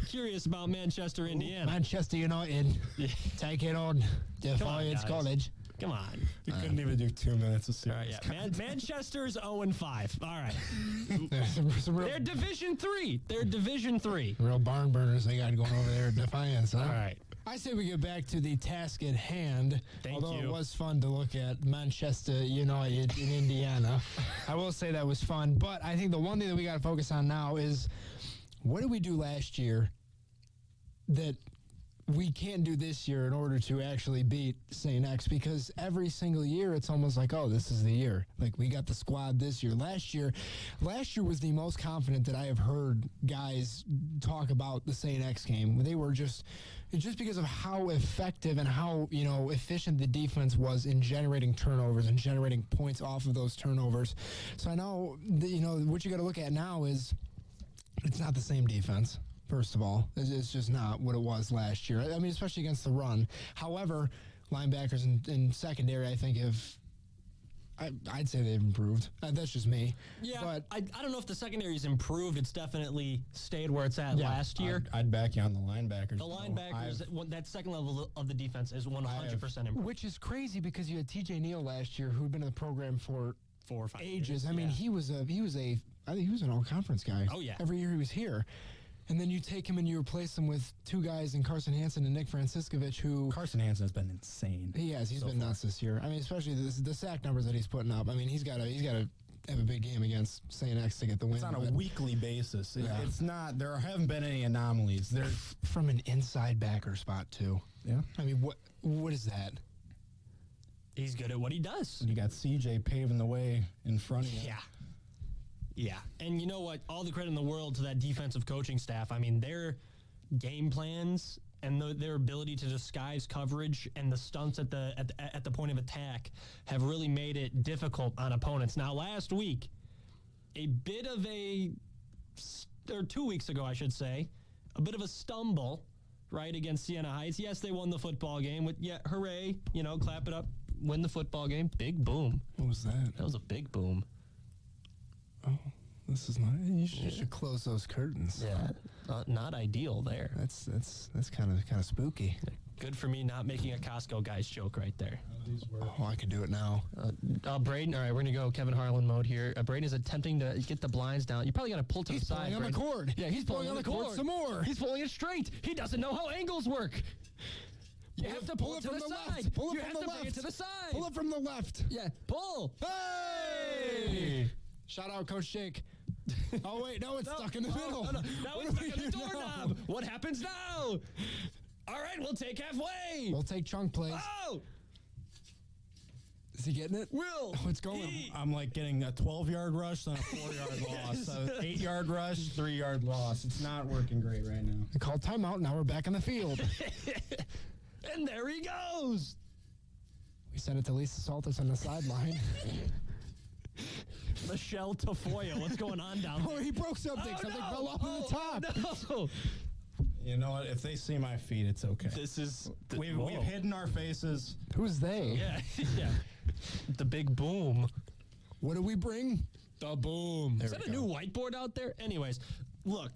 curious about Manchester, Indiana. Manchester United taking on Defiance College. Come on. You couldn't even do 2 minutes of serious. All right, yeah. Manchester's 0-5. All right. They're Division 3. They're Division 3. Real barn burners they got going over there at Defiance, huh? All right. I say we get back to the task at hand. Although it was fun to look at Manchester United in Indiana. I will say that was fun. But I think the one thing that we got to focus on now is what did we do last year that we can't do this year in order to actually beat St. X? Because every single year it's almost like, oh, this is the year. Like, we got the squad this year. Last year was the most confident that I have heard guys talk about the St. X game. They were just because of how effective and how, efficient the defense was in generating turnovers and generating points off of those turnovers. So I know, what you got to look at now is it's not the same defense. First of all, it's just not what it was last year. I mean, especially against the run. However, linebackers and secondary, I think, I'd say they've improved. That's just me. Yeah, but I don't know if the secondary's improved. It's definitely stayed where it's at last year. I'd back you on the linebackers. The linebackers, that second level of the defense is 100% improved. Which is crazy because you had T.J. Neal last year, who'd been in the program for 4 or 5 ages. years. I mean, he was an all-conference guy. Oh, yeah. Every year he was here. And then you take him and you replace him with two guys in Carson Hansen and Nick Franciscovich, who... Carson Hansen has been insane. He has. He's been nuts this year. I mean, especially the sack numbers that he's putting up. I mean, he's got to have a big game against St. X to get the win. It's on a weekly basis. It's not... There haven't been any anomalies. From an inside backer spot, too. Yeah. I mean, what is that? He's good at what he does. And you got CJ paving the way in front of you. Yeah. Yeah, and you know what? All the credit in the world to that defensive coaching staff. I mean, their game plans and their ability to disguise coverage and the stunts at the point of attack have really made it difficult on opponents. Now, last week, or 2 weeks ago, I should say, a bit of a stumble, right, against Siena Heights. Yes, they won the football game. Hooray, clap it up, win the football game. Big boom. What was that? That was a big boom. Oh, this is not. You should close those curtains. Yeah, not ideal there. That's kind of spooky. Good for me not making a Costco guys joke right there. Oh, I can do it now. Braden, all right, we're gonna go Kevin Harlan mode here. Braden is attempting to get the blinds down. You probably got to pull to the side. He's pulling on the cord. Yeah, he's pulling on the cord some more. He's pulling it straight. He doesn't know how angles work. You have to pull it to the side. Pull it from the left. Bring it to the side. Pull it from the left. Yeah, pull. Hey! Shout out, Coach Jake. Oh, wait, no, it's stuck in the middle. No. Now it's stuck in the doorknob. What happens now? All right, we'll take halfway. We'll take chunk plays. Oh! Is he getting it? Will. Oh, it's going. I'm like getting a 12-yard rush, then a 4-yard loss. So 8-yard rush, 3-yard loss. It's not working great right now. They called timeout. Now we're back on the field. And there he goes. We sent it to Lisa Saltis on the sideline. Michelle Tafoya, what's going on down there? Oh, he broke something. Something fell off of the top. No. You know what? If they see my feet, it's okay. We've hidden our faces. Who's they? Yeah. The big boom. What do we bring? The boom. Is that a new whiteboard out there? Anyways, look.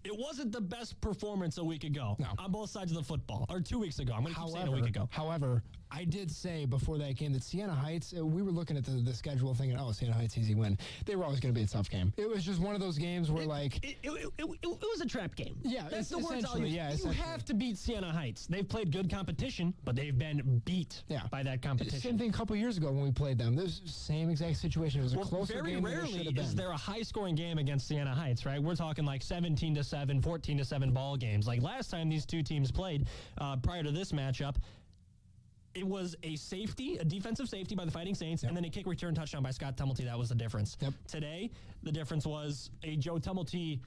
It wasn't the best performance a week ago on both sides of the football, or 2 weeks ago. I'm going to keep saying a week ago. However, I did say before that game that Siena Heights, we were looking at the schedule thinking, Siena Heights, easy win. They were always going to be a tough game. It was just one of those games where, It was a trap game. Yeah, that's the words I'll use. Yeah, you have to beat Siena Heights. They've played good competition, but they've been beat by that competition. Same thing a couple years ago when we played them. This same exact situation. It was a closer game than it should have been. Very rarely is there a high-scoring game against Siena Heights, right? We're talking like 17-7, 14-7 ball games. Like last time these two teams played prior to this matchup, it was a defensive safety by the Fighting Saints, and then a kick return touchdown by Scott Tumulty. That was the difference. Today, the difference was a Joe Tumulty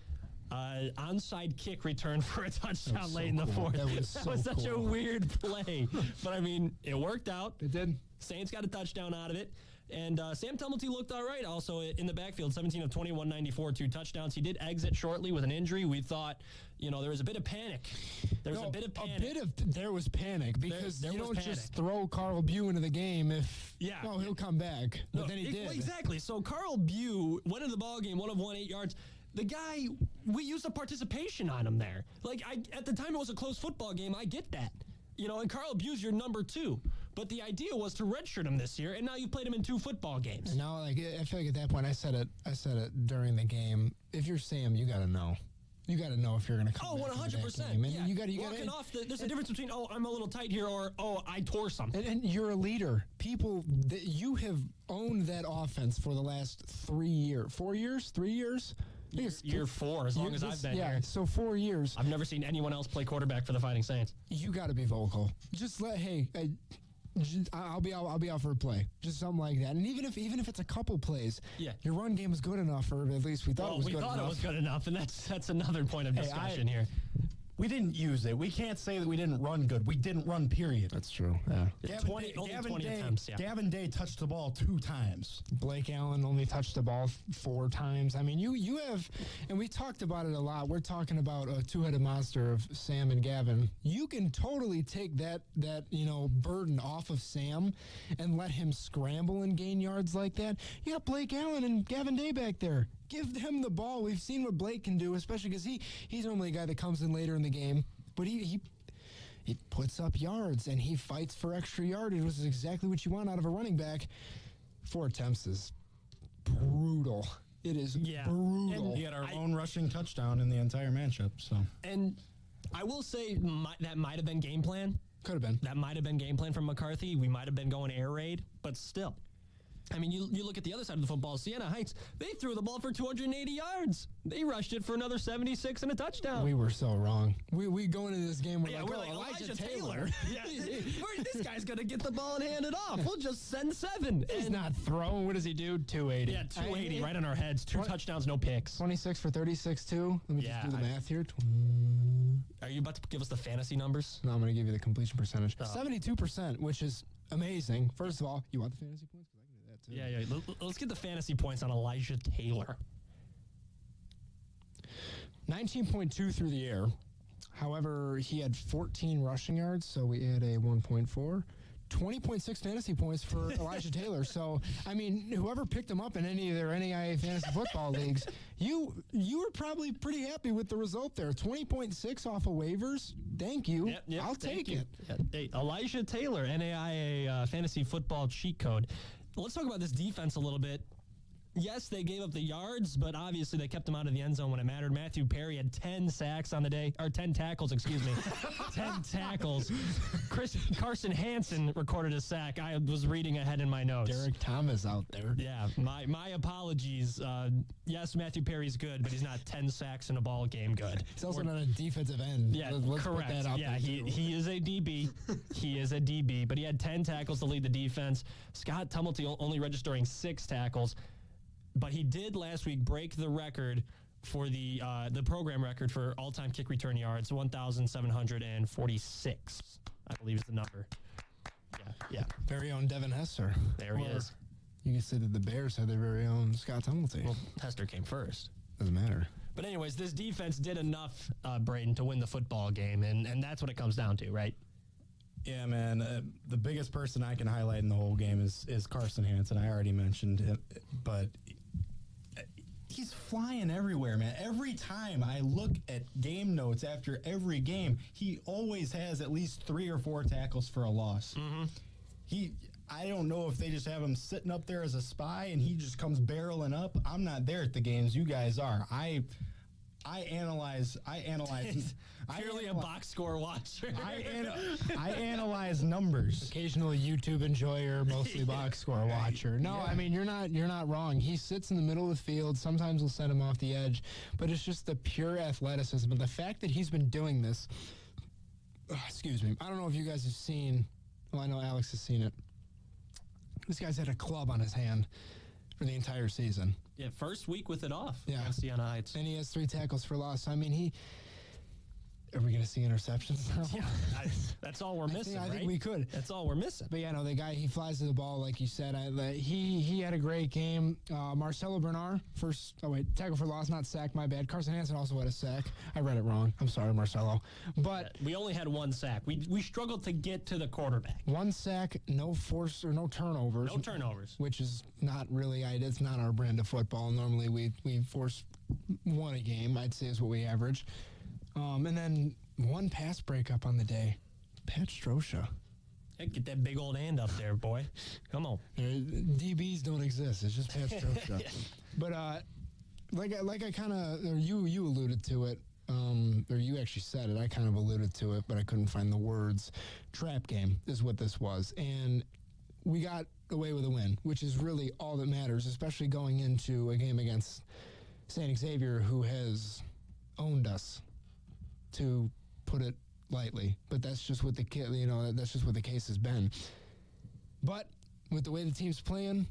onside kick return for a touchdown late in the fourth. That was such a weird play. But, I mean, it worked out. It did. Saints got a touchdown out of it. And Sam Tumulty looked all right also in the backfield, 17 of 21, 94, 2 touchdowns. He did exit shortly with an injury. We thought, there was a bit of panic. There was a bit of panic. There was panic because you don't just throw Carl Bew into the game if, he'll come back. But then he did. Exactly. So Carl Bew went into the ball game, 1 of 1, 8 yards. The guy, we used a participation on him there. Like, at the time it was a close football game, I get that. And Carl Bue's your number 2. But the idea was to redshirt him this year, and now you've played him in 2 football games. No, I feel like at that point, I said it during the game. If you're Sam, you got to know. You got to know if you're going to come back 100%. Yeah. You got walking off. There's a difference between I'm a little tight here or I tore something. And you're a leader. People that you have owned that offense for the last 3 years, 4 years, 3 years. Year 4, as long as I've been here. So 4 years. I've never seen anyone else play quarterback for the Fighting Saints. You got to be vocal. Just I'll be out for a play, just something like that. And even if it's a couple plays, your run game is good enough, or at least we thought it was good enough. We thought it was good enough, and that's another point of discussion here. We didn't use it. We can't say that we didn't run good. We didn't run, period. That's true. Yeah. Only 20 attempts. Yeah. Gavin Day touched the ball 2 times. Blake Allen only touched the ball 4 times. I mean, you have, and we talked about it a lot. We're talking about a 2-headed monster of Sam and Gavin. You can totally take that burden off of Sam and let him scramble and gain yards like that. You got Blake Allen and Gavin Day back there. Give him the ball. We've seen what Blake can do, especially because he's normally a guy that comes in later in the game. But he puts up yards, and he fights for extra yardage, which is exactly what you want out of a running back. 4 attempts is brutal. It is brutal. And he had our own rushing touchdown in the entire matchup. So, and I will say that might have been game plan. Could have been. That might have been game plan from McCarthy. We might have been going air raid, but still. I mean, you look at the other side of the football, Siena Heights, they threw the ball for 280 yards. They rushed it for another 76 and a touchdown. We were so wrong. We go into this game, we're like Elijah Taylor. This guy's going to get the ball and hand it off. We'll just send 7. He's not throwing. What does he do? 280. Yeah, 280 right on our heads. 2 touchdowns, no picks. 26 for 36, too. Let me just do the math here. Are you about to give us the fantasy numbers? No, I'm going to give you the completion percentage. 72%, which is amazing. First of all, you want the fantasy points? Yeah. Let's get the fantasy points on Elijah Taylor. 19.2 through the air. However, he had 14 rushing yards, so we add a 1.4. 20.6 fantasy points for Elijah Taylor. So, I mean, whoever picked him up in any of their NAIA fantasy football leagues, you were probably pretty happy with the result there. 20.6 off of waivers. Thank you. Yep, I'll take it. Hey, Elijah Taylor, NAIA fantasy football cheat code. Let's talk about this defense a little bit. Yes, they gave up the yards, but obviously they kept him out of the end zone when it mattered. Matthew Perry had 10 sacks on the day, or 10 tackles, excuse me. 10 tackles. Carson Hansen recorded a sack. I was reading ahead in my notes. Derek Thomas out there. Yeah, my apologies. Yes, Matthew Perry's good, but he's not 10 sacks in a ball game good. He's also not a defensive end. Yeah, Let's correct. Put that out there he is a DB. He is a DB, but he had 10 tackles to lead the defense. Scott Tumulty only registering 6 tackles. But he did last week break the record for the program record for all-time kick return yards, 1,746, I believe is the number. Yeah. Very own Devin Hester. There he is. You can say that the Bears had their very own Scott Tumulty. Well, Hester came first. Doesn't matter. But anyways, this defense did enough, Braden, to win the football game, and that's what it comes down to, right? Yeah, man. The biggest person I can highlight in the whole game is Carson Hansen. I already mentioned him, but he's flying everywhere, man. Every time I look at game notes after every game, he always has at least 3 or 4 tackles for a loss. Mm-hmm. I don't know if they just have him sitting up there as a spy and he just comes barreling up. I'm not there at the games. You guys are. I analyze. Purely a box score watcher. I analyze numbers. Occasional YouTube enjoyer, mostly box score watcher. No, I mean you're not wrong. He sits in the middle of the field. Sometimes we'll send him off the edge, but it's just the pure athleticism. And the fact that he's been doing this. Excuse me. I don't know if you guys have seen. Well, I know Alex has seen it. This guy's had a club on his hand for the entire season. Yeah, first week with it off. Yeah. Against Siena Heights. And he has 3 tackles for loss. I mean, are we going to see interceptions now? Yeah, that's all we're missing, I think we could. That's all we're missing. But yeah, no, the guy, he flies to the ball, like you said. He had a great game. Marcelo Bernard, tackle for loss, not sack, my bad. Carson Hansen also had a sack. I read it wrong. I'm sorry, Marcelo. But we only had 1 sack. We struggled to get to the quarterback. 1 sack, no force or no turnovers. No turnovers. Which is not really, it's not our brand of football. Normally we force 1 a game, I'd say, is what we average. And then 1 pass breakup on the day. Pat Strosha. Hey, get that big old hand up there, boy. Come on. DBs don't exist. It's just Pat Strosha. But like I kind of, or you alluded to it, or you actually said it. I kind of alluded to it, but I couldn't find the words. Trap game is what this was. And we got away with a win, which is really all that matters, especially going into a game against St. Xavier, who has owned us, to put it lightly. But that's just what that's just what the case has been. But with the way the team's playing,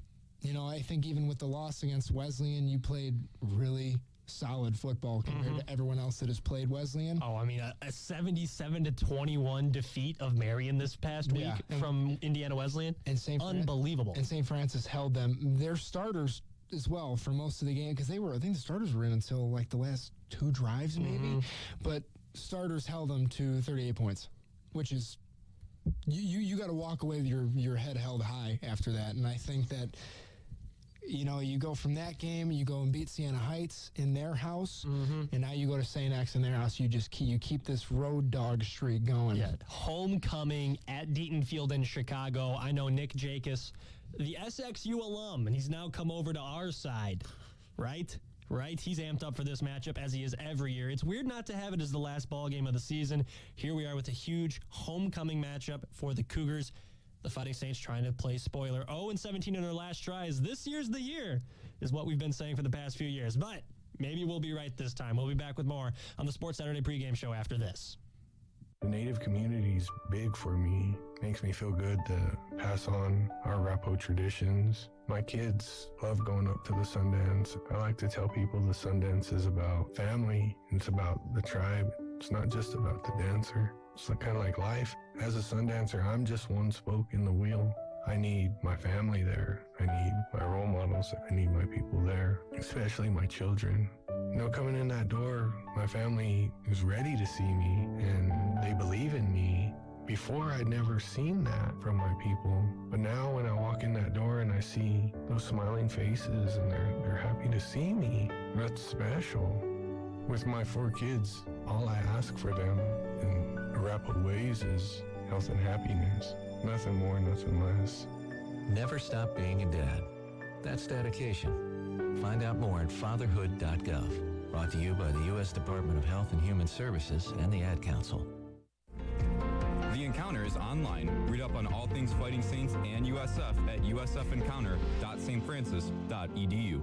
I think even with the loss against Wesleyan, you played really solid football compared to everyone else that has played Wesleyan. Oh, I mean, a 77-21 defeat of Marion this past week from Indiana Wesleyan. And unbelievable. And St. Francis held them. Their starters as well for most of the game, because I think the starters were in until like the last 2 drives maybe. But starters held them to 38 points, which is you got to walk away with your head held high after that. And I think that you go from that game, you go and beat Siena Heights in their house, and now you go to St. X in their house. You keep this road dog streak going. Yeah, homecoming at Deaton Field in Chicago. I know Nick Jacobs, the SXU alum, and he's now come over to our side, right? Right? He's amped up for this matchup, as he is every year. It's weird not to have it as the last ball game of the season. Here we are with a huge homecoming matchup for the Cougars. The Fighting Saints trying to play spoiler. 0-17 in their last tries. This year's the year, is what we've been saying for the past few years. But maybe we'll be right this time. We'll be back with more on the Sports Saturday pregame show after this. The Native community's big for me. Makes me feel good to pass on our Rapo traditions. My kids love going up to the Sundance. I like to tell people the Sundance is about family. It's about the tribe. It's not just about the dancer. It's kind of like life. As a Sundancer, I'm just one spoke in the wheel. I need my family there. I need my role models. I need my people there, especially my children. Coming in that door, my family is ready to see me, and they believe in me. Before, I'd never seen that from my people. But now when I walk in that door and I see those smiling faces and they're happy to see me, that's special. With my 4 kids, all I ask for them in Arapaho ways is health and happiness. Nothing more, nothing less. Never stop being a dad. That's dedication. Find out more at fatherhood.gov. Brought to you by the U.S. Department of Health and Human Services and the Ad Council. The Encounter is online. Read up on all things Fighting Saints and USF at usfencounter.stfrancis.edu.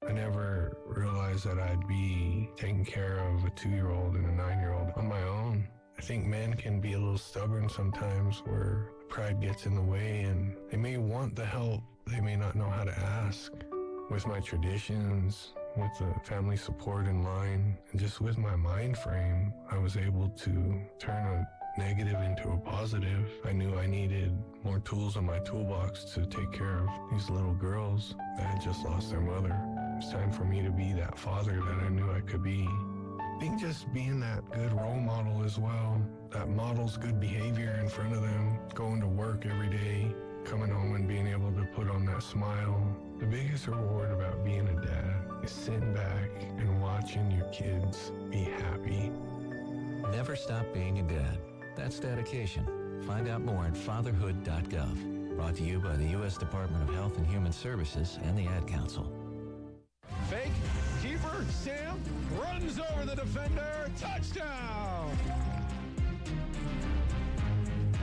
I never realized that I'd be taking care of a 2-year-old and a 9-year-old on my own. I think men can be a little stubborn sometimes, where pride gets in the way and they may want the help. They may not know how to ask. With my traditions, with the family support in line, and just with my mind frame, I was able to turn a negative into a positive. I knew I needed more tools in my toolbox to take care of these little girls that had just lost their mother. It's time for me to be that father that I knew I could be. I think just being that good role model as well, that models good behavior in front of them, going to work every day, coming home and being able to put on that smile. The biggest reward about being a dad is sitting back and watching your kids be happy. Never stop being a dad. That's dedication. Find out more at fatherhood.gov. Brought to you by the U.S. Department of Health and Human Services and the Ad Council. Fake, keeper, Sam, runs over the defender, touchdown!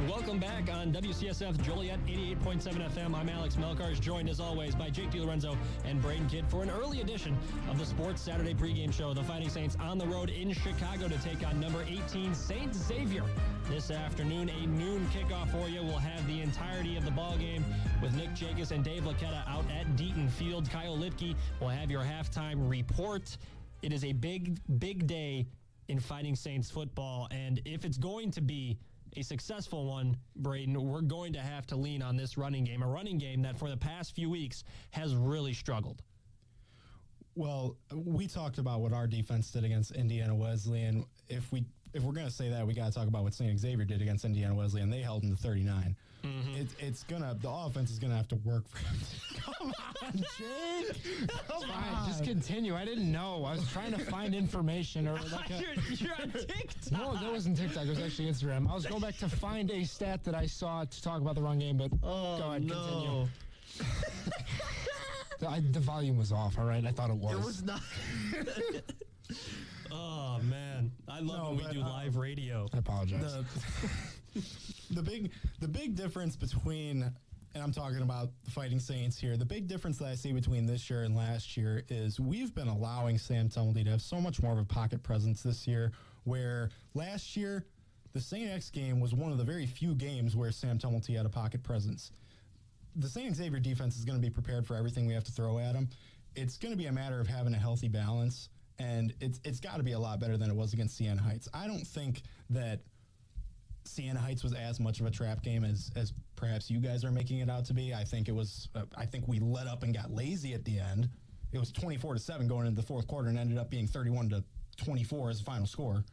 Welcome back on WCSF Joliet 88.7 FM. I'm Alex Melkars, joined as always by Jake DiLorenzo and Braden Kidd for an early edition of the Sports Saturday pregame show. The Fighting Saints on the road in Chicago to take on number 18 St. Xavier this afternoon. A noon kickoff for you. We'll have the entirety of the ball game with Nick Jacobs and Dave Laquetta out at Deaton Field. Kyle Lipke will have your halftime report. It is a big, big day in Fighting Saints football, and if it's going to be a successful one, Braden, we're going to have to lean on this running game, a running game that for the past few weeks has really struggled. Well, we talked about what our defense did against Indiana Wesleyan. If we if we're gonna say that, we gotta talk about what St. Xavier did against Indiana Wesleyan. They held them to 39. The offense is gonna have to work for him. Come on, Jake. Come on. Just continue. I didn't know. I was trying to find information or like you're on TikTok. No, that wasn't TikTok. It was actually Instagram. I was going back to find a stat that I saw to talk about the run game, but go ahead, continue. The volume was off, all right? I thought it was. It was not. Oh, man. I love when we do live radio. I apologize. The big difference between, and I'm talking about the Fighting Saints here, the big difference that I see between this year and last year is we've been allowing Sam Tumblety to have so much more of a pocket presence this year, where last year the St. X game was one of the very few games where Sam Tumblety had a pocket presence. The St. Xavier defense is going to be prepared for everything we have to throw at them. It's going to be a matter of having a healthy balance, and it's got to be a lot better than it was against Siena Heights. I don't think that Siena Heights was as much of a trap game as perhaps you guys are making it out to be. I think it was. I think we let up and got lazy at the end. It was 24-7 going into the fourth quarter and ended up being 31-24 as the final score.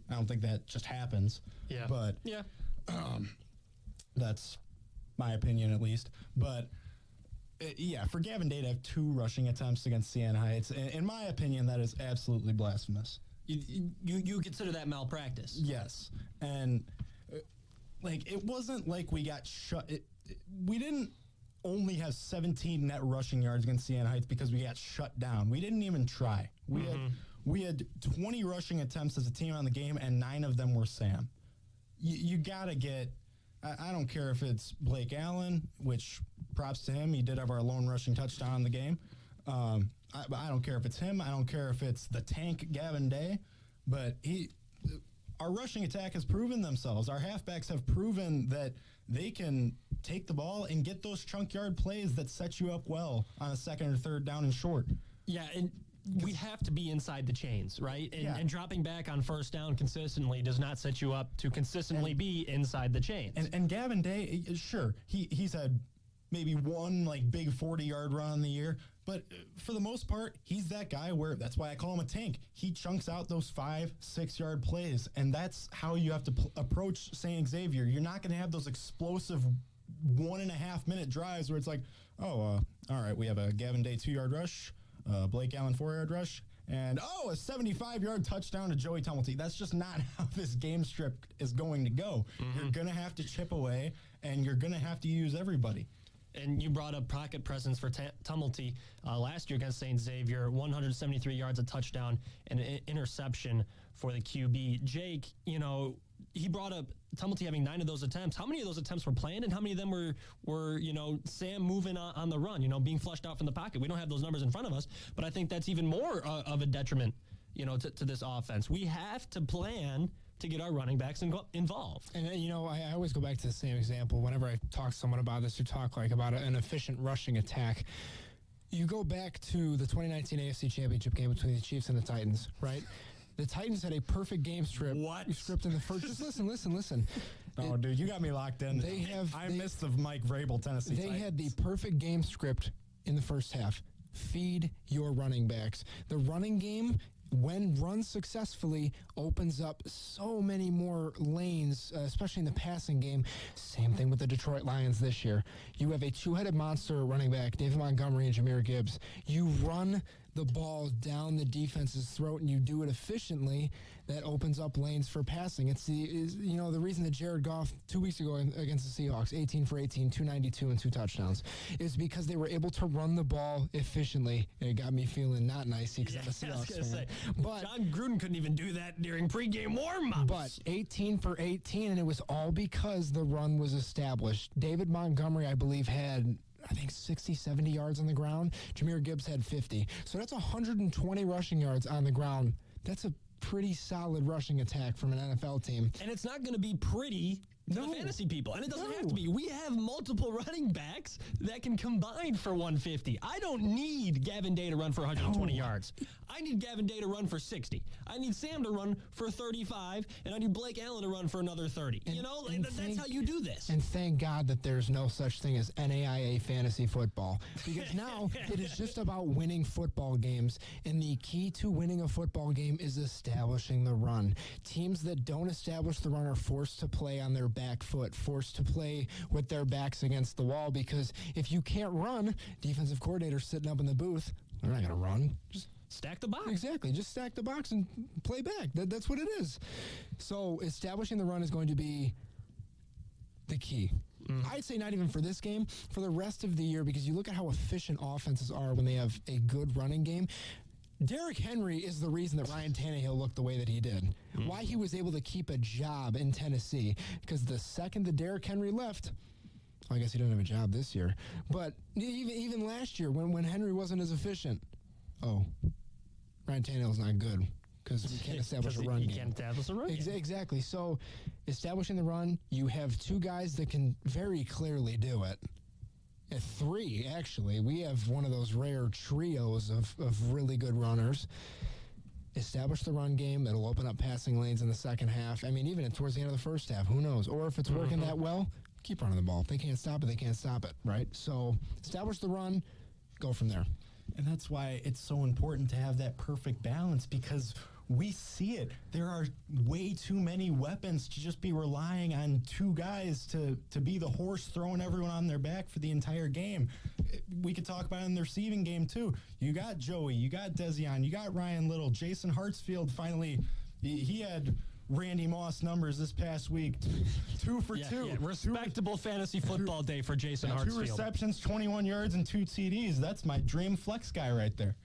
I don't think that just happens. Yeah. But yeah, that's my opinion at least. But for Gavin Day to have 2 rushing attempts against Siena Heights, in my opinion, that is absolutely blasphemous. You consider that malpractice? Yes, and it wasn't like we got shut. We didn't only have 17 net rushing yards against Siena Heights because we got shut down. We didn't even try. We had 20 rushing attempts as a team on the game, and 9 of them were Sam. You gotta get. I don't care if it's Blake Allen, which props to him. He did have our lone rushing touchdown in the game. I don't care if it's him. I don't care if it's the tank Gavin Day. But our rushing attack has proven themselves. Our halfbacks have proven that they can take the ball and get those chunk yard plays that set you up well on a second or third down and short. Yeah, and we have to be inside the chains, right? And dropping back on first down consistently does not set you up to consistently be inside the chains. And Gavin Day, sure, he's had maybe one big 40-yard run in the year, but for the most part, he's that guy where that's why I call him a tank. He chunks out those 5-6-yard plays, and that's how you have to approach St. Xavier. You're not going to have those explosive 1.5-minute drives where it's like, all right, we have a Gavin Day 2-yard rush, Blake Allen 4-yard rush, and a 75-yard touchdown to Joey Tumblety. That's just not how this game script is going to go. You're going to have to chip away, and you're going to have to use everybody. And you brought up pocket presence for Tumblety last year against St. Xavier, 173 yards, a touchdown, and an interception for the QB. Jake, he brought up Tumblety having 9 of those attempts. How many of those attempts were planned, and how many of them were Sam moving on the run, being flushed out from the pocket? We don't have those numbers in front of us, but I think that's even more of a detriment, to this offense. We have to plan to get our running backs involved. And, I always go back to the same example. Whenever I talk to someone about this or talk about an efficient rushing attack, you go back to the 2019 AFC Championship game between the Chiefs and the Titans, right? The Titans had a perfect game script in the first. Just listen. Oh, dude, you got me locked in. I missed the Mike Vrabel Tennessee Titans. They had the perfect game script in the first half. Feed your running backs. The running game, when run successfully, opens up so many more lanes, especially in the passing game. Same thing with the Detroit Lions this year. You have a 2-headed monster running back, David Montgomery and Jameer Gibbs. You run the ball down the defense's throat and you do it efficiently, that opens up lanes for passing. It's the reason that Jared Goff 2 weeks ago against the Seahawks, 18 for 18, 292 and 2 touchdowns, is because they were able to run the ball efficiently. And it got me feeling not nice because I'm a Seahawks fan. But John Gruden couldn't even do that during pregame warm-ups. But 18 for 18, and it was all because the run was established. David Montgomery, I believe, had 60, 70 yards on the ground. Jameer Gibbs had 50. So that's 120 rushing yards on the ground. That's a pretty solid rushing attack from an NFL team. And it's not going to be pretty to the fantasy people. And it doesn't have to be. We have multiple running backs that can combine for 150. I don't need Gavin Day to run for 120 yards. I need Gavin Day to run for 60. I need Sam to run for 35, and I need Blake Allen to run for another 30. That's how you do this. And thank God that there's no such thing as NAIA fantasy football, because now it is just about winning football games, and the key to winning a football game is establishing the run. Teams that don't establish the run are forced to play on their back foot, forced to play with their backs against the wall, because if you can't run, defensive coordinator sitting up in the booth, they're not going to run. Just stack the box. Exactly. Just stack the box and play back. That's what it is. So establishing the run is going to be the key. I'd say not even for this game, for the rest of the year, because you look at how efficient offenses are when they have a good running game. Derrick Henry is the reason that Ryan Tannehill looked the way that he did. Why he was able to keep a job in Tennessee. Because the second that Derrick Henry left, I guess he didn't have a job this year, but even last year when Henry wasn't as efficient, Ryan Tannehill's not good because we can't establish a run game. You can't establish a run game. Exactly. So establishing the run, you have two guys that can very clearly do it. Three, actually. We have one of those rare trios of really good runners. Establish the run game. It'll open up passing lanes in the second half. I mean, even towards the end of the first half, who knows? Or if it's working that well, keep running the ball. If they can't stop it, they can't stop it, right? So establish the run, go from there. And that's why it's so important to have that perfect balance, because we see it. There are way too many weapons to just be relying on two guys to be the horse throwing everyone on their back for the entire game. We could talk about it in the receiving game, too. You got Joey, you got Dezion, you got Ryan Little. Jason Hartsfield finally, he had Randy Moss numbers this past week. 2 for 2. Yeah. Respectable fantasy football day for Jason Hartsfield. 2 receptions, 21 yards, and 2 TDs. That's my dream flex guy right there.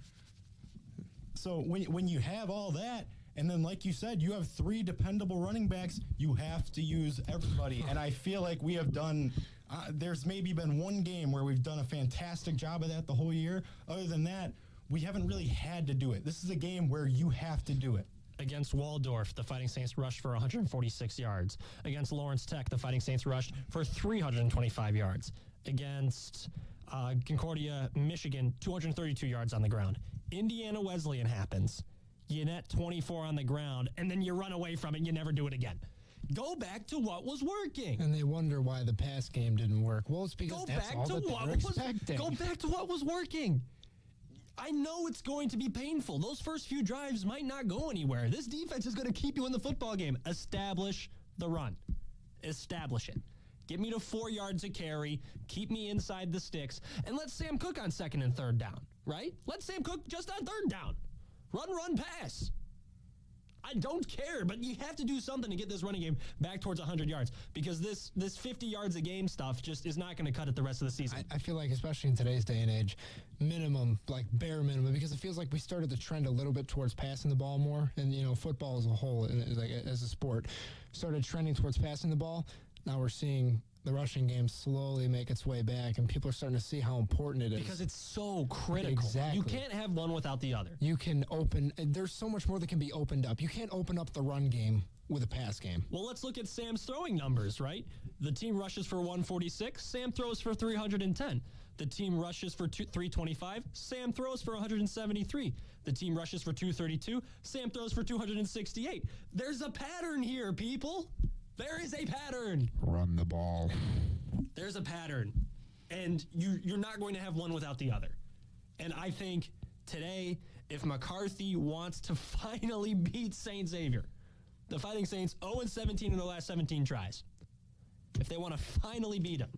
So when you have all that, and then like you said, you have 3 dependable running backs, you have to use everybody. And I feel like we have done, there's maybe been one game where we've done a fantastic job of that the whole year. Other than that, we haven't really had to do it. This is a game where you have to do it. Against Waldorf, the Fighting Saints rushed for 146 yards. Against Lawrence Tech, the Fighting Saints rushed for 325 yards. Against Concordia, Michigan, 232 yards on the ground. Indiana Wesleyan happens. You net 24 on the ground, and then you run away from it and you never do it again. Go back to what was working. And they wonder why the pass game didn't work. Well, it's because that's all that they're expecting. Go back to what was working. I know it's going to be painful. Those first few drives might not go anywhere. This defense is going to keep you in the football game. Establish the run. Establish it. Get me to 4 yards a carry. Keep me inside the sticks. And let Sam cook on 2nd and 3rd down, right? Let Sam cook just on 3rd down. Run, pass. I don't care, but you have to do something to get this running game back towards 100 yards, because this 50 yards a game stuff just is not going to cut it the rest of the season. I feel like, especially in today's day and age, minimum, like bare minimum, because it feels like we started to trend a little bit towards passing the ball more, and, football as a whole, like as a sport, started trending towards passing the ball. Now we're seeing the rushing game slowly make its way back, and people are starting to see how important it is. Because it's so critical. Exactly. You can't have one without the other. You can there's so much more that can be opened up. You can't open up the run game with a pass game. Well, let's look at Sam's throwing numbers, right? The team rushes for 146. Sam throws for 310. The team rushes for 325. Sam throws for 173. The team rushes for 232. Sam throws for 268. There's a pattern here, people. There is a pattern. Run the ball. There's a pattern. And you're not going to have one without the other. And I think today, if McCarthy wants to finally beat St. Xavier, the Fighting Saints 0-17 in the last 17 tries, if they want to finally beat them,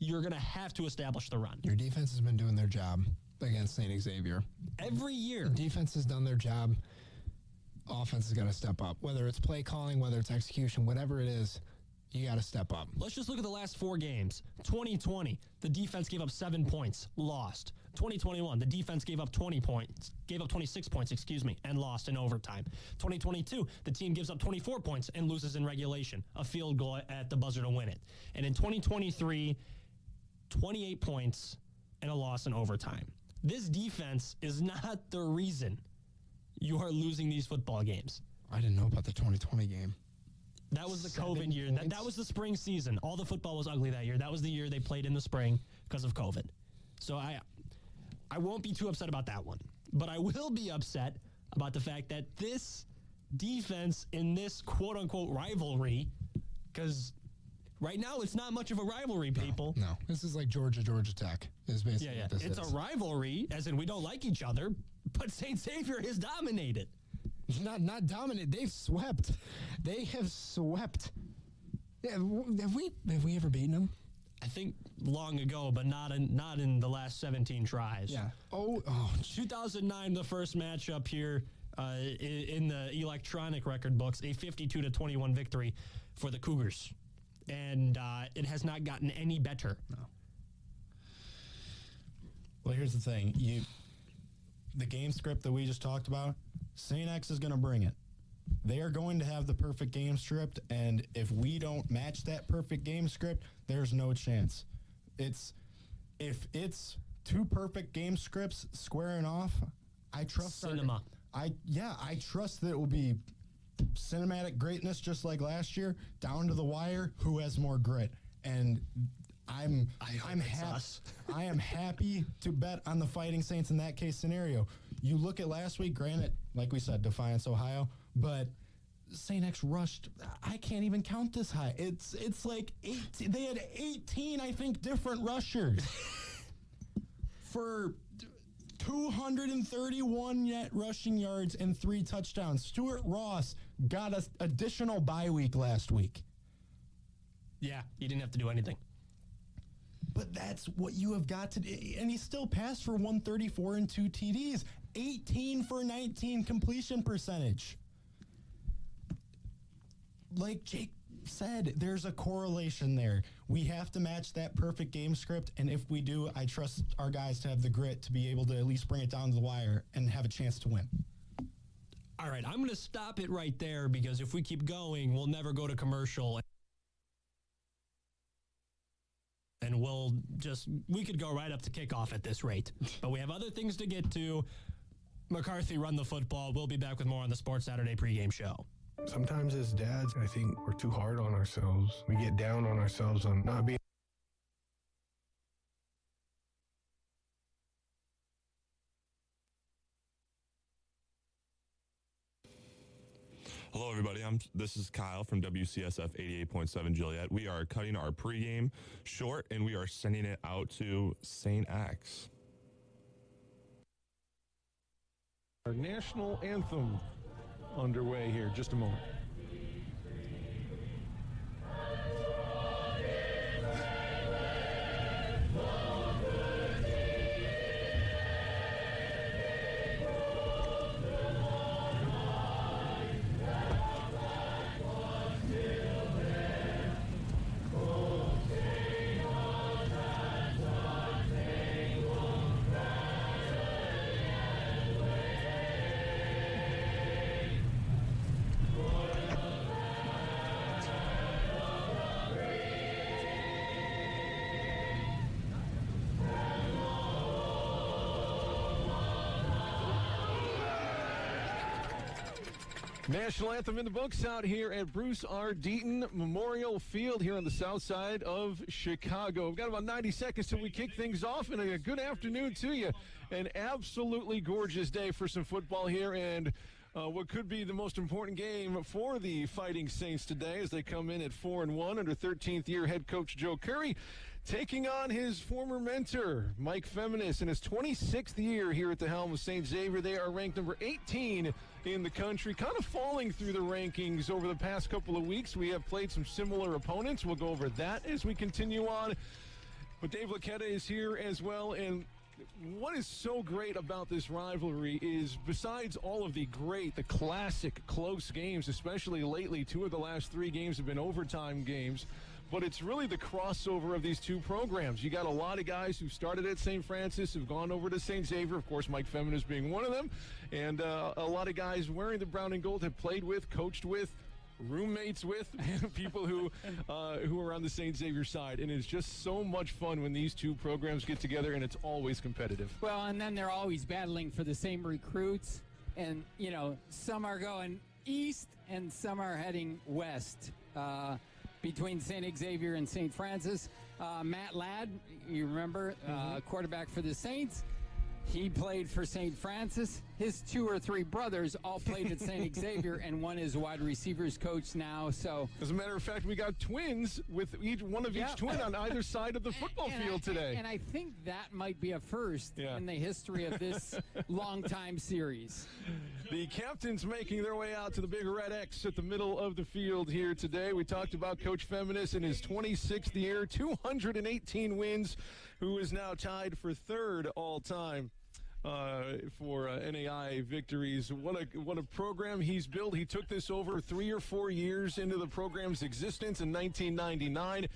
you're going to have to establish the run. Your defense has been doing their job against St. Xavier. Every year. Defense has done their job. Offense is going to step up. Whether it's play calling, whether it's execution, whatever it is, you got to step up. Let's just look at the last 4 games. 2020, the defense gave up 7 points, lost. 2021, the defense gave up 26 points, and lost in overtime. 2022, the team gives up 24 points and loses in regulation, a field goal at the buzzer to win it. And in 2023, 28 points and a loss in overtime. This defense is not the reason you are losing these football games. I didn't know about the 2020 game. That was the COVID year. That was the spring season. All the football was ugly that year. That was the year they played in the spring because of COVID. So I won't be too upset about that one. But I will be upset about the fact that this defense in this quote-unquote rivalry, because right now it's not much of a rivalry, people. No. This is like Georgia Tech is basically what this is. It's a rivalry, as in we don't like each other, but St. Xavier has dominated. Not dominant. They've swept. They have swept. Have we ever beaten them? I think long ago, but not in the last 17 tries. Yeah. 2009, the first matchup here in the electronic record books, a 52-21 victory for the Cougars, and it has not gotten any better. No. Well, here's the thing: the game script that we just talked about. St. X is going to bring it. They are going to have the perfect game script, and if we don't match that perfect game script, there's no chance. If it's two perfect game scripts squaring off, I trust cinema. I trust that it will be cinematic greatness just like last year, down to the wire, who has more grit. And I am happy to bet on the Fighting Saints in that case scenario. You look at last week, granted, like we said, Defiance, Ohio, but St. X rushed. I can't even count this high. It's like 18. They had 18, I think, different rushers for 231 net rushing yards and 3 touchdowns. Stuart Ross got an additional bye week last week. Yeah, he didn't have to do anything. But that's what you have got to do. And he still passed for 134 and 2 TDs. 18 for 19 completion percentage. Like Jake said, there's a correlation there. We have to match that perfect game script, and if we do, I trust our guys to have the grit to be able to at least bring it down to the wire and have a chance to win. All right, I'm going to stop it right there because if we keep going, we'll never go to commercial. And we could go right up to kickoff at this rate. But we have other things to get to. McCarthy run the football. We'll be back with more on the Sports Saturday pregame show. Sometimes as dads, I think we're too hard on ourselves. We get down on ourselves on not being. Hello, everybody. This is Kyle from WCSF 88.7 Joliet. We are cutting our pregame short, and we are sending it out to St. X. Our national anthem underway here. Just a moment. National anthem in the books out here at Bruce R. Deaton Memorial Field here on the south side of Chicago. We've got about 90 seconds till we kick things off, and a good afternoon to you. An absolutely gorgeous day for some football here, and what could be the most important game for the Fighting Saints today as they come in at 4-1 under 13th year head coach Joe Curry, taking on his former mentor, Mike Feminis, in his 26th year here at the helm of St. Xavier. They are ranked number 18 in the country, kind of falling through the rankings over the past couple of weeks. We have played some similar opponents. We'll go over that as we continue on. But Dave Lacquetta is here as well, and what is so great about this rivalry is, besides all of the classic close games, especially lately, 2 of the last 3 games have been overtime games, but it's really the crossover of these 2 programs. You got a lot of guys who started at St. Francis, who've gone over to St. Xavier, of course, Mike Feminis being one of them, and a lot of guys wearing the brown and gold have played with, coached with, roommates with people who are on the St. Xavier side, and it's just so much fun when these 2 programs get together, and it's always competitive. Well, and then they're always battling for the same recruits, and some are going east and some are heading west, between St. Xavier and St. Francis. Matt Ladd, you remember, quarterback for the Saints. He played for St. Francis. His 2 or 3 brothers all played at St. Xavier, and one is wide receivers coach now. So, as a matter of fact, we got twins with each twin on either side of the football field today. And I think that might be a first in the history of this long-time series. The captains making their way out to the big red X at the middle of the field here today. We talked about Coach Feminis in his 26th year, 218 wins, who is now tied for 3rd all-time for NAI victories. What a program he's built. He took this over 3 or 4 years into the program's existence in 1999.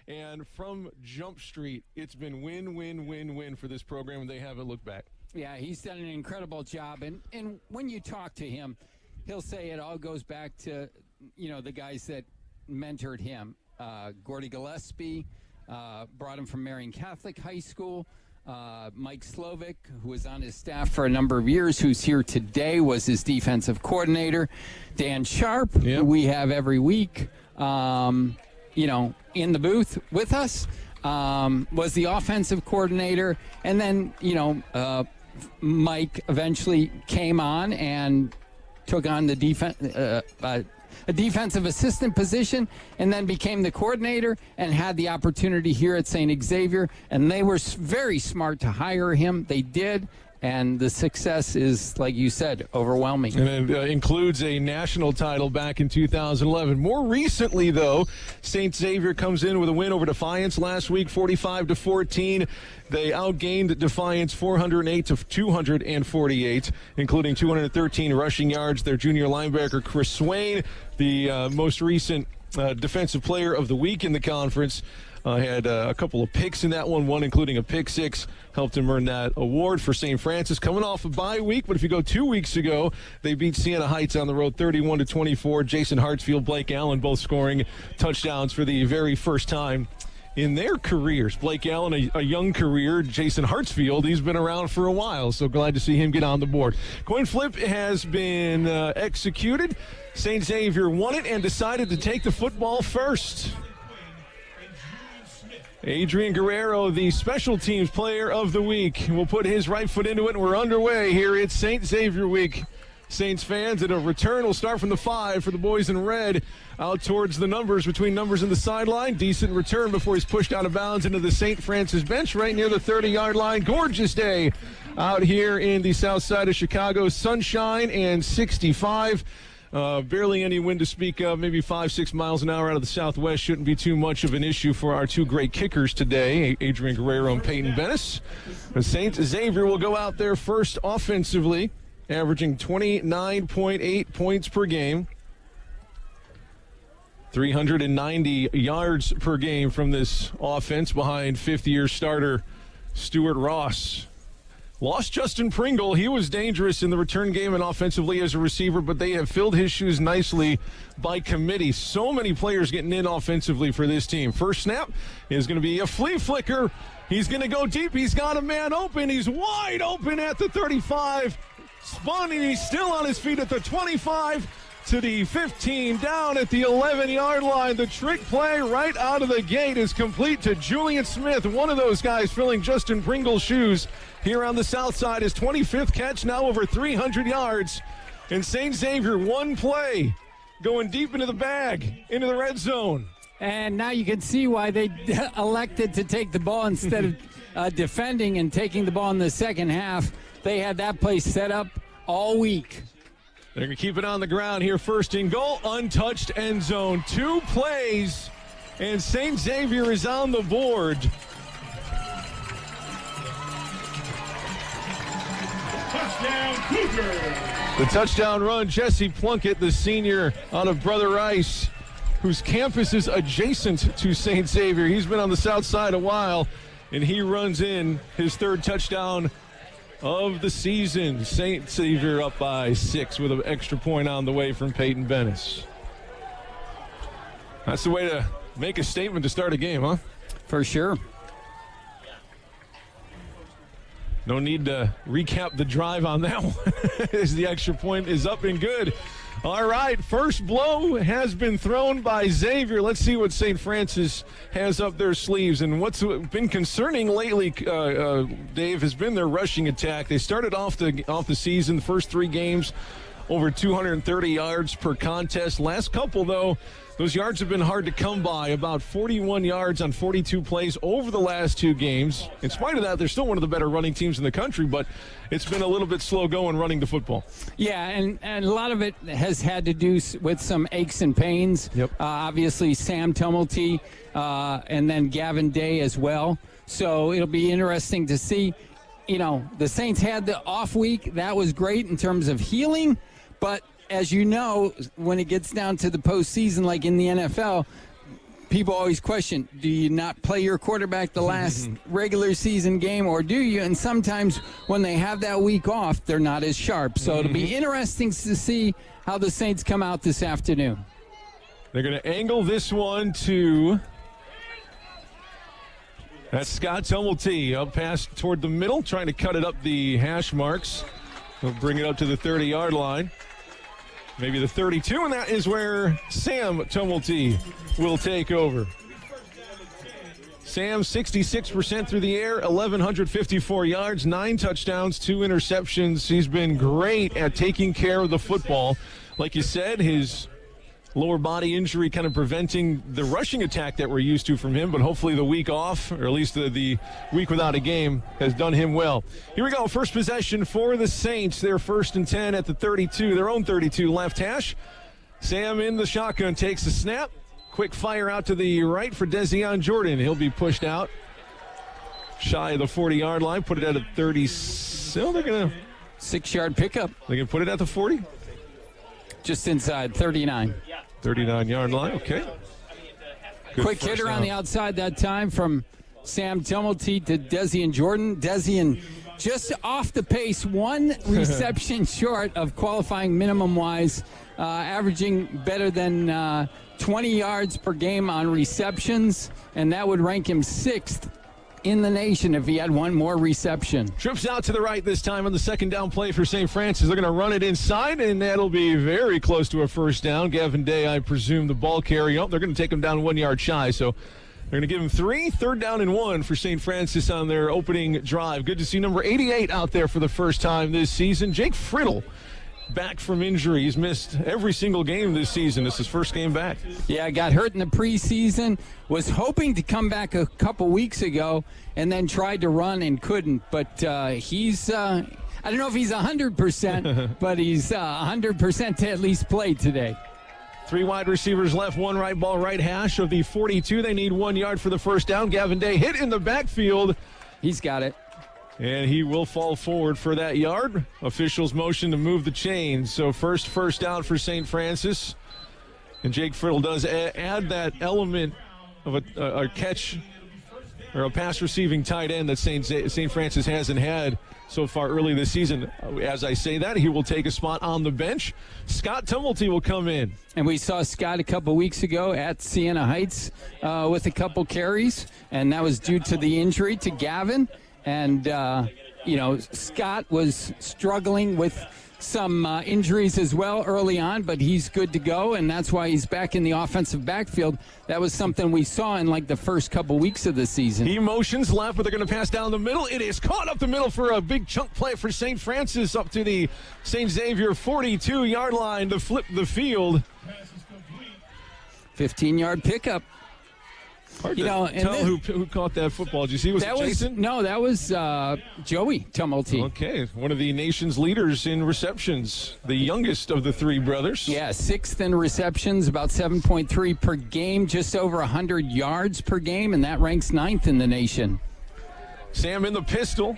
And from Jump Street, it's been win, win, win, win for this program, and they haven't looked back. Yeah, he's done an incredible job. And when you talk to him, he'll say it all goes back to, the guys that mentored him. Gordy Gillespie brought him from Marion Catholic High School. Mike Slovic, who was on his staff for a number of years, who's here today, was his defensive coordinator. Dan Sharp, who we have every week, in the booth with us, was the offensive coordinator. And then, Mike eventually came on and took on the a defensive assistant position, and then became the coordinator and had the opportunity here at St. Xavier. And they were very smart to hire him. They did. And the success is, like you said, overwhelming. And it includes a national title back in 2011. More recently, though, St. Xavier comes in with a win over Defiance last week, 45-14. They outgained Defiance 408-248, including 213 rushing yards. Their junior linebacker, Chris Swain, the most recent defensive player of the week in the conference, had a couple of picks in that one including a pick six, helped him earn that award for St. Francis. Coming off a bye week, but if you go 2 weeks ago, they beat Siena Heights on the road 31-24. Jason Hartsfield, Blake Allen both scoring touchdowns for the very first time in their careers. Blake Allen, a young career. Jason Hartsfield, he's been around for a while, so glad to see him get on the board. Coin flip has been executed. St. Xavier won it and decided to take the football first. Adrian Guerrero, the special teams player of the week, will put his right foot into it, and we're underway here. It's St. Xavier week. Saints fans, and a return will start from the 5 for the boys in red, out towards the numbers, between numbers and the sideline. Decent return before he's pushed out of bounds into the St. Francis bench right near the 30-yard line. Gorgeous day out here in the south side of Chicago. Sunshine and 65. Barely any wind to speak of, maybe 5-6 miles an hour out of the southwest. Shouldn't be too much of an issue for our two great kickers today, Adrian Guerrero and Peyton Bennis. St. Xavier will go out there first offensively, averaging 29.8 points per game. 390 yards per game from this offense behind fifth-year starter Stuart Ross. Lost Justin Pringle. He was dangerous in the return game and offensively as a receiver, but they have filled his shoes nicely by committee. So many players getting in offensively for this team. First snap is going to be a flea flicker. He's going to go deep. He's got a man open. He's wide open at the 35. Spun, and he's still on his feet at the 25 to the 15, down at the 11-yard line. The trick play right out of the gate is complete to Julian Smith, one of those guys filling Justin Pringle's shoes here on the south side. His 25th catch, now over 300 yards. And St. Xavier, one play, going deep into the bag, into the red zone. And now you can see why they elected to take the ball instead of defending and taking the ball in the second half. They had that play set up all week. They're going to keep it on the ground here. First and goal, untouched end zone. 2 plays, and St. Xavier is on the board. Touchdown, Cougars! The touchdown run, Jesse Plunkett, the senior out of Brother Rice, whose campus is adjacent to St. Xavier. He's been on the south side a while, and he runs in his 3rd touchdown of the season. St. Xavier up by 6 with an extra point on the way from Peyton Bennis. That's the way to make a statement to start a game, huh? For sure. No need to recap the drive on that one as the extra point is up and good. All right, first blow has been thrown by Xavier. Let's see what St. Francis has up their sleeves. And what's been concerning lately, Dave, has been their rushing attack. They started off the season, the first 3 games, over 230 yards per contest. Last couple, though, those yards have been hard to come by, about 41 yards on 42 plays over the last 2 games. In spite of that, they're still one of the better running teams in the country, but it's been a little bit slow going running the football. Yeah, and a lot of it has had to do with some aches and pains. Yep. Obviously, Sam Tumulty and then Gavin Day as well. So it'll be interesting to see. You know, the Saints had the off week. That was great in terms of healing, but as you know, when it gets down to the postseason, like in the NFL, people always question, do you not play your quarterback the last regular season game, or do you? And sometimes when they have that week off, they're not as sharp. So it'll be interesting to see how the Saints come out this afternoon. They're going to angle this one to... That's Scott Tumulty up past toward the middle, trying to cut it up the hash marks. He'll bring it up to the 30-yard line. Maybe the 32, and that is where Sam Tumulty will take over. Sam, 66% through the air, 1,154 yards, 9 touchdowns, 2 interceptions. He's been great at taking care of the football. Like you said, his lower body injury kind of preventing the rushing attack that we're used to from him, but hopefully the week off, or at least the week without a game, has done him well. Here we go, first possession for the Saints. They're 1st and 10 at the 32, their own 32 left hash. Sam in the shotgun takes the snap. Quick fire out to the right for Dezion Jordan. He'll be pushed out shy of the 40-yard line, put it at a 30. So they're going to... 6-yard pickup. They can put it at the 40? Just inside, 39. 39-yard line, okay. Good quick hitter down on the outside that time from Sam Tumulty to Dezion Jordan. Dezion just off the pace, 1 reception short of qualifying minimum-wise, averaging better than 20 yards per game on receptions, and that would rank him 6th in the nation if he had 1 more reception. Trips out to the right this time on the second down play for St. Francis. They're going to run it inside, and that'll be very close to a first down. Gavin Day, I presume, the ball carrier. They're going to take him down 1 yard shy, so they're going to give him 3, 3rd down and 1 for St. Francis on their opening drive. Good to see number 88 out there for the first time this season. Jake Friddle, back from injury. He's missed every single game this season. This is his first game back. Yeah, got hurt in the preseason. Was hoping to come back a couple weeks ago and then tried to run and couldn't. But he's, I don't know if he's 100%, but he's 100% to at least play today. 3 wide receivers left, 1 right ball, right hash of the 42. They need 1 yard for the first down. Gavin Day hit in the backfield. He's got it. And he will fall forward for that yard. Officials motion to move the chains. So first down for St. Francis. And Jake Friddle does add that element of a catch or a pass receiving tight end that St. Francis hasn't had so far early this season. As I say that, he will take a spot on the bench. Scott Tumulty will come in. And we saw Scott a couple weeks ago at Siena Heights with a couple carries, and that was due to the injury to Gavin. And, Scott was struggling with some injuries as well early on, but he's good to go, and that's why he's back in the offensive backfield. That was something we saw in, the first couple weeks of the season. He motions left, but they're going to pass down the middle. It is caught up the middle for a big chunk play for St. Francis up to the St. Xavier 42-yard line to flip the field. 15-yard pickup. Hard to tell who caught that football. Did you see? Was it Jason? No, that was Joey Tumulty. Okay, one of the nation's leaders in receptions, the youngest of the 3 brothers. Yeah, 6th in receptions, about 7.3 per game, just over 100 yards per game, and that ranks 9th in the nation. Sam in the pistol.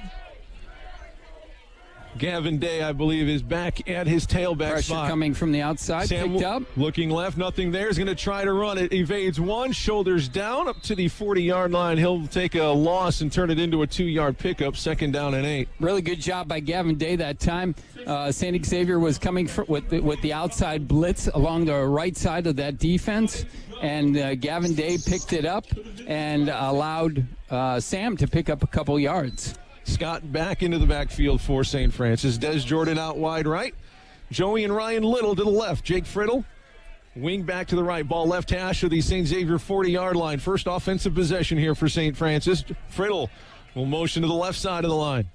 Gavin Day, I believe, is back at his tailback Pressure spot. Coming from the outside, Sam picked up. Looking left, nothing there. He's going to try to run it. Evades 1, shoulders down up to the 40-yard line. He'll take a loss and turn it into a 2-yard pickup, 2nd down and 8. Really good job by Gavin Day that time. St. Xavier was coming with the outside blitz along the right side of that defense, and Gavin Day picked it up and allowed Sam to pick up a couple yards. Scott back into the backfield for St. Francis. Des Jordan out wide right. Joey and Ryan Little to the left. Jake Friddle, wing back to the right. Ball left hash of the St. Xavier 40-yard line. First offensive possession here for St. Francis. Friddle will motion to the left side of the line.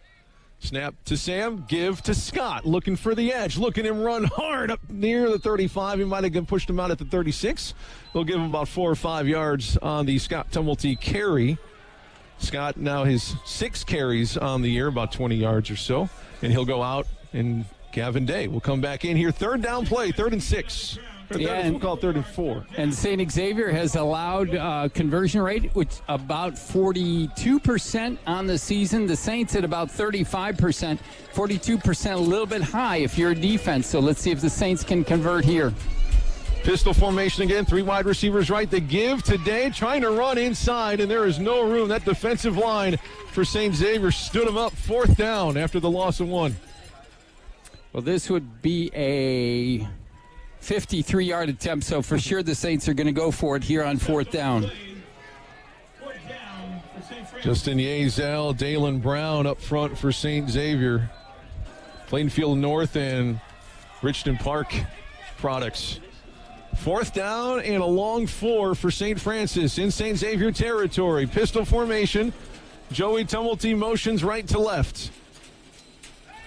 Snap to Sam, give to Scott, looking for the edge. Look at him run hard up near the 35. He might have pushed him out at the 36. They'll give him about 4 or 5 yards on the Scott Tumulty carry. Scott now his 6 carries on the year, about 20 yards or so. And he'll go out, and Gavin Day will come back in here. Third down play, 3rd and 6. We'll call it 3rd and 4. And St. Xavier has allowed conversion rate, which about 42% on the season. The Saints at about 35%. 42% a little bit high if you're a defense. So let's see if the Saints can convert here. Pistol formation again, 3 wide receivers right. They give today, trying to run inside, and there is no room. That defensive line for St. Xavier stood him up. 4th down after the loss of 1. Well, this would be a 53-yard attempt, so for sure the Saints are going to go for it here on 4th down. Justin Yezel, Dalen Brown up front for St. Xavier. Plainfield North and Richton Park products. 4th down and a long 4 for St. Francis in St. Xavier territory. Pistol formation. Joey Tumulty motions right to left.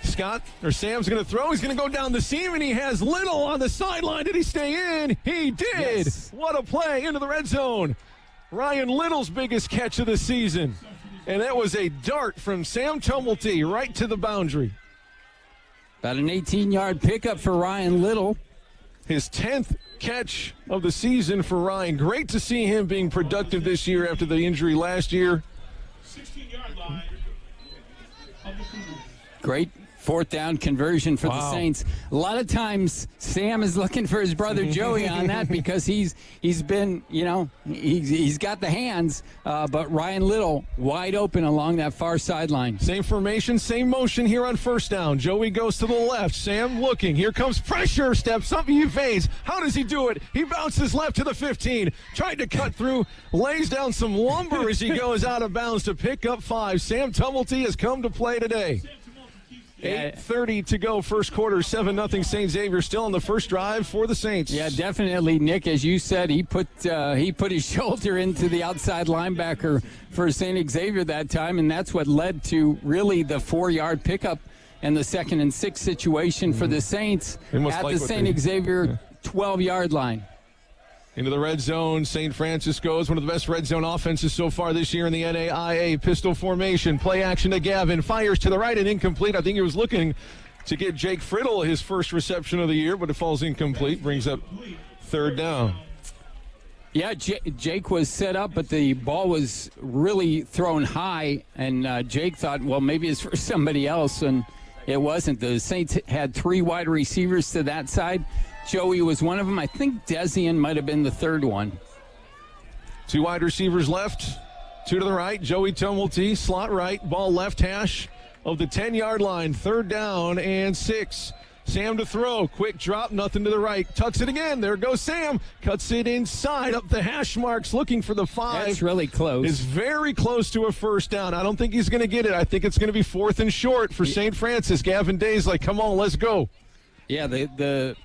Sam's going to throw. He's going to go down the seam, and he has Little on the sideline. Did he stay in? He did. Yes. What a play into the red zone. Ryan Little's biggest catch of the season. And that was a dart from Sam Tumulty right to the boundary. About an 18-yard pickup for Ryan Little. His 10th catch of the season for Ryan. Great to see him being productive this year after the injury last year. 16-yard line of the Cougars. Great 4th down conversion for the Saints. A lot of times Sam is looking for his brother Joey on that because he's been, he's got the hands, but Ryan Little wide open along that far sideline. Same formation, same motion here on 1st down. Joey goes to the left. Sam looking. Here comes pressure. Steps up. He evades. How does he do it? He bounces left to the 15. Tried to cut through. Lays down some lumber as he goes out of bounds to pick up 5. Sam Tumulty has come to play today. 8:30 to go, first quarter, 7-0 St. Xavier, still on the first drive for the Saints. Yeah, definitely, Nick. As you said, he put his shoulder into the outside linebacker for St. Xavier that time, and that's what led to really the 4-yard pickup and the 2nd and 6 situation for the Saints at the St. Xavier 12-yard line. Into the red zone, St. Francis goes. One of the best red zone offenses so far this year in the NAIA. Pistol formation, play action to Gavin. Fires to the right and incomplete. I think he was looking to get Jake Friddle his first reception of the year, but it falls incomplete. Brings up 3rd down. Yeah, Jake was set up, but the ball was really thrown high, and Jake thought, well, maybe it's for somebody else, and it wasn't. The Saints had 3 wide receivers to that side. Joey was one of them. I think Desian might have been the 3rd one. 2 wide receivers left, 2 to the right. Joey Tumulty, slot right, ball left hash of the 10-yard line. 3rd down and 6. Sam to throw, quick drop, nothing to the right. Tucks it again. There goes Sam. Cuts it inside, up the hash marks, looking for the 5. That's really close. Is very close to a 1st down. I don't think he's going to get it. I think it's going to be 4th and short for St. Francis. Gavin Day's like, come on, let's go. Yeah, the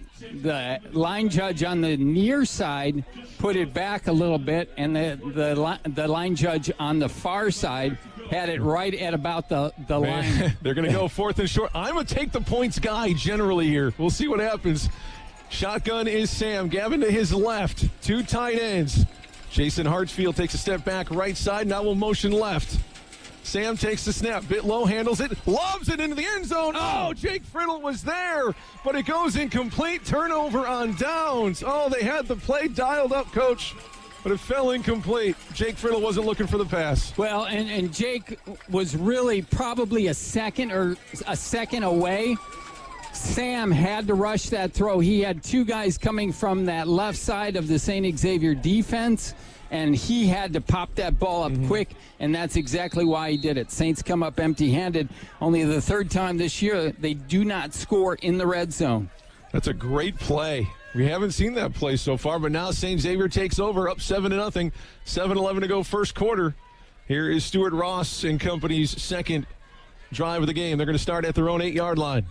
line judge on the near side put it back a little bit, and the line judge on the far side had it right at about the line. They're going to go 4th and short. I'm a take the points guy generally here. We'll see what happens. Shotgun is Sam. Gavin to his left. 2 tight ends. Jason Hartsfield takes a step back right side. Now we'll motion left. Sam takes the snap, bit low, handles it, lobs it into the end zone. Oh, Jake Friddle was there, but it goes incomplete. Turnover on downs. Oh, they had the play dialed up, Coach, but it fell incomplete. Jake Friddle wasn't looking for the pass. Well, and Jake was really probably a second away. Sam had to rush that throw. He had 2 guys coming from that left side of the St. Xavier defense, and he had to pop that ball up quick, and that's exactly why he did it. Saints come up empty-handed. Only the 3rd time this year they do not score in the red zone. That's a great play. We haven't seen that play so far, but now St. Xavier takes over, up 7-0. 7-11 to go, first quarter. Here is Stuart Ross and company's 2nd drive of the game. They're going to start at their own 8-yard line.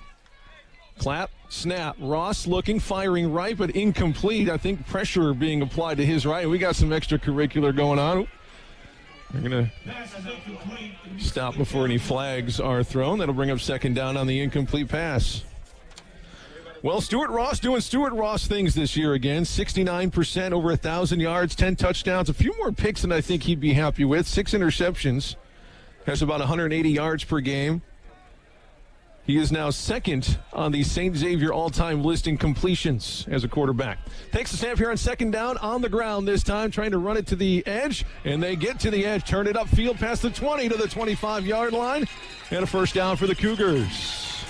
Clap, snap. Ross looking, firing right, but incomplete. I think pressure being applied to his right. We got some extracurricular going on. We're going to stop before any flags are thrown. That'll bring up second down on the incomplete pass. Well, Stuart Ross doing Stuart Ross things this year again. 69%, over 1,000 yards, 10 touchdowns. A few more picks than I think he'd be happy with. 6 interceptions. Has about 180 yards per game. He is now second on the St. Xavier all-time list in completions as a quarterback. Takes the snap here on second down, on the ground this time, trying to run it to the edge, and they get to the edge, turn it upfield past the 20 to the 25-yard line, and a first down for the Cougars.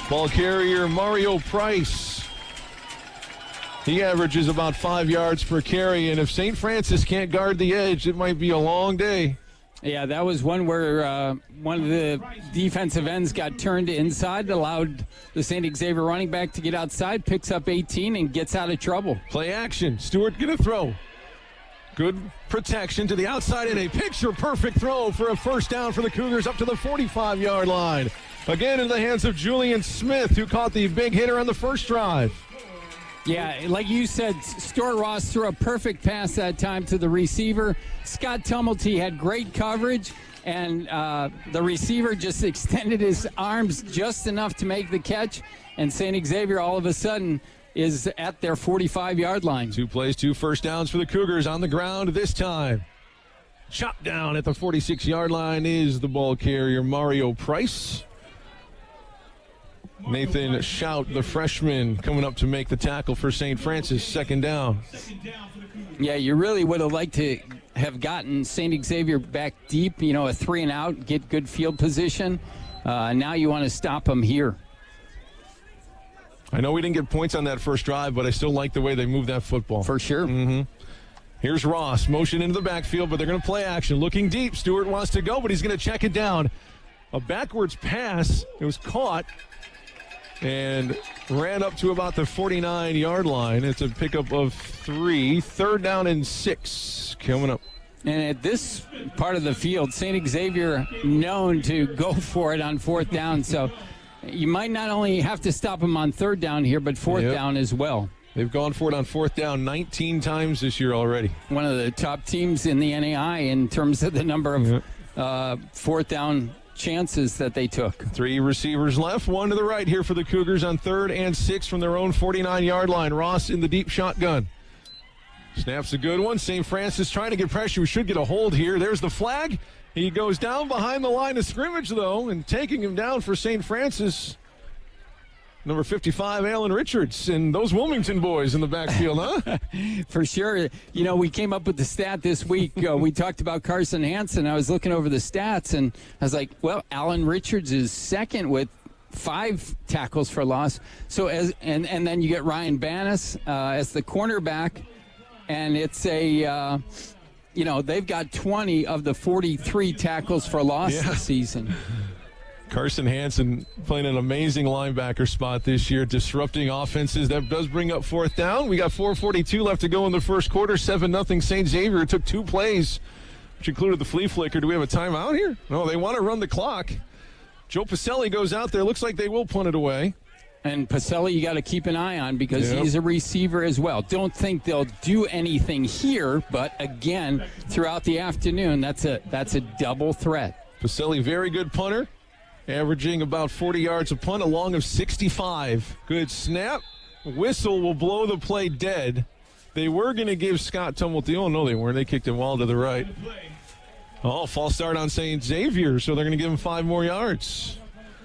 Ball carrier Mario Price. He averages about 5 yards per carry, and if St. Francis can't guard the edge, it might be a long day. Yeah, that was one where one of the defensive ends got turned inside, allowed the St. Xavier running back to get outside, picks up 18, and gets out of trouble. Play action. Stewart going to throw. Good protection to the outside, and a picture-perfect throw for a first down for the Cougars up to the 45-yard line. Again in the hands of Julian Smith, who caught the big hitter on the first drive. Yeah, like you said, Stuart Ross threw a perfect pass that time to the receiver. Scott Tumulty had great coverage, and the receiver just extended his arms just enough to make the catch, and St. Xavier all of a sudden is at their 45-yard line. 2 plays, 2 first downs for the Cougars on the ground this time. Shot down at the 46-yard line is the ball carrier Mario Price. Nathan Shout, the freshman, coming up to make the tackle for St. Francis. Second down. Yeah, you really would have liked to have gotten St. Xavier back deep, a 3-and-out, get good field position. Now you want to stop them here. I know we didn't get points on that first drive, but I still like the way they moved that football. For sure. Mm-hmm. Here's Ross, motion into the backfield, but they're going to play action. Looking deep, Stewart wants to go, but he's going to check it down. A backwards pass, it was caught and ran up to about the 49-yard line. It's a pickup of 3, 3rd down and 6 coming up. And at this part of the field, St. Xavier known to go for it on 4th down, so you might not only have to stop them on 3rd down here, but 4th down as well. They've gone for it on 4th down 19 times this year already. One of the top teams in the NAI in terms of the number of 4th down chances that they took. 3 receivers left, 1 to the right here for the Cougars on 3rd and 6 from their own 49-yard line. Ross in the deep shotgun. Snaps a good one. St. Francis trying to get pressure. We should get a hold here. There's the flag. He goes down behind the line of scrimmage, though, and taking him down for St. Francis. Number 55, Alan Richards, and those Wilmington boys in the backfield, huh? For sure. We came up with the stat this week. We talked about Carson Hansen. I was looking over the stats, and I was like, well, Alan Richards is second with 5 tackles for loss. So and then you get Ryan Bannis as the cornerback, and it's a they've got 20 of the 43 tackles for loss this season. Carson Hansen playing an amazing linebacker spot this year, disrupting offenses. That does bring up 4th down. We got 4:42 left to go in the first quarter. 7-0 St. Xavier. It took 2 plays, which included the flea flicker. Do we have a timeout here? No, they want to run the clock. Joe Pacelli goes out there. Looks like they will punt it away. And Pacelli, you got to keep an eye on because he's a receiver as well. Don't think they'll do anything here, but again, throughout the afternoon, that's a double threat. Pacelli, very good punter, averaging about 40 yards a punt, a long of 65. Good snap. Whistle will blow the play dead. They were going to give Scott Tumulty. Oh, no, they weren't. They kicked him well to the right. Oh, false start on St. Xavier, so they're going to give him 5 more yards.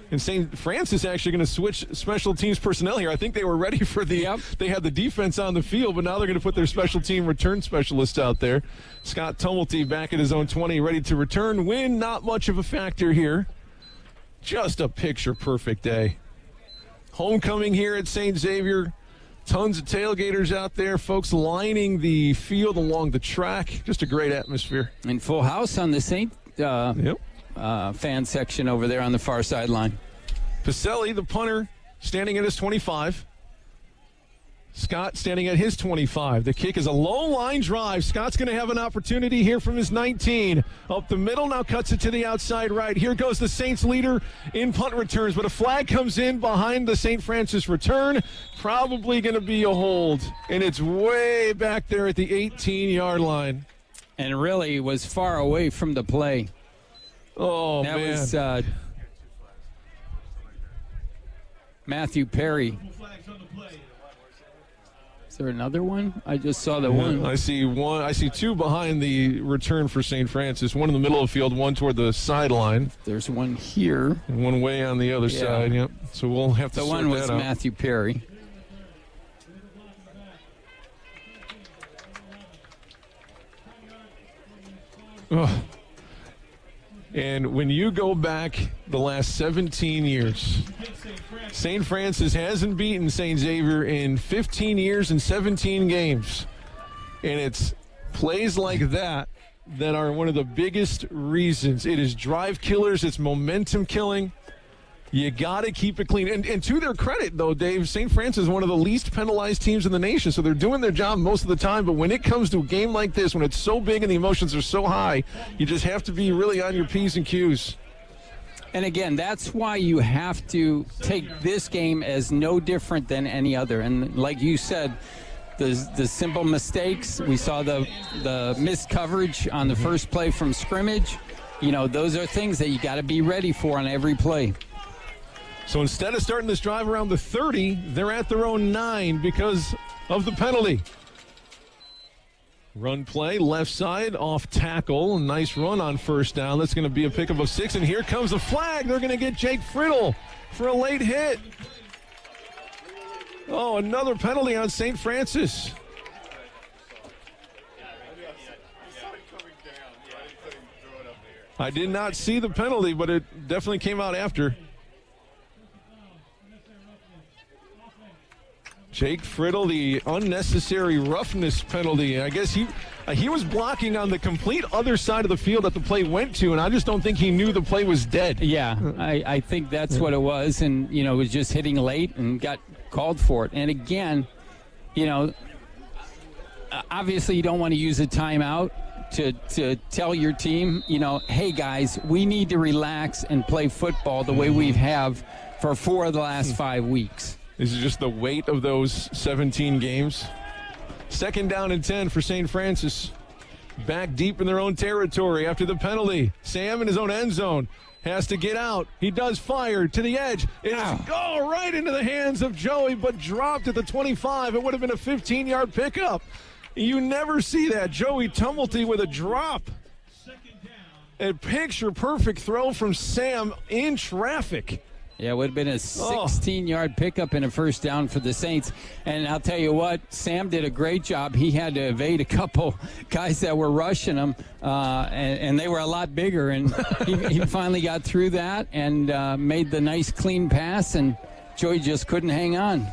And St. Francis actually going to switch special teams personnel here. I think they were ready for the they had the defense on the field, but now they're going to put their special team return specialist out there. Scott Tumulty back at his own 20, ready to return. Win, not much of a factor here. Just a picture-perfect day. Homecoming here at St. Xavier. Tons of tailgaters out there, folks lining the field along the track. Just a great atmosphere. And full house on the St. Fan section over there on the far sideline. Pacelli, the punter, standing at his 25. Scott standing at his 25. The kick is a low line drive. Scott's going to have an opportunity here from his 19. Up the middle, now cuts it to the outside right. Here goes the Saints leader in punt returns, but a flag comes in behind the St. Francis return. Probably going to be a hold, and it's way back there at the 18-yard line. And really was far away from the play. Oh, that man. was Matthew Perry. Is there another one? I just saw the one. I see one. I see two behind the return for St. Francis. One in the middle of the field, one toward the sideline. There's one here. And one way on the other side. Yep. So we'll have to the sort one was that out. Matthew Perry. Oh. And when you go back the last 17 years, St. Francis hasn't beaten St. Xavier in 15 years and 17 games. And it's plays like that that are one of the biggest reasons. It is drive killers. It's momentum killing. You got to keep it clean. And to their credit, though, Dave, St. Francis is one of the least penalized teams in the nation, so they're doing their job most of the time. But when it comes to a game like this, when it's so big and the emotions are so high, you just have to be really on your P's and Q's. And again, that's why you have to take this game as no different than any other. And like you said, the simple mistakes, we saw the missed coverage on the first play from scrimmage. You know, those are things that you got to be ready for on every play. So instead of starting this drive around the 30, they're at their own 9 because of the penalty. Run play, left side, off tackle. Nice run on first down. That's going to be a pickup of 6. And here comes the flag. They're going to get Jake Friddle for a late hit. Oh, another penalty on St. Francis. I did not see the penalty, but it definitely came out after. Jake Friddle, the unnecessary roughness penalty. I guess he was blocking on the complete other side of the field that the play went to, and I just don't think he knew the play was dead. Yeah, I think that's what it was, and, you know, was just hitting late and got called for it. And again, you know, obviously you don't want to use a timeout to tell your team, you know, hey, guys, we need to relax and play football the way we have for 4 of the last 5 weeks. Is it just the weight of those 17 games? 2nd down and 10 for St. Francis. Back deep in their own territory after the penalty. Sam in his own end zone has to get out. He does fire to the edge. It's right into the hands of Joey, but dropped at the 25. It would have been a 15-yard pickup. You never see that. Joey Tumulty with a drop. A picture-perfect throw from Sam in traffic. Yeah, it would have been a 16-yard pickup and a first down for the Saints. And I'll tell you what, Sam did a great job. He had to evade a couple guys that were rushing him, and they were a lot bigger. And he finally got through that and made the nice, clean pass, and Joey just couldn't hang on.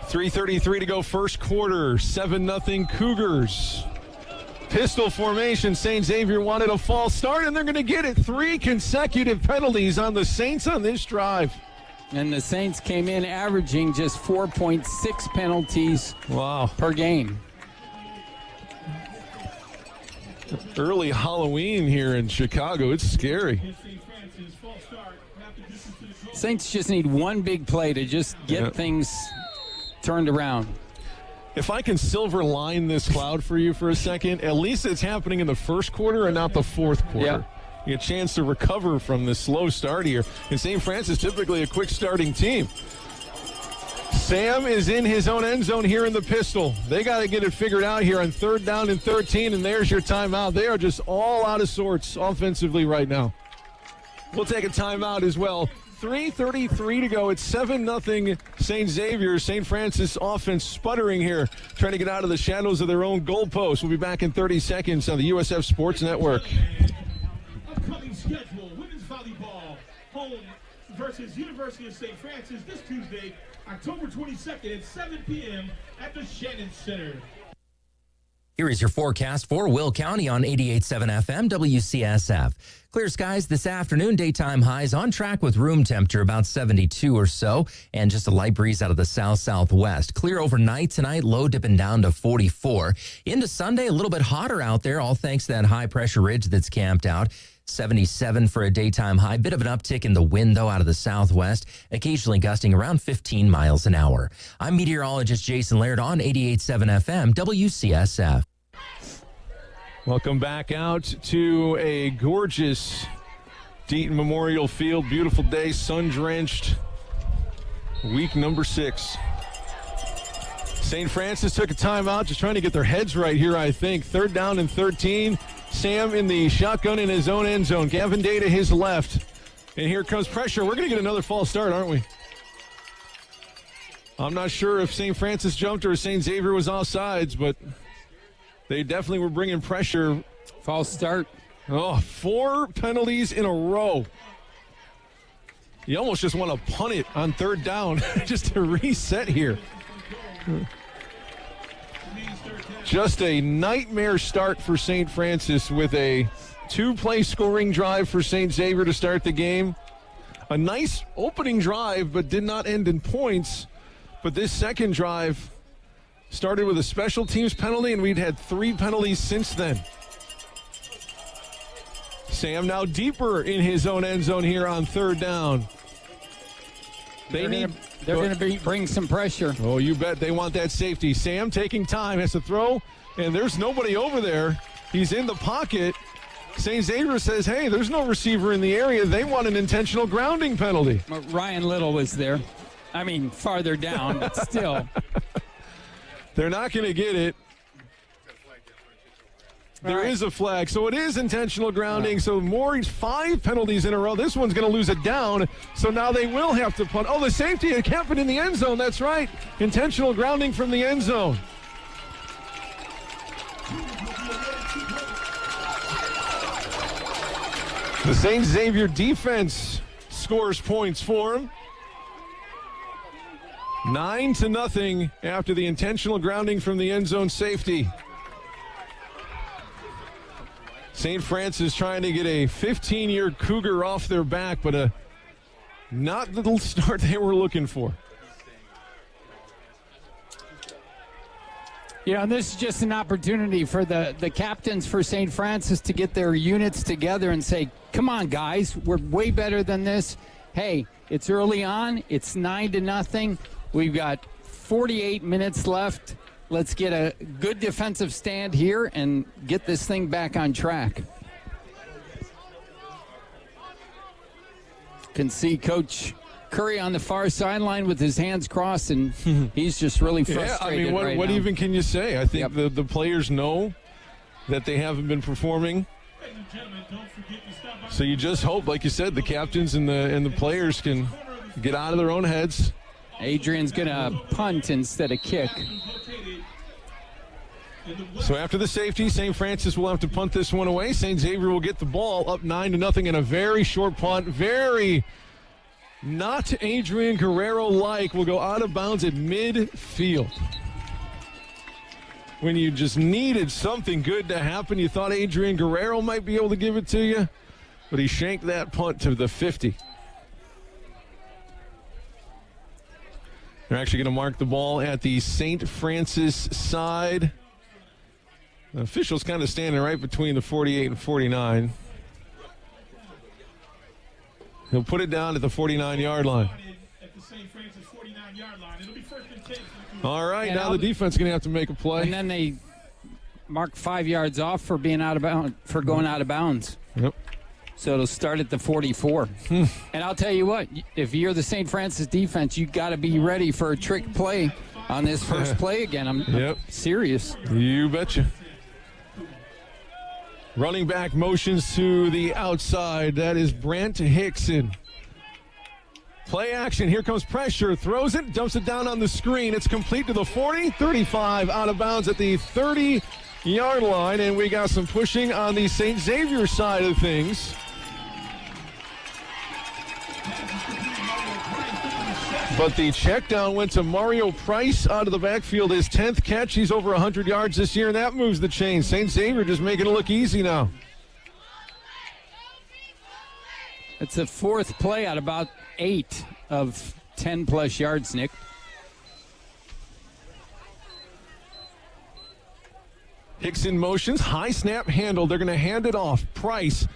3:33 to go first quarter, 7-0 Cougars. Pistol formation. St. Xavier wanted a false start, and they're going to get it. 3 consecutive penalties on the Saints on this drive. And the Saints came in averaging just 4.6 penalties per game. Early Halloween here in Chicago. It's scary. Saints just need one big play to just get things turned around. If I can silver line this cloud for you for a second, at least it's happening in the first quarter and not the fourth quarter. Yeah. You get a chance to recover from this slow start here. And St. Francis typically a quick starting team. Sam is in his own end zone here in the pistol. They got to get it figured out here on 3rd down and 13, and there's your timeout. They are just all out of sorts offensively right now. We'll take a timeout as well. 3:33 to go. It's 7-0 St. Xavier. St. Francis offense sputtering here, trying to get out of the shadows of their own goalpost. We'll be back in 30 seconds on the USF Sports Network. Upcoming schedule: women's volleyball, home versus University of St. Francis this Tuesday, October 22nd at 7 p.m. at the Shannon Center. Here is your forecast for Will County on 88.7 FM WCSF. Clear skies this afternoon, daytime highs on track with room temperature about 72 or so, and just a light breeze out of the south-southwest. Clear overnight tonight, low dipping down to 44. Into Sunday, a little bit hotter out there, all thanks to that high-pressure ridge that's camped out. 77 for a daytime high. Bit of an uptick in the wind, though, out of the southwest, occasionally gusting around 15 miles an hour. I'm meteorologist Jason Laird on 88.7 FM WCSF. Welcome back out to a gorgeous Deaton Memorial Field. Beautiful day, sun-drenched. Week number 6. St. Francis took a timeout, just trying to get their heads right here, I think. 3rd down and 13. Sam in the shotgun in his own end zone. Gavin Day to his left. And here comes pressure. We're going to get another false start, aren't we? I'm not sure if St. Francis jumped or St. Xavier was offsides, but they definitely were bringing pressure. False start. Oh, 4 penalties in a row. You almost just want to punt it on 3rd down just to reset here. Just a nightmare start for St. Francis with a 2-play scoring drive for St. Xavier to start the game. A nice opening drive, but did not end in points. But this second drive started with a special teams penalty, and we'd had 3 penalties since then. Sam now deeper in his own end zone here on 3rd down. They're going to bring some pressure. Oh, you bet they want that safety. Sam taking time, has to throw, and there's nobody over there. He's in the pocket. St. Xavier says, hey, there's no receiver in the area. They want an intentional grounding penalty. Ryan Little was there. I mean, farther down, but still. They're not going to get it. There is a flag, so it is intentional grounding. So more 5 penalties in a row. This one's going to lose it down, so now they will have to punt. Oh, the safety had kept it in the end zone. That's right. Intentional grounding from the end zone. The St. Xavier defense scores points for him. 9-0 after the intentional grounding from the end zone safety. St. Francis trying to get a 15-year Cougar off their back, but not the little start they were looking for. Yeah, and this is just an opportunity for the captains for St. Francis to get their units together and say, come on, guys, we're way better than this. Hey, it's early on. It's 9-0. We've got 48 minutes left. Let's get a good defensive stand here and get this thing back on track. Can see Coach Curry on the far sideline with his hands crossed, and he's just really frustrated. Yeah, I mean, what even can you say? I think the players know that they haven't been performing. So you just hope, like you said, the captains and the players can get out of their own heads. Adrian's going to punt instead of kick. So after the safety, St. Francis will have to punt this one away. St. Xavier will get the ball up 9-0 in a very short punt. Very not Adrian Guerrero-like. Will go out of bounds at midfield. When you just needed something good to happen, you thought Adrian Guerrero might be able to give it to you, but he shanked that punt to the 50. They're actually going to mark the ball at the St. Francis side. The official's kind of standing right between the 48 and 49. He'll put it down at the 49-yard line. All right, now the defense is going to have to make a play. And then they mark 5 yards off for being out of bounds, for going out of bounds. Yep. So it'll start at the 44. And I'll tell you what, if you're the St. Francis defense, you got to be ready for a trick play on this first play again. I'm serious. You betcha. Running back motions to the outside. That is Brant Hickson. Play action. Here comes pressure. Throws it. Dumps it down on the screen. It's complete to the 40. 35 out of bounds at the 30-yard line. And we got some pushing on the St. Xavier side of things. But the check down went to Mario Price out of the backfield. His 10th catch. He's over 100 yards this year, and that moves the chain. St. Xavier just making it look easy now. It's the fourth play at about 8 of 10-plus yards, Nick. Hickson motions, high snap handle. They're going to hand it off. Price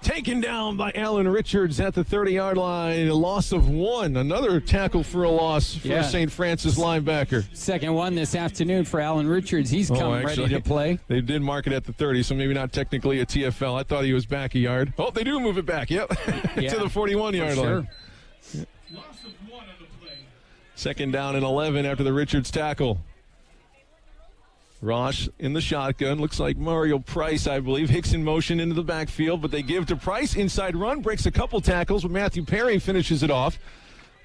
taken down by Alan Richards at the 30-yard line. A loss of 1. Another tackle for a loss for St. Francis linebacker. Second one this afternoon for Alan Richards. He's come ready to play. They did mark it at the 30, so maybe not technically a TFL. I thought he was back a yard. Oh, they do move it back. Yep. To the 41-yard line. Loss of 1 on the play. Second down and 11 after the Richards tackle. Ross in the shotgun. Looks like Mario Price, I believe. Hickson motion into the backfield, but they give to Price. Inside run, breaks a couple tackles, but Matthew Perry finishes it off.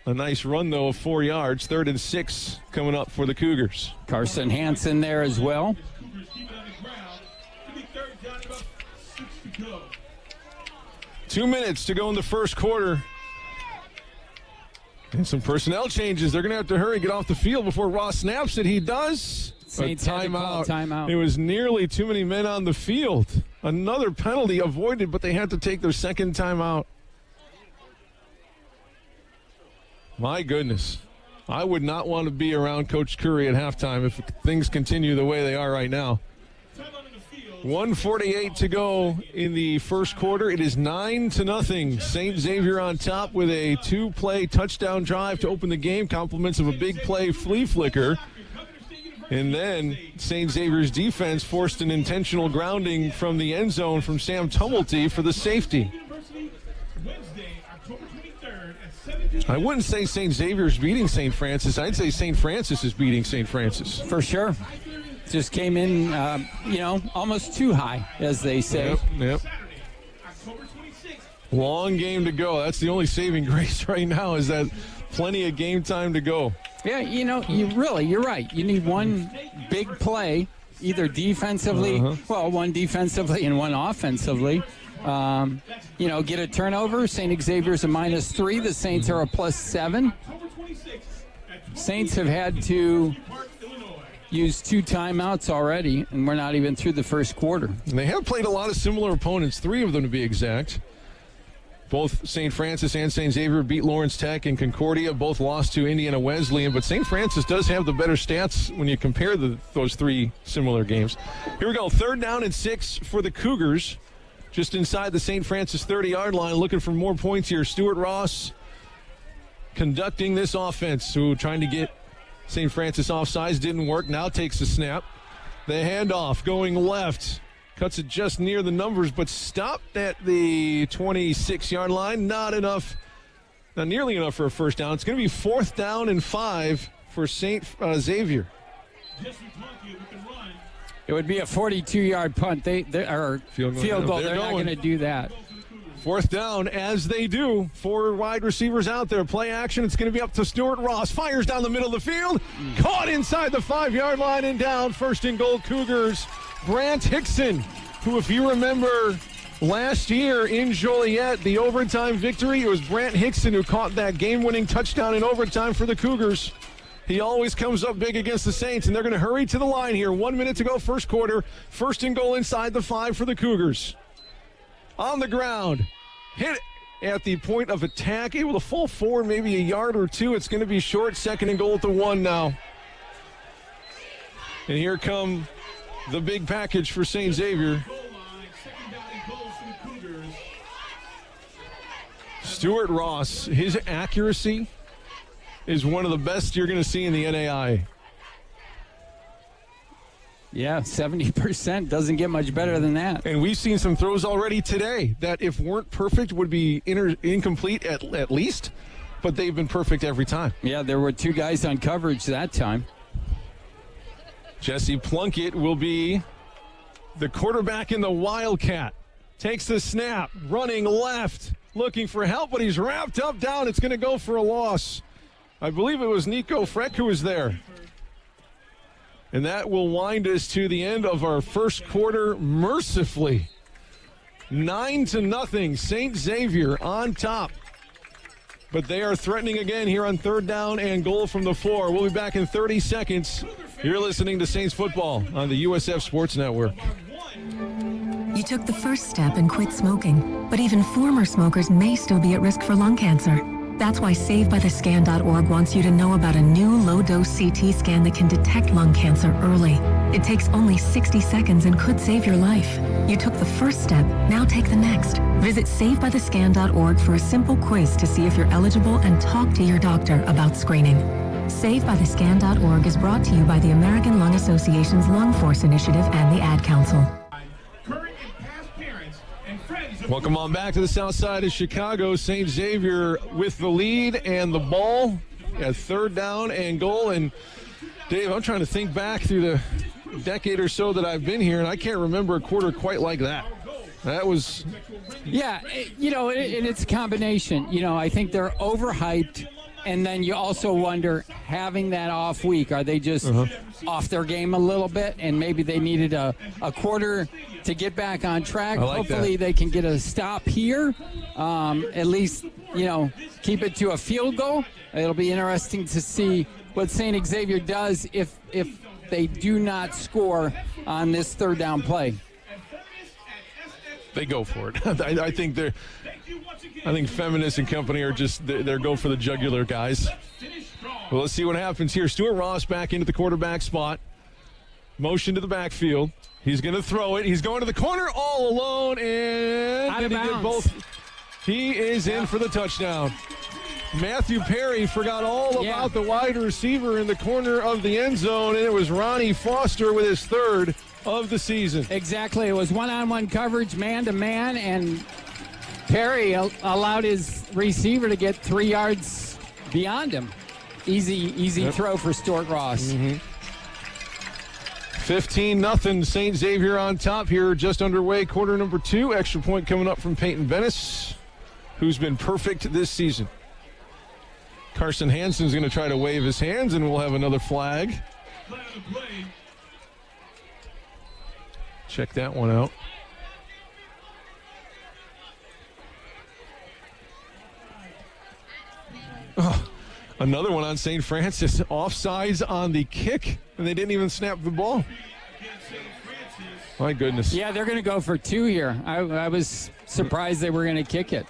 A nice run, though, of 4 yards. 3rd and 6 coming up for the Cougars. Carson Hansen there as well. Cougars keep it on the ground. Could be 3rd down, about 6 to go. 2 minutes to go in the first quarter. And some personnel changes. They're going to have to hurry, get off the field before Ross snaps it. He does. Saints timeout. It was nearly too many men on the field. Another penalty avoided, but they had to take their second timeout. My goodness. I would not want to be around Coach Curry at halftime if things continue the way they are right now. 1:48 to go in the first quarter. It is 9-0. St. Xavier on top with a 2-play touchdown drive to open the game. Compliments of a big play flea flicker. And then St. Xavier's defense forced an intentional grounding from the end zone from Sam Tumulty for the safety. I wouldn't say St. Xavier's beating St. Francis. I'd say St. Francis is beating St. Francis. For sure. Just came in, almost too high, as they say. Yep. Long game to go. That's the only saving grace right now is that plenty of game time to go. Yeah, you're right. You need one big play, either defensively, one defensively and one offensively. Get a turnover. St. Xavier's a -3. The Saints are a +7. Saints have had to use 2 timeouts already, and we're not even through the first quarter. And they have played a lot of similar opponents, 3 of them to be exact. Both St. Francis and St. Xavier beat Lawrence Tech and Concordia. Both lost to Indiana Wesleyan, but St. Francis does have the better stats when you compare those 3 similar games. Here we go, 3rd down and 6 for the Cougars. Just inside the St. Francis 30-yard line, looking for more points here. Stuart Ross conducting this offense, trying to get St. Francis offsides. Didn't work, now takes the snap. The handoff going left. Cuts it just near the numbers, but stopped at the 26-yard line. Not nearly enough for a first down. It's going to be 4th down and 5 for St. Xavier. It would be a 42-yard punt. They are field goal. They're not going to do that. 4th down, as they do. 4 wide receivers out there. Play action. It's going to be up to Stuart Ross. Fires down the middle of the field. Caught inside the 5-yard line and down. 1st and goal, Cougars. Brant Hickson, who, if you remember last year in Joliet, the overtime victory, it was Brant Hickson who caught that game-winning touchdown in overtime for the Cougars. He always comes up big against the Saints, and they're going to hurry to the line here. 1 minute to go, first quarter. 1st and goal inside the 5 for the Cougars. On the ground, hit at the point of attack, able to fall forward maybe a yard or 2. It's going to be short. 2nd and goal at the 1 now. And here come the big package for St. Xavier. Stuart Ross, his accuracy is one of the best you're going to see in the NAI. Yeah, 70% doesn't get much better than that. And we've seen some throws already today that, if weren't perfect, would be incomplete at least, but they've been perfect every time. Yeah, there were 2 guys on coverage that time. Jesse Plunkett will be the quarterback in the Wildcat. Takes the snap, running left, looking for help, but he's wrapped up down. It's going to go for a loss. I believe it was Nico Freck who was there. And that will wind us to the end of our first quarter mercifully. 9-0, St. Xavier on top. but they are threatening again here on 3rd down and goal from the 4. We'll be back in 30 seconds. You're listening to Saints football on the USF Sports Network. You took the first step and quit smoking, but even former smokers may still be at risk for lung cancer. That's why SaveByTheScan.org wants you to know about a new low-dose CT scan that can detect lung cancer early. It takes only 60 seconds and could save your life. You took the first step, now take the next. Visit SaveByTheScan.org for a simple quiz to see if you're eligible and talk to your doctor about screening. SaveByTheScan.org is brought to you by the American Lung Association's Lung Force Initiative and the Ad Council. Welcome on back to the south side of Chicago. St. Xavier with the lead and the ball at 3rd down and goal. And Dave, I'm trying to think back through the decade or so that I've been here, and I can't remember a quarter quite like that. That was... Yeah, and it's a combination. I think they're overhyped, and then you also wonder, having that off week, are they just off their game a little bit, and maybe they needed a quarter to get back on track. Hopefully they can get a stop here, at least, keep it to a field goal. It'll be interesting to see what St. Xavier does if they do not score on this 3rd down play. They go for it. I think Feminist and company are just, they're go for the jugular guys. Well, let's see what happens here. Stuart Ross back into the quarterback spot. Motion to the backfield. He's going to throw it. He's going to the corner all alone, and did he get both? He is in for the touchdown. Matthew Perry forgot all about the wide receiver in the corner of the end zone, and it was Ronnie Foster with his 3rd of the season. Exactly. It was one-on-one coverage, man-to-man, and Perry allowed his receiver to get 3 yards beyond him. Easy throw for Stuart Ross. 15-0, St. Xavier on top here, just underway, quarter number 2. Extra point coming up from Peyton Bennis, who's been perfect this season. Carson Hansen's going to try to wave his hands, and we'll have another flag. Check that one out. Oh, another one on St. Francis. Offsides on the kick, and they didn't even snap the ball. My goodness. Yeah, they're going to go for 2 here. I was surprised they were going to kick it.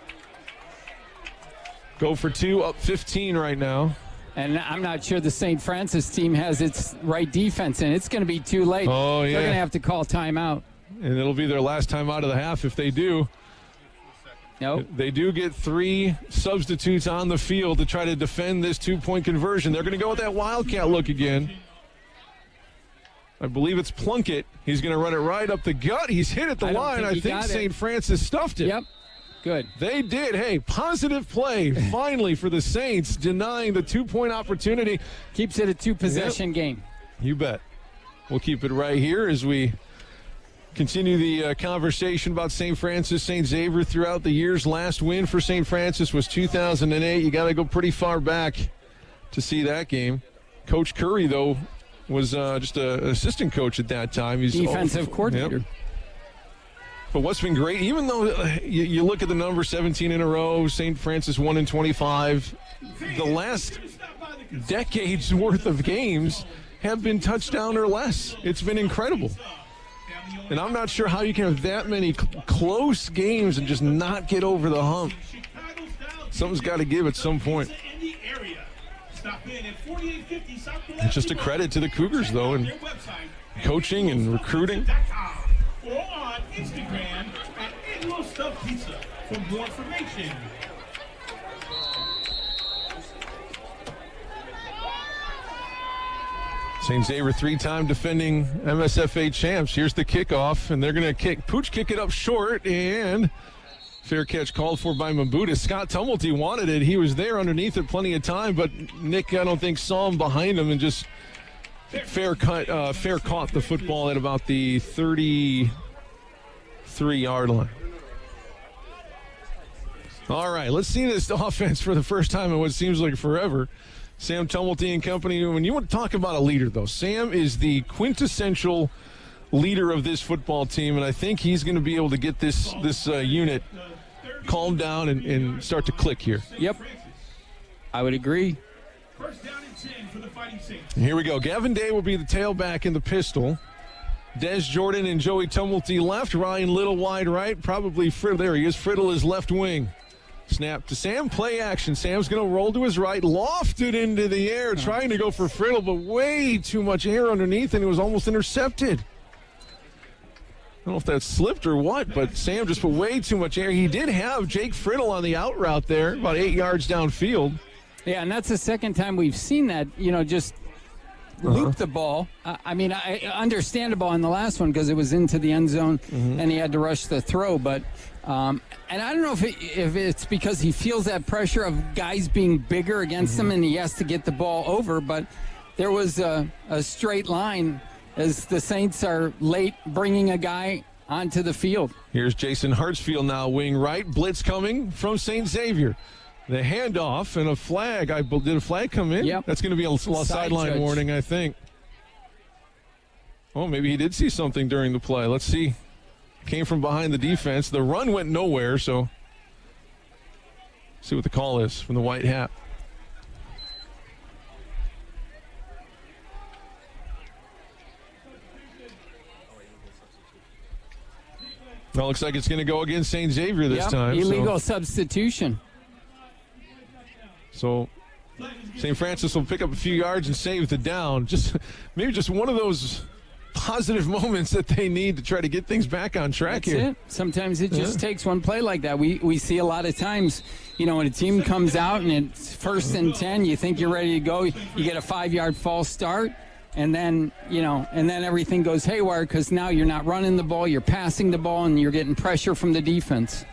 Go for 2, up 15 right now. And I'm not sure the St. Francis team has its right defense, and it's going to be too late. Oh, yeah. They're going to have to call timeout. And it'll be their last time out of the half if they do. Nope. They do get 3 substitutes on the field to try to defend this 2-point conversion. They're going to go with that Wildcat look again. I believe it's Plunkett. He's going to run it right up the gut. He's hit at the line. I think St. Francis stuffed it. Yep. Good. They did. Hey, positive play finally for the Saints, denying the 2-point opportunity. Keeps it a 2-possession game. You bet. We'll keep it right here as we continue the conversation about St. Francis, St. Xavier throughout the years. Last win for St. Francis was 2008. You got to go pretty far back to see that game. Coach Curry, though, was just an assistant coach at that time. He's defensive coordinator. Yep. But what's been great, even though you look at the number 17 in a row, St. Francis 1-25, the last decade's worth of games have been touchdown or less. It's been incredible. And I'm not sure how you can have that many close games and just not get over the hump. Something's got to give at some point. It's just a credit to the Cougars, though, and coaching and recruiting. Or on Instagram at Anglo Stuffed Pizza for more information. St. Xavier 3-time defending MSFA champs. Here's the kickoff, and they're going to Pooch kick it up short, and fair catch called for by Mabuda. Scott Tumulty wanted it. He was there underneath it plenty of time, but Nick, I don't think, saw him behind him and just fair caught the football at about the 33-yard line. All right, let's see this offense for the first time in what seems like forever. Sam Tumulty and company. When you want to talk about a leader, though, Sam is the quintessential leader of this football team, and I think he's going to be able to get this unit calmed down and start to click here. Yep. I would agree. First down and 10 for the Fighting Saints. Here we go. Gavin Day will be the tailback in the pistol. Des Jordan and Joey Tumulty left. Ryan Little wide right. Probably Friddle. There he is. Friddle is left wing. Snap to Sam. Play action. Sam's going to roll to his right. Lofted into the air. Trying to go for Friddle, but way too much air underneath, and it was almost intercepted. I don't know if that slipped or what, but Sam just put way too much air. He did have Jake Friddle on the out route there, about 8 yards downfield. Yeah, and that's the second time we've seen that, just loop the ball. Understandable on the last one because it was into the end zone and he had to rush the throw. But, and I don't know if it's because he feels that pressure of guys being bigger against him and he has to get the ball over. But there was a straight line as the Saints are late bringing a guy onto the field. Here's Jason Hartsfield now, wing right. Blitz coming from St. Xavier. The handoff and a flag. Did a flag come in? Yep. That's going to be a sideline warning, I think. Oh, maybe he did see something during the play. Let's see. Came from behind the defense. The run went nowhere, so see what the call is from the white hat. Well, looks like it's going to go against St. Xavier this time. Illegal substitution. So St. Francis will pick up a few yards and save the down. Maybe just one of those positive moments that they need to try to get things back on track. That's it. Sometimes it just takes one play like that. We see a lot of times, when a team comes out and it's 1st and 10, you think you're ready to go. You get a 5-yard false start, and then, and then everything goes haywire because now you're not running the ball, you're passing the ball, and you're getting pressure from the defense.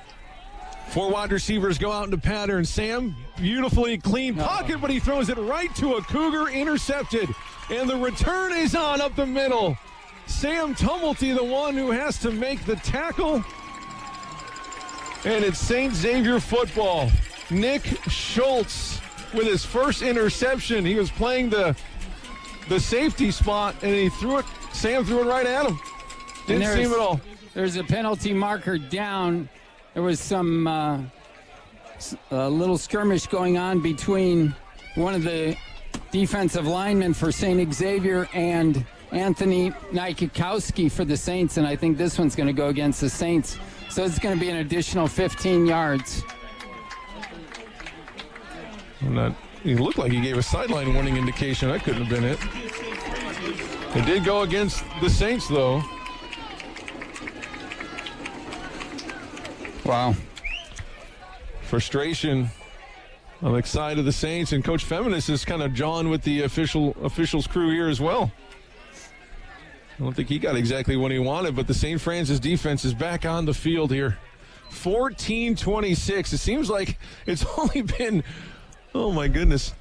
4 wide receivers go out into pattern. Sam, beautifully clean pocket, but he throws it right to a Cougar, intercepted. And the return is on up the middle. Sam Tumulty, the one who has to make the tackle. And it's St. Xavier football. Nick Schultz with his first interception. He was playing the safety spot, and he threw it. Sam threw it right at him. Didn't see him at all. There's a penalty marker down. There was some little skirmish going on between one of the defensive linemen for St. Xavier and Anthony Nikikowski for the Saints, and I think this one's going to go against the Saints. So it's going to be an additional 15 yards. He looked like he gave a sideline warning indication. That couldn't have been it. It did go against the Saints, though. Wow. Frustration on the side of the Saints, and Coach Feminist is kind of jawing with the officials crew here as well. I don't think he got exactly what he wanted, but the St. Francis defense is back on the field here. 14-26. It seems like it's only been, oh my goodness,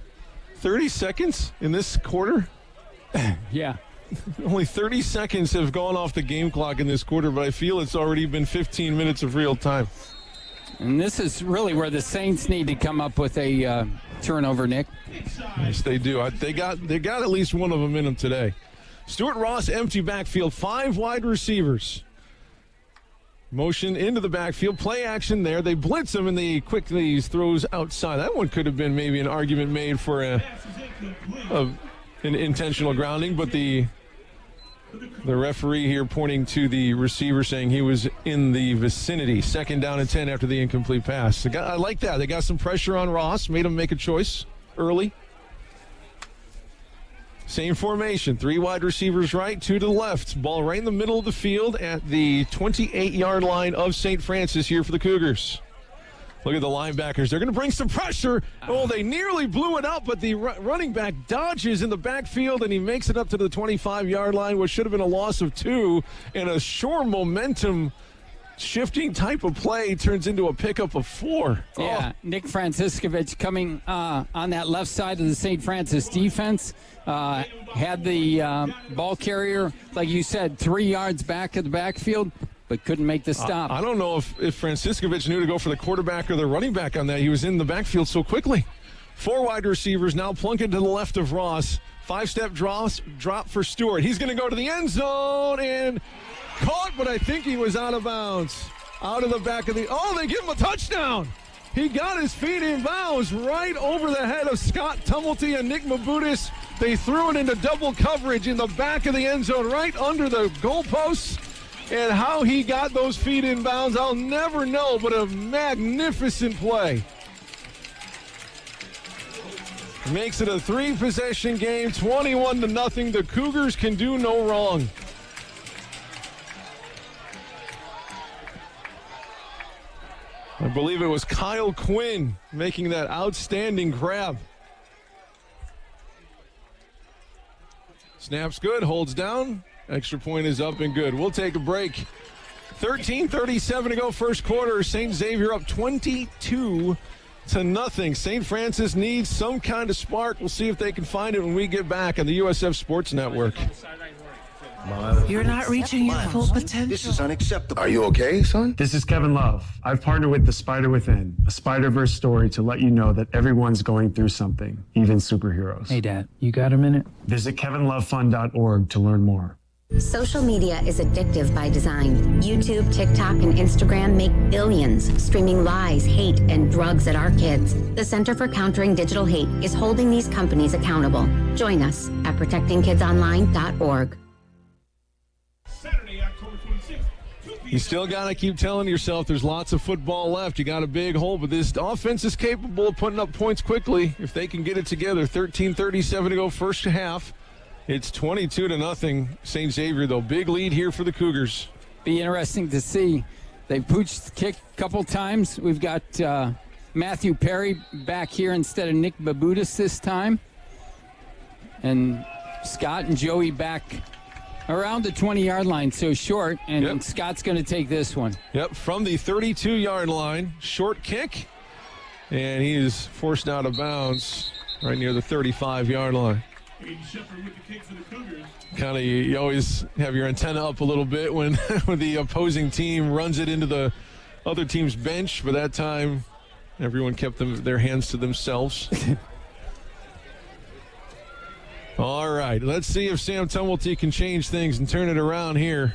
30 seconds in this quarter? Yeah. Only 30 seconds have gone off the game clock in this quarter, but I feel it's already been 15 minutes of real time. And this is really where the Saints need to come up with a turnover, Nick. Yes, they do. They got at least one of them in them today. Stuart Ross, empty backfield, 5 wide receivers. Motion into the backfield, play action there. They blitz him, and they quickly throws outside. That one could have been maybe an argument made for an intentional grounding, but the referee here pointing to the receiver saying he was in the vicinity. 2nd down and 10 after the incomplete pass. I like that. They got some pressure on Ross, made him make a choice early. Same formation, 3 wide receivers right, 2 to the left. Ball right in the middle of the field at the 28-yard line of St. Francis here for the Cougars. Look at the linebackers. They're going to bring some pressure. Oh, they nearly blew it out, but the running back dodges in the backfield, and he makes it up to the 25-yard line, which should have been a loss of 2. And a sure momentum shifting type of play turns into a pickup of 4. Yeah, Nick Franciscovich coming on that left side of the St. Francis defense. Had the ball carrier, like you said, 3 yards back at the backfield, but couldn't make the stop. I don't know if Franciscovich knew to go for the quarterback or the running back on that. He was in the backfield so quickly. 4 wide receivers now plunking to the left of Ross. 5-step drop for Stewart. He's going to go to the end zone and caught, but I think he was out of bounds. Out of the back of the... Oh, they give him a touchdown. He got his feet in bounds right over the head of Scott Tumulty and Nick Mabudis. They threw it into double coverage in the back of the end zone, right under the goalposts. And how he got those feet in bounds, I'll never know, but a magnificent play. Makes it a 3-possession game, 21-0. The Cougars can do no wrong. I believe it was Kyle Quinn making that outstanding grab. Snaps good, holds down. Extra point is up and good. We'll take a break. 13:37 to go first quarter. St. Xavier up 22-0. St. Francis needs some kind of spark. We'll see if they can find it when we get back on the USF Sports Network. You're not reaching your full potential. This is unacceptable. Are you okay, son? This is Kevin Love. I've partnered with The Spider Within, a Spider-Verse story to let you know that everyone's going through something, even superheroes. Hey, Dad, you got a minute? Visit kevinlovefund.org to learn more. Social media is addictive by design. YouTube, TikTok, and Instagram make billions streaming lies, hate, and drugs at our kids. The Center for Countering Digital Hate is holding these companies accountable. Join us at protectingkidsonline.org. You still got to keep telling yourself there's lots of football left. You got a big hole, but this offense is capable of putting up points quickly if they can get it together. 13:37 to go first half. It's 22-0. St. Xavier, though. Big lead here for the Cougars. Be interesting to see. They pooched the kick a couple times. We've got Matthew Perry back here instead of Nick Babudis this time. And Scott and Joey back around the 20-yard line, so short, and Scott's going to take this one. Yep, from the 32-yard line, short kick, and he is forced out of bounds right near the 35-yard line. Kind of, you always have your antenna up a little bit when the opposing team runs it into the other team's bench, but that time everyone kept their hands to themselves. All right, let's see if Sam Tumulty can change things and turn it around here.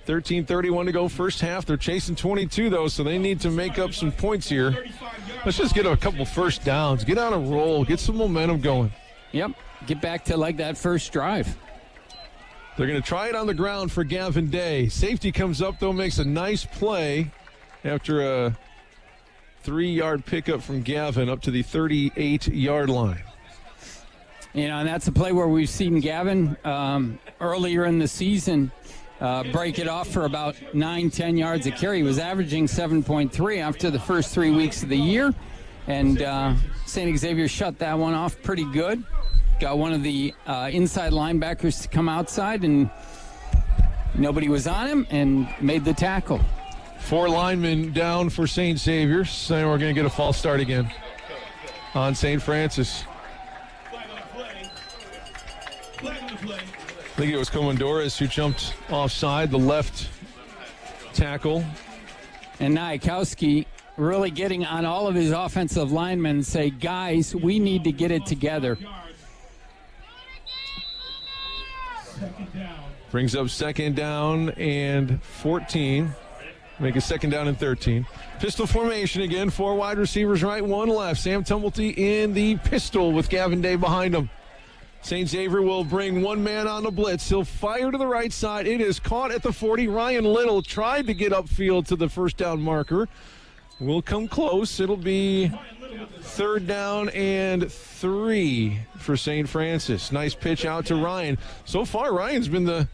13:31 to go first half. They're chasing 22, though, so they need to make up some points here. Let's just get a couple first downs. Get on a roll. Get some momentum going. Yep, get back to like that first drive. They're going to try it on the ground for Gavin Day. Safety comes up, though, makes a nice play after a 3-yard pickup from Gavin up to the 38-yard line. You know, and that's a play where we've seen Gavin earlier in the season break it off for about 9-10 yards a carry. He was averaging 7.3 after the first 3 weeks of the year. And St. Xavier shut that one off pretty good. Got one of the inside linebackers to come outside, and nobody was on him, and made the tackle. 4 linemen down for St. Xavier. So we're going to get a false start again on St. Francis. I think it was Comandores who jumped offside, the left tackle. And Nyakowski really getting on all of his offensive linemen and say, guys, we need to get it together. Brings up second down and 14. Make a second down and 13. Pistol formation again. 4 wide receivers right, 1 left. Sam Tumulty in the pistol with Gavin Day behind him. St. Xavier will bring 1 man on the blitz. He'll fire to the right side. It is caught at the 40. Ryan Little tried to get upfield to the first down marker. Will come close. It'll be 3rd down and 3 for St. Francis. Nice pitch out to Ryan. So far, Ryan's been the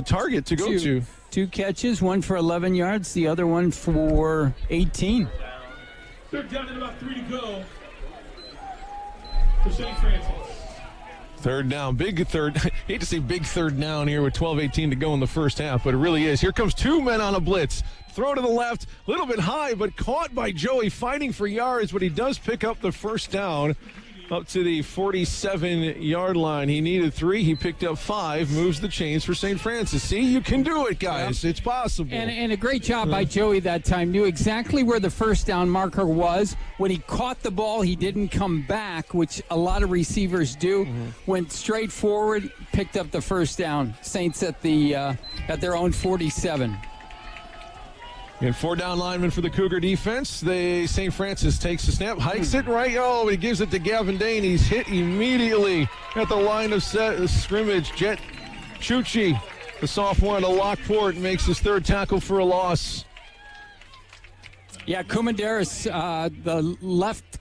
target to go to. 2 catches, 1 for 11 yards, the other one for 18. 3rd down and about 3 to go. For St. Francis. 3rd down, big third. Hate to say big 3rd down here with 12:18 to go in the first half, but it really is. Here comes 2 men on a blitz. Throw to the left, a little bit high, but caught by Joey, fighting for yards, but he does pick up the first down up to the 47-yard line. He needed 3. He picked up 5, moves the chains for St. Francis. See, you can do it, guys. Yep. It's possible. And a great job by Joey that time. Knew exactly where the first down marker was. When he caught the ball, he didn't come back, which a lot of receivers do. Went straight forward, picked up the first down. Saints at their own 47. And 4 down linemen for the Cougar defense. St. Francis takes the snap, hikes it right. Oh, he gives it to Gavin Day, and he's hit immediately at the line of scrimmage. Jet Chuchi, the sophomore out of Lockport, makes his 3rd tackle for a loss. Yeah, Kumandaris, the left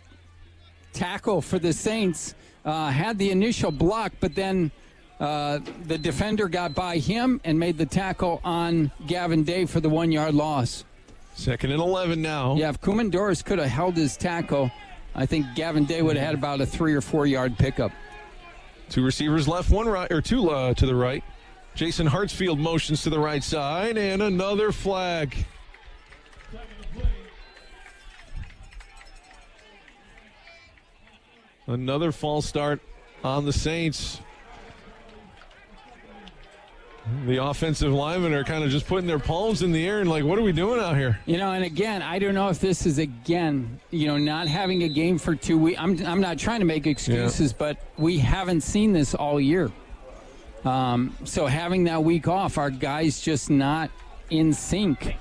tackle for the Saints, had the initial block, but then the defender got by him and made the tackle on Gavin Day for the 1-yard loss. 2nd and 11 now. Yeah, if Kumandaris could have held his tackle, I think Gavin Day would have had about a 3 or 4 yard pickup. 2 receivers left, 1 right, or 2 to the right. Jason Hartsfield motions to the right side, and another flag. Another false start on the Saints. The offensive linemen are kind of just putting their palms in the air and like, what are we doing out here? And again, I don't know if this is, not having a game for 2 weeks. I'm not trying to make excuses, but we haven't seen this all year. So having that week off, our guys just not in sync.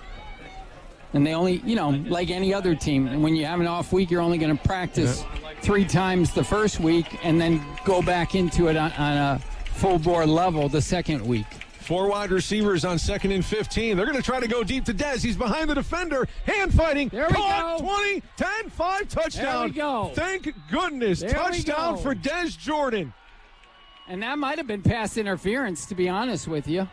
And they only, like any other team, when you have an off week, you're only going to practice 3 times the first week and then go back into it on a full bore level the second week. 4 wide receivers on 2nd and 15. They're going to try to go deep to Dez. He's behind the defender. Hand fighting. There we Caught. go. 20, 10, 5, touchdown. There we go. Thank goodness. There Touchdown we go. for Dez Jordan. And that might have been pass interference, to be honest with you,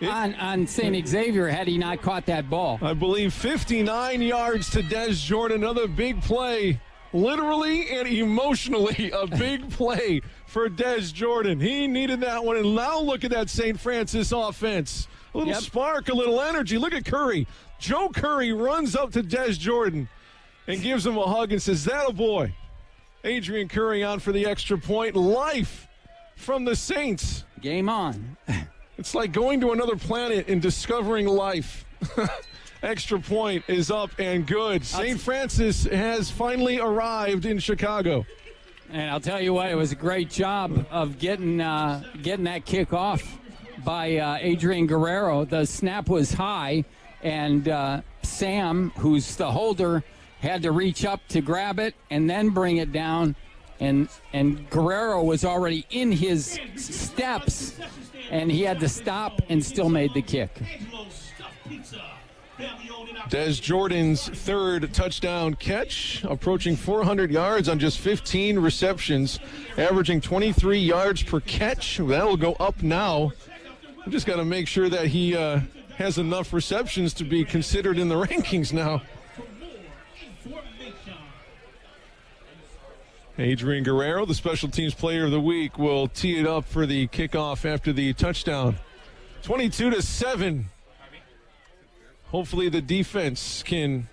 on St. Xavier had he not caught that ball. I believe 59 yards to Dez Jordan. Another big play. Literally and emotionally a big play for Dez Jordan. He needed that one, and now look at that St. Francis offense. A little spark, a little energy. Look at Curry. Joe Curry runs up to Dez Jordan and gives him a hug and says, "That a boy." Adrian Curry on for the extra point. Life from the Saints. Game on. It's like going to another planet and discovering life. Extra point is up and good. St. Francis has finally arrived in Chicago. And I'll tell you what, it was a great job of getting that kick off by Adrian Guerrero. The snap was high, and Sam, who's the holder, had to reach up to grab it and then bring it down. And Guerrero was already in his steps, and he had to stop and still made the kick. Dez Jordan's 3rd touchdown catch, approaching 400 yards on just 15 receptions, averaging 23 yards per catch. That'll go up now. We just got to make sure that he has enough receptions to be considered in the rankings now. Adrian Guerrero, the special teams player of the week, will tee it up for the kickoff after the touchdown. 22-7. Hopefully the defense can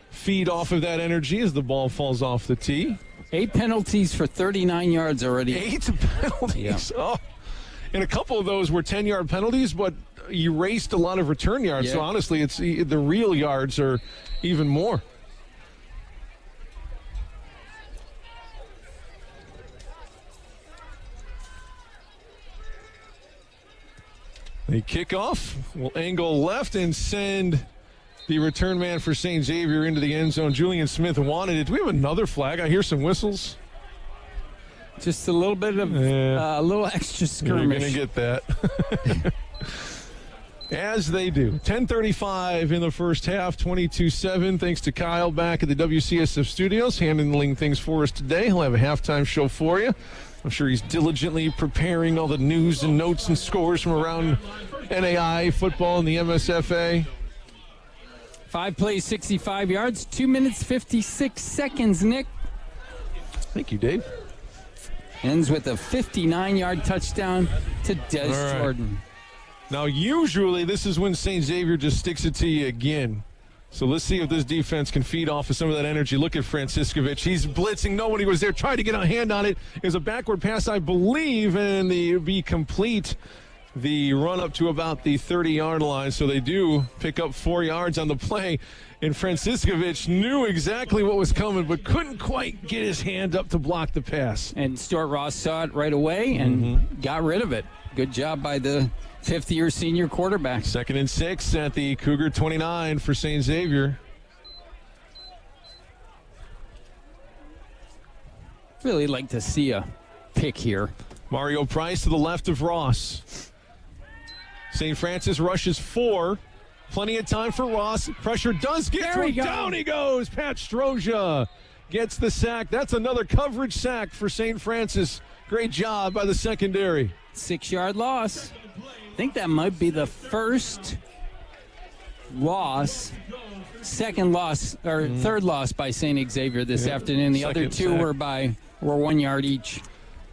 feed off of that energy as the ball falls off the tee. 8 penalties for 39 yards already. 8 penalties. Yeah. Oh. And a couple of those were 10-yard penalties, but erased a lot of return yards. Yeah. So honestly, it's the real yards are even more. The kickoff will angle left and send the return man for St. Xavier into the end zone. Julian Smith wanted it. Do we have another flag? I hear some whistles. Just a little bit of a little extra skirmish. You're going to get that. As they do. 10:35 in the first half, 22-7. Thanks to Kyle back at the WCSF studios, handling things for us today. He'll have a halftime show for you. I'm sure he's diligently preparing all the news and notes and scores from around NAI football and the MSFA. 5 plays, 65 yards, 2 minutes, 56 seconds, Nick. Thank you, Dave. Ends with a 59-yard touchdown to Dez Jordan. Now, usually this is when St. Xavier just sticks it to you again. So let's see if this defense can feed off of some of that energy. Look at Franciscovich. He's blitzing. Nobody was there. Tried to get a hand on it. It was a backward pass, I believe, and it'll be complete. The run up to about the 30-yard line. So they do pick up 4 yards on the play. And Franciscovich knew exactly what was coming, but couldn't quite get his hand up to block the pass. And Stuart Ross saw it right away and got rid of it. Good job by the fifth-year senior quarterback. 2nd and 6 at the Cougar 29 for St. Xavier. Really like to see a pick here. Mario Price to the left of Ross. St. Francis rushes 4. Plenty of time for Ross. Pressure does get through. Down he goes. Pat Stroja gets the sack. That's another coverage sack for St. Francis. Great job by the secondary. 6-yard loss. I think that might be the first loss, second loss, or third loss by St. Xavier this afternoon. The other two were 1 yard each.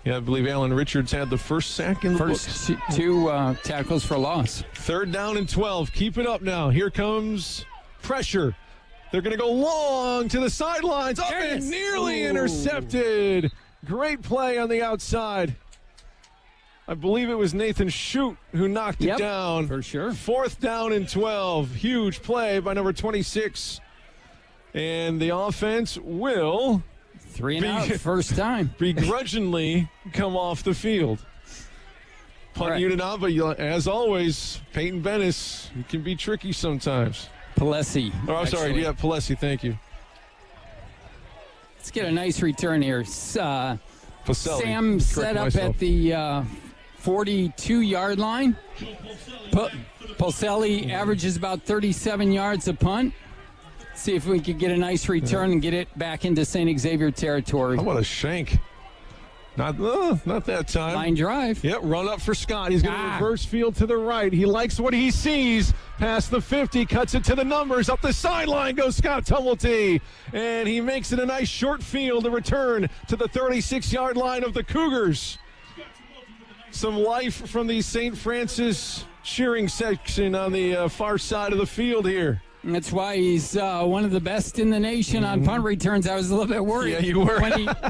Yeah, I believe Alan Richards had the first sack in the first books. two tackles for loss. 3rd down and 12. Keep it up now. Here comes pressure. They're going to go long to the sidelines. Up and nearly intercepted. Great play on the outside. I believe it was Nathan Shute who knocked it down. For sure. 4th down and 12. Huge play by number 26. And the offense will... 3 and out, first time. Begrudgingly come off the field. Punt unit out, but as always, Peyton Bennis can be tricky sometimes. Palesi. Oh, I'm sorry. Yeah, Palesi, thank you. Let's get a nice return here. Sam set up at the 42-yard line. Polselli averages about 37 yards a punt. See if we could get a nice return and get it back into St. Xavier territory. How about a shank? Not that time. Line drive. Yep, run up for Scott. He's going to reverse field to the right. He likes what he sees. Past the 50, cuts it to the numbers. Up the sideline goes Scott Tumulty. And he makes it a nice short field to return to the 36-yard line of the Cougars. Some life from the St. Francis cheering section on the far side of the field here. That's why he's one of the best in the nation on punt returns. I was a little bit worried. Yeah, you were.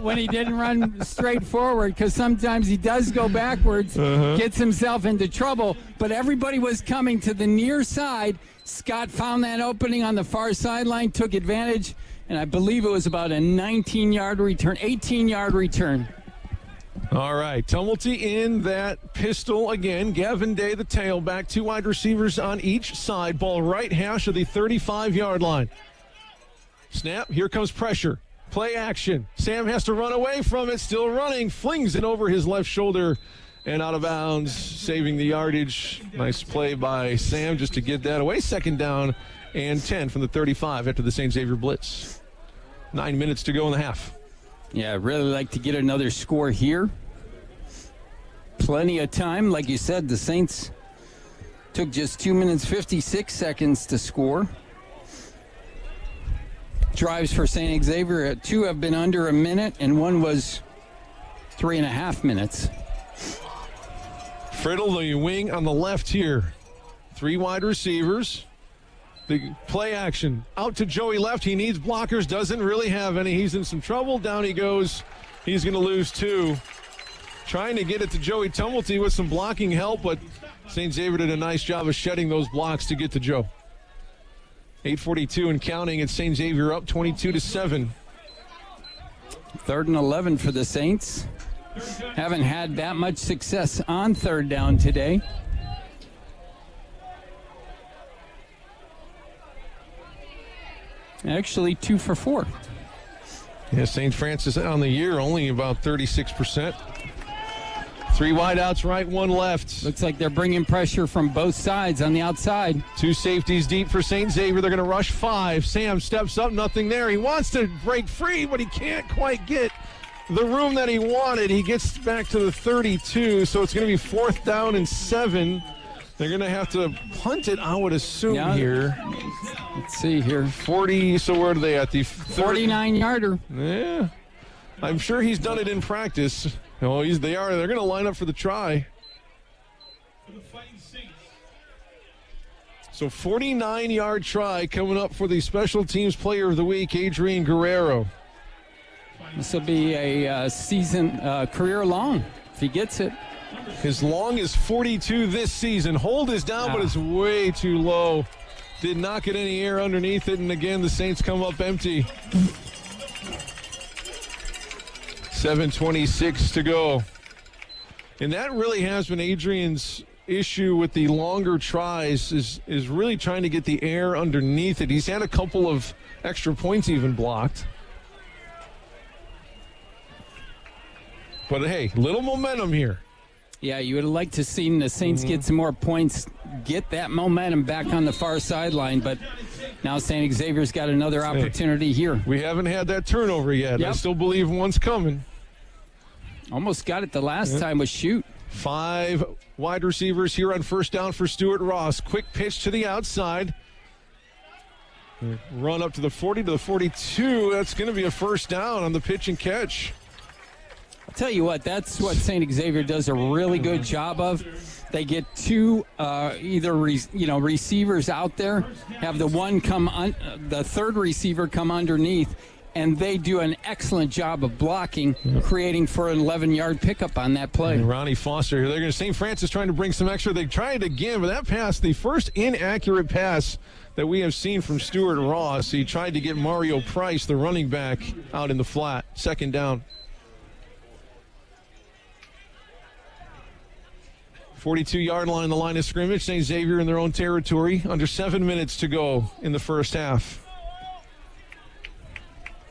when he didn't run straight forward, because sometimes he does go backwards, gets himself into trouble. But everybody was coming to the near side. Scott found that opening on the far sideline, took advantage, and I believe it was about a 19-yard return, 18-yard return. All right, Tumulty in that pistol again. Gavin Day, the tailback. 2 wide receivers on each side. Ball right hash of the 35-yard line. Snap, here comes pressure. Play action. Sam has to run away from it. Still running. Flings it over his left shoulder and out of bounds, saving the yardage. Nice play by Sam just to get that away. 2nd down and 10 from the 35 after the St. Xavier blitz. 9 minutes to go in the half. Yeah, I'd really like to get another score here. Plenty of time. Like you said, the Saints took just 2 minutes, 56 seconds to score. Drives for St. Xavier, 2 have been under a minute, and 1 was 3.5 minutes. Friddle, the wing on the left here. 3 wide receivers. The play action out to Joey left. He needs blockers, doesn't really have any. He's in some trouble. Down he goes. He's going to lose 2. Trying to get it to Joey Tumulty with some blocking help, but St. Xavier did a nice job of shedding those blocks to get to Joe. 8:42 and counting. It's St. Xavier up 22-7. 3rd and 11 for the Saints. Haven't had that much success on 3rd down today. Actually, 2 for 4. Yeah, St. Francis on the year, only about 36%. 3 wideouts, right, 1 left. Looks like they're bringing pressure from both sides on the outside. 2 safeties deep for St. Xavier. They're going to rush 5. Sam steps up, nothing there. He wants to break free, but he can't quite get the room that he wanted. He gets back to the 32, so it's going to be 4th down and 7. They're going to have to punt it, I would assume, here. Let's see here. 40, so where are they at? The 49-yarder. Yeah. I'm sure he's done it in practice. Oh, they're going to line up for the try. So 49-yard try coming up for the Special Teams Player of the Week, Adrian Guerrero. This will be a season career long if he gets it. As long as 42 this season. Hold is down, but it's way too low. Did not get any air underneath it, and again, the Saints come up empty. 7:26 to go. And that really has been Adrian's issue with the longer tries is really trying to get the air underneath it. He's had a couple of extra points even blocked. But, hey, little momentum here. Yeah, you would have liked to see the Saints get some more points, get that momentum back on the far sideline, but now St. Xavier's got another opportunity here. We haven't had that turnover yet. Yep. I still believe one's coming. Almost got it the last time with Shoot. 5 wide receivers here on first down for Stuart Ross. Quick pitch to the outside. Run up to the 40 to the 42. That's going to be a first down on the pitch and catch. I'll tell you what, that's what St. Xavier does a really good job of. They get 2 receivers out there, have the third receiver come underneath, and they do an excellent job of blocking, creating for an 11-yard pickup on that play. And Ronnie Foster here. They're going to St. Francis trying to bring some extra. They tried again, but that pass, the first inaccurate pass that we have seen from Stuart Ross. He tried to get Mario Price, the running back, out in the flat. Second down. 42-yard line, the line of scrimmage. St. Xavier in their own territory. Under 7 minutes to go in the first half.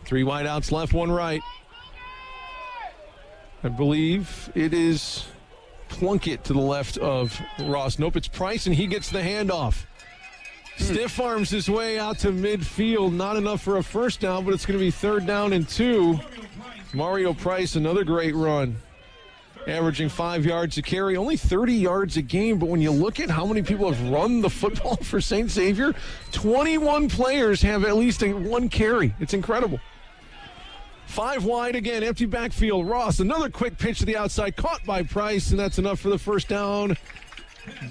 3 wideouts left, 1 right. I believe it is Plunkett to the left of Ross. Nope, it's Price, and he gets the handoff. Stiff arms his way out to midfield. Not enough for a first down, but it's going to be 3rd down and 2. Mario Price, another great run. Averaging 5 yards a carry, only 30 yards a game. But when you look at how many people have run the football for St. Xavier, 21 players have at least 1 carry. It's incredible. 5 wide again, empty backfield. Ross, another quick pitch to the outside, caught by Price, and that's enough for the first down.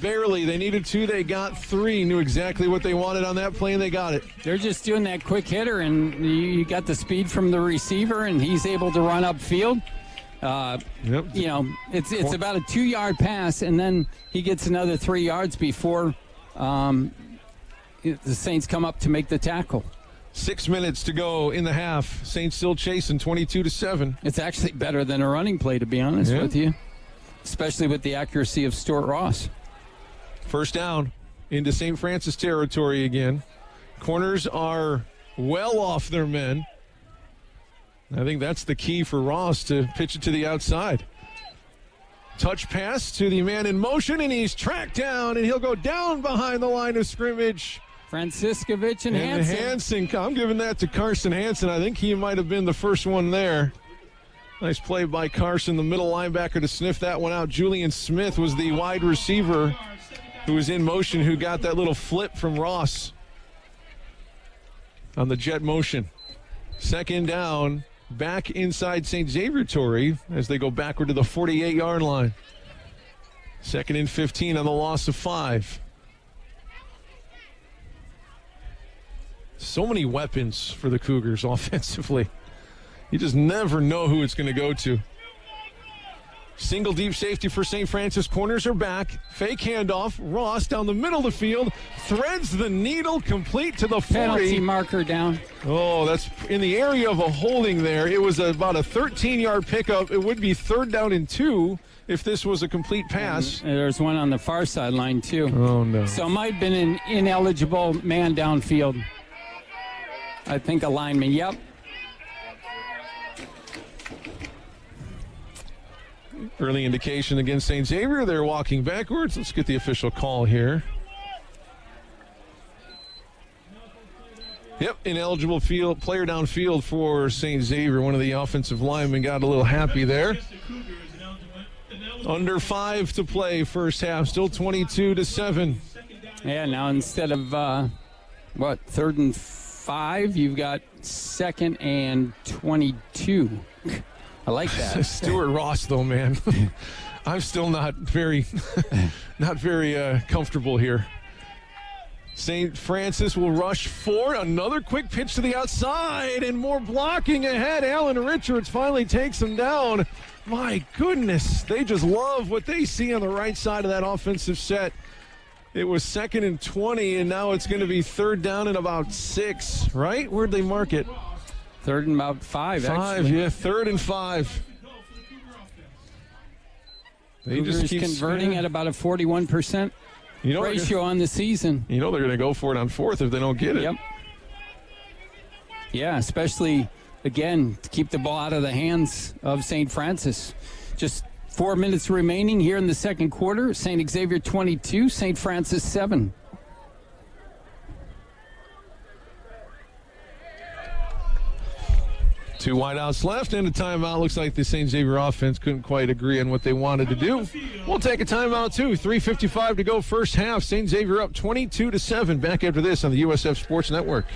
Barely. They needed 2. They got 3. Knew exactly what they wanted on that play, and they got it. They're just doing that quick hitter, and you got the speed from the receiver, and he's able to run upfield. You know, it's about a 2-yard pass, and then he gets another 3 yards before the Saints come up to make the tackle. 6 minutes to go in the half. Saints still chasing 22-7. It's actually better than a running play, to be honest with you, especially with the accuracy of Stuart Ross. First down into St. Francis territory again. Corners are well off their men. I think that's the key for Ross, to pitch it to the outside. Touch pass to the man in motion, and he's tracked down, and he'll go down behind the line of scrimmage. Franciscovich and Hansen. I'm giving that to Carson Hansen. I think he might have been the first one there. Nice play by Carson, the middle linebacker, to sniff that one out. Julian Smith was the wide receiver who was in motion, who got that little flip from Ross on the jet motion. Second down, back inside St. Xavier territory as they go backward to the 48-yard line. 2nd and 15 on the loss of 5. So many weapons for the Cougars offensively. You just never know who it's going to go to. Single deep safety for St. Francis. Corners are back. Fake handoff. Ross down the middle of the field. Threads the needle complete to the 40. Penalty marker down. Oh, that's in the area of a holding there. It was about a 13-yard pickup. It would be 3rd down and 2 if this was a complete pass. And there's one on the far sideline, too. Oh, no. So it might have been an ineligible man downfield. I think a lineman, yep. Early indication against St. Xavier. They're walking backwards. Let's get the official call here. Yep, ineligible player downfield for St. Xavier. One of the offensive linemen got a little happy there. Under 5 to play first half. Still 22-7. Yeah, now instead of, 3rd and 5, you've got 2nd and 22. I like that. Stuart Ross, though, man. I'm still not very comfortable here. St. Francis will rush 4. Another quick pitch to the outside, and more blocking ahead. Alan Richards finally takes him down. My goodness, they just love what they see on the right side of that offensive set. It was 2nd and 20, and now it's going to be 3rd down and about 6, right? Where'd they mark it? 3rd and about 5, actually. 5, yeah, 3rd and 5. Cougars converting at about a 41% ratio on the season. You know they're going to go for it on fourth if they don't get it. Yep. Yeah, especially, again, to keep the ball out of the hands of St. Francis. Just 4 minutes remaining here in the second quarter. St. Xavier 22, St. Francis 7. Two wideouts left and a timeout. Looks like the St. Xavier offense couldn't quite agree on what they wanted to do. We'll take a timeout too. 3:55 to go first half. St. Xavier up 22-7. Back after this on the USF Sports Network.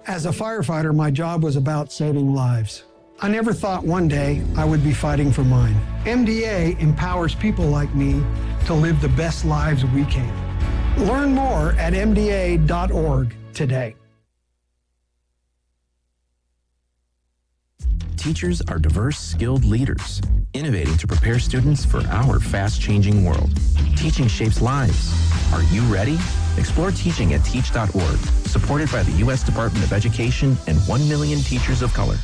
As a firefighter, my job was about saving lives. I never thought one day I would be fighting for mine. MDA empowers people like me to live the best lives we can. Learn more at mda.org today. Teachers are diverse, skilled leaders, innovating to prepare students for our fast-changing world. Teaching shapes lives. Are you ready? Explore teaching at teach.org, supported by the U.S. Department of Education and 1 million teachers of color.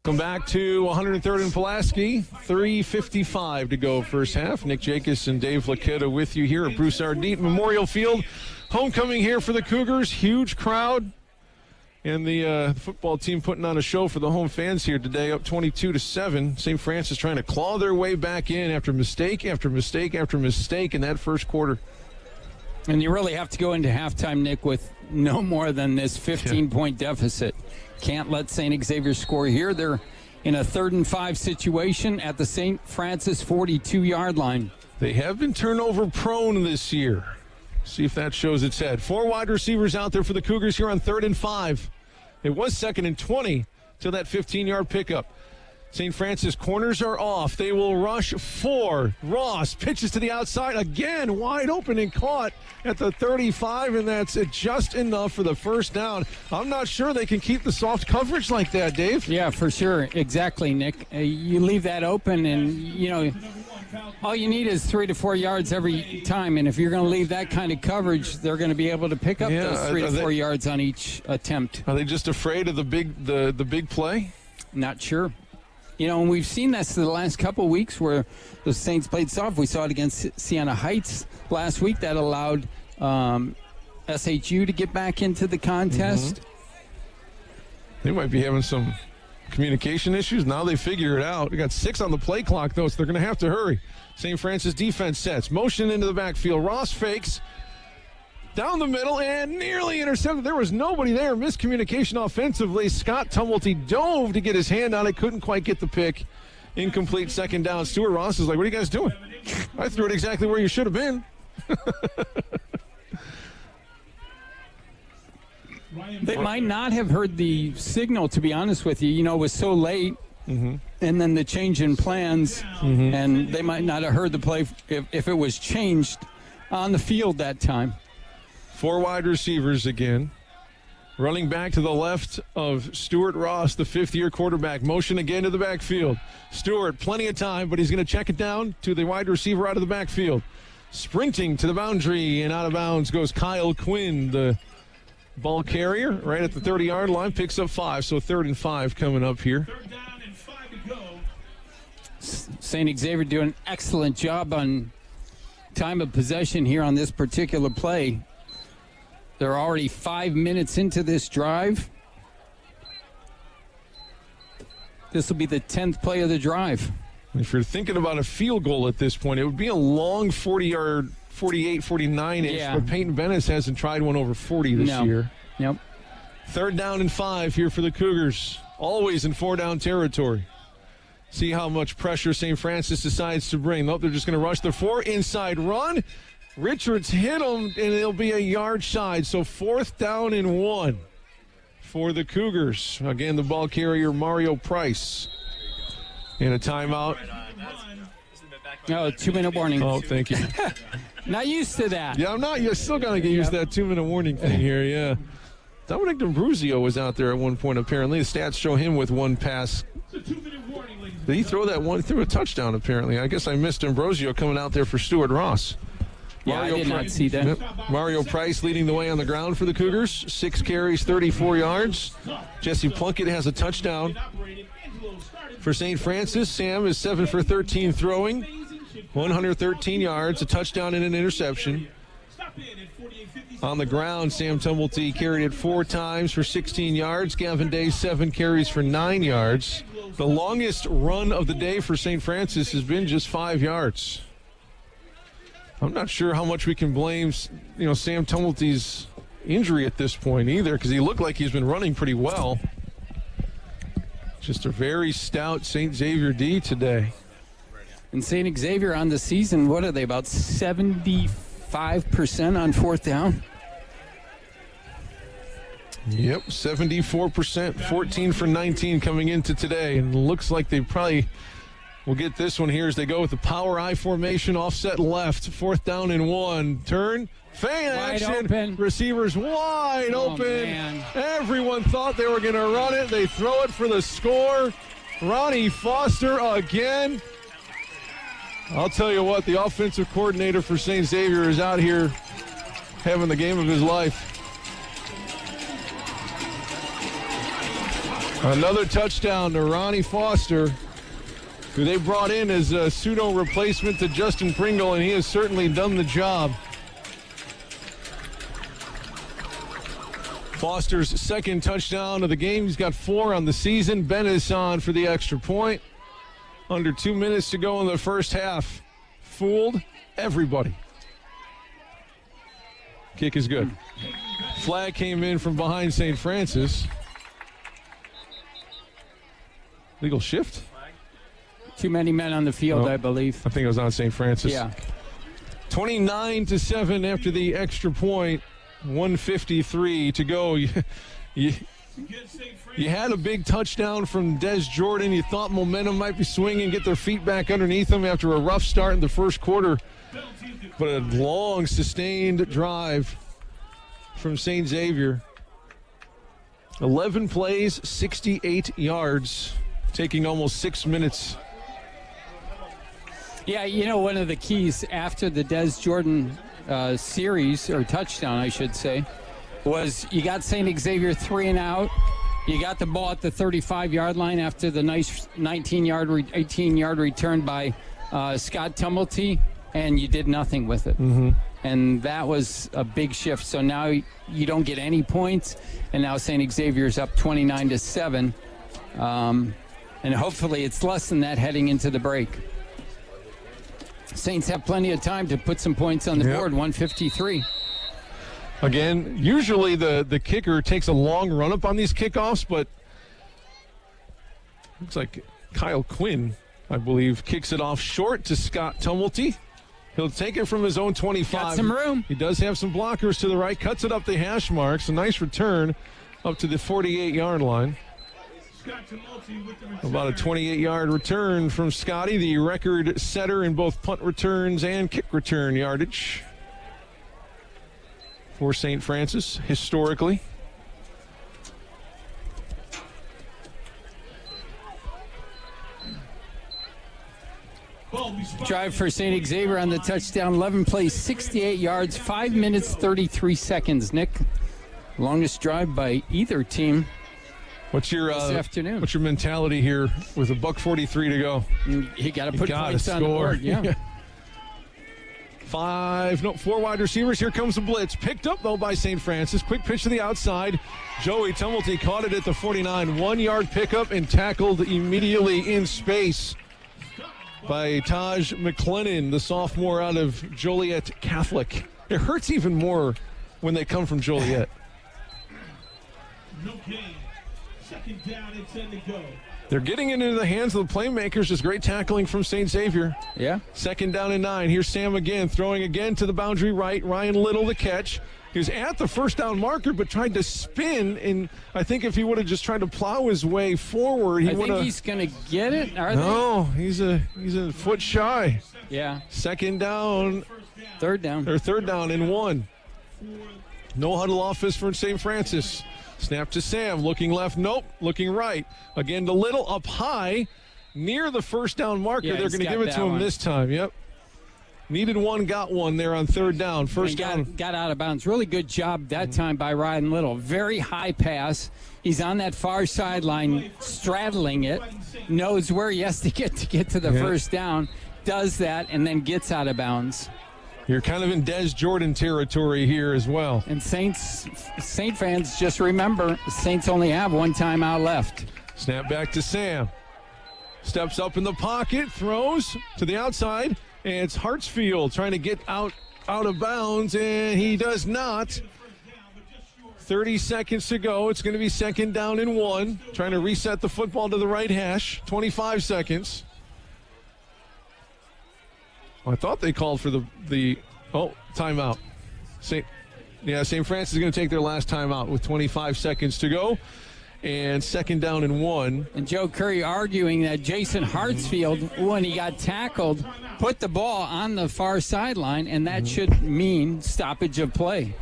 Come back to 103rd and Pulaski. 3:55 to go first half. Nick Jacobs and Dave Laketta with you here at Bruce R. Deaton Memorial Field. Homecoming here for the Cougars. Huge crowd. And the football team putting on a show for the home fans here today, up 22-7. St. Francis trying to claw their way back in after mistake after mistake after mistake in that first quarter. And you really have to go into halftime, Nick, with no more than this 15-point deficit. Can't let St. Xavier score here. They're in a 3rd and 5 situation at the St. Francis 42-yard line. They have been turnover prone this year. See if that shows its head. 4 wide receivers out there for the Cougars here on 3rd and 5. It was 2nd and 20 till that 15-yard pickup. St. Francis corners are off. They will rush 4. Ross pitches to the outside again, wide open and caught at the 35, and that's just enough for the first down. I'm not sure they can keep the soft coverage like that, Dave. Yeah, for sure. Exactly, Nick. You leave that open, and, you know, all you need is 3 to 4 yards every time, and if you're going to leave that kind of coverage, they're going to be able to pick up those 3 to 4 yards on each attempt. Are they just afraid of the big play? Not sure. You know, and we've seen this the last couple of weeks where the Saints played soft. We saw it against Siena Heights last week. That allowed SHU to get back into the contest. They might be having some communication issues. Now they figure it out. They got 6 on the play clock, though, so they're going to have to hurry. St. Francis defense sets. Motion into the backfield. Ross fakes. Down the middle and nearly intercepted. There was nobody there. Miscommunication offensively. Scott Tumulty dove to get his hand on it. Couldn't quite get the pick. Incomplete 2nd down. Stuart Ross is like, what are you guys doing? I threw it exactly where you should have been. They might not have heard the signal, to be honest with you. You know, it was so late. And then the change in plans. And they might not have heard the play if it was changed on the field that time. 4 wide receivers again. Running back to the left of Stuart Ross, the 5th-year quarterback. Motion again to the backfield. Stuart, plenty of time, but he's going to check it down to the wide receiver out of the backfield. Sprinting to the boundary and out of bounds goes Kyle Quinn, the ball carrier, right at the 30-yard line. Picks up 5, so 3rd and 5 coming up here. 3rd down and 5 to go. St. Xavier doing an excellent job on time of possession here on this particular play. They're already 5 minutes into this drive. This will be the 10th play of the drive. If you're thinking about a field goal at this point, it would be a long 40-yard, 48, 49-inch, but Peyton Bennis hasn't tried one over 40 this year. Yep. 3rd down and 5 here for the Cougars. Always in 4-down territory. See how much pressure St. Francis decides to bring. Nope, they're just going to rush the 4 inside run. Richards hit him, and it'll be a yard side. So 4th down and 1 for the Cougars. Again, the ball carrier, Mario Price. And a timeout. No, 2-minute warning. Oh, thank you. Not used to that. Yeah, I'm not. You're still going to get used to that 2-minute warning thing here, yeah. Dominic D'Ambrosio was out there at one point, apparently. The stats show him with 1 pass. Did he throw that one? He threw a touchdown, apparently. I guess I missed D'Ambrosio coming out there for Stuart Ross. Yeah, I did not see that. Mario Price leading the way on the ground for the Cougars. 6 carries, 34 yards. Jesse Plunkett has a touchdown. for St. Francis. Sam is 7 for 13 throwing, 113 yards, a touchdown and an interception. On the ground, Sam Tumblety carried it 4 times for 16 yards. Gavin Day, 7 carries for 9 yards. The longest run of the day for St. Francis has been just 5 yards. I'm not sure how much we can blame, Sam Tumblety's injury at this point either, because he looked like he's been running pretty well. Just a very stout St. Xavier D today. And St. Xavier on the season, what are they, about 75% on fourth down? Yep, 74%, 14 for 19 coming into today. And looks like they probably will get this one here as they go with the power I formation, offset left, 4th down and 1. Turn, fan action, open. Receivers wide open. Man. Everyone thought they were going to run it. They throw it for the score. Ronnie Foster again. I'll tell you what, the offensive coordinator for St. Xavier is out here having the game of his life. Another touchdown to Ronnie Foster, who they brought in as a pseudo replacement to Justin Pringle, and he has certainly done the job. Foster's 2nd touchdown of the game. He's got 4 on the season. Bennis on for the extra point. Under 2 minutes to go in the first half. Fooled everybody. Kick is good. Flag came in from behind St. Francis. Legal shift? Too many men on the field, I believe. I think it was on St. Francis. Yeah. 29-7 after the extra point. 1:53 to go. You had a big touchdown from Des Jordan. You thought momentum might be swinging, get their feet back underneath them after a rough start in the first quarter. But a long, sustained drive from St. Xavier. 11 plays, 68 yards, taking almost 6 minutes. Yeah, one of the keys after the Des Jordan series, or touchdown, I should say, was you got St. Xavier 3 and out. You got the ball at the 35-yard line after the nice 18-yard return by Scott Tumblety, and you did nothing with it. Mm-hmm. And that was a big shift. So now you don't get any points, and now St. Xavier's up 29-7. And hopefully it's less than that heading into the break. Saints have plenty of time to put some points on the board, 153. Again, usually the kicker takes a long run-up on these kickoffs, but looks like Kyle Quinn, I believe, kicks it off short to Scott Tumblety. He'll take it from his own 25. Got some room. He does have some blockers to the right, cuts it up the hash marks. A nice return up to the 48-yard line. About a 28-yard return from Scotty, the record setter in both punt returns and kick return yardage for St. Francis historically. Drive for St. Xavier on the touchdown. 11 plays, 68 yards, 5 minutes, 33 seconds. Nick, longest drive by either team. What's your this afternoon? What's your mentality here with a $1:43 to go? You got to put points on the board. Yeah. 4 wide receivers. Here comes the blitz. Picked up, though, by St. Francis. Quick pitch to the outside. Joey Tumblety caught it at the 49. 1-yard pickup and tackled immediately in space by Taj McLennan, the sophomore out of Joliet Catholic. It hurts even more when they come from Joliet. No gain. Second down and 10 to go. They're getting it into the hands of the playmakers. Just great tackling from St. Xavier. Yeah. Second down and 9. Here's Sam again, throwing again to the boundary right. Ryan Little the catch. He was at the first down marker, but tried to spin. And I think if he would have just tried to plow his way forward, he would have. I think he's going to get it. No, he's a foot shy. Yeah. Second down. Third down. Or third down and 1. No huddle offense for St. Francis. Snap to Sam, looking left, nope, looking right. Again to Little, up high, near the first down marker. Yeah, they're going to give it to him this time, yep. Needed one, got one there on third down. First down. Got out of bounds. Really good job that time by Ryan Little. Very high pass. He's on that far sideline, straddling it, knows where he has to get to the first down, does that, and then gets out of bounds. You're kind of in Des Jordan territory here as well. And Saint fans, just remember, the Saints only have one timeout left. Snap back to Sam. Steps up in the pocket, throws to the outside, and it's Hartsfield trying to get out of bounds, and he does not. 30 seconds to go. It's going to be second down and 1. Trying to reset the football to the right hash. 25 seconds. Well, I thought they called for the timeout. St. Francis is going to take their last timeout with 25 seconds to go. And second down and 1. And Joe Curry arguing that Jason Hartsfield, when he got tackled, put the ball on the far sideline, and that should mean stoppage of play.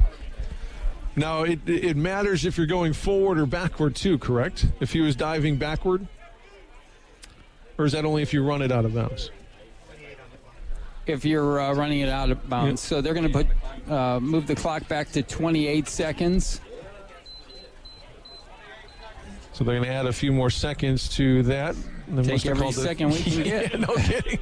Now, it matters if you're going forward or backward too, correct? If he was diving backward? Or is that only if you run it out of bounds? If you're running it out of bounds. Yep. So they're going to move the clock back to 28 seconds. So they're going to add a few more seconds to that. Take every second we can get. No kidding.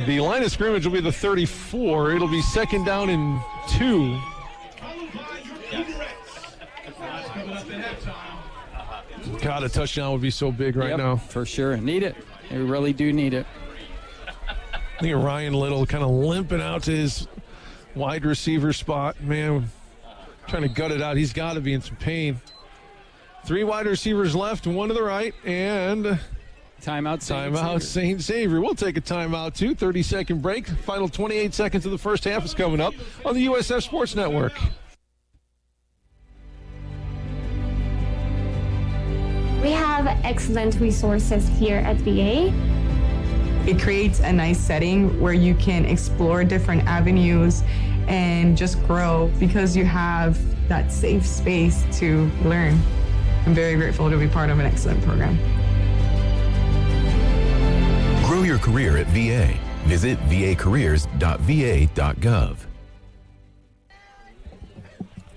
The line of scrimmage will be the 34. It'll be second down and 2. God, a touchdown would be so big right now. For sure. Need it. They really do need it. I think Ryan Little kind of limping out to his wide receiver spot. Man, trying to gut it out. He's got to be in some pain. 3 wide receivers left, 1 to the right, and timeout St. Xavier. We'll take a timeout too. 30-second break. Final 28 seconds of the first half is coming up on the USF Sports Network. We have excellent resources here at VA. It creates a nice setting where you can explore different avenues and just grow because you have that safe space to learn. I'm very grateful to be part of an excellent program. Grow your career at VA. Visit vacareers.va.gov.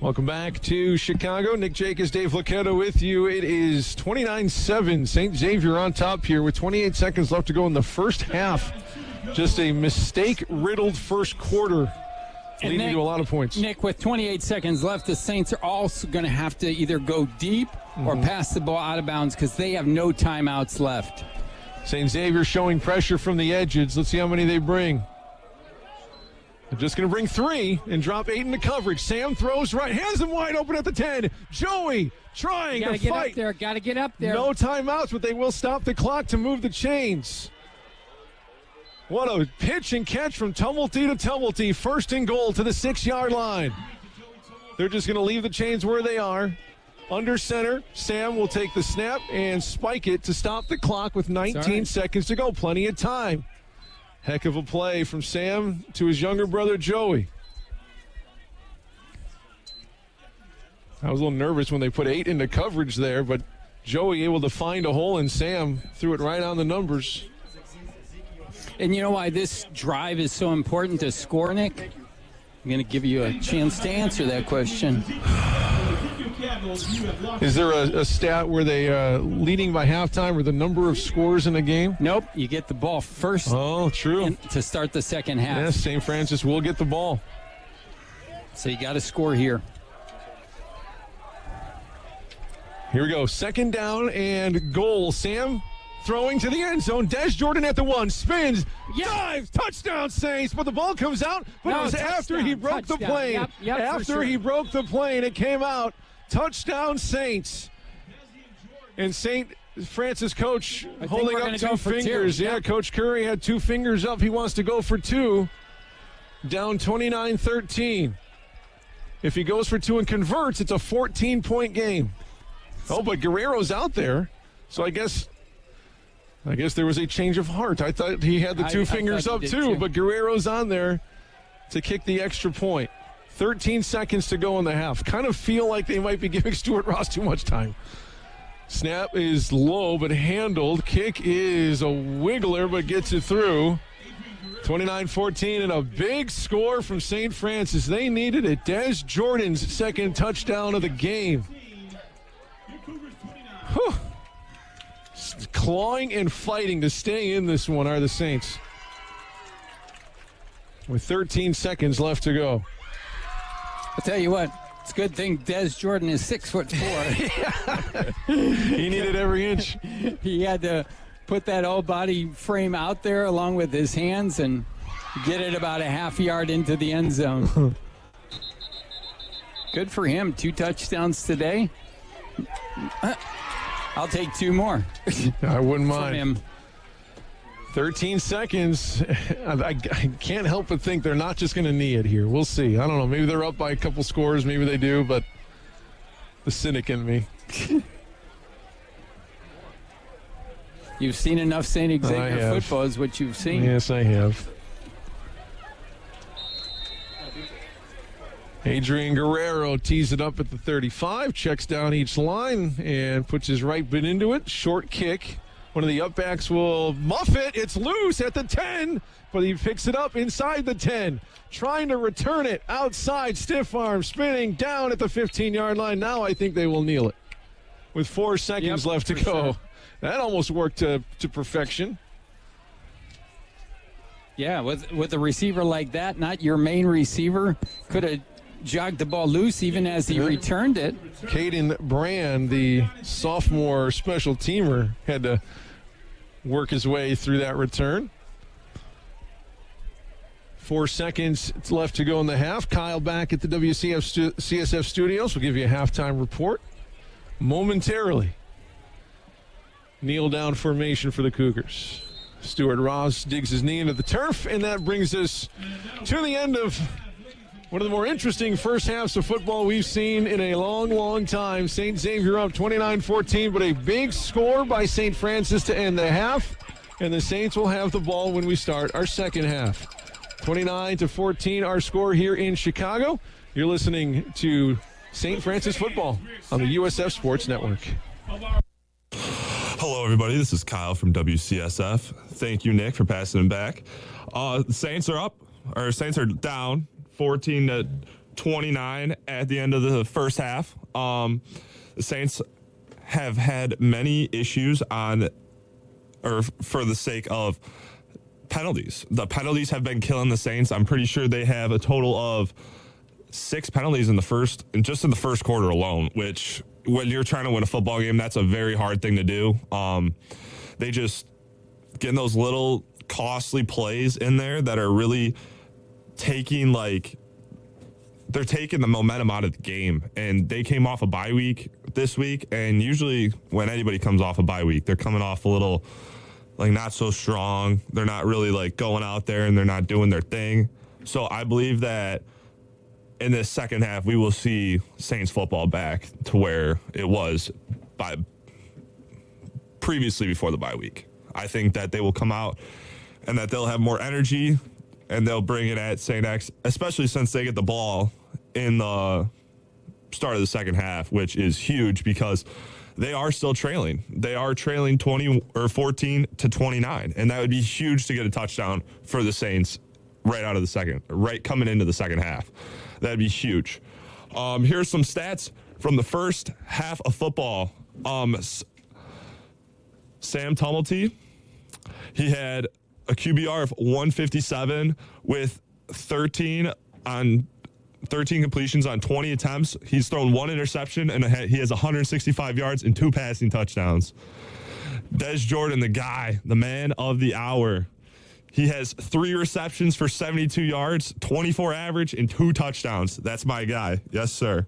Welcome back to Chicago. Nick Jacobs, Dave Lucchetta with you. It is 29-7. St. Xavier on top here with 28 seconds left to go in the first half. Just a mistake-riddled first quarter, leading to a lot of points. Nick, with 28 seconds left, the Saints are also going to have to either go deep or pass the ball out of bounds because they have no timeouts left. St. Xavier showing pressure from the edges. Let's see how many they bring. They're just going to bring 3 and drop 8 into coverage. Sam throws right, has him wide open at the 10. Joey trying to fight. Got to get up there. No timeouts, but they will stop the clock to move the chains. What a pitch and catch from Tumulty to Tumulty. First and goal to the 6-yard line. They're just going to leave the chains where they are. Under center, Sam will take the snap and spike it to stop the clock with 19 seconds to go. Plenty of time. Heck of a play from Sam to his younger brother, Joey. I was a little nervous when they put 8 into coverage there, but Joey able to find a hole, and Sam threw it right on the numbers. And you know why this drive is so important to score, Nick? I'm going to give you a chance to answer that question. Is there a stat where they leading by halftime or the number of scores in a game? Nope. You get the ball first. Oh, true. To start the second half. Yes, St. Francis will get the ball. So you got to score here. Here we go. Second down and goal. Sam throwing to the end zone. Des Jordan at the 1. Spins. Dives. Touchdown, Saints. But the ball comes out. But it was after he broke the plane. After he broke the plane, it came out. Touchdown, Saints. And St. Francis coach holding up 2 fingers. Yeah, Coach Curry had 2 fingers up. He wants to go for 2. Down 29-13. If he goes for 2 and converts, it's a 14-point game. Oh, but Guerrero's out there. So I guess there was a change of heart. I thought he had the 2 fingers up too, but Guerrero's on there to kick the extra point. 13 seconds to go in the half. Kind of feel like they might be giving Stuart Ross too much time. Snap is low but handled. Kick is a wiggler but gets it through. 29-14 and a big score from St. Francis. They needed it. Des Jordan's second touchdown of the game. Whew. Clawing and fighting to stay in this one are the Saints. With 13 seconds left to go. I'll tell you what, it's a good thing Des Jordan is 6'4". He needed every inch. He had to put that whole body frame out there along with his hands and get it about a half yard into the end zone. Good for him. 2 touchdowns today. I'll take 2 more. I wouldn't mind. Him. 13 seconds. I can't help but think they're not just going to knee it here. We'll see. I don't know. Maybe they're up by a couple scores. Maybe they do, but the cynic in me. You've seen enough St. Xavier football is what you've seen. Yes, I have. Adrian Guerrero tees it up at the 35, checks down each line, and puts his right foot into it. Short kick. One of the upbacks will muff it. It's loose at the 10, but he picks it up inside the 10. Trying to return it outside. Stiff arm spinning down at the 15-yard line. Now I think they will kneel it with 4 seconds left to go. Sure. That almost worked to perfection. Yeah, with a receiver like that, not your main receiver, could have jogged the ball loose even as he returned it. Caden Brand, the sophomore special teamer, had to work his way through that return. 4 seconds left to go in the half. Kyle back at the CSF studios. We'll give you a halftime report momentarily. Kneel down formation for the Cougars. Stuart Ross digs his knee into the turf, and that brings us to the end of one of the more interesting first halves of football we've seen in a long, long time. St. Xavier up 29-14, but a big score by St. Francis to end the half, and the Saints will have the ball when we start our second half. 29-14, our score here in Chicago. You're listening to St. Francis football on the USF Sports Network. Hello, everybody. This is Kyle from WCSF. Thank you, Nick, for passing it back. Saints are down 14-29 at the end of the first half. The Saints have had many issues for the sake of penalties. The penalties have been killing the Saints. I'm pretty sure they have a total of 6 penalties in the first quarter alone, which when you're trying to win a football game, that's a very hard thing to do. They just getting those little costly plays in there that are really taking the momentum out of the game. And they came off a bye week this week, and usually when anybody comes off a bye week, they're coming off a little not so strong. They're not really going out there and they're not doing their thing. So I believe that in this second half, we will see Saints football back to where it was previously before the bye week. I think that they will come out and that they'll have more energy and they'll bring it at St. X, especially since they get the ball in the start of the second half, which is huge because they are still trailing. They are trailing 14-29, and that would be huge to get a touchdown for the Saints right coming into the second half. That'd be huge. Here's some stats from the first half of football. Sam Tumulty, he had a QBR of 157 with 13 completions on 20 attempts. He's thrown 1 interception, and he has 165 yards and 2 passing touchdowns. Des Jordan, the man of the hour. He has 3 receptions for 72 yards, 24 average, and 2 touchdowns. That's my guy. Yes, sir.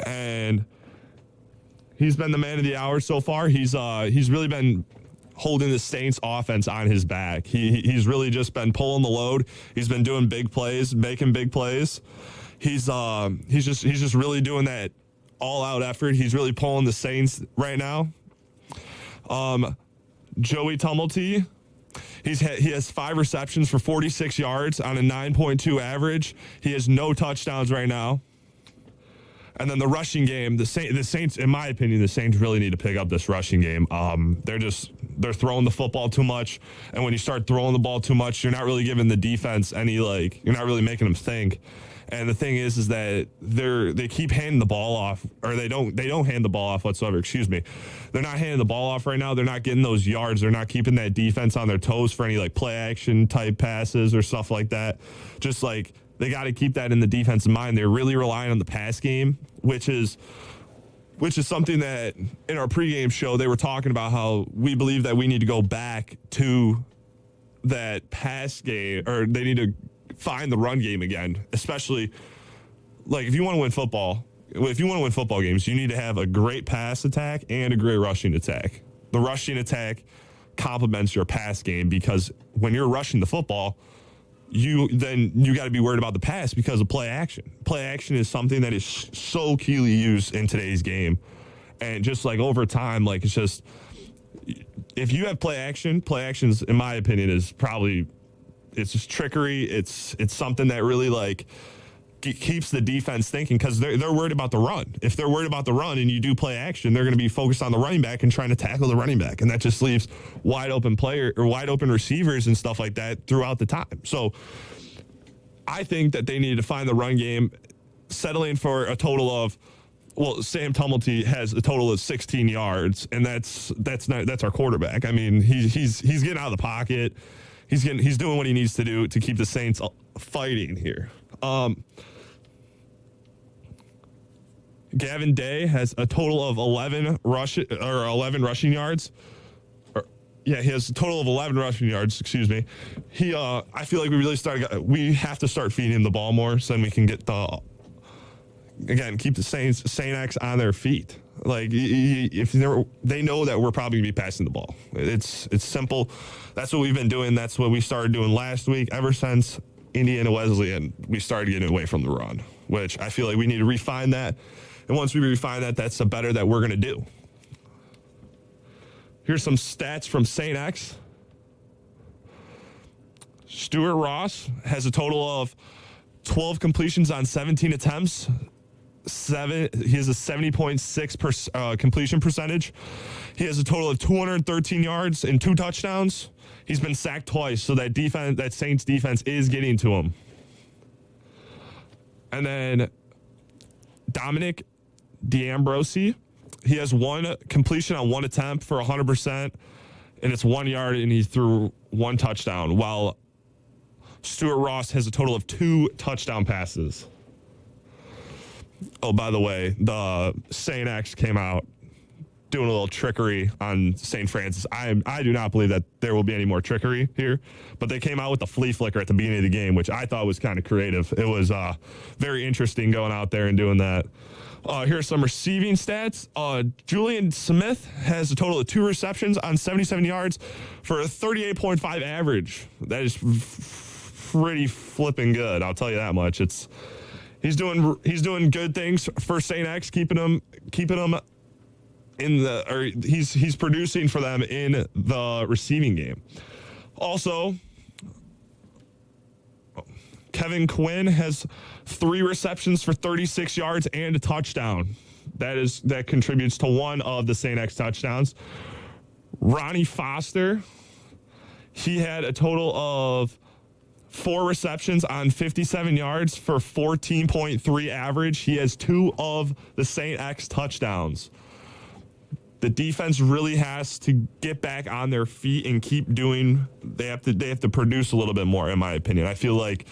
And he's been the man of the hour so far. He's really been holding the Saints offense on his back. He's really just been pulling the load. He's been doing big plays, making big plays. He's just really doing that all-out effort. He's really pulling the Saints right now. Joey Tumulty, he has 5 receptions for 46 yards on a 9.2 average. He has no touchdowns right now. And then the rushing game, the Saints, in my opinion, the Saints really need to pick up this rushing game. They're throwing the football too much, and when you start throwing the ball too much, you're not really giving the defense any you're not really making them think. And the thing is that they keep handing the ball off, or they don't hand the ball off whatsoever. Excuse me, they're not handing the ball off right now. They're not getting those yards. They're not keeping that defense on their toes for any play action type passes or stuff like that. Just they got to keep that in the defense's mind. They're really relying on the pass game, which is something that in our pregame show, they were talking about how we believe that we need to go back to that pass game, or they need to find the run game again, especially if you want to win football games, you need to have a great pass attack and a great rushing attack. The rushing attack complements your pass game, because when you're rushing the football, you got to be worried about the pass because of play action. Play action is something that is so keenly used in today's game. And just over time, it's just, if you have play actions, in my opinion, is probably, it's just trickery. It's something that really keeps the defense thinking, because they're worried about the run. If they're worried about the run and you do play action, they're going to be focused on the running back and trying to tackle the running back. And that just leaves wide open receivers and stuff like that throughout the time. So I think that they need to find the run game, settling for a total of, Sam Tumulty has a total of 16 yards, and that's our quarterback. I mean, he's getting out of the pocket. He's doing what he needs to do to keep the Saints fighting here. Gavin Day has a total of 11 rushing yards. He has a total of 11 rushing yards. Excuse me. I feel like we have to start feeding him the ball more, so then we can get keep the Saint X on their feet. If they know that we're probably gonna be passing the ball. It's simple. That's what we've been doing. That's what we started doing last week. Ever since Indiana Wesleyan, we started getting away from the run, which I feel like we need to refine that. And once we refine that, that's the better that we're going to do. Here's some stats from St. X. Stuart Ross has a total of 12 completions on 17 attempts. He has a 70.6% completion percentage. He has a total of 213 yards and 2 touchdowns. He's been sacked twice, so that Saints defense is getting to him. And then Dominic D'Ambrosi, he has 1 completion on 1 attempt for 100%, and it's 1 yard, and he threw 1 touchdown, while Stuart Ross has a total of 2 touchdown passes. Oh, by the way, the St. X came out doing a little trickery on St. Francis. I do not believe that there will be any more trickery here, but they came out with the flea flicker at the beginning of the game, which I thought was kind of creative. It was very interesting going out there and doing that. Here's some receiving stats. Julian Smith has a total of 2 receptions on 77 yards for a 38.5 average. That is pretty flipping good. I'll tell you that much. He's doing good things for St. X, keeping him he's producing for them in the receiving game. Also, Kevin Quinn has 3 receptions for 36 yards and a touchdown. That contributes to 1 of the St. X touchdowns. Ronnie Foster, he had a total of 4 receptions on 57 yards for 14.3 average. He has 2 of the St. X touchdowns. The defense really has to get back on their feet and keep doing. They have to produce a little bit more, in my opinion. I feel like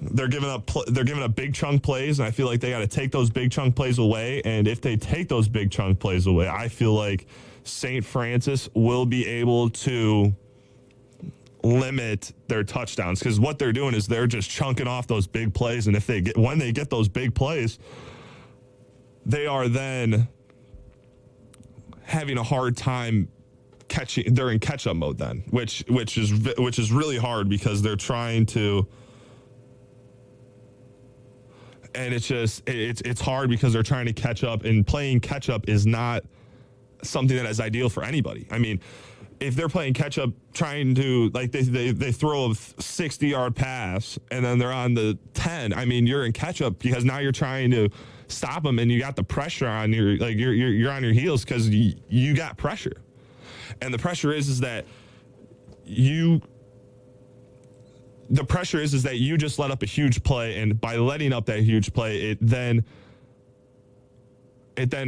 they're giving up big chunk plays, and I feel like they got to take those big chunk plays away. And if they take those big chunk plays away, I feel like St. Francis will be able to limit their touchdowns, because what they're doing is they're just chunking off those big plays, and when they get those big plays, they are then having a hard time catching. They're in catch-up mode then, which is really hard, because they're trying to, and it's hard because they're trying to catch up, and playing catch-up is not something that is ideal for anybody. I mean, if they're playing catch-up, trying to, they throw a 60-yard pass and then they're on the 10, I mean, you're in catch-up because now you're trying to stop them, and you got the pressure on you're on your heels because you got pressure, and the pressure is that you just let up a huge play, and by letting up that huge play, it then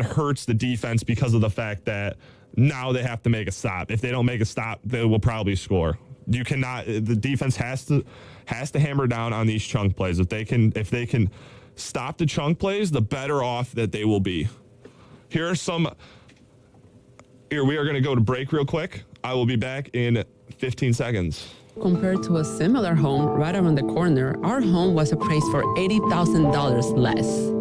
hurts the defense because of the fact that now they have to make a stop. If they don't make a stop, they will probably score. You cannot. The defense has to hammer down on these chunk plays. If they can stop the chunk plays, the better off that they will be. Here we are going to go to break real quick. I will be back in 15 seconds. Compared to a similar home right around the corner, our home was appraised for $80,000 less.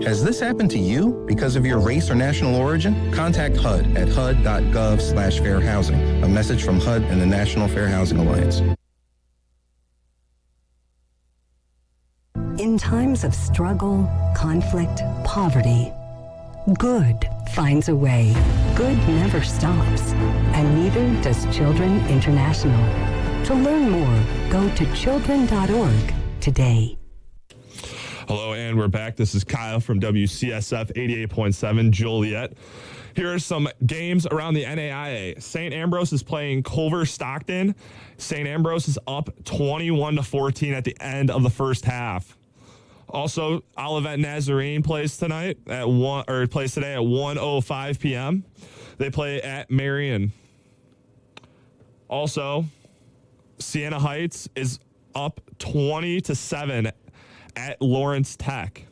Has this happened to you because of your race or national origin? Contact HUD at hud.gov/fair housing. A message from HUD and the National Fair Housing Alliance. In times of struggle, conflict, poverty, good finds a way. Good never stops, and neither does Children International. To learn more, go to children.org today. Hello, and we're back. This is Kyle from WCSF 88.7 Joliet. Here are some games around the NAIA. St. Ambrose is playing Culver Stockton. St. Ambrose is up 21-14 at the end of the first half. Also, Olivet Nazarene plays today at 1:05 p.m. They play at Marion. Also, Siena Heights is up 20-7 at Lawrence Tech.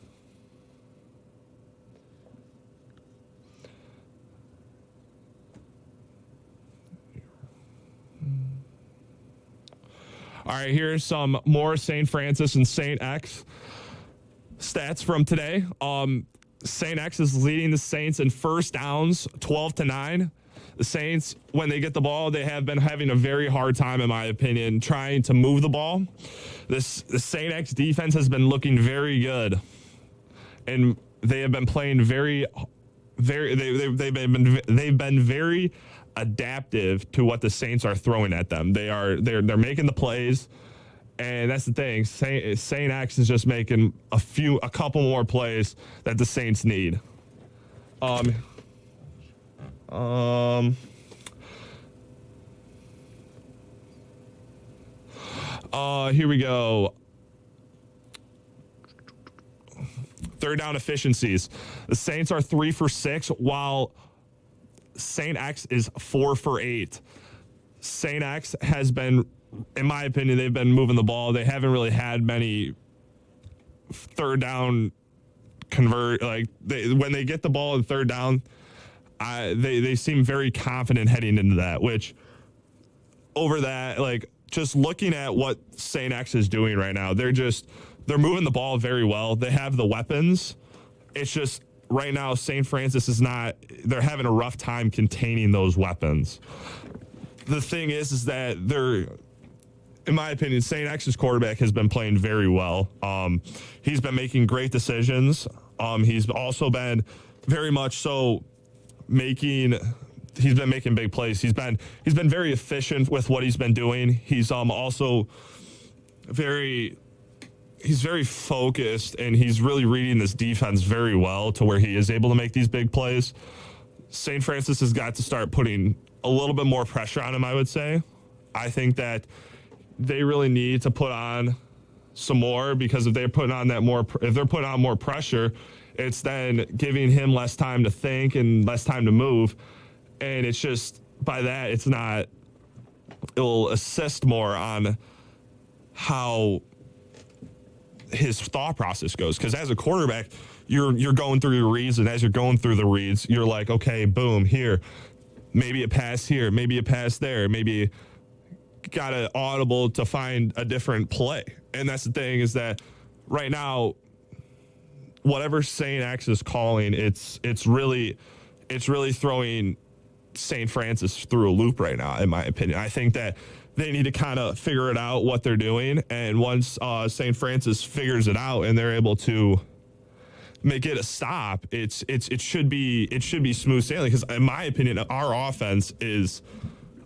All right, here's some more St. Francis and St. X stats from today. St. X is leading the Saints in first downs, 12-9. The Saints, when they get the ball, they have been having a very hard time, in my opinion, trying to move the ball. The St. X defense has been looking very good, and they have been playing they've been very adaptive to what the Saints are throwing at them. They're making the plays, and that's the thing. St. X is just making a couple more plays that the Saints need. Here we go. Third down efficiencies. The Saints are 3 for 6, while St. X is 4 for 8. St. X has been, in my opinion, they've been moving the ball. They haven't really had many third down when they get the ball in third down, they seem very confident heading into that, which over that, just looking at what St. X is doing right now, they're moving the ball very well. They have the weapons. It's just right now, St. Francis they're having a rough time containing those weapons. The thing is that in my opinion, St. X's quarterback has been playing very well. He's been making great decisions. He's also been very much so he's been making big plays. He's been very efficient with what he's been doing. He's also very focused, and he's really reading this defense very well to where he is able to make these big plays. St. Francis has got to start putting a little bit more pressure on him, I would say. I think that they really need to put on some more, because if they're putting on more pressure, it's then giving him less time to think and less time to move. And it's just, by that, it'll assist more on how his thought process goes. Because as a quarterback, you're going through your reads, and as you're going through the reads, you're like, okay, boom, here, maybe a pass here, maybe a pass there, maybe got an audible to find a different play. And that's the thing, is that right now, whatever St. X is calling, it's really throwing St. Francis through a loop right now, in my opinion. I think that they need to kind of figure it out what they're doing, and once St. Francis figures it out and they're able to make it a stop, it should be smooth sailing. Because in my opinion,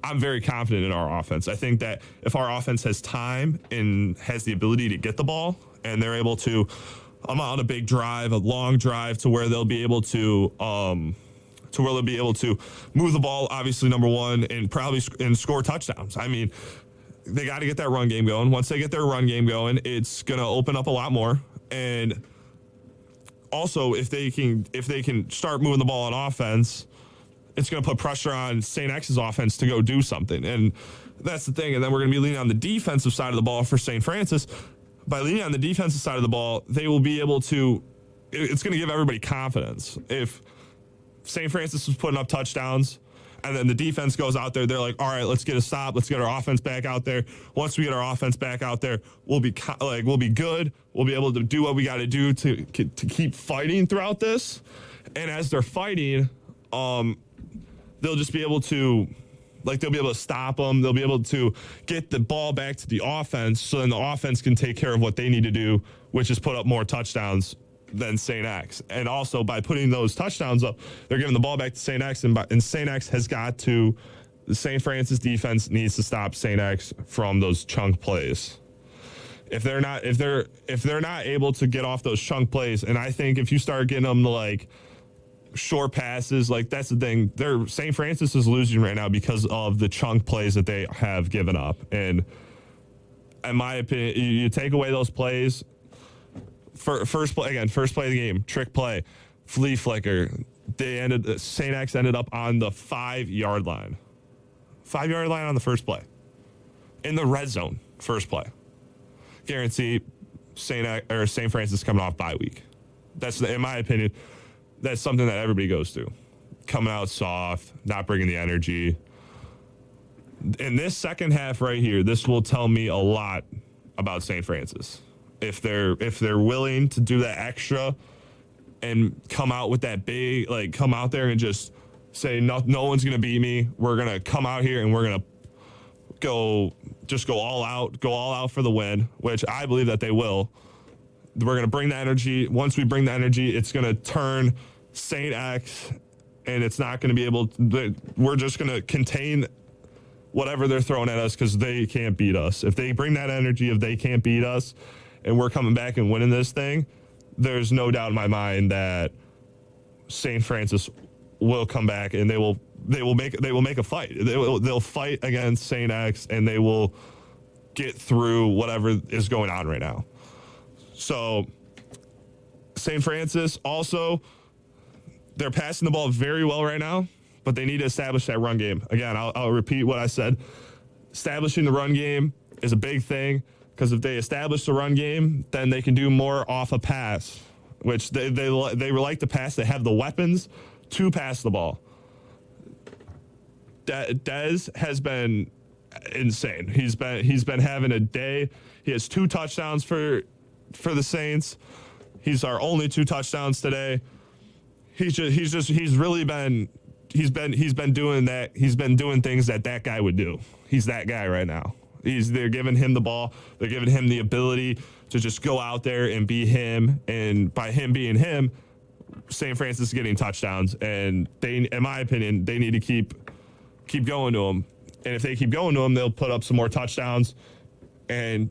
I'm very confident in our offense. I think that if our offense has time and has the ability to get the ball, and they're able to a big drive, a long drive to where they'll be able to move the ball, obviously, number one, and probably score touchdowns. I mean, they got to get that run game going. Once they get their run game going, it's going to open up a lot more. And also, if they can start moving the ball on offense, it's going to put pressure on St. X's offense to go do something. And that's the thing. And then we're going to be leaning on the defensive side of the ball for St. Francis. By leaning on the defensive side of the ball, they will be able to – it's going to give everybody confidence. If St. Francis is putting up touchdowns and then the defense goes out there, they're like, all right, let's get a stop. Let's get our offense back out there. Once we get our offense back out there, we'll be good. We'll be able to do what we got to do to keep fighting throughout this. And as they're fighting, they'll just be able to – they'll be able to stop them. They'll be able to get the ball back to the offense so then the offense can take care of what they need to do, which is put up more touchdowns than St. X. And also by putting those touchdowns up, they're giving the ball back to St. X, and St. X has got to – the St. Francis defense needs to stop St. X from those chunk plays. If they're not able to get off those chunk plays, and I think if you start getting them to short passes, that's the thing. St. Francis is losing right now because of the chunk plays that they have given up. And in my opinion, you take away those plays. First play of the game, trick play, flea flicker. St. X ended up on the 5-yard line. 5-yard line on the first play. In the red zone, first play. Guarantee St. Francis coming off bye week. That's, in my opinion, that's something that everybody goes through. Coming out soft, not bringing the energy. In this second half right here, this will tell me a lot about St. Francis. If they're willing to do that extra and come out with that big, come out there and just say, no one's going to beat me. We're going to come out here and we're going to go all out for the win, which I believe that they will. We're going to bring the energy. Once we bring the energy, it's going to turn St. X, and it's not going to be able to, we're just going to contain whatever they're throwing at us because they can't beat us. If they bring that energy, if they can't beat us, and we're coming back and winning this thing, there's no doubt in my mind that St. Francis will come back and they will make a fight. They'll fight against St. X, and they will get through whatever is going on right now. So St. Francis also, they're passing the ball very well right now, but they need to establish that run game. Again, I'll repeat what I said. Establishing the run game is a big thing because if they establish the run game, then they can do more off a pass, which they like to pass. They have the weapons to pass the ball. Dez has been insane. He's been having a day. He has 2 touchdowns for the Saints. He's our only 2 touchdowns today. He's been doing that. He's been doing things that guy would do. He's that guy right now. They're giving him the ball. They're giving him the ability to just go out there and be him. And by him being him, St. Francis is getting touchdowns. And they, in my opinion, they need to keep going to him. And if they keep going to him, they'll put up some more touchdowns. And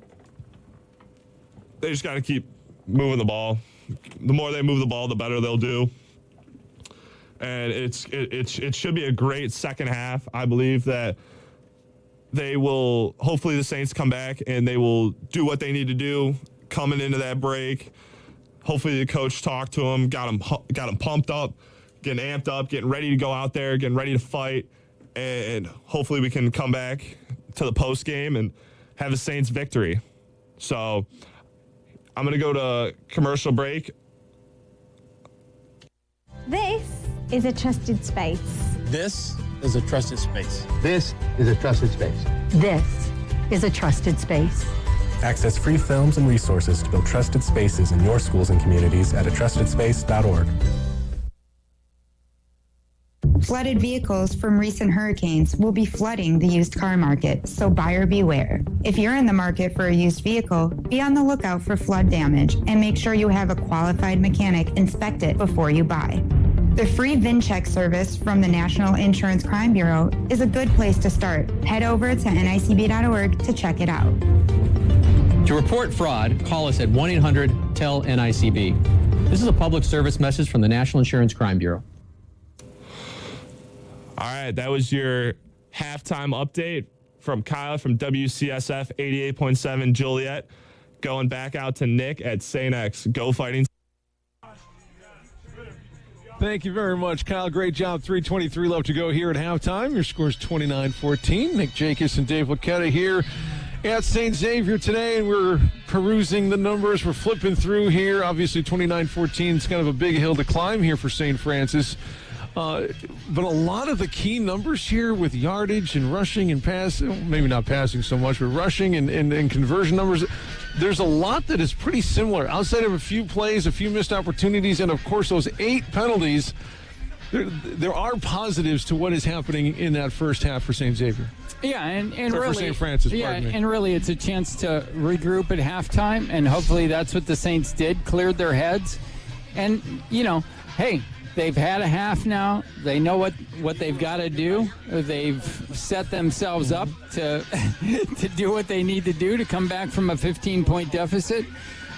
they just got to keep moving the ball. The more they move the ball, the better they'll do. And it should be a great second half. I believe that they will, hopefully the Saints come back and they will do what they need to do coming into that break. Hopefully the coach talked to them, got them pumped up, getting amped up, getting ready to go out there, getting ready to fight. And hopefully we can come back to the post game and have a Saints victory. So I'm going to go to commercial break. This is a trusted space. This is a trusted space. This is a trusted space. This is a trusted space. Access free films and resources to build trusted spaces in your schools and communities at atrustedSpace.org. Flooded vehicles from recent hurricanes will be flooding the used car market, so buyer beware. If you're in the market for a used vehicle, be on the lookout for flood damage and make sure you have a qualified mechanic inspect it before you buy. The free VIN check service from the National Insurance Crime Bureau is a good place to start. Head over to NICB.org to check it out. To report fraud, call us at 1-800-TICKET. cartel, NICB. This is a public service message from the National Insurance Crime Bureau. All right, that was your halftime update from Kyle from WCSF 88.7 Joliet. Going back out to Nick at St. X. Go Fighting. Thank you very much, Kyle. Great job. 3:23 left to go here at halftime. Your score's 29-14. Nick Jacobs and Dave Lacetta here at St. Xavier today, and we're perusing the numbers. We're flipping through here. Obviously, 29-14 is kind of a big hill to climb here for St. Francis. But a lot of the key numbers here with yardage and rushing and passing, maybe not passing so much, but rushing and conversion numbers, there's a lot that is pretty similar. Outside of a few plays, a few missed opportunities, and, of course, those 8 penalties, there are positives to what is happening in that first half for St. Xavier. Yeah, and for really, St. Francis, and really it's a chance to regroup at halftime, and hopefully that's what the Saints did, cleared their heads. And, hey, they've had a half now. They know what they've got to do. They've set themselves up to to do what they need to do to come back from a 15-point deficit,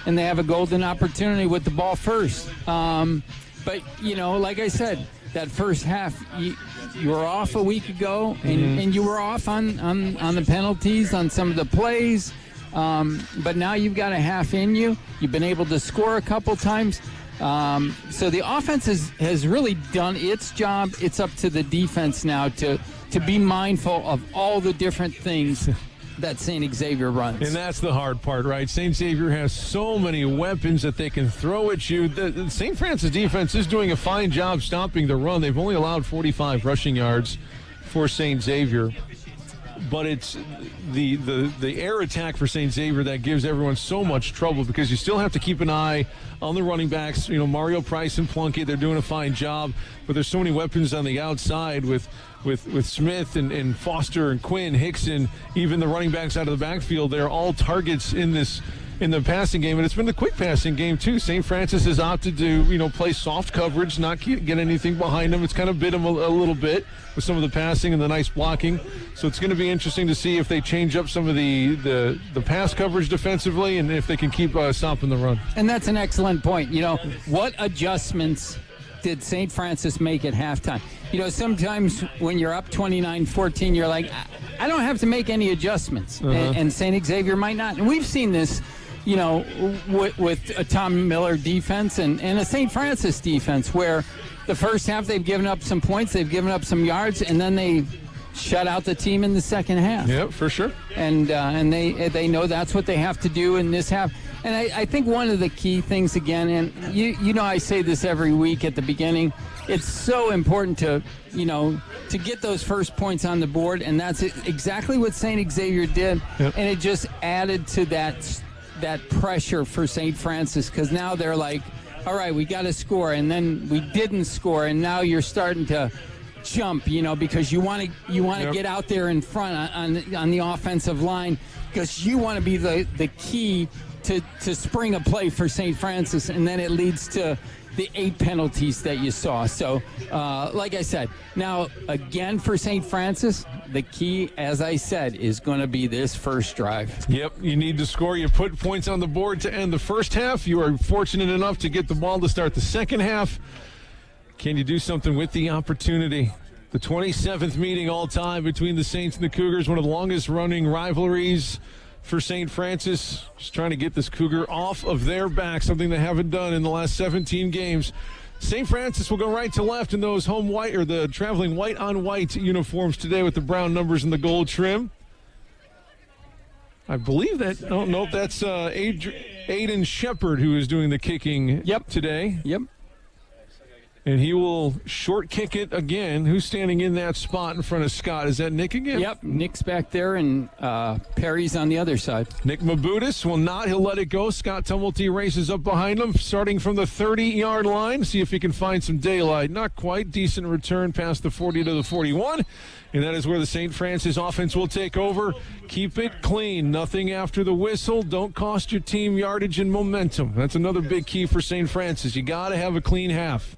and they have a golden opportunity with the ball first. But, like I said, that first half, you were off a week ago, and you were off on the penalties, on some of the plays. But now you've got a half in you. You've been able to score a couple times. So the offense has really done its job. It's up to the defense now to be mindful of all the different things that St. Xavier runs. And that's the hard part, right? St. Xavier has so many weapons that they can throw at you. The St. Francis defense is doing a fine job stopping the run. They've only allowed 45 rushing yards for St. Xavier. But it's the air attack for St. Xavier that gives everyone so much trouble, because you still have to keep an eye on the running backs. Mario Price and Plunkett, they're doing a fine job, but there's so many weapons on the outside with Smith and Foster and Quinn, Hickson, even the running backs out of the backfield. They're all targets in the passing game, and it's been the quick passing game too. St. Francis has opted to play soft coverage, not get anything behind them. It's kind of bit them a little bit with some of the passing and the nice blocking. So it's going to be interesting to see if they change up some of the pass coverage defensively, and if they can keep stopping the run. And that's an excellent point. What adjustments did St. Francis make at halftime? Sometimes when you're up 29-14, you're like, I don't have to make any adjustments. And St. Xavier might not. And we've seen this, with a Tom Miller defense and a St. Francis defense, where the first half they've given up some points, they've given up some yards, and then they shut out the team in the second half. Yep, for sure. And they know that's what they have to do in this half. And I think one of the key things, again, and I say this every week at the beginning, it's so important to get those first points on the board, and that's exactly what St. Xavier did. Yep. And it just added to that pressure for St. Francis, because now they're like, all right, we got to score, and then we didn't score, and now you're starting to jump, because you want to get out there in front on the offensive line, because you want to be the key to spring a play for St. Francis, and then it leads to the 8 penalties that you saw. So, like I said, now, again, for St. Francis, the key, as I said, is going to be this first drive. Yep, you need to score. You put points on the board to end the first half. You are fortunate enough to get the ball to start the second half. Can you do something with the opportunity? The 27th meeting all time between the Saints and the Cougars, one of the longest-running rivalries for St. Francis. Just trying to get this Cougar off of their back, something they haven't done in the last 17 games. St. Francis will go right to left in those home white, or the traveling white-on-white uniforms today with the brown numbers and the gold trim. I believe that, I don't know if that's Aiden Shepard who is doing the kicking today. Yep. And he will short kick it again. Who's standing in that spot in front of Scott? Is that Nick again? Yep, Nick's back there, and Perry's on the other side. Nick Mabudis will not. He'll let it go. Scott Tumulty races up behind him, starting from the 30-yard line. See if he can find some daylight. Not quite. Decent return past the 40 to the 41. And that is where the St. Francis offense will take over. Keep it clean. Nothing after the whistle. Don't cost your team yardage and momentum. That's another big key for St. Francis. You got to have a clean half.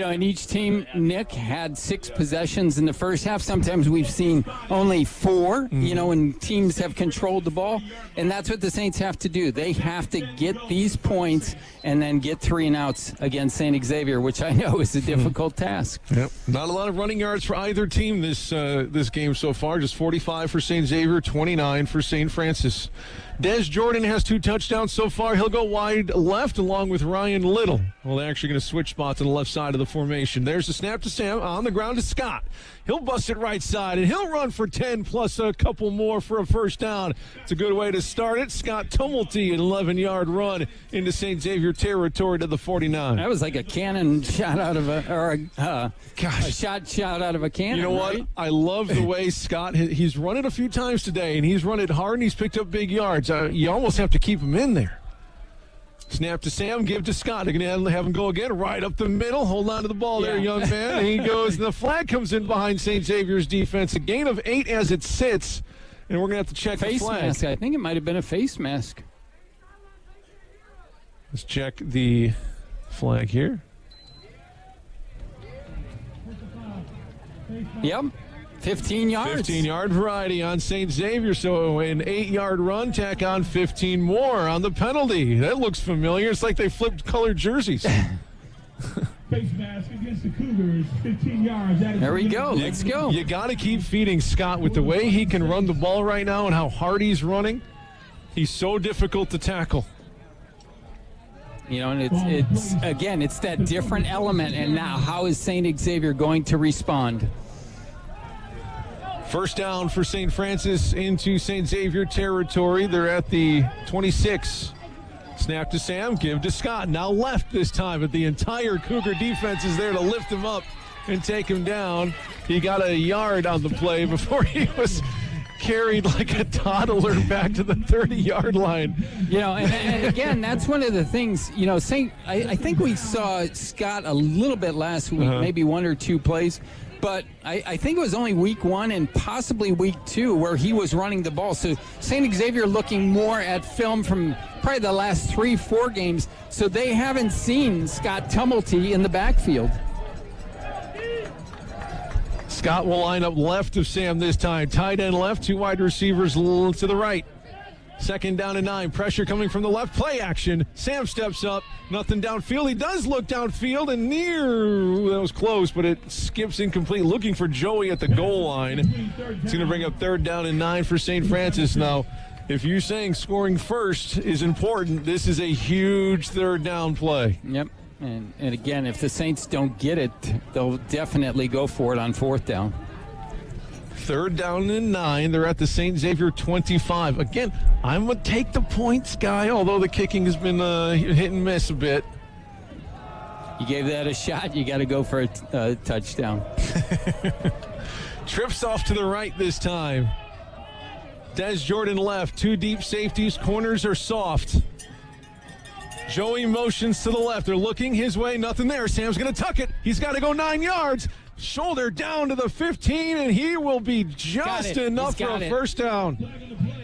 And each team, Nick, had 6 possessions in the first half. Sometimes we've seen only 4, and teams have controlled the ball. And that's what the Saints have to do. They have to get these points and then get 3 and outs against St. Xavier, which I know is a difficult task. Yep. Not a lot of running yards for either team this game so far. Just 45 for St. Xavier, 29 for St. Francis. Des Jordan has 2 touchdowns so far. He'll go wide left along with Ryan Little. Well, they're actually going to switch spots on the left side of the formation. There's the snap to Sam. On the ground to Scott. He'll bust it right side, and he'll run for 10 plus a couple more for a first down. It's a good way to start it. Scott Tumulty, an 11-yard run into St. Xavier territory to the 49. That was like a cannon shot out of a shot out of a cannon. You know what? Right? I love the way Scott, he's run it a few times today, and he's run it hard, and he's picked up big yards. You almost have to keep him in there. Snap to Sam, give to Scott. They're going to have him go again, right up the middle. Hold on to the ball there, young man. And he goes, the flag comes in behind St. Xavier's defense. A gain of 8 as it sits, and we're going to have to check the flag. Face mask. I think it might have been a face mask. Let's check the flag here. Yep. 15 yards. 15-yard variety on St. Xavier. So an 8-yard run, tack on 15 more on the penalty. That looks familiar. It's like they flipped colored jerseys. Face mask against the Cougars, 15 yards. There we go. Let's go. You got to keep feeding Scott with the way he can run the ball right now and how hard he's running. He's so difficult to tackle. And it's that different element. And now, how is St. Xavier going to respond? First down for St. Francis into St. Xavier territory. They're at the 26. Snap to Sam, give to Scott. Now left this time, but the entire Cougar defense is there to lift him up and take him down. He got a yard on the play before he was carried like a toddler back to the 30-yard line. And again, that's one of the things, I think we saw Scott a little bit last week, maybe 1 or 2 plays. But I think it was only week 1 and possibly week 2 where he was running the ball. So St. Xavier looking more at film from probably the last 3-4 games. So they haven't seen Scott Tumulty in the backfield. Scott will line up left of Sam this time. Tight end left, 2 wide receivers to the right. Second down and 9. Pressure coming from the left. Play action. Sam steps up. Nothing downfield. He does look downfield and that was close, but it skips incomplete. Looking for Joey at the goal line. It's going to bring up 3rd down and 9 for St. Francis. Now, if you're saying scoring first is important, this is a huge 3rd down play. Yep. And again, if the Saints don't get it, they'll definitely go for it on 4th down. 3rd down and 9. They're at the St. Xavier 25. Again, I'm going to take the points guy, although the kicking has been hit and miss a bit. You gave that a shot. You got to go for a touchdown. Trips off to the right this time. Des Jordan left. 2 deep safeties. Corners are soft. Joey motions to the left. They're looking his way. Nothing there. Sam's going to tuck it. He's got to go 9 yards. Shoulder down to the 15, and he will be just enough for a first down.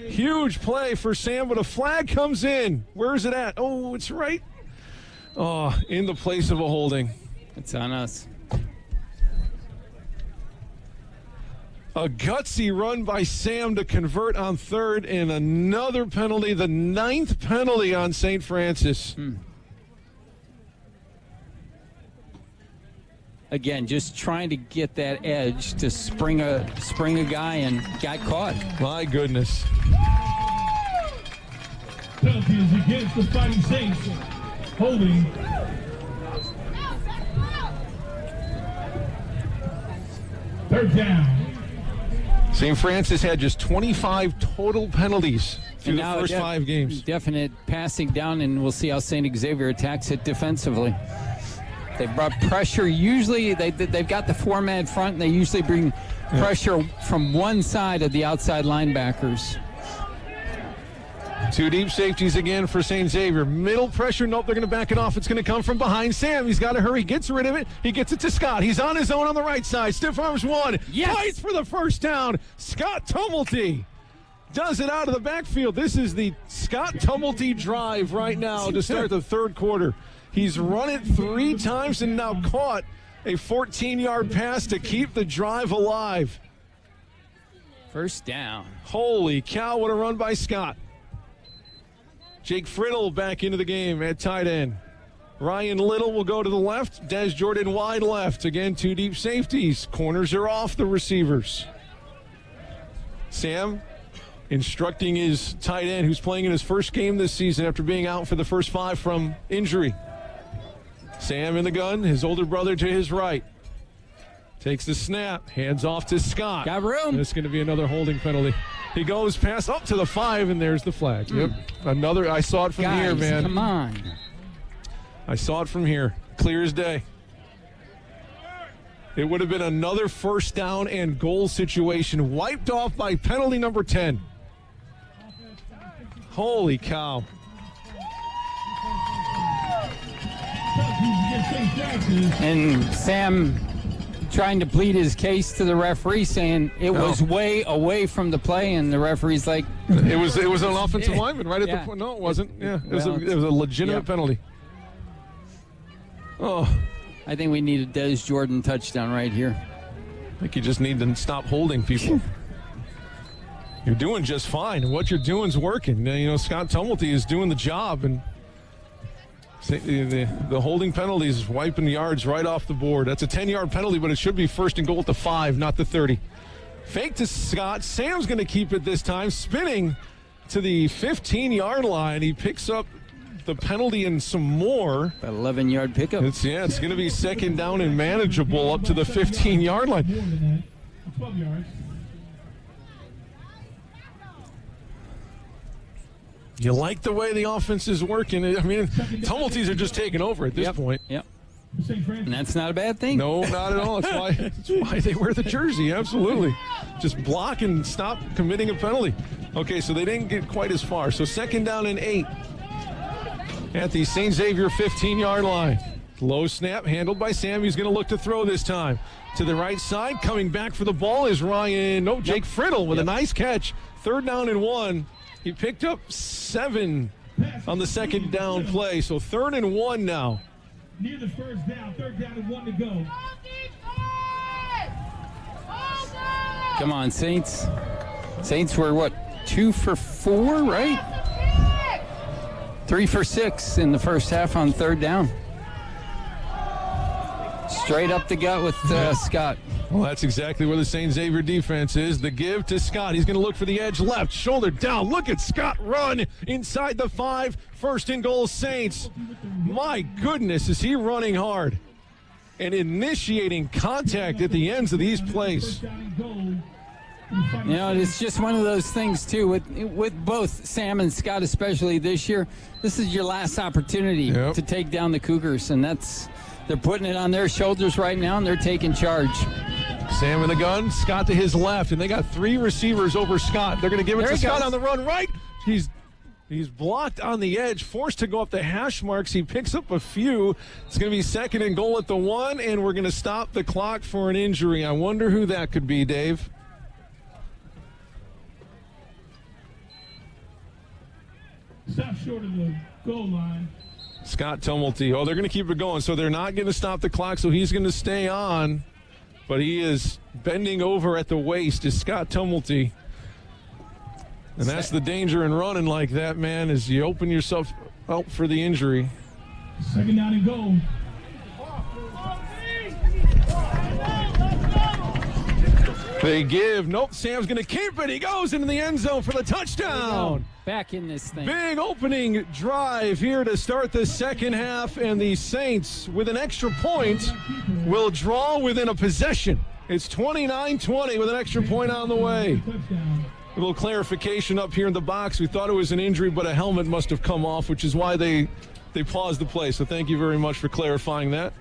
Huge play for Sam, but a flag comes in. Where is it at? Oh, it's right. Oh, in the place of a holding. It's on us. A gutsy run by Sam to convert on 3rd, and another penalty, the 9th penalty on St. Francis. Again, just trying to get that edge to spring a guy and got caught. My goodness. Penalty is against the Fighting Saints. Holding. Third down. St. Francis had just 25 total penalties through the first 5 games. Definite passing down, and we'll see how St. Xavier attacks it defensively. They brought pressure. Usually they've got the 4-man front, and they usually bring pressure from one side of the outside linebackers. 2 deep safeties again for St. Xavier. Middle pressure. Nope, they're going to back it off. It's going to come from behind Sam. He's got to hurry. Gets rid of it. He gets it to Scott. He's on his own on the right side. Stiff arms 1. Yes. Fights for the first down. Scott Tumulty does it out of the backfield. This is the Scott Tumulty drive right now to start the 3rd quarter. He's run it 3 times and now caught a 14-yard pass to keep the drive alive. First down. Holy cow, what a run by Scott. Jake Friddle back into the game at tight end. Ryan Little will go to the left. Des Jordan wide left. Again, 2 deep safeties. Corners are off the receivers. Sam instructing his tight end, who's playing in his first game this season after being out for the first 5 from injury. Sam in the gun, his older brother to his right. Takes the snap, hands off to Scott. Got room. It's going to be another holding penalty. He goes past up to the 5, and there's the flag. Yep. Another, I saw it from here, man. Come on. I saw it from here. Clear as day. It would have been another first down and goal situation, wiped off by penalty number 10. Holy cow. And Sam trying to plead his case to the referee, saying it was way away from the play, and the referee's like, it was an offensive lineman right at the point. No, it wasn't. It was a legitimate penalty. Oh, I think we need a Des Jordan touchdown right here. I think you just need to stop holding people. You're doing just fine. What you're doing is working. You know, Scott Tumulty is doing the job, and the holding penalties is wiping the yards right off the board. That's a 10-yard penalty, but it should be first and goal at the 5, not the 30. Fake to Scott. Sam's going to keep it this time, spinning to the 15-yard line. He picks up the penalty and some more. That 11-yard pickup. It's going to be second down and manageable up to the 15-yard line. 12 yards. You like the way the offense is working. I mean, Tumulties are just taking over at this point. Yep. And that's not a bad thing. No, not at all. That's why they wear the jersey. Absolutely. Just block and stop committing a penalty. Okay, so they didn't get quite as far. So second down and 8 at the St. Xavier 15-yard line. Low snap handled by Sam. He's going to look to throw this time. To the right side, coming back for the ball is Jake Friddle with a nice catch. Third down and 1. He picked up 7 on the second down play. So 3rd and 1 now. Near the first down, 3rd down and 1 to go. Come on, Saints. Saints were, what, 2 for 4, right? 3 for 6 in the first half on 3rd down. Straight up the gut with Scott. Well, that's exactly where the St. Xavier defense is. The give to Scott. He's going to look for the edge left, shoulder down. Look at Scott run inside the 5. First and goal, Saints. My goodness, is he running hard and initiating contact at the ends of these plays. You know, it's just one of those things, too, with both Sam and Scott, especially this year. This is your last opportunity to take down the Cougars, and they're putting it on their shoulders right now, and they're taking charge. Sam in the gun, Scott to his left, and they got 3 receivers over Scott. They're going to give it to Scott on the run right. He's blocked on the edge, forced to go up the hash marks. He picks up a few. It's going to be second and goal at the 1, and we're going to stop the clock for an injury. I wonder who that could be, Dave. Stop short of the goal line. Scott Tumulty. Oh, they're going to keep it going, so they're not going to stop the clock, so he's going to stay on. But he is bending over at the waist is Scott Tumulty. And that's the danger in running like that, man, is you open yourself up for the injury. Second down and goal. They give. Nope, Sam's going to keep it. He goes into the end zone for the touchdown. Back in this thing. Big opening drive here to start the second half, and the Saints, with an extra point, will draw within a possession. It's 29-20 with an extra point on the way. A little clarification up here in the box. We thought it was an injury, but a helmet must have come off, which is why they paused the play. So thank you very much for clarifying that.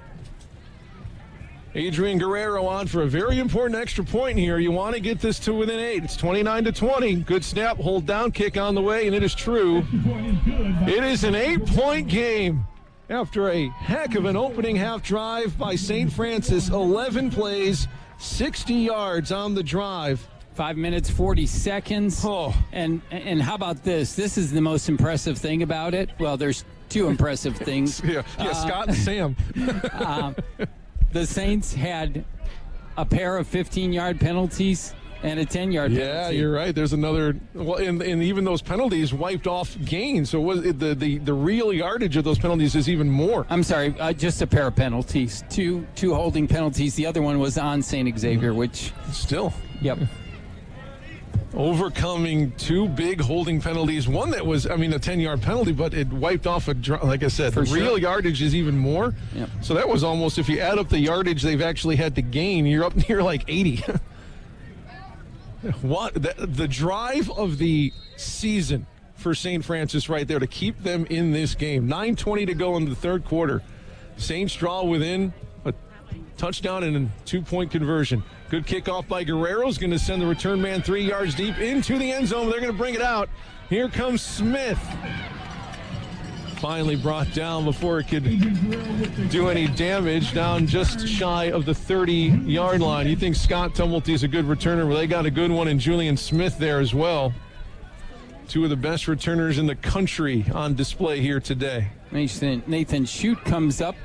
Adrian Guerrero on for a very important extra point here. You want to get this to within 8. It's 29-20. Good snap, hold down, kick on the way, and it is true. It is an 8-point game after a heck of an opening half drive by St. Francis. 11 plays, 60 yards on the drive. 5 minutes, 40 seconds. Oh. And how about this? This is the most impressive thing about it. Well, there's 2 impressive things. Yeah, Scott and Sam. the Saints had a pair of 15-yard penalties and a 10-yard penalty. Yeah, you're right. There's another. Well, and even those penalties wiped off gains. So the real yardage of those penalties is even more. I'm sorry, just a pair of penalties. Two holding penalties. The other one was on St. Xavier, which still. Yep. Overcoming two big holding penalties. One that was, a 10-yard penalty, but it wiped off like I said, the real yardage is even more. Yep. So that was almost, if you add up the yardage they've actually had to gain, you're up near like 80. What the drive of the season for St. Francis right there to keep them in this game. 9:20 to go in the third quarter. Saints draw within a touchdown and a 2-point conversion. Good kickoff by Guerrero's going to send the return man 3 yards deep into the end zone. They're going to bring it out. Here comes Smith. Finally brought down before it could do any damage, down just shy of the 30-yard line. You think Scott Tumulty is a good returner? Well, they got a good one in Julian Smith there as well. Two of the best returners in the country on display here today. Nathan Shute comes up.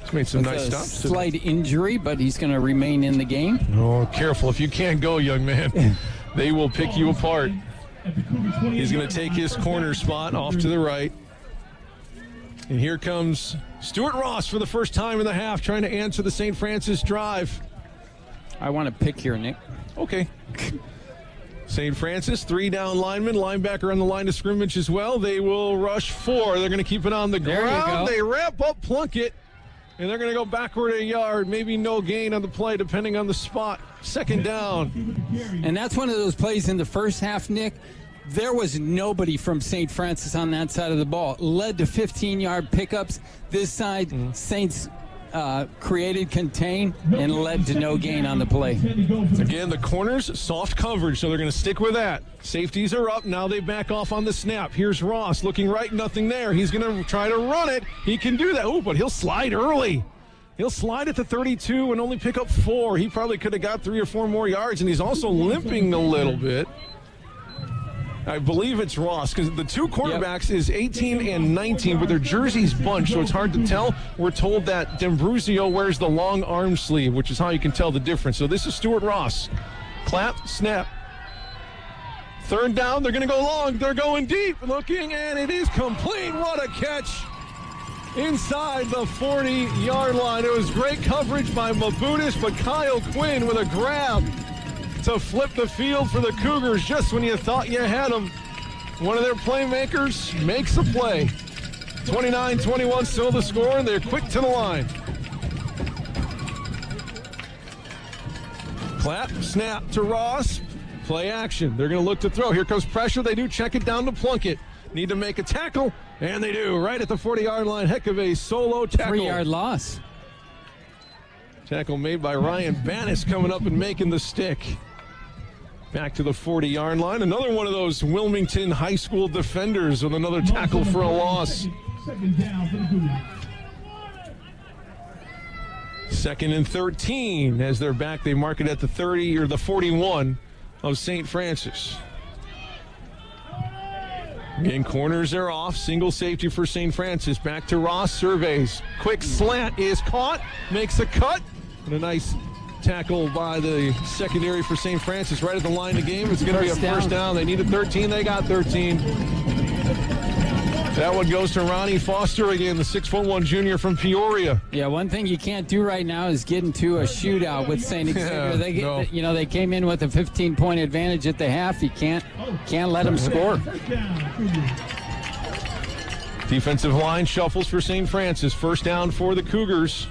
He's made some nice stops. Slight injury, but he's going to remain in the game. Oh, careful. If you can't go, young man, they will pick you apart. He's going to take his corner spot off to the right. And here comes Stuart Ross for the first time in the half, trying to answer the St. Francis drive. I want to pick here, Nick. Okay. St. Francis, 3 down linemen, linebacker on the line of scrimmage as well. They will rush 4. They're going to keep it on the ground. They ramp up Plunkett, and they're going to go backward a yard. Maybe no gain on the play, depending on the spot. Second down. And that's one of those plays in the first half, Nick. There was nobody from St. Francis on that side of the ball. It led to 15-yard pickups. This side, Saints created, contain, and led to no gain on the play. Again, the corners, soft coverage, so they're going to stick with that. Safeties are up. Now they back off on the snap. Here's Ross looking right, nothing there. He's going to try to run it. He can do that. Oh, but he'll slide early. He'll slide at the 32 and only pick up 4. He probably could have got 3 or 4 more yards, and he's also limping a little bit. I believe it's Ross, because the two quarterbacks is 18 and 19, but their jerseys bunch, so it's hard to tell. We're told that D'Ambrosio wears the long arm sleeve, which is how you can tell the difference. So this is Stuart Ross. Clap, snap. Third down, they're going to go long. They're going deep, looking, and it is complete. What a catch inside the 40-yard line. It was great coverage by Mabutis, but Kyle Quinn with a grab to flip the field for the Cougars just when you thought you had them. One of their playmakers makes a play. 29-21 still the score, and they're quick to the line. Clap, snap to Ross. Play action. They're going to look to throw. Here comes pressure. They do check it down to Plunkett. Need to make a tackle, and they do. Right at the 40-yard line. Heck of a solo tackle. 3-yard loss. Tackle made by Ryan Bannis coming up and making the stick. Back to the 40-yard line. Another one of those Wilmington High School defenders with another tackle for a loss. Second down for the Cougars. 2nd and 13 as they're back. They mark it at the 30 or the 41 of St. Francis. Again, corners are off. Single safety for St. Francis. Back to Ross. Surveys. Quick slant is caught. Makes a cut. And a nice tackle by the secondary for St. Francis right at the line of the game. It's going to be a first down. They needed 13. They got 13. That one goes to Ronnie Foster again, the 6'1" junior from Peoria. Yeah, one thing you can't do right now is get into a shootout with St. Xavier. They came in with a 15-point advantage at the half. You can't let them score. Defensive line shuffles for St. Francis. First down for the Cougars.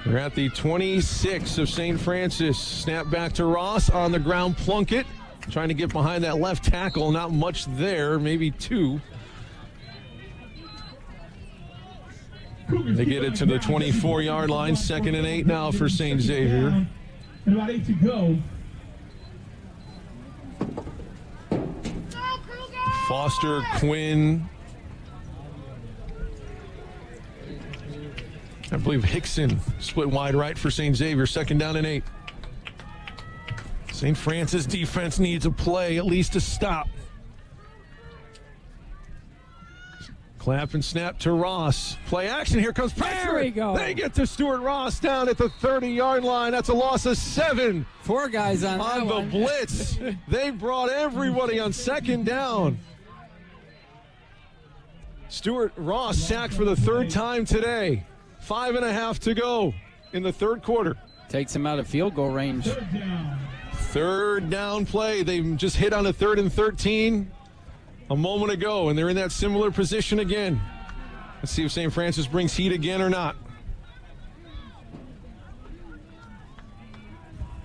They're at the 26 of St. Francis. Snap back to Ross on the ground. Plunkett trying to get behind that left tackle. Not much there, maybe 2. They get it to the 24-yard line. 2nd and 8 now for St. Xavier. And about 8 to go. Foster, Quinn. I believe Hickson split wide right for St. Xavier. 2nd down and 8. St. Francis defense needs a play, at least a stop. Clap and snap to Ross. Play action. Here comes pressure. There we go. They get to Stuart Ross down at the 30-yard line. That's a loss of 7. 4 guys on the one. blitz. They brought everybody on second down. Stuart Ross sacked for the 3rd time today. 5.5 to go in the 3rd quarter. Takes him out of field goal range. 3rd down play. They just hit on a 3rd and 13 a moment ago, and they're in that similar position again. Let's see if St. Francis brings heat again or not.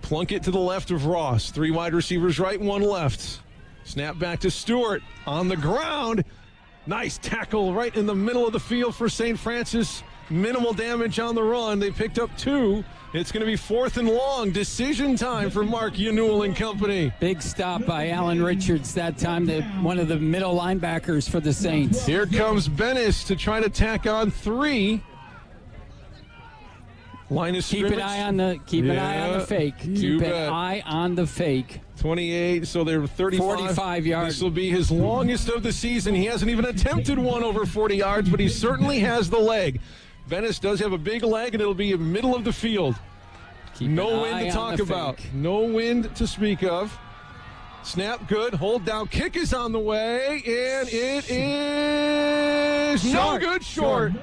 Plunkett to the left of Ross. 3 wide receivers right, 1 left. Snap back to Stewart on the ground. Nice tackle right in the middle of the field for St. Francis. Minimal damage on the run. They picked up 2. It's going to be 4th and long. Decision time for Mark Newell and company. Big stop by Alan Richards that time, one of the middle linebackers for the Saints. Here comes Bennis to try to tack on 3. Line of scrimmage. Keep an eye on the fake. Keep an eye on the fake. 28, so they're 45 yards. This will be his longest of the season. He hasn't even attempted one over 40 yards, but he certainly has the leg. Bennis does have a big leg, and it'll be in the middle of the field. No wind to talk about. No wind to speak of. Snap good. Hold down. Kick is on the way, and it is no good. Short.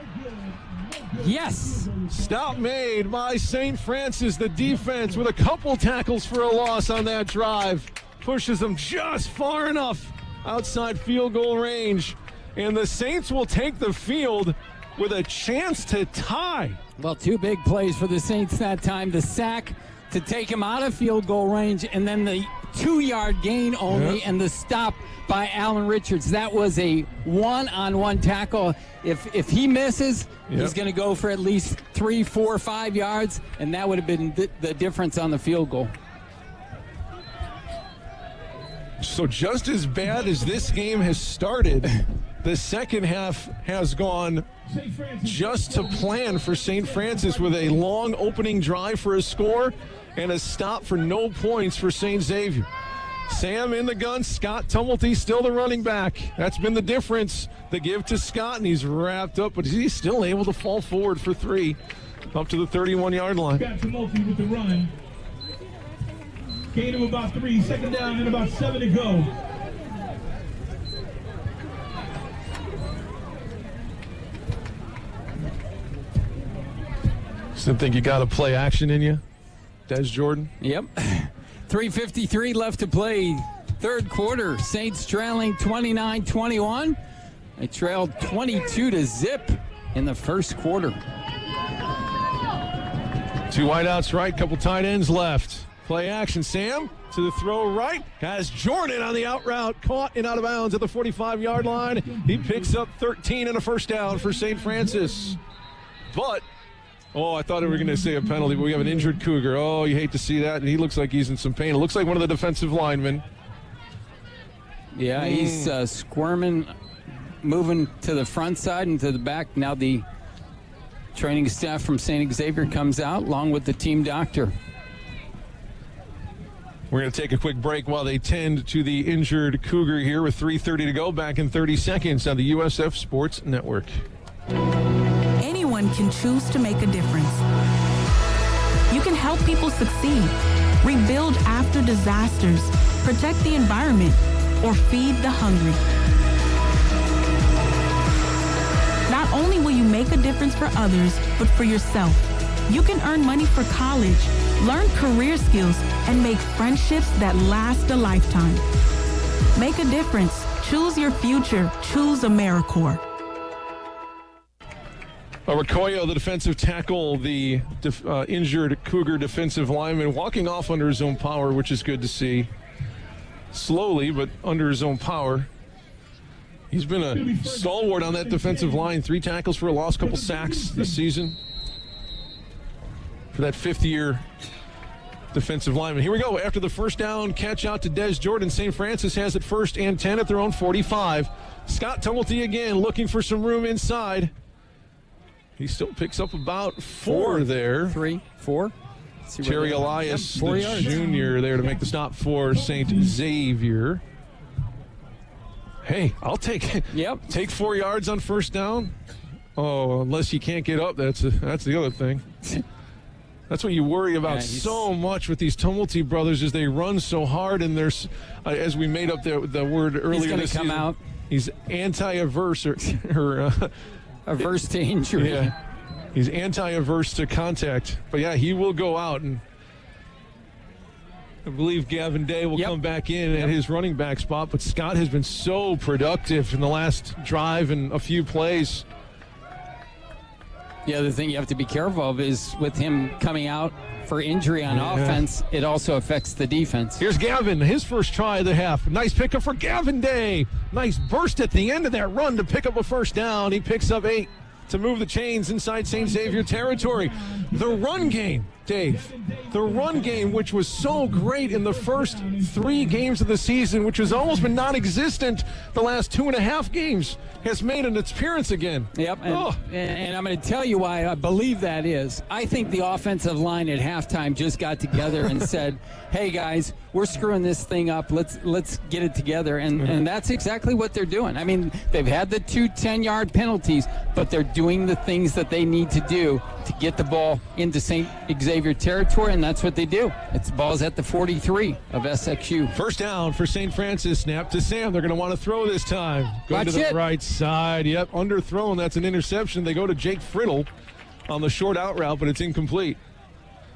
Yes. Stop made by St. Francis. The defense with a couple tackles for a loss on that drive. Pushes them just far enough outside field goal range. And the Saints will take the field with a chance to tie. Well, 2 big plays for the Saints that time. The sack to take him out of field goal range, and then the 2-yard gain only, and the stop by Alan Richards. That was a one-on-one tackle. If he misses, he's going to go for at least 3, 4, 5 yards, and that would have been the difference on the field goal. So just as bad as this game has started, the second half has gone just to plan for St. Francis with a long opening drive for a score and a stop for no points for St. Xavier. Sam in the gun, Scott Tumulty still the running back. That's been the difference. The give to Scott, and he's wrapped up, but he's still able to fall forward for 3 up to the 31-yard line. Scott Tumulty with the run. Gain of about 3, 2nd down and about 7 to go. Still think you got to play action in you, Des Jordan? Yep. 3:53 left to play. 3rd quarter. Saints trailing 29-21. They trailed 22-0 in the 1st quarter. 2 wideouts right, couple tight ends left. Play action, Sam to the throw right. Has Jordan on the out route, caught and out of bounds at the 45-yard line. He picks up 13 and a 1st down for St. Francis. But, I thought we were going to say a penalty, but we have an injured Cougar. Oh, you hate to see that, and he looks like he's in some pain. It looks like one of the defensive linemen. Yeah, he's squirming, moving to the front side and to the back. Now the training staff from St. Xavier comes out along with the team doctor. We're going to take a quick break while they tend to the injured Cougar here with 3:30 to go. Back in 30 seconds on the USF Sports Network. Anyone can choose to make a difference. You can help people succeed, rebuild after disasters, protect the environment, or feed the hungry. Not only will you make a difference for others, but for yourself. You can earn money for college, learn career skills, and make friendships that last a lifetime. Make a difference. Choose your future. Choose AmeriCorps. Arroyo, the defensive tackle, the injured Cougar defensive lineman, walking off under his own power, which is good to see. Slowly, but under his own power. He's been a stalwart on that defensive line. 3 tackles for a loss, couple sacks this season for that 5th-year defensive lineman. Here we go. After the 1st down catch out to Des Jordan, St. Francis has it 1st and 10 at their own 45. Scott Tumulty again looking for some room inside. He still picks up about 4 there. 3, 4. Terry Elias, yep, 4 the yards. junior there to make the stop for St. Xavier. Hey, I'll take 4 yards on first down. Oh, unless you can't get up, that's the other thing. That's what you worry about so much with these Tumulty brothers is they run so hard, and there's, as we made up the word earlier this season. He's going to come out. He's anti-averse averse to injury. Yeah, he's anti-averse to contact. But, yeah, he will go out, and I believe Gavin Day will come back in at his running back spot. But Scott has been so productive in the last drive and a few plays. The other thing you have to be careful of is with him coming out for injury on offense, it also affects the defense. Here's Gavin, his first try of the half. Nice pickup for Gavin Day. Nice burst at the end of that run to pick up a first down. He picks up 8 to move the chains inside St. Xavier territory. The run game, Dave. The run game, which was so great in the first 3 games of the season, which has almost been non-existent the last 2.5 games, has made an appearance again. Yep, and I'm going to tell you why I believe that is. I think the offensive line at halftime just got together and said, hey, guys, we're screwing this thing up. Let's get it together, and that's exactly what they're doing. I mean, they've had the 2 10-yard penalties, but they're doing the things that they need to do to get the ball into St. Xavier territory, and that's what they do. It's ball's at the 43 of SXU. First down for St. Francis. Snap to Sam. They're going to want to throw this time. Go to the right side. Yep, underthrown. That's an interception. They go to Jake Friddle on the short out route, but it's incomplete.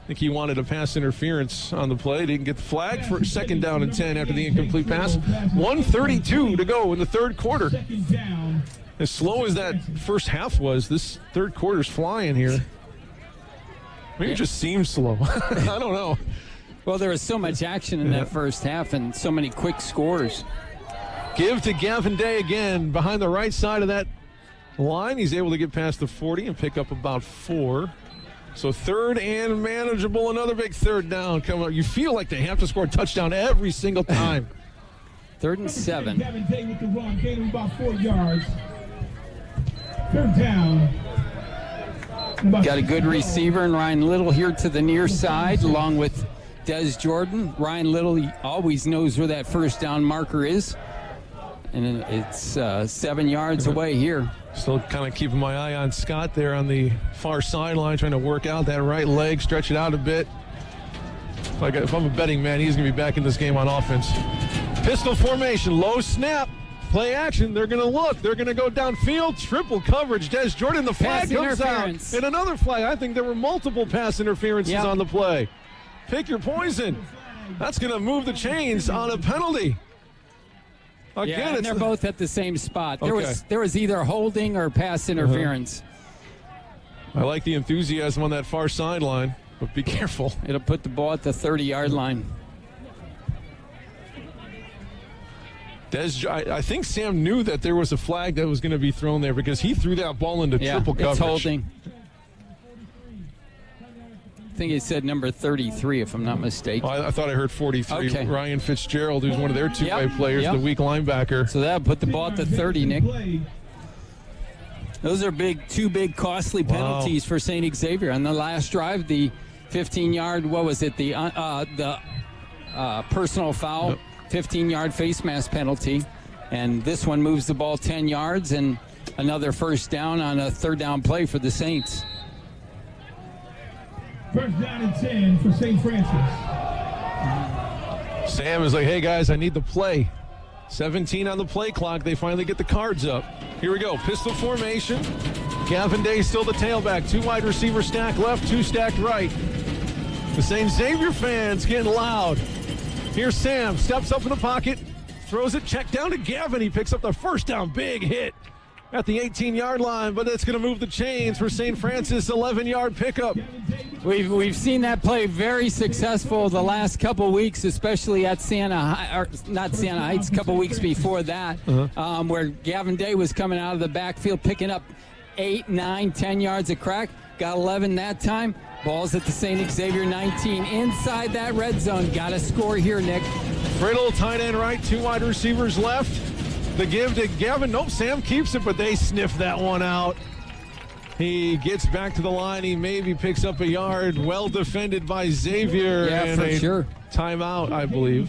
I think he wanted a pass interference on the play. Didn't get the flag for second down and 10 after the incomplete pass. 1:32 to go in the third quarter. As slow as that first half was, this third quarter's flying here. Maybe it just seems slow. I don't know. Well, there was so much action in that first half and so many quick scores. Give to Gavin Day again behind the right side of that line. He's able to get past the 40 and pick up about 4. So third and manageable. Another big third down coming up. You feel like they have to score a touchdown every single time. 3rd and 7. Gavin Day with the run, gaining about 4 yards. Third down. Got a good receiver in Ryan Little here to the near side, along with Des Jordan. Ryan Little, he always knows where that first down marker is. And it's 7 yards away here. Still kind of keeping my eye on Scott there on the far sideline, trying to work out that right leg, stretch it out a bit. If I'm a betting man, he's going to be back in this game on offense. Pistol formation, low snap, play action. They're going to look. They're going to go downfield, triple coverage. Des Jordan, the flag comes out. And another flag. I think there were multiple pass interferences on the play. Pick your poison. That's going to move the chains on a penalty. Again, and they're both at the same spot. There was either holding or pass interference. I like the enthusiasm on that far sideline, but be careful. It'll put the ball at the 30-yard line. I think Sam knew that there was a flag that was going to be thrown there because he threw that ball into triple coverage. It's holding. I think he said number 33, if I'm not mistaken. I thought I heard 43. Okay. Ryan Fitzgerald, who's one of their two-way players, the weak linebacker. So that put the ball at the 30, Nick. Those are two big, costly penalties for St. Xavier. On the last drive, the 15-yard, the personal foul, 15-yard face mask penalty. And this one moves the ball 10 yards and another first down on a third down play for the Saints. First down and 10 for St. Francis. Sam is like, hey, guys, I need the play. 17 on the play clock. They finally get the cards up. Here we go. Pistol formation. Gavin Day still the tailback. 2 wide receiver stacked left, 2 stacked right. The St. Xavier fans getting loud. Here's Sam. Steps up in the pocket. Throws it. Check down to Gavin. He picks up the first down. Big hit at the 18-yard line, but it's going to move the chains for St. Francis. 11-yard pickup. We've seen that play very successful the last couple weeks, especially at not Siena Heights, a couple weeks before that, where Gavin Day was coming out of the backfield, picking up 8, 9, 10 yards of crack. Got 11 that time. Ball's at the St. Xavier 19 inside that red zone. Got to score here, Nick. Friddle, tight end right, 2 wide receivers left. The give to Gavin. Nope, Sam keeps it, but they sniff that one out. He gets back to the line. He maybe picks up a yard. Well defended by Xavier. Yeah, and for sure. timeout, I believe.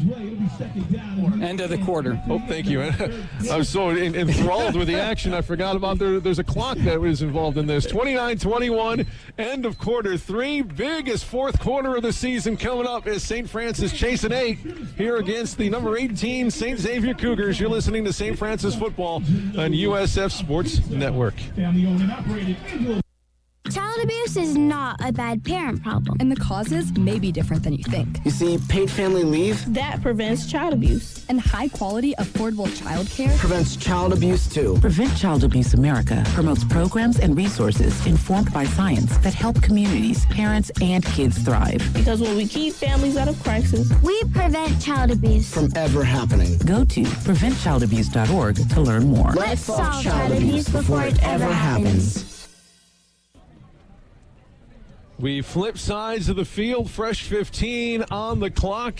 End of the quarter. Oh, thank you. I'm so enthralled with the action, I forgot about there's a clock that was involved in this. 29-21, end of quarter 3. Biggest fourth quarter of the season coming up as St. Francis chasing 8 here against the number 18 St. Xavier Cougars. You're listening to St. Francis football on USF Sports Network. Child abuse is not a bad parent problem. And the causes may be different than you think. You see, paid family leave that prevents child abuse. And high quality, affordable child care prevents child abuse too. Prevent Child Abuse America promotes programs and resources informed by science that help communities, parents, and kids thrive. Because when we keep families out of crisis, we prevent child abuse from ever happening. Go to preventchildabuse.org to learn more. Let's solve child abuse before it ever happens. We flip sides of the field, fresh 15 on the clock.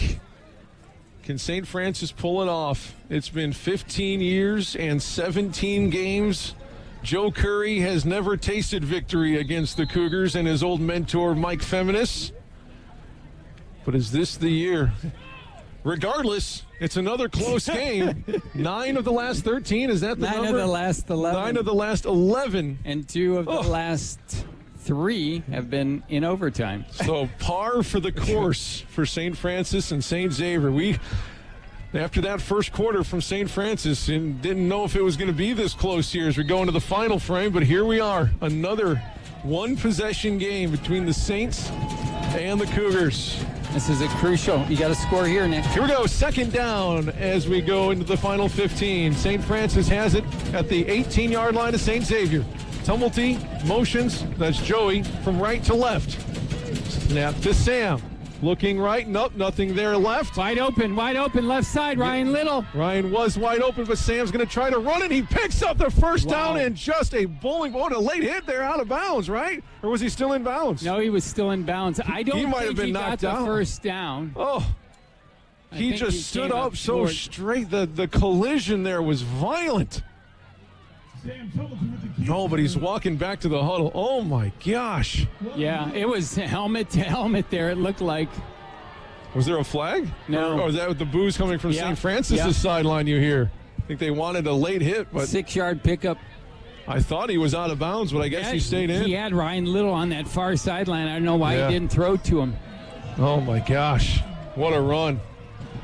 Can St. Francis pull it off? It's been 15 years and 17 games. Joe Curry has never tasted victory against the Cougars and his old mentor, Mike Feminis. But is this the year? Regardless, it's another close game. 9 of the last 13, is that the number? 9 of the last 11. 9 of the last 11. And 2 of the last 3 have been in overtime. So par for the course for St. Francis and St. Xavier. After that first quarter from St. Francis, and didn't know if it was going to be this close here as we go into the final frame, but here we are. Another one-possession game between the Saints and the Cougars. This is a crucial. You got to score here, Nick. Here we go. Second down as we go into the final 15. St. Francis has it at the 18-yard line of St. Xavier. Tumulty motions, that's Joey, from right to left. Snap to Sam. Looking right, nope, nothing there left. Wide open, left side, Ryan Little. Ryan was wide open, but Sam's going to try to run it. He picks up the first down and just a bowling ball. A late hit there out of bounds, right? Or was he still in bounds? No, he was still in bounds. I don't he might think have been he knocked got down. The first down. Oh, he just stood up so straight. The collision there was violent. Oh, but he's walking back to the huddle. Oh, my gosh. Yeah, it was helmet to helmet there, it looked like. Was there a flag? No. Or is that with the boos coming from St. Francis' sideline you hear? I think they wanted a late hit. But 6-yard pickup. I thought he was out of bounds, but I guess he stayed in. He had Ryan Little on that far sideline. I don't know why he didn't throw to him. Oh, my gosh. What a run.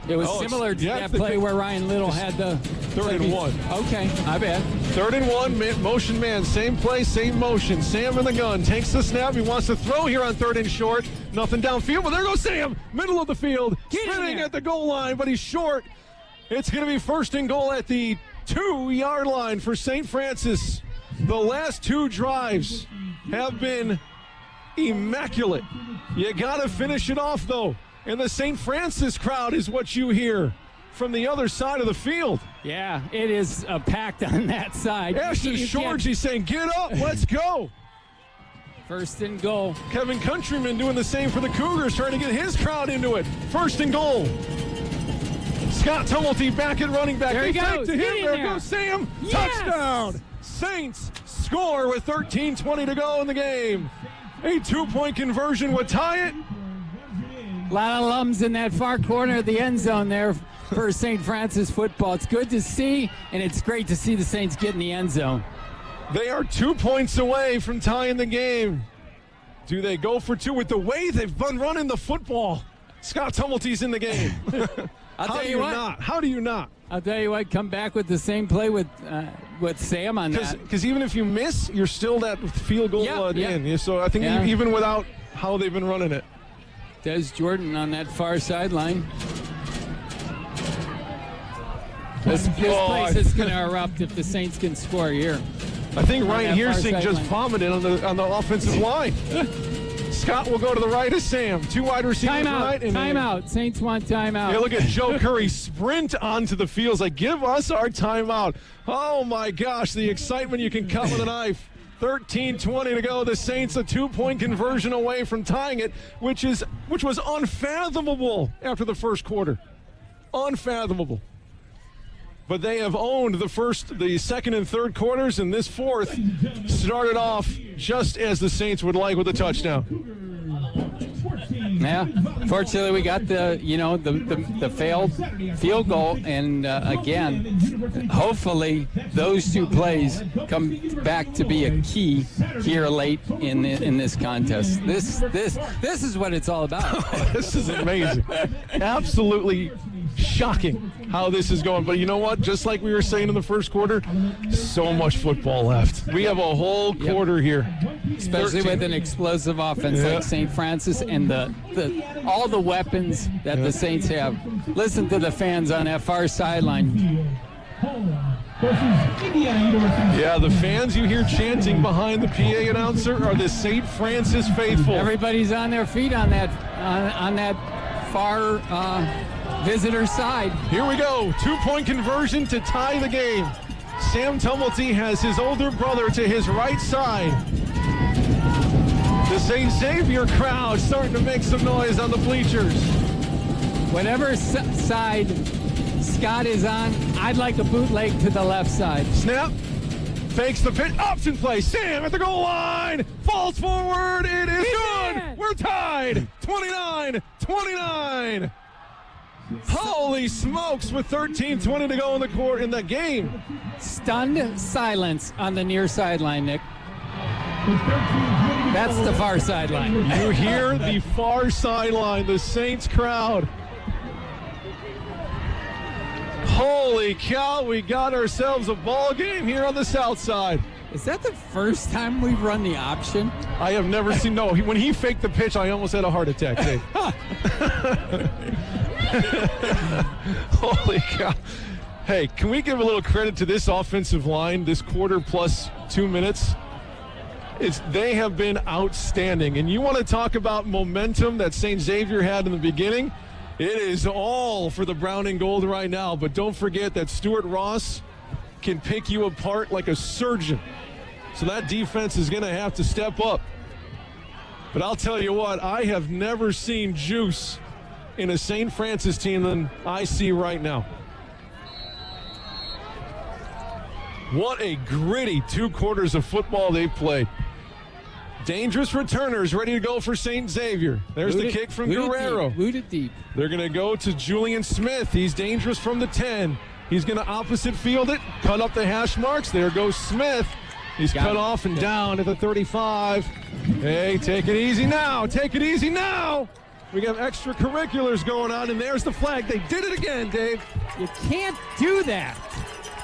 It was similar to that play where Ryan Little had the 3rd and 1. Okay, I bet. 3rd and 1, motion man, same play, same motion. Sam in the gun, takes the snap. He wants to throw here on 3rd and short. Nothing downfield, but there goes Sam, middle of the field, spinning at the goal line, but he's short. It's going to be 1st and goal at the 2-yard line for St. Francis. The last 2 drives have been immaculate. You got to finish it off, though. And the St. Francis crowd is what you hear from the other side of the field. Yeah, it is packed on that side. Ashton Shorge, he's saying, get up, let's go. 1st and goal. Kevin Countryman doing the same for the Cougars, trying to get his crowd into it. 1st and goal. Scott Tumulty back at running back. There he goes. To him. There goes Sam. Yes. Touchdown. Saints score with 13:20 to go in the game. A 2-point conversion would tie it. A lot of lums in that far corner of the end zone there for St. Francis football. It's good to see, and it's great to see the Saints get in the end zone. They are 2 points away from tying the game. Do they go for 2 with the way they've been running the football? Scott Tumulty's in the game. I'll tell you what. How do you not? I'll tell you what, come back with the same play with Sam on that. Because even if you miss, you're still that field goal in. So I think even without how they've been running it. Des Jordan on that far sideline. This place is going to erupt if the Saints can score here. I think Ryan Heersing just vomited on the offensive line. Scott will go to the right of Sam. 2 wide receivers right. Timeout. Saints want timeout. Yeah, look at Joe Curry sprint onto the field. Like, give us our timeout. Oh, my gosh, the excitement you can cut with a knife. 13:20 to go. The Saints a 2-point conversion away from tying it, which was unfathomable after the first quarter. Unfathomable. But they have owned the second and third quarters, and this fourth started off just as the Saints would like with a touchdown. Yeah. Fortunately, we got the failed field goal, and again, hopefully those two plays come back to be a key here late in this contest. This is what it's all about. This is amazing. Absolutely shocking how this is going. But you know what? Just like we were saying in the first quarter, so much football left. We have a whole quarter here. Especially with an explosive offense like St. Francis and all the weapons that the Saints have. Listen to the fans on that far sideline. Yeah, the fans you hear chanting behind the PA announcer are the St. Francis faithful. Everybody's on their feet on that far visitor side. Here we go. 2-point conversion to tie the game. Sam Tumulty has his older brother to his right side. The St. Xavier crowd starting to make some noise on the bleachers. Whatever side Scott is on, I'd like a bootleg to the left side. Snap. Fakes the pitch. Option play. Sam at the goal line. Falls forward. It is good. We're tied. 29-29. Holy smokes, with 13:20 to go in the game. Stunned silence on the near sideline, Nick. That's the far sideline. You hear the far sideline, the Saints crowd. Holy cow, we got ourselves a ball game here on the south side. Is that the first time we've run the option? I have never seen, no. When he faked the pitch, I almost had a heart attack, Dave. Holy cow. Hey, can we give a little credit to this offensive line, this quarter plus 2 minutes? They have been outstanding. And you want to talk about momentum that St. Xavier had in the beginning? It is all for the brown and gold right now. But don't forget that Stuart Ross can pick you apart like a surgeon. So that defense is going to have to step up. But I'll tell you what, I have never seen juice in a St. Francis team than I see right now. What a gritty 2 quarters of football they've played. Dangerous returners ready to go for St. Xavier. There's the kick from Guerrero. Boot it deep. They're going to go to Julian Smith. He's dangerous from the 10. He's going to opposite field it, cut up the hash marks. There goes Smith. He's cut off and down at the 35. Hey, take it easy now. Take it easy now. We got extracurriculars going on, and there's the flag. They did it again, Dave. You can't do that.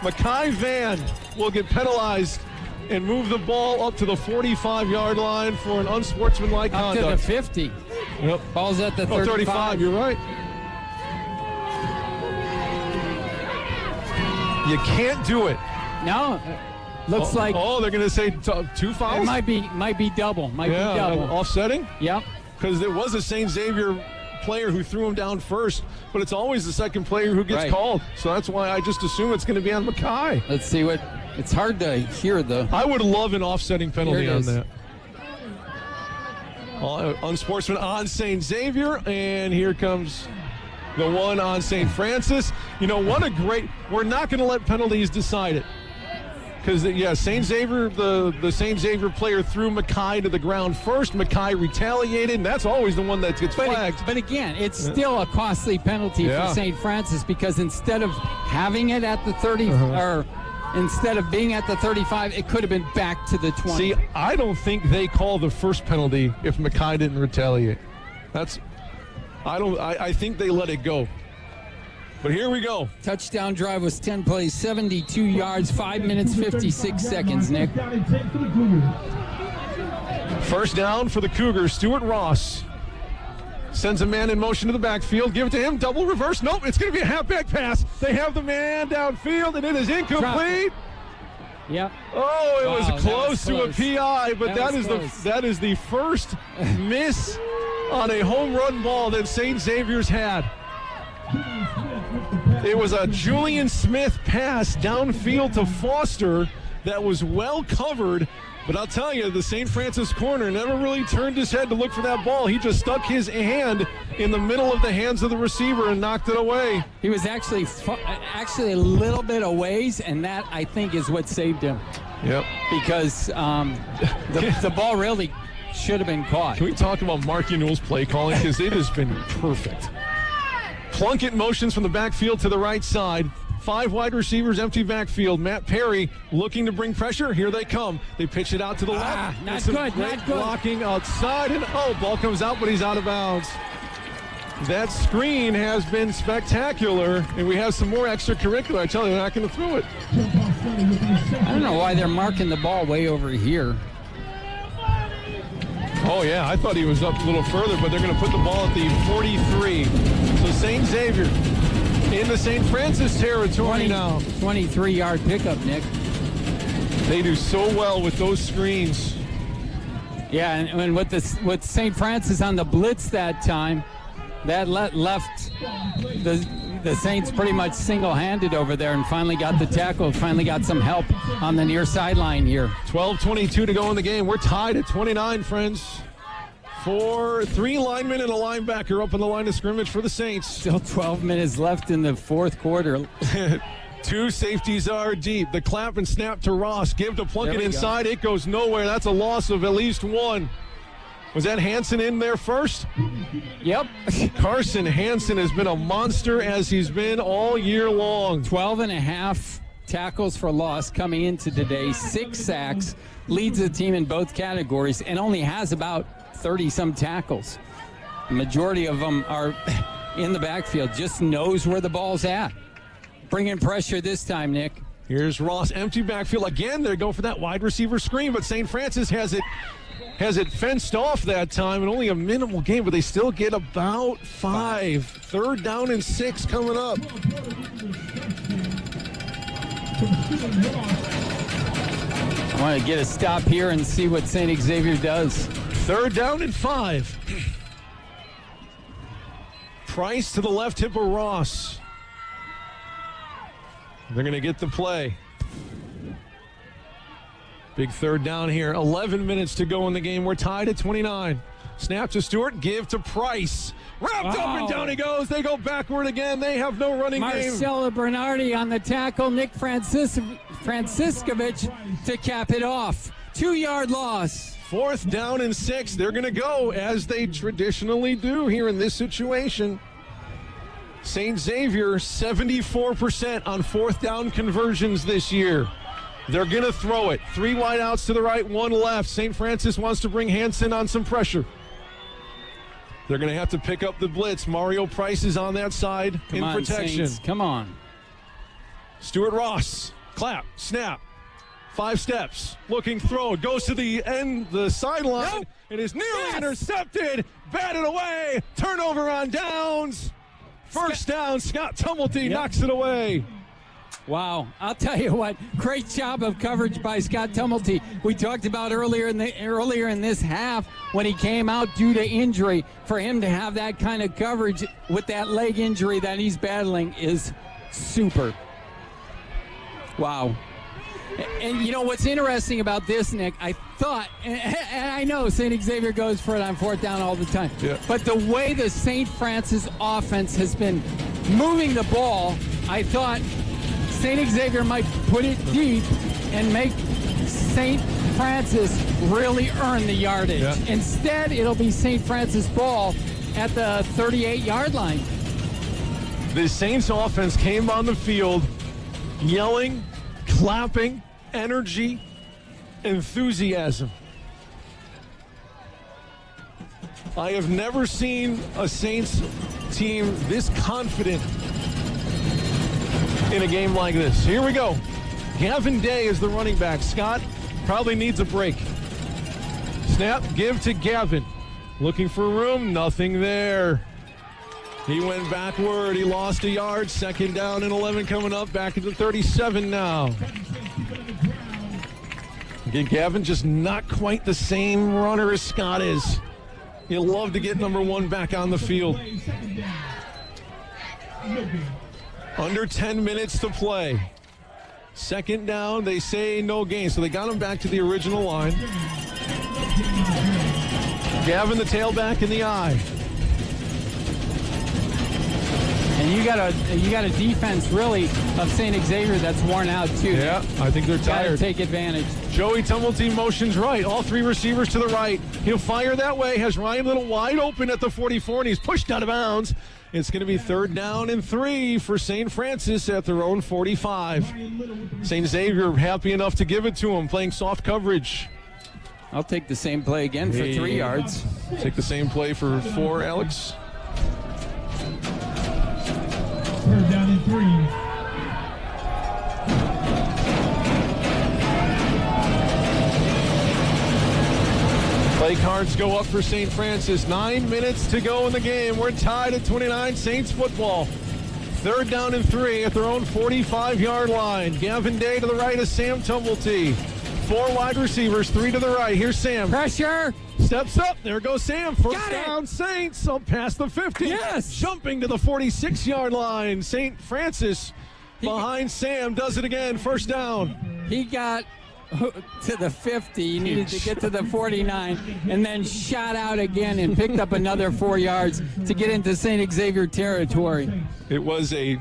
Mackay Van will get penalized and move the ball up to the 45-yard line for an unsportsmanlike conduct. Up to the 50. Yep. Ball's at the 35. 35, you're right. You can't do it. No. Looks like... Oh, they're going to say 2 fouls? It might be double. Might be double. Offsetting? Yep. Because there was a St. Xavier player who threw him down first, but it's always the second player who gets called. So that's why I just assume it's going to be on Mackay. Let's see what... It's hard to hear the... I would love an offsetting penalty on that. Unsportsman on St. Xavier, and here comes the one on St. Francis. You know, what a great... We're not going to let penalties decide it. Because, St. Xavier, the St. Xavier player threw Mackay to the ground first. Mackay retaliated, and that's always the one that gets flagged. But again, it's still a costly penalty for St. Francis, because instead of having it at the 30, or instead of being at the 35, it could have been back to the 20. See, I don't think they call the first penalty if Mackay didn't retaliate. I think they let it go. But here we go. Touchdown drive was 10 plays, 72 yards, 5 minutes, 56 seconds, Nick. First down for the Cougars. Stuart Ross sends a man in motion to the backfield. Give it to him. Double reverse. Nope, it's going to be a halfback pass. They have the man downfield, and it is incomplete. Yep. Oh, it was close to a PI, but that is the first miss on a home run ball that St. Xavier's had. It was a Julian Smith pass downfield to Foster that was well covered, but I'll tell you, the St. Francis corner never really turned his head to look for that ball. He just stuck his hand in the middle of the hands of the receiver and knocked it away. He was actually a little bit a ways, and that, I think, is what saved him. Yep. Because the ball really should have been caught. Can we talk about Mark Ewell's play calling? Because it has been perfect. Plunkett motions from the backfield to the right side. 5 wide receivers, empty backfield. Matt Perry looking to bring pressure. Here they come. They pitch it out to the left. Not good. Blocking outside, and ball comes out, but he's out of bounds. That screen has been spectacular, and we have some more extracurricular. I tell you, they're not going to throw it. I don't know why they're marking the ball way over here. Oh, yeah, I thought he was up a little further, but they're going to put the ball at the 43. So St. Xavier in the St. Francis territory now. 23-yard pickup, Nick. They do so well with those screens. Yeah, and with St. Francis on the blitz that time, that left the Saints pretty much single-handed over there and finally got the tackle, finally got some help on the near sideline here. 12:22 to go in the game. We're tied at 29, friends. 3 linemen and a linebacker up on the line of scrimmage for the Saints. Still 12 minutes left in the fourth quarter. 2 safeties are deep. The clap and snap to Ross. Give to Plunkett inside. Go. It goes nowhere. That's a loss of at least 1. Was that Hansen in there first? Yep. Carson Hansen has been a monster as he's been all year long. 12.5 tackles for loss coming into today. 6 sacks. Leads the team in both categories and only has about 30-some tackles. The majority of them are in the backfield. Just knows where the ball's at. Bringing pressure this time, Nick. Here's Ross. Empty backfield. Again, they go for that wide receiver screen, but St. Francis has it fenced off that time, and only a minimal gain, but they still get about 5. 3rd down and 6 coming up. I want to get a stop here and see what St. Xavier does. 3rd down and 5. Price to the left hip of Ross. They're going to get the play. Big 3rd down here. 11 minutes to go in the game. We're tied at 29. Snap to Stewart. Give to Price. Wrapped up and down he goes. They go backward again. They have no running game. Marcelo Bernardi on the tackle. Nick Franciscovich to cap it off. 2-yard loss. 4th down and 6. They're going to go as they traditionally do here in this situation. St. Xavier, 74% on 4th down conversions this year. They're going to throw it. 3 wideouts to the right, 1 left. St. Francis wants to bring Hansen on some pressure. They're going to have to pick up the blitz. Mario Price is on that side in protection. Saints. Come on. Stuart Ross. Clap. Snap. 5 steps. Looking throw. Goes to the end, the sideline. Nope. It is nearly intercepted. Batted away. Turnover on downs. First down. Scott Tumulty knocks it away. Wow, I'll tell you what, great job of coverage by Scott Tumulty. We talked about earlier in this half when he came out due to injury. For him to have that kind of coverage with that leg injury that he's battling is super. Wow. And you know what's interesting about this, Nick, I thought, and I know St. Xavier goes for it on 4th down all the time, but the way the St. Francis offense has been moving the ball, I thought St. Xavier might put it deep and make St. Francis really earn the yardage. Instead, it'll be St. Francis ball at the 38-yard line. The Saints offense came on the field yelling, clapping, energy, enthusiasm. I have never seen a Saints team this confident in a game like this. Here we go. Gavin Day is the running back. Scott probably needs a break. Snap, give to Gavin. Looking for room, nothing there. He went backward. He lost a yard. 2nd down and 11 coming up. Back at the 37 now. Again, Gavin just not quite the same runner as Scott is. He'll love to get number 1 back on the field. Under 10 minutes to play. 2nd down, they say no gain. So they got him back to the original line. Gavin, the tailback in the eye. And you got a defense really of St. Xavier that's worn out too. Yeah, I think they're tired. Got to take advantage. Joey Tumblety motions right. All three receivers to the right. He'll fire that way. Has Ryan Little wide open at the 44, and he's pushed out of bounds. It's going to be 3rd down and 3 for St. Francis at their own 45. St. Xavier happy enough to give it to him, playing soft coverage. I'll take the same play again for 3 yards. Take the same play for 4, Alex. 3rd down and 3. Play cards go up for St. Francis. 9 minutes to go in the game. We're tied at 29. Saints football. 3rd down and 3 at their own 45-yard line. Gavin Day to the right of Sam Tumblety. 4 wide receivers, 3 to the right. Here's Sam. Pressure. Steps up. There goes Sam. First down, Saints. Up past the 50. Yes. Jumping to the 46-yard line. St. Francis behind Sam. Does it again. First down. He got to the 50. He needed to get to the 49 and then shot out again and picked up another 4 yards to get into St. Xavier territory. It was a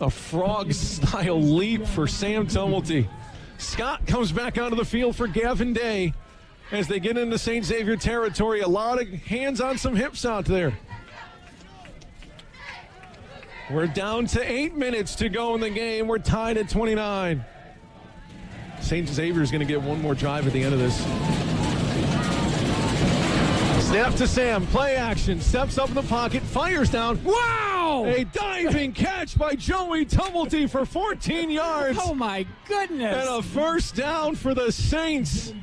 frog-style leap for Sam Tumblety. Scott comes back onto the field for Gavin Day as they get into St. Xavier territory. A lot of hands on some hips out there. We're down to 8 minutes to go in the game. We're tied at 29. St. Xavier's going to get one more drive at the end of this. Snap to Sam. Play action. Steps up in the pocket. Fires down. Wow! A diving catch by Joey Tumblety for 14 yards. Oh, my goodness. And a first down for the Saints.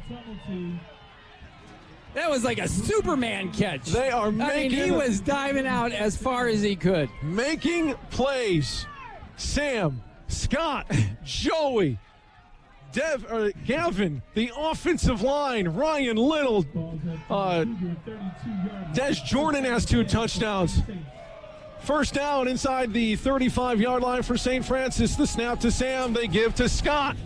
That was like a Superman catch. They are making... he was diving out as far as he could. Making plays. Sam, Scott, Joey, Gavin, the offensive line, Ryan Little, Des Jordan has 2 touchdowns. First down inside the 35-yard line for St. Francis. The snap to Sam. They give to Scott.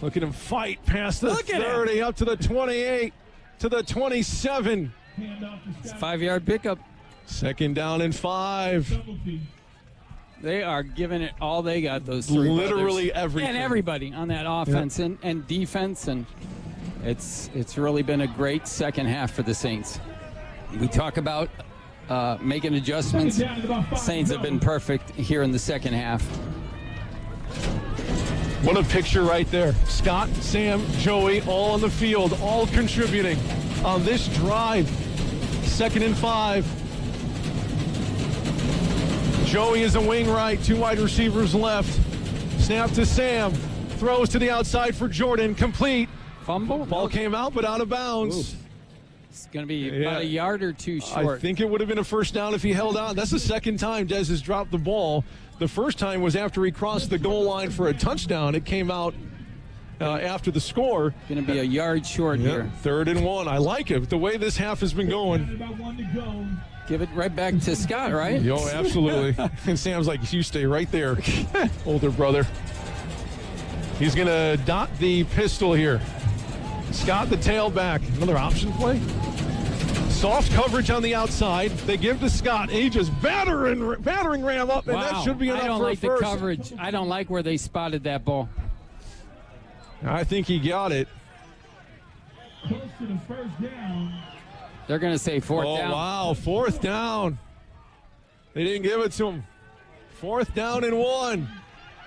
Look at him fight past the 30 up to the 28 to the 27. It's a 5-yard pickup. 2nd down and 5. They are giving it all they got, those 3 literally brothers. everything. And everybody on that offense and defense. And it's really been a great second half for the Saints. We talk about making adjustments. Saints have been perfect here in the second half. What a picture right there. Scott, Sam, Joey, all on the field, all contributing on this drive. 2nd and 5. Joey is a wing right, 2 wide receivers left. Snap to Sam. Throws to the outside for Jordan. Complete. Fumble? Ball came out, but out of bounds. Ooh. It's going to be about a yard or 2 short. I think it would have been a first down if he held on. That's the 2nd time Des has dropped the ball. The first time was after he crossed the goal line for a touchdown. It came out after the score. Going to be a yard short here. 3rd and 1. I like it. The way this half has been going. Give it right back to Scott, right? Yo, absolutely. And Sam's like, you stay right there, older brother. He's going to dot the pistol here. Scott, the tailback. Another option play. Soft coverage on the outside. They give to Scott. He just battering ram up, and that should be enough for a first. I don't like the coverage. I don't like where they spotted that ball. I think he got it. Close to the first down. They're going to say 4th down. Oh, wow. 4th down. They didn't give it to him. 4th down and 1.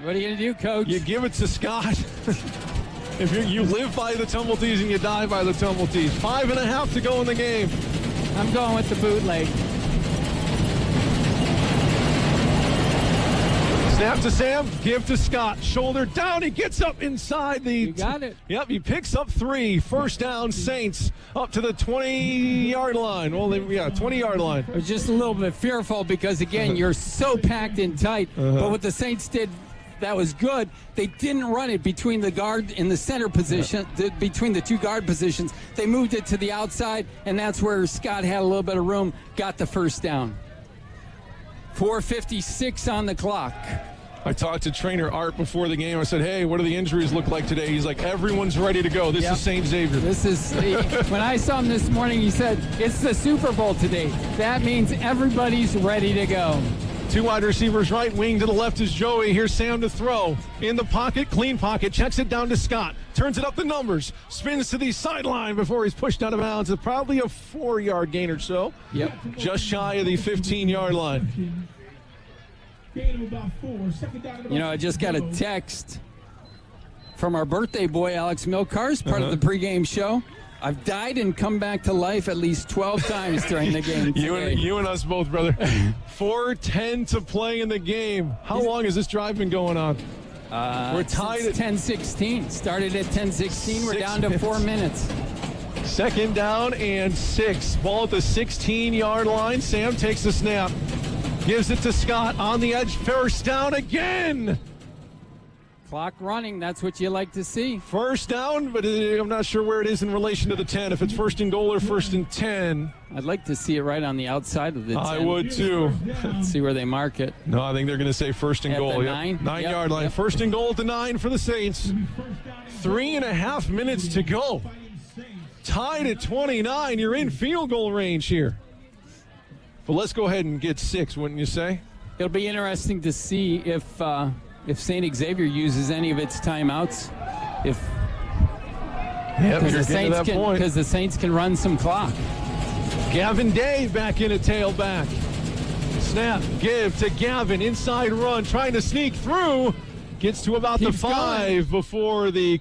What are you going to do, Coach? You give it to Scott. If you live by the Tumbletees and you die by the Tumbletees. 5.5 to go in the game. I'm going with the bootleg. Snap to Sam, give to Scott. Shoulder down, he gets up inside the... You got it. Yep, he picks up 3. First down, Saints, up to the 20-yard line. Well, 20-yard line. I was just a little bit fearful because, again, you're so packed in tight. But what the Saints did, that was good. They didn't run it between the guard and the center position, between the 2 guard positions. They moved it to the outside, and that's where Scott had a little bit of room, got the first down. 4:56 on the clock. I talked to trainer Art before the game. I said, hey, what do the injuries look like today? He's like, everyone's ready to go. This is St. Xavier. This is, when I saw him this morning, he said, it's the Super Bowl today. That means everybody's ready to go. Two wide receivers, right wing to the left is Joey. Here's Sam to throw. In the pocket, clean pocket, checks it down to Scott. Turns it up the numbers, spins to the sideline before he's pushed out of bounds. It's probably a 4-yard gain or so. Yep. Just shy of the 15-yard line. You know, I just got a text from our birthday boy, Alex Milcars, part of the pregame show. I've died and come back to life at least 12 times during the game today. You and us both, brother. 4:10 to play in the game. How long has this drive been going on? We're tied at 10:16. Started at 10:16. We're down to 4 minutes. Second down and 6. Ball at the 16-yard line. Sam takes the snap. Gives it to Scott on the edge. First down again. Clock running, that's what you like to see. First down, but I'm not sure where it is in relation to the 10. If it's first and goal or first and 10. I'd like to see it right on the outside of the 10. I would too. Let's see where they mark it. No, I think they're going to say first and goal. The 9? 9-yard line. Yep. First and goal at the 9 for the Saints. 3.5 minutes to go. Tied at 29. You're in field goal range here. But let's go ahead and get 6, wouldn't you say? It'll be interesting to see if St. Xavier uses any of its timeouts. Because the Saints can run some clock. Gavin Day back in a tailback. Snap, give to Gavin. Inside run, trying to sneak through. Gets to about the 5 before the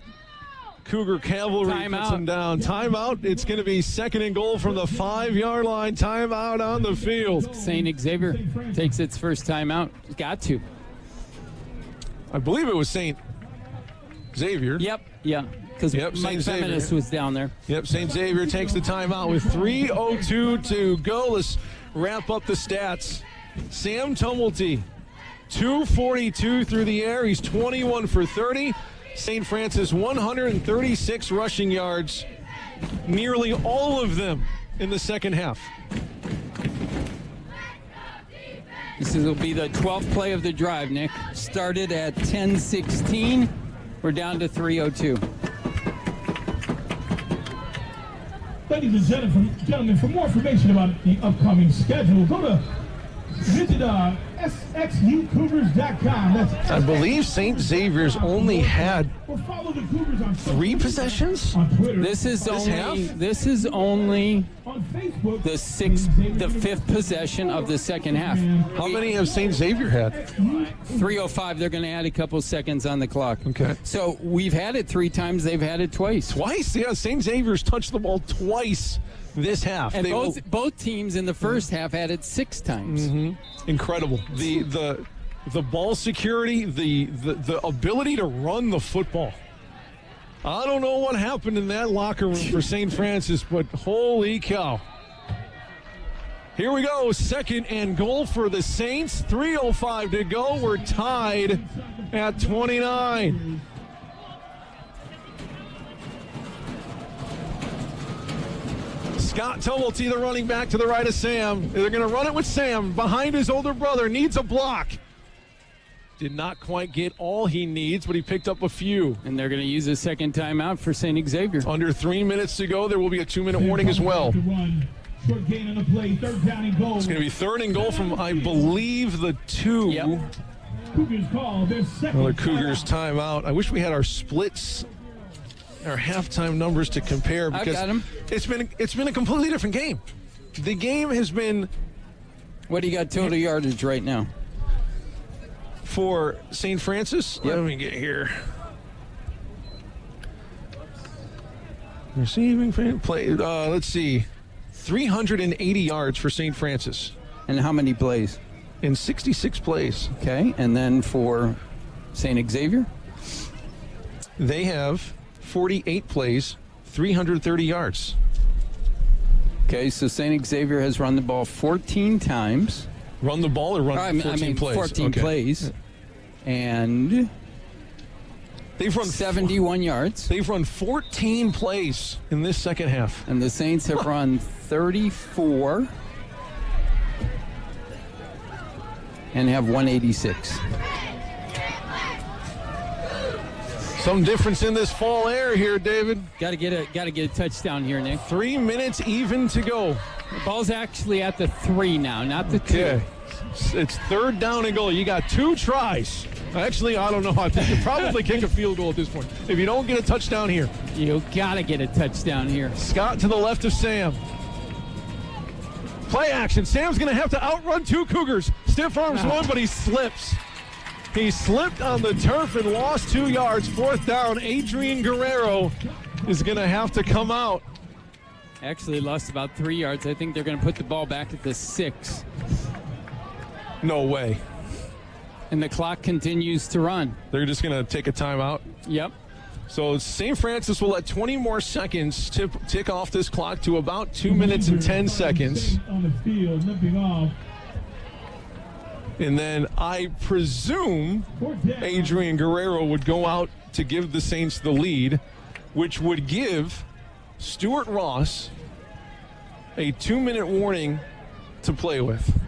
Cougar Cavalry puts him down. Timeout. It's going to be second and goal from the 5-yard line. Timeout on the field. St. Xavier takes its first timeout. Got to. I believe it was St. Xavier. Yep, yeah. Because Mike Feminist was down there. Yep, St. Xavier takes the timeout with 3:02 to go. Let's wrap up the stats. Sam Tumulty, 242 through the air. He's 21 for 30. St. Francis, 136 rushing yards, nearly all of them in the second half. This will be the 12th play of the drive, Nick. Started at 10:16. We're down to 3:02. Ladies and gentlemen, for more information about the upcoming schedule, visit sxucougars.com. I believe St. Xavier's only had 3 possessions. This is only the 5th possession of the second half. How many have St. Xavier had? 3:05. They're going to add a couple seconds on the clock. Okay. So we've had it 3 times. They've had it twice. Twice? Yeah, St. Xavier's touched the ball twice this half. And both teams in the first half had it 6 times. Mm-hmm. Incredible. The ball security, the ability to run the football. I don't know what happened in that locker room for St. Francis, but holy cow. Here we go. Second and goal for the Saints. 3:05 to go. We're tied at 29. Scott Tumulty, the running back to the right of Sam. They're going to run it with Sam behind his older brother. Needs a block. Did not quite get all he needs, but he picked up a few. And they're going to use a second timeout for St. Xavier. Under 3 minutes to go. There will be a 2-minute warning as well. Short gain on the play, third down and goal. It's going to be third and goal from, I believe, the 2. Yep. Cougars call their second. Another Cougars timeout. I wish we had our splits, our halftime numbers to compare, because I got 'em. It's been a completely different game. The game has been. What do you got total yardage right now? For St. Francis? Yep. Let me get here. Receiving play. Let's see. 380 yards for St. Francis. And how many plays? In 66 plays. Okay. And then for St. Xavier? They have 48 plays, 330 yards. Okay, so St. Xavier has run the ball 14 times. Run the ball or run 14 plays? 14 plays. And they've run 71 yards. They've run 14 plays in this second half. And the Saints have run 34 and have 186. Some difference in this fall air here, David. Got to get a touchdown here, Nick. 3 minutes even to go. The ball's actually at the 3 now, not the 2. It's third down and goal. You got 2 tries. Actually, I don't know. I think you probably kick a field goal at this point. If you don't get a touchdown here. You got to get a touchdown here. Scott to the left of Sam. Play action. Sam's going to have to outrun 2 Cougars. Stiff arms one, but he slips. He slipped on the turf and lost 2 yards. 4th down. Adrian Guerrero is going to have to come out. Actually lost about 3 yards. I think they're going to put the ball back at the 6. No way. And the clock continues to run. They're just going to take a timeout? Yep. So St. Francis will let 20 more seconds tick off this clock to about 2 minutes and 10 seconds. On the field, limping off. And then I presume Adrian Guerrero would go out to give the Saints the lead, which would give Stuart Ross a 2-minute warning to play with.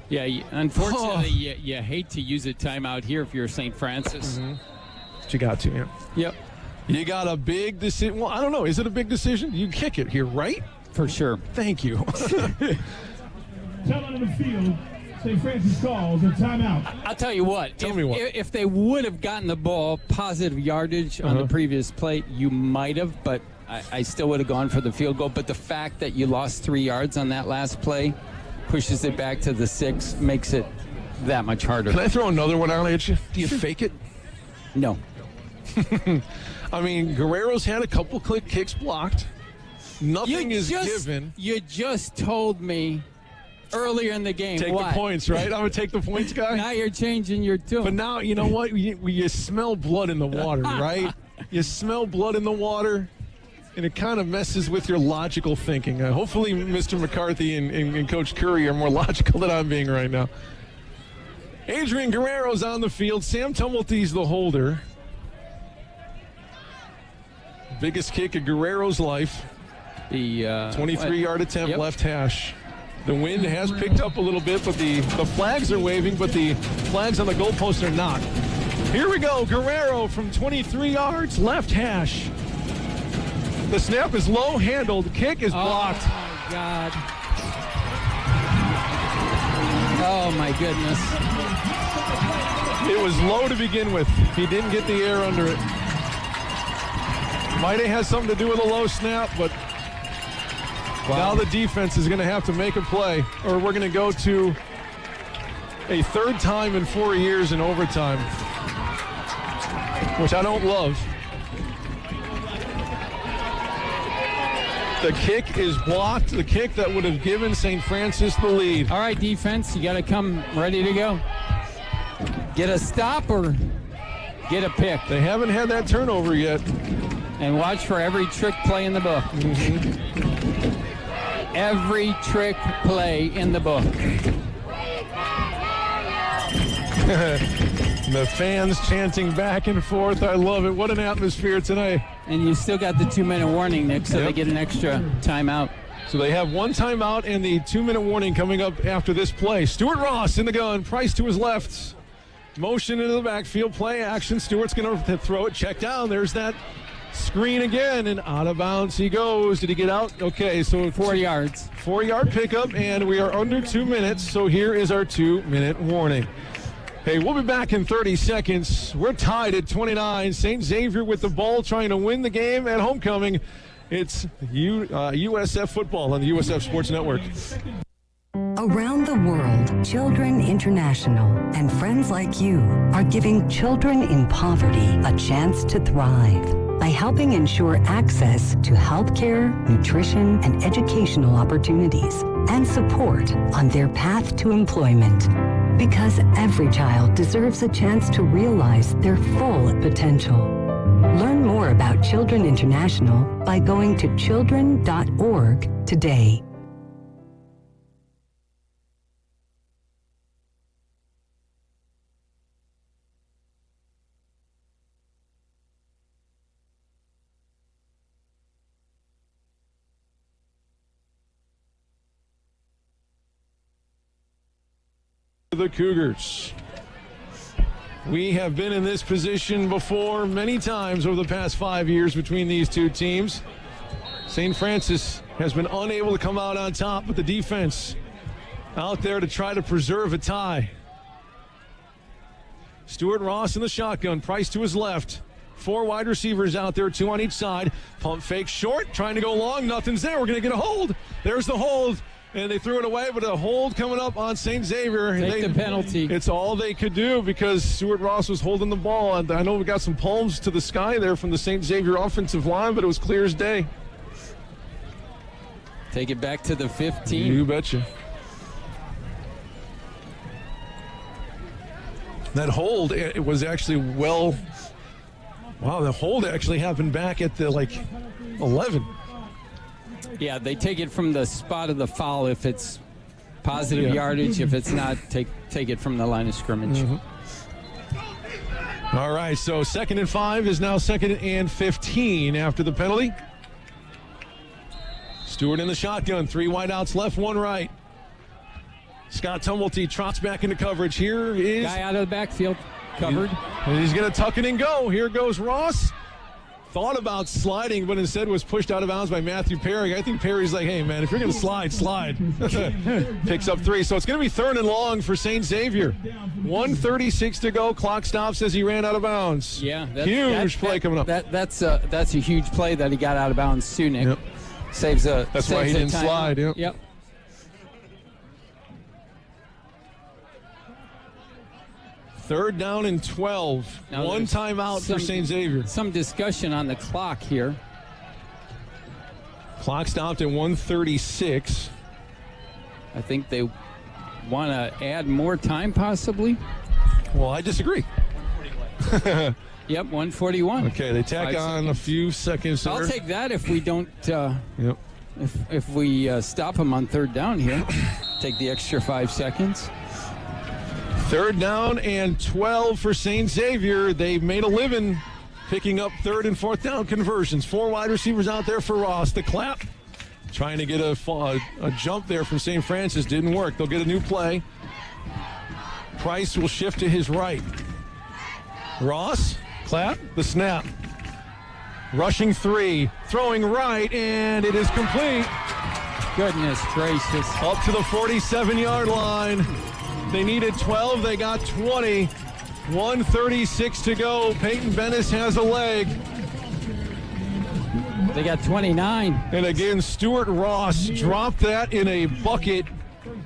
Yeah, unfortunately, you hate to use a timeout here if you're St. Francis. Mm-hmm. But you got to, yeah. Yep. You got a big decision. Well, I don't know. Is it a big decision? You kick it here, right? For sure. Thank you. Timeout on the field. St. Francis calls a timeout. I'll tell you what. Tell me what. If they would have gotten the ball positive yardage on the previous play, you might have, but I still would have gone for the field goal. But the fact that you lost 3 yards on that last play pushes it back to the 6, makes it that much harder. Can I throw another one out at you? Do you fake it? No. I mean, Guerrero's had a couple quick kicks blocked. Nothing is given. You just told me earlier in the game. Take the points, right? I'm going to take the points, guy. Now you're changing your tune. But now, you know what? You smell blood in the water, right? You smell blood in the water, and it kind of messes with your logical thinking. Hopefully, Mr. McCarthy and Coach Curry are more logical than I'm being right now. Adrian Guerrero's on the field. Sam Tumulty's the holder. Biggest kick of Guerrero's life. The 23-yard attempt, left hash. The wind has picked up a little bit, but the flags are waving, but the flags on the goalpost are not. Here we go. Guerrero from 23 yards, left hash. The snap is low handled. Kick is blocked. Oh, my God. Oh, my goodness. It was low to begin with. He didn't get the air under it. Might have had something to do with a low snap, but now the defense is going to have to make a play, or we're going to go to a 3rd time in 4 years in overtime, which I don't love. The kick is blocked, the kick that would have given St. Francis the lead. All right, defense, you got to come ready to go. Get a stop or get a pick. They haven't had that turnover yet. And watch for every trick play in the book. Every trick play in the book. The fans chanting back and forth. I love it. What an atmosphere tonight. And you still got the 2-minute warning, Nick, so they get an extra timeout. So they have 1 timeout and the 2-minute warning coming up after this play. Stuart Ross in the gun. Price to his left. Motion into the backfield. Play action. Stewart's going to throw it. Check down. There's that screen again, and out of bounds he goes. Did he get out? Okay, so 4 yards. 4-yard pickup, and we are under 2 minutes, so here is our 2-minute warning. Hey, we'll be back in 30 seconds. We're tied at 29. St. Xavier with the ball trying to win the game at homecoming. It's USF football on the USF Sports Network. Around the world, Children International and friends like you are giving children in poverty a chance to thrive by helping ensure access to healthcare, nutrition, and educational opportunities and support on their path to employment. Because every child deserves a chance to realize their full potential. Learn more about Children International by going to children.org today. The Cougars. We have been in this position before many times over the past 5 years between these two teams. St. Francis has been unable to come out on top, but the defense out there to try to preserve a tie. Stuart Ross in the shotgun. Price to his left. 4 wide receivers out there, 2 on each side. Pump fake short, trying to go long. Nothing's there. We're going to get a hold. There's the hold. And they threw it away, but a hold coming up on St. Xavier. Take the penalty. It's all they could do because Stuart Ross was holding the ball. And I know we got some palms to the sky there from the St. Xavier offensive line, but it was clear as day. Take it back to the 15. You betcha. That hold, it was actually wow, the hold actually happened back at the 11. Yeah, they take it from the spot of the foul if it's positive yardage. If it's not, take it from the line of scrimmage. Mm-hmm. All right, so 2nd and 5 is now 2nd and 15 after the penalty. Stewart in the shotgun, 3 wideouts left, 1 right. Scott Tumblety trots back into coverage. Here is... Guy out of the backfield, covered. And he's going to tuck it and go. Here goes Ross. Thought about sliding, but instead was pushed out of bounds by Matthew Perry. I think Perry's like, hey, man, if you're going to slide. Picks up 3. So it's going to be 3rd and long for St. Xavier. 1:36 to go. Clock stops as he ran out of bounds. Yeah. Huge play coming up. That's a huge play that he got out of bounds soon, Nick. Yep. That's why he didn't slide. Yep. 3rd down and 12. Now 1 timeout for St. Xavier. Some discussion on the clock here. Clock stopped at 1:36. I think they want to add more time possibly. Well, I disagree. Yep, 1:41. Okay, they tack on a few seconds there. I'll take that if we don't. If we stop them on 3rd down here, take the extra 5 seconds. 3rd down and 12 for St. Xavier. They've made a living picking up 3rd and 4th down conversions. 4 wide receivers out there for Ross. The clap. Trying to get a jump there from St. Francis. Didn't work. They'll get a new play. Price will shift to his right. Ross, clap, the snap. Rushing 3, throwing right, and it is complete. Goodness gracious. Up to the 47-yard line. They needed 12. They got 20. 1:36 to go. Peyton Bennis has a leg. They got 29. And again, Stuart Ross dropped that in a bucket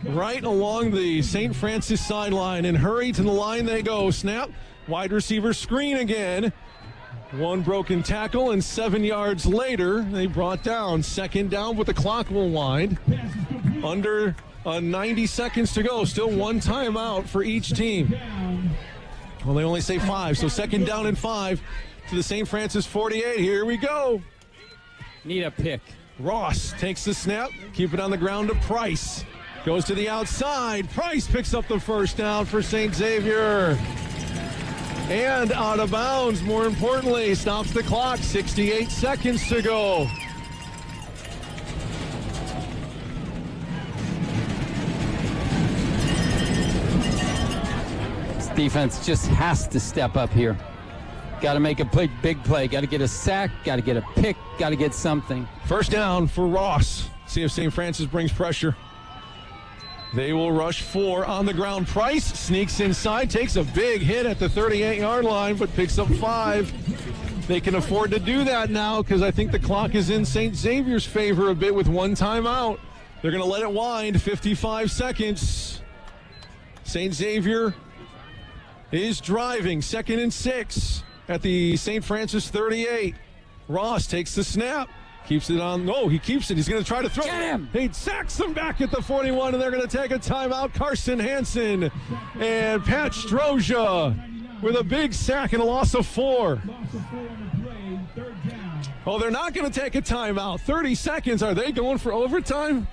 right along the St. Francis sideline and hurried to the line they go. Snap. Wide receiver screen again. 1 broken tackle, and 7 yards later, they brought down. 2nd down, but the clock will wind. Under 90 seconds to go. Still 1 timeout for each team. Well, they only say 5, so 2nd down and 5 to the St. Francis 48. Here we go. Need a pick. Ross takes the snap. Keep it on the ground to Price. Goes to the outside. Price picks up the 1st down for St. Xavier. And out of bounds, more importantly, stops the clock. 68 seconds to go. Defense just has to step up here. Got to make a big play. Got to get a sack. Got to get a pick. Got to get something. 1st down for Ross. See if St. Francis brings pressure. They will rush 4 on the ground. Price sneaks inside, takes a big hit at the 38-yard line, but picks up 5. They can afford to do that now because I think the clock is in St. Xavier's favor a bit with 1 timeout. They're going to let it wind. 55 seconds. St. Xavier is driving. 2nd and 6 at the St. Francis 38. Ross takes the snap. Keeps it on. No, he keeps it. He's going to try to throw. Get him. He sacks him back at the 41, and they're going to take a timeout. Carson Hansen and Pat Stroja with a big sack and a loss of 4. Oh, they're not going to take a timeout. 30 seconds. Are they going for overtime?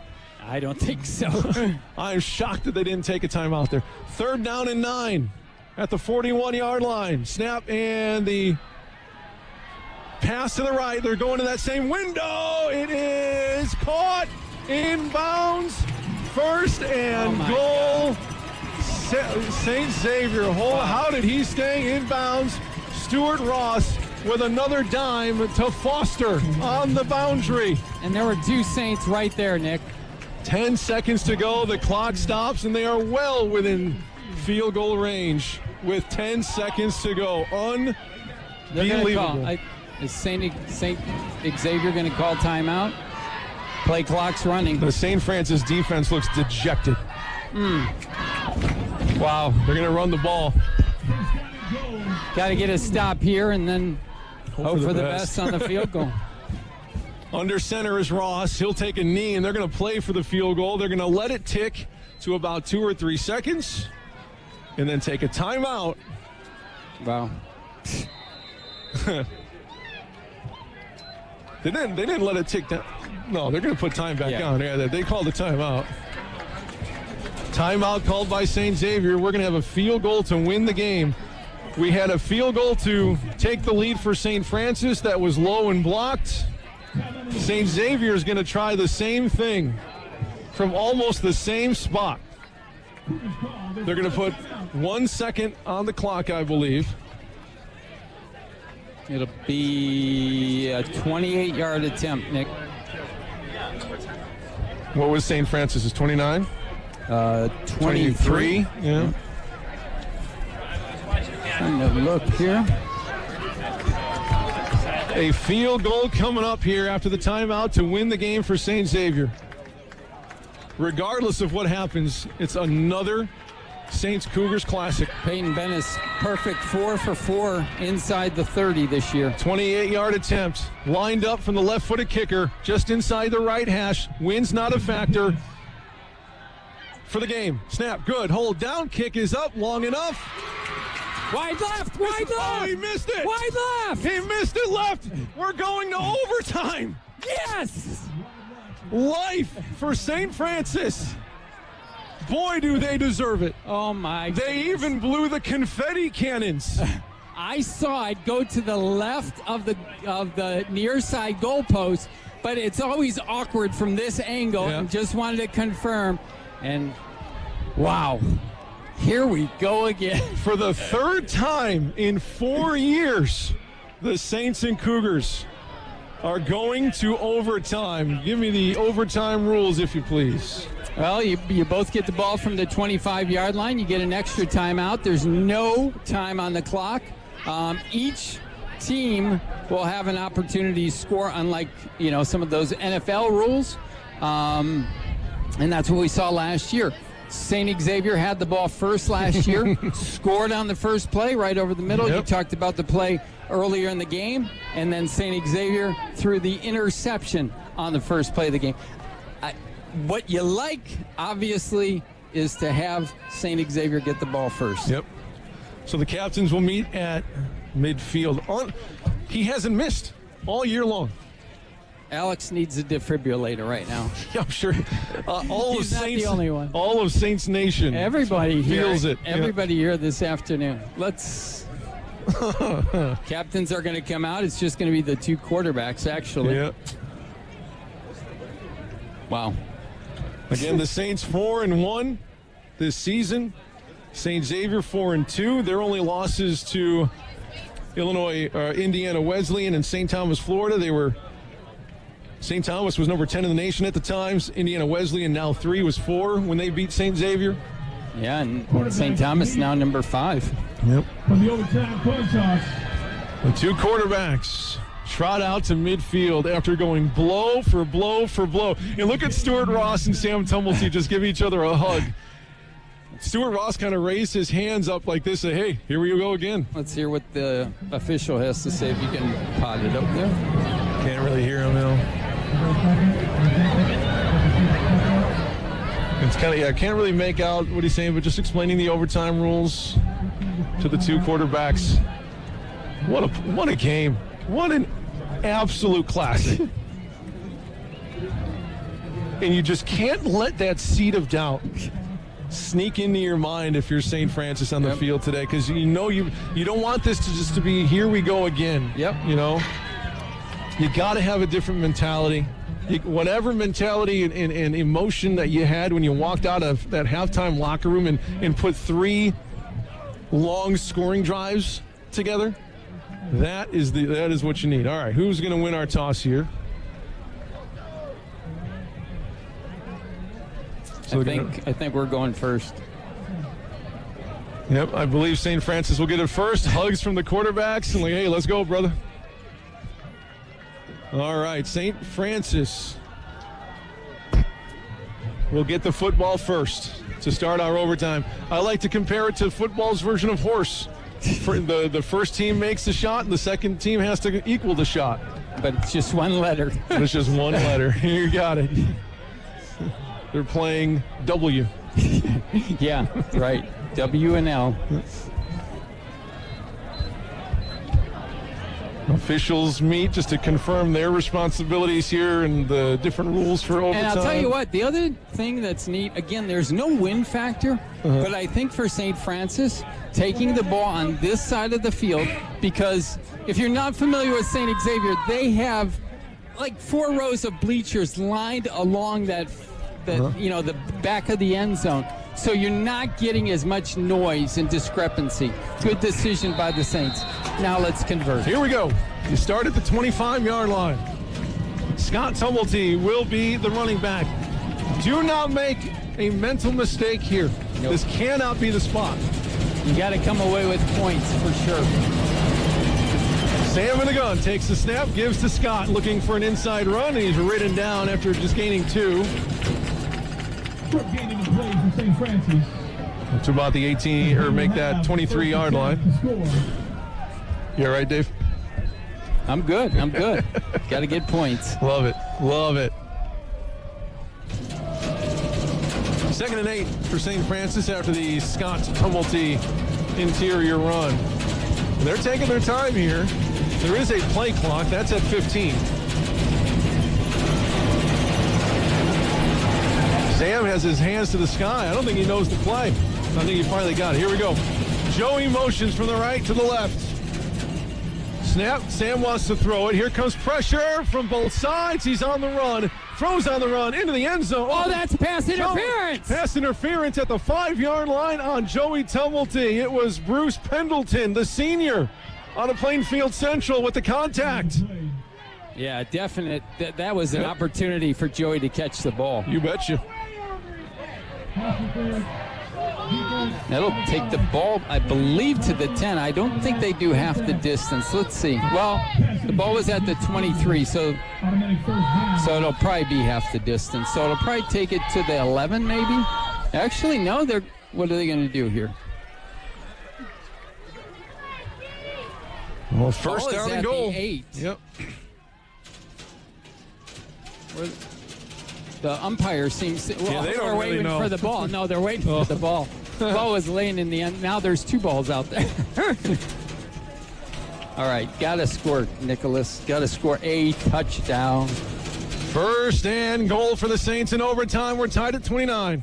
I don't think so. I'm shocked that they didn't take a timeout there. 3rd down and 9 at the 41-yard line. Snap and the pass to the right. They're going to that same window. It is caught in bounds. 1st and goal. St. Xavier. How did he stay in bounds? Stuart Ross with another dime to Foster on the boundary. And there were 2 Saints right there, Nick. 10 seconds to go. The clock stops, and they are well within field goal range with 10 seconds to go. Unbelievable. Is St. Xavier going to call timeout? Play clock's running. The St. Francis defense looks dejected. Wow, they're going to run the ball. Got to get a stop here and then hope for the best on the field goal. Under center is Ross. He'll take a knee, and they're going to play for the field goal. They're going to let it tick to about 2 or 3 seconds and then take a timeout. Wow. They didn't let it tick down. No, they're going to put time back on. Yeah, they called the timeout. Timeout called by St. Xavier. We're going to have a field goal to win the game. We had a field goal to take the lead for St. Francis that was low and blocked. St. Xavier is going to try the same thing from almost the same spot. They're going to put 1 second on the clock, I believe. It'll be a 28-yard attempt, Nick. What was St. Francis's, 29? 23. Yeah. Trying to look here. A field goal coming up here after the timeout to win the game for St. Xavier. Regardless of what happens, it's another Saints Cougars classic. Peyton Bennis, perfect 4 for 4 inside the 30 this year. 28-yard attempt, lined up from the left-footed kicker, just inside the right hash. Wind's not a factor for the game. Snap, good. Hold down, kick is up, long enough. Wide left, wide left. Oh, he missed it. Wide left. He missed it left. We're going to overtime. Yes. Life for St. Francis. Boy, do they deserve it. Oh, my They goodness. even blew the confetti cannons. I saw it go to the left of the near side goalpost, but it's always awkward from this angle. Yeah. And just wanted to confirm. And, wow. Here we go again. For the third time in 4 years, the Saints and Cougars are going to overtime. Give me the overtime rules, if you please. Well, you both get the ball from the 25-yard line. You get an extra timeout. There's no time on the clock. Each team will have an opportunity to score, unlike some of those NFL rules. And that's what we saw last year. St. Xavier had the ball first last year, scored on the first play right over the middle. Yep. You talked about the play earlier in the game, and then St. Xavier threw the interception on the first play of the game. What you like, obviously, is to have St. Xavier get the ball first. Yep. So the captains will meet at midfield. He hasn't missed all year long. Alex needs a defibrillator right now. Yeah, I'm sure. He's not the only one. All of Saints Nation. Everybody feels here, it. Everybody here this afternoon. Captains are going to come out. It's just going to be the two quarterbacks, actually. Yeah. Wow. Again, the Saints 4-1 this season. St. Xavier 4-2. Their only losses to Indiana Wesleyan and St. Thomas, Florida. St. Thomas was number 10 in the nation at the time. Indiana Wesleyan, now 3, was 4 when they beat St. Xavier. Yeah, and St. Thomas now number 5. Yep. From the overtime coin toss. The two quarterbacks trot out to midfield after going blow for blow for blow. And look at Stuart Ross and Sam Tumblety just give each other a hug. Stuart Ross kind of raised his hands up like this, say, hey, here we go again. Let's hear what the official has to say, if you can pot it up there. Can't really hear him, though. It's kind of, I can't really make out what he's saying, but just explaining the overtime rules to the two quarterbacks. What a game. What an absolute classic. And you just can't let that seed of doubt sneak into your mind if you're St. Francis on the field today, because you don't want this to just to be here we go again. Yep. You got to have a different mentality. Whatever mentality and emotion that you had when you walked out of that halftime locker room and put 3 long scoring drives together, that is what you need. All right, who's going to win our toss here? So I think we're going first. Yep, I believe St. Francis will get it first. Hugs from the quarterbacks and like, hey, let's go, brother. All right, St. Francis will get the football first to start our overtime. I like to compare it to football's version of horse. The first team makes the shot, and the second team has to equal the shot. But it's just one letter. It's just one letter. You got it. They're playing W. Yeah, right. W and L. Officials meet just to confirm their responsibilities here and the different rules for overtime. And I'll tell you what, the other thing that's neat, again, there's no win factor, but I think for St. Francis, taking the ball on this side of the field, because if you're not familiar with St. Xavier, they have like 4 rows of bleachers lined along the back of the end zone. So you're not getting as much noise and discrepancy. Good decision by the Saints. Now let's convert. Here we go. You start at the 25-yard line. Scott Tumulty will be the running back. Do not make a mental mistake here. Nope. This cannot be the spot. You got to come away with points for sure. Sam in the gun takes the snap, gives to Scott, looking for an inside run, and he's ridden down after just gaining 2. Gaining a play for St. Francis. To about the 18, or make that 23-yard line. You all right, Dave? I'm good. Got to get points. Love it. 2nd and 8 for St. Francis after the Scott Tumulty interior run. They're taking their time here. There is a play clock. That's at 15. Sam has his hands to the sky. I don't think he knows the play. I think he finally got it. Here we go. Joey motions from the right to the left. Snap. Sam wants to throw it. Here comes pressure from both sides. He's on the run. Throws on the run into the end zone. Oh, that's pass interference. Pass interference at the 5-yard line on Joey Tumulty. It was Bruce Pendleton, the senior, on a Plainfield Central with the contact. Yeah, definite. That was an opportunity for Joey to catch the ball. You betcha. That'll take the ball, I believe, to the 10. I don't think they do half the distance. Let's see. Well, the ball was at the 23, so it'll probably be half the distance. So it'll probably take it to the 11, maybe. Actually, no. What are they going to do here? Well, first down and goal. The 8. Yep. The umpire seems to, they're waiting for the ball. No, they're waiting for the ball. The ball was laying in the end. Now there's 2 balls out there. All right, got to score, Nicholas. Got to score a touchdown. First and goal for the Saints in overtime. We're tied at 29.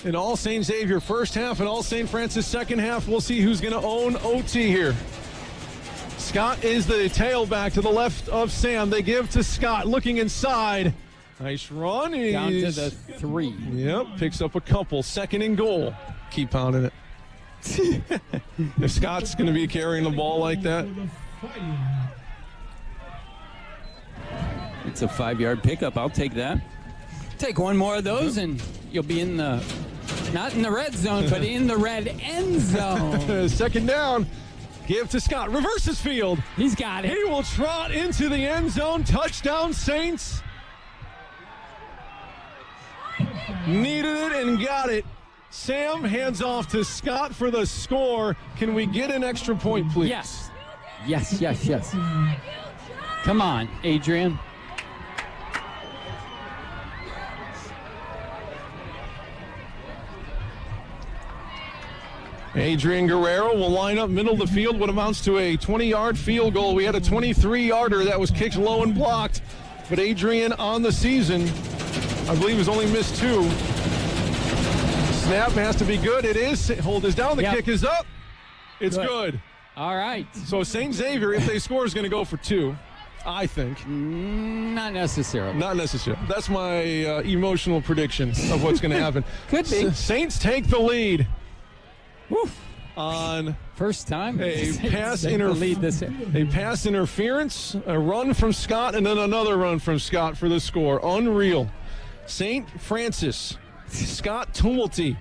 In all St. Xavier first half and all St. Francis second half, we'll see who's going to own OT here. Scott is the tailback to the left of Sam. They give to Scott, looking inside. Nice run. Down to the 3. Yep, picks up a couple. 2nd and goal. Keep pounding it. If Scott's going to be carrying the ball like that. It's a 5-yard pickup. I'll take that. Take one more of those and you'll be in the, not in the red zone, but in the red end zone. 2nd down. Give to Scott. Reverses field. He's got it. He will trot into the end zone. Touchdown, Saints. Needed it and got it. Sam hands off to Scott for the score. Can we get an extra point, please? Yes. Come on, Adrian. Adrian Guerrero will line up middle of the field, what amounts to a 20-yard field goal. We had a 23-yarder that was kicked low and blocked, but Adrian on the season, I believe, has only missed 2. Snap has to be good. It is. Hold is down. The kick is up. It's good. All right. So St. Xavier, if they score, is going to go for 2, I think. Not necessarily. Not necessarily. That's my emotional prediction of what's going to happen. Could be. Saints take the lead. Woo. On first time a pass interference, a run from Scott, and then another run from Scott for the score. Unreal. St. Francis, Scott Tumulty.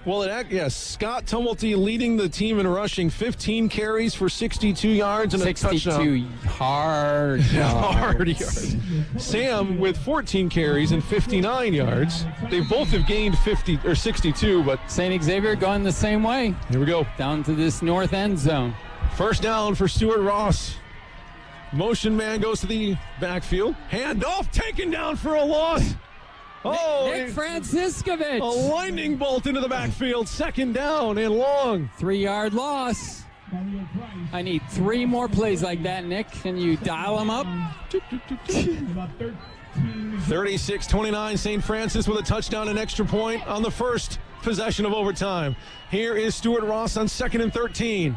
Well, Scott Tumulty leading the team in rushing, 15 carries for 62 yards and a touchdown. 62 hard yards. Sam with 14 carries and 59 yards. They both have gained 50 or 62, but St. Xavier going the same way. Here we go. Down to this north end zone. First down for Stuart Ross. Motion man goes to the backfield. Handoff taken down for a loss. Nick Franciscovich. A lightning bolt into the backfield. Second down and long. 3-yard loss. I need 3 more plays like that, Nick. Can you dial them up? 36-29, St. Francis with a touchdown and extra point on the first possession of overtime. Here is Stuart Ross on 2nd and 13.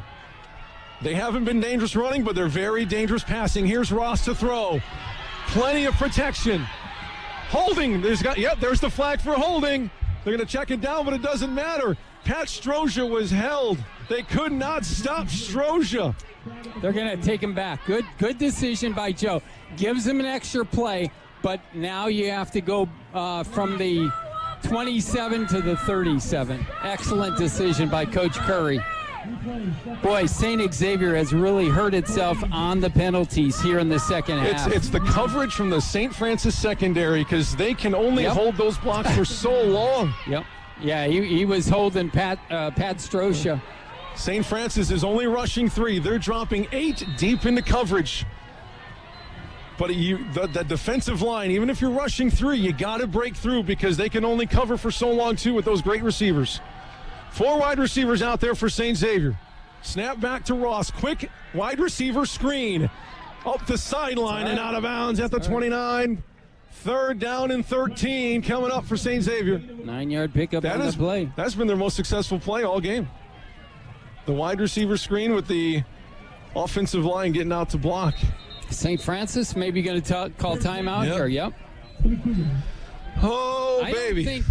They haven't been dangerous running, but they're very dangerous passing. Here's Ross to throw. Plenty of protection. Holding. There's the flag for holding. They're going to check it down, but it doesn't matter. Pat Strosia was held. They could not stop Strosia. They're going to take him back. Good decision by Joe. Gives him an extra play, but now you have to go from the 27 to the 37. Excellent decision by Coach Curry. Boy, St. Xavier has really hurt itself on the penalties here in the second half. It's the coverage from the St. Francis secondary because they can only hold those blocks for so long. Yep. Yeah, he was holding Pat Strosia. St. Francis is only rushing 3. They're dropping 8 deep into coverage. But the defensive line, even if you're rushing 3, you got to break through because they can only cover for so long, too, with those great receivers. 4 wide receivers out there for St. Xavier. Snap back to Ross. Quick wide receiver screen. Up the sideline and out of bounds at the 29. 3rd down and 13 coming up for St. Xavier. 9-yard pickup on the play. That's been their most successful play all game. The wide receiver screen with the offensive line getting out to block. St. Francis maybe going to call timeout here. Yep. Oh, baby. I think,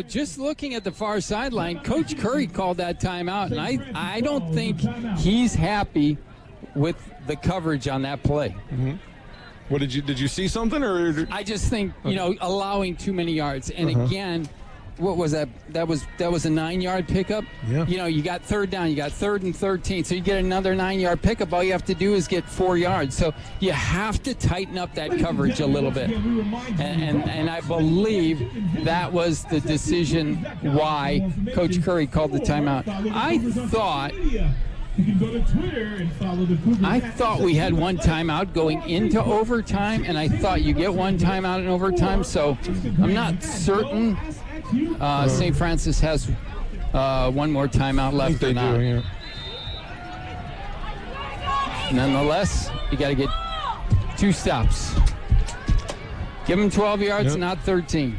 just looking at the far sideline, Coach Curry called that timeout, and I don't think he's happy with the coverage on that play. Mm-hmm. What did you see something, or? I just think allowing too many yards, and again, what was that? That was a 9-yard pickup. Yeah. You got 3rd down, you got 3rd and 13, so you get another 9-yard pickup. All you have to do is get 4 yards. So you have to tighten up that coverage a little bit, and I believe that was the decision why Coach Curry called the timeout. I thought we had 1 timeout going into overtime, and I thought you get 1 timeout in overtime. So I'm not certain St. Francis has 1 more timeout left or not. Nonetheless, you got to get 2 stops. Give them 12 yards, not 13.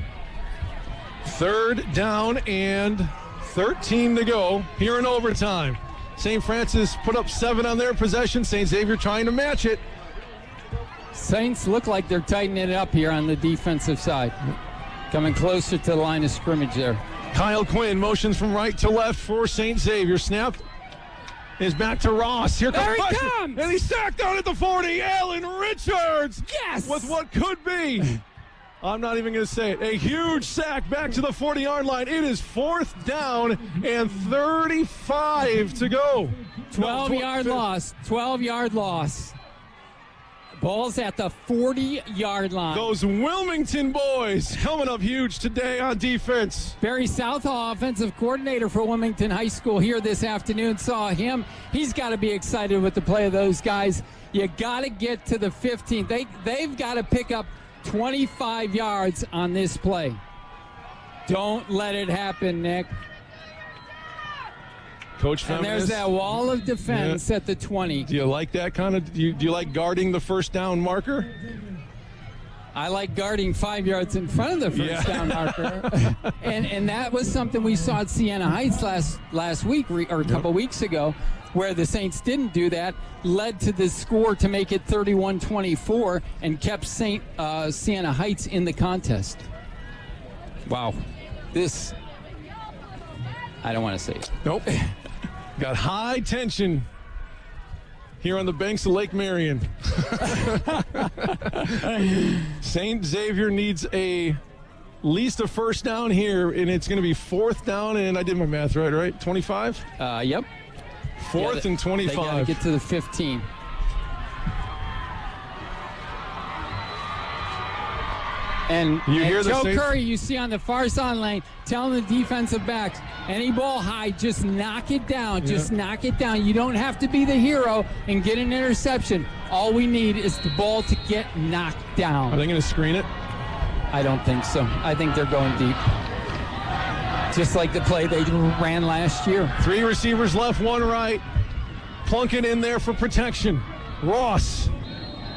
3rd down and 13 to go here in overtime. St. Francis put up 7 on their possession. St. Xavier trying to match it. Saints look like they're tightening it up here on the defensive side. Coming closer to the line of scrimmage there. Kyle Quinn motions from right to left for St. Xavier. Snap is back to Ross. Here comes he comes! And he's sacked down at the 40. Alan Richards! Yes! With what could be, I'm not even going to say it, a huge sack back to the 40-yard line. It is 4th down and 35 to go. 12-yard loss. 12-yard loss. Ball's at the 40-yard line. Those Wilmington boys coming up huge today on defense. Barry Southall, offensive coordinator for Wilmington High School, here this afternoon. Saw him. He's got to be excited with the play of those guys. You got to get to the 15. They've got to pick up 25 yards on this play. Don't let it happen, Nick. Coach Feminist. And there's that wall of defense at the 20. Do you like that kind of? Do you like guarding the first down marker? I like guarding 5 yards in front of the first down marker. and that was something we saw at Siena Heights last week or a couple weeks ago, where the Saints didn't do that, led to the score to make it 31-24 and kept Siena Heights in the contest. Wow. I don't want to say it. Nope. Got high tension here on the banks of Lake Marion. St. Xavier needs at least a first down here, and it's going to be 4th down, and I did my math right? 25? Yep. 4th and 25. They got to get to the 15. And Joe Curry, you see on the far side lane, telling the defensive backs, any ball high, just knock it down. Yeah. Just knock it down. You don't have to be the hero and get an interception. All we need is the ball to get knocked down. Are they going to screen it? I don't think so. I think they're going deep. Just like the play they ran last year. 3 receivers left, 1 right. Plunkett in there for protection. Ross.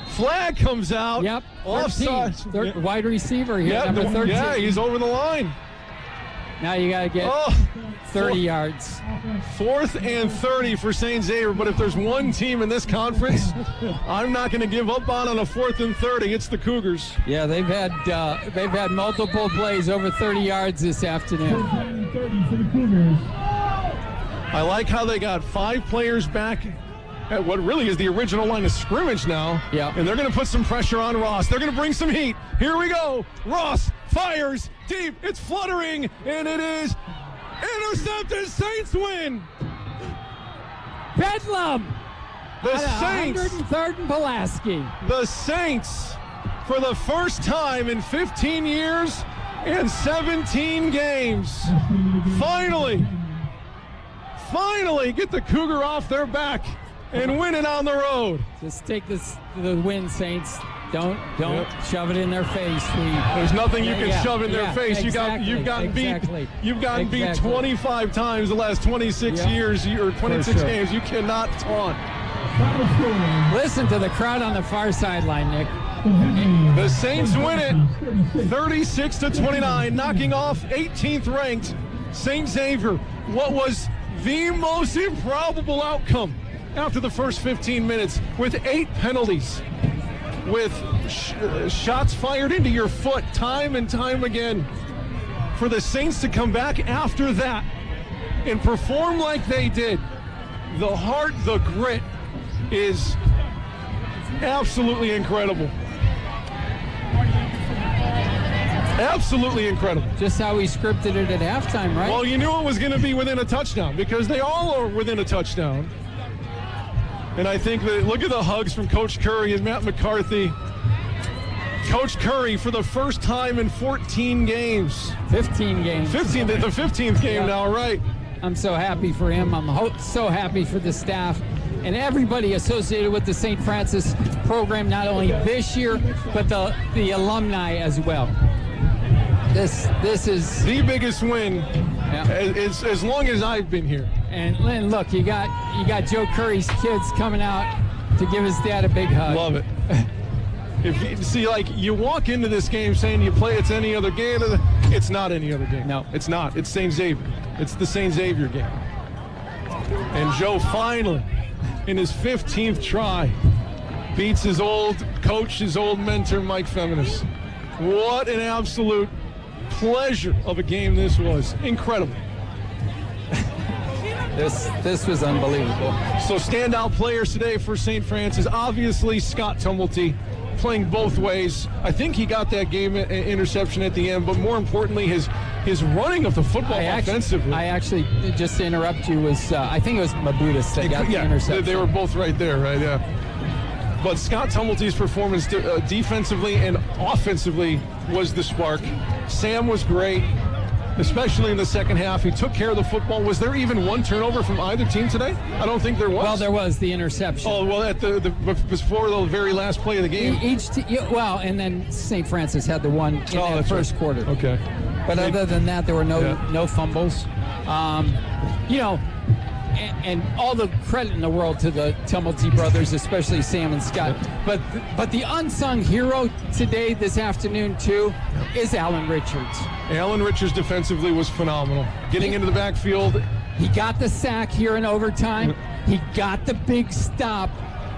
Flag comes out. Yep. Offside. Wide receiver here, number 13. Yeah, he's over the line. Now you got to get 30 yards. 4th and 30 for St. Xavier. But if there's one team in this conference, I'm not going to give up on a 4th and 30. It's the Cougars. Yeah, they've had multiple plays over 30 yards this afternoon. 30 for the Cougars. I like how they got 5 players back at what really is the original line of scrimmage now. Yeah. And they're going to put some pressure on Ross. They're going to bring some heat. Here we go. Ross fires deep. It's fluttering, and it is intercepted. Saints win. Bedlam. The Saints. 103rd and Pulaski. The Saints, for the first time in 15 years and 17 games, finally get the Cougar off their back and win it on the road. Just take the win, Saints. Don't shove it in their face. There's nothing you can shove in their face. Exactly, You've gotten beat 25 times the last 26 years or 26 games. You cannot taunt. Listen to the crowd on the far sideline, Nick. The Saints win it 36-29, knocking off 18th ranked St. Xavier. What was the most improbable outcome after the first 15 minutes, with 8 penalties, with shots fired into your foot time and time again. For the Saints to come back after that and perform like they did, the heart, the grit is absolutely incredible. Absolutely incredible. Just how we scripted it at halftime, right? Well, you knew it was going to be within a touchdown because they all are within a touchdown. And I think that, look at the hugs from Coach Curry and Matt McCarthy. Coach Curry, for the first time in 14 games. 15 games. The 15th game now, right? I'm so happy for him. I'm so happy for the staff and everybody associated with the St. Francis program, not only this year, but the alumni as well. This is the biggest win as long as I've been here. And look, you got Joe Curry's kids coming out to give his dad a big hug. Love it. You walk into this game saying it's any other game. It's not any other game. No, it's not. It's St. Xavier. It's the St. Xavier game. And Joe finally, in his 15th try, beats his old coach, his old mentor, Mike Feminis. What an absolute pleasure of a game this was. Incredible. This was unbelievable. So standout players today for St. Francis, obviously Scott Tumblety, playing both ways. I think he got that game interception at the end, but more importantly, his running of the football offensively. I actually, just to interrupt you, I think it was Mabutis that got the interception. They were both right there, right? Yeah. But Scott Tumblety's performance defensively and offensively was the spark. Sam was great, especially in the second half. He took care of the football. Was there even one turnover from either team today? I don't think there was. Well, there was the interception. Oh, well, at before the very last play of the game. And then St. Francis had the one in the first quarter. Okay. But other than that, there were no fumbles. And all the credit in the world to the Tumblety brothers, especially Sam and Scott. But the unsung hero today, this afternoon, too, is Alan Richards. Alan Richards defensively was phenomenal. Getting into the backfield. He got the sack here in overtime. He got the big stop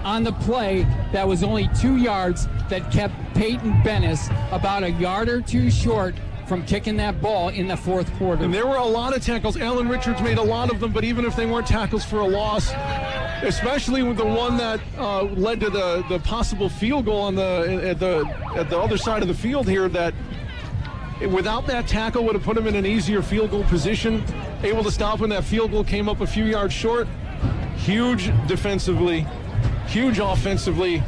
on the play that was only 2 yards that kept Peyton Bennis about a yard or two short from kicking that ball in the fourth quarter. And there were a lot of tackles. Alan Richards made a lot of them, but even if they weren't tackles for a loss, especially with the one that led to the possible field goal on at the other side of the field here. That without that tackle would have put him in an easier field goal position. Able to stop when that field goal came up a few yards short. Huge defensively, huge offensively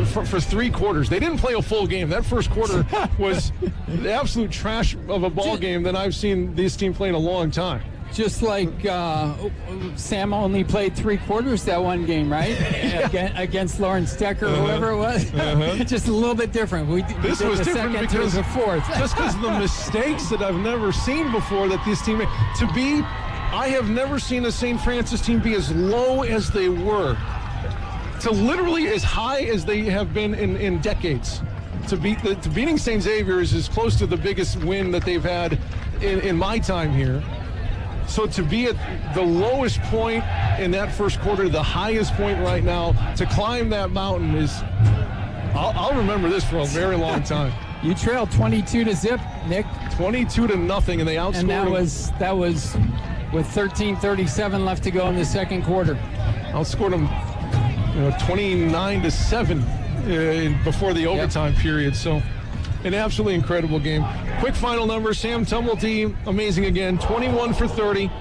for 3 quarters. They didn't play a full game. That first quarter was the absolute trash of a ball game that I've seen this team play in a long time. Just like Sam only played 3 quarters that one game, right? Against Lawrence Decker or whoever it was. Just a little bit different. This was the different second because to the fourth. Just because of the mistakes that I've never seen before that this team made. I have never seen a St. Francis team be as low as they were, to literally as high as they have been in decades. To beating St. Xavier is as close to the biggest win that they've had in my time here. So to be at the lowest point in that first quarter, the highest point right now, to climb that mountain is, I'll remember this for a very long time. You trailed 22-0, Nick. 22-0, and they outscored. And that was with 13:37 left to go in the second quarter. Outscored them 29-7 before the overtime period. So an absolutely incredible game. Quick final number. Sam Tumblety, amazing again. 21 for 30,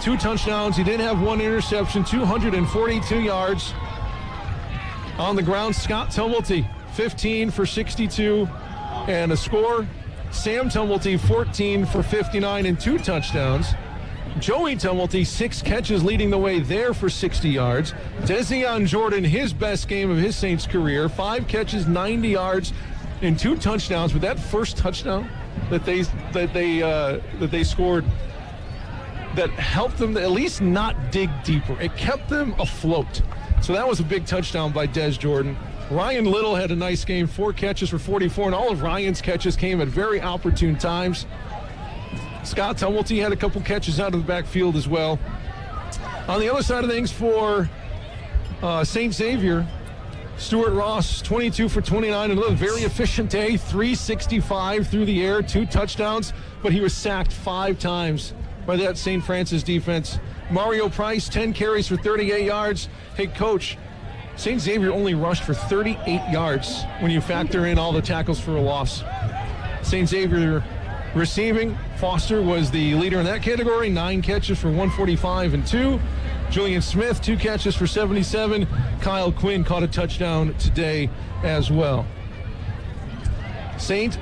2 touchdowns. He did have 1 interception, 242 yards on the ground. Scott Tumblety, 15 for 62 and a score. Sam Tumblety, 14 for 59 and 2 touchdowns. Joey Tumblety, 6 catches leading the way there for 60 yards. Dezion Jordan, his best game of his Saints career, 5 catches, 90 yards, and 2 touchdowns. With that first touchdown that they scored, that helped them to at least not dig deeper. It kept them afloat. So that was a big touchdown by Des Jordan. Ryan Little had a nice game, 4 catches for 44, and all of Ryan's catches came at very opportune times. Scott Tumblety had a couple catches out of the backfield as well. On the other side of things for St. Xavier, Stuart Ross, 22 for 29, another very efficient day, 365 through the air, 2 touchdowns, but he was sacked 5 times by that St. Francis defense. Mario Price, 10 carries for 38 yards. Hey, Coach, St. Xavier only rushed for 38 yards when you factor in all the tackles for a loss. St. Xavier receiving, Foster was the leader in that category, 9 catches for 145 and 2. Julian Smith, 2 catches for 77. Kyle Quinn caught a touchdown today as well. St.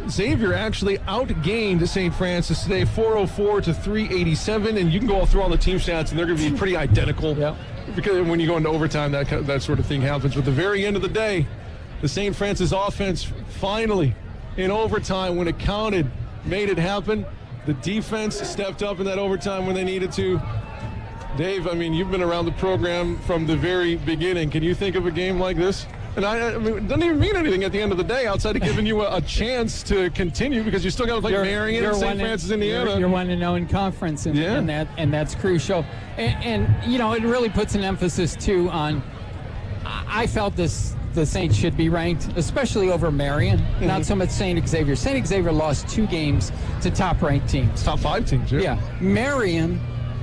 Xavier actually outgained St. Francis today, 404 to 387, and you can go through all the team stats, and they're going to be pretty identical. Yep. Because when you go into overtime, that sort of thing happens. But at the very end of the day, the St. Francis offense finally, in overtime, when it counted, made it happen. The defense stepped up in that overtime when they needed to. Dave, I mean, you've been around the program from the very beginning. Can you think of a game like this? And I mean, it doesn't even mean anything at the end of the day outside of giving you a chance to continue, because you still got to play Marion and St. Francis, Indiana. You're 1-0 in conference, and that's crucial. And you know, it really puts an emphasis too on. I felt the Saints should be ranked, especially over Marion. Not so much St. Xavier. St. Xavier lost 2 games to top-ranked teams. Top 5 teams, yeah. Marion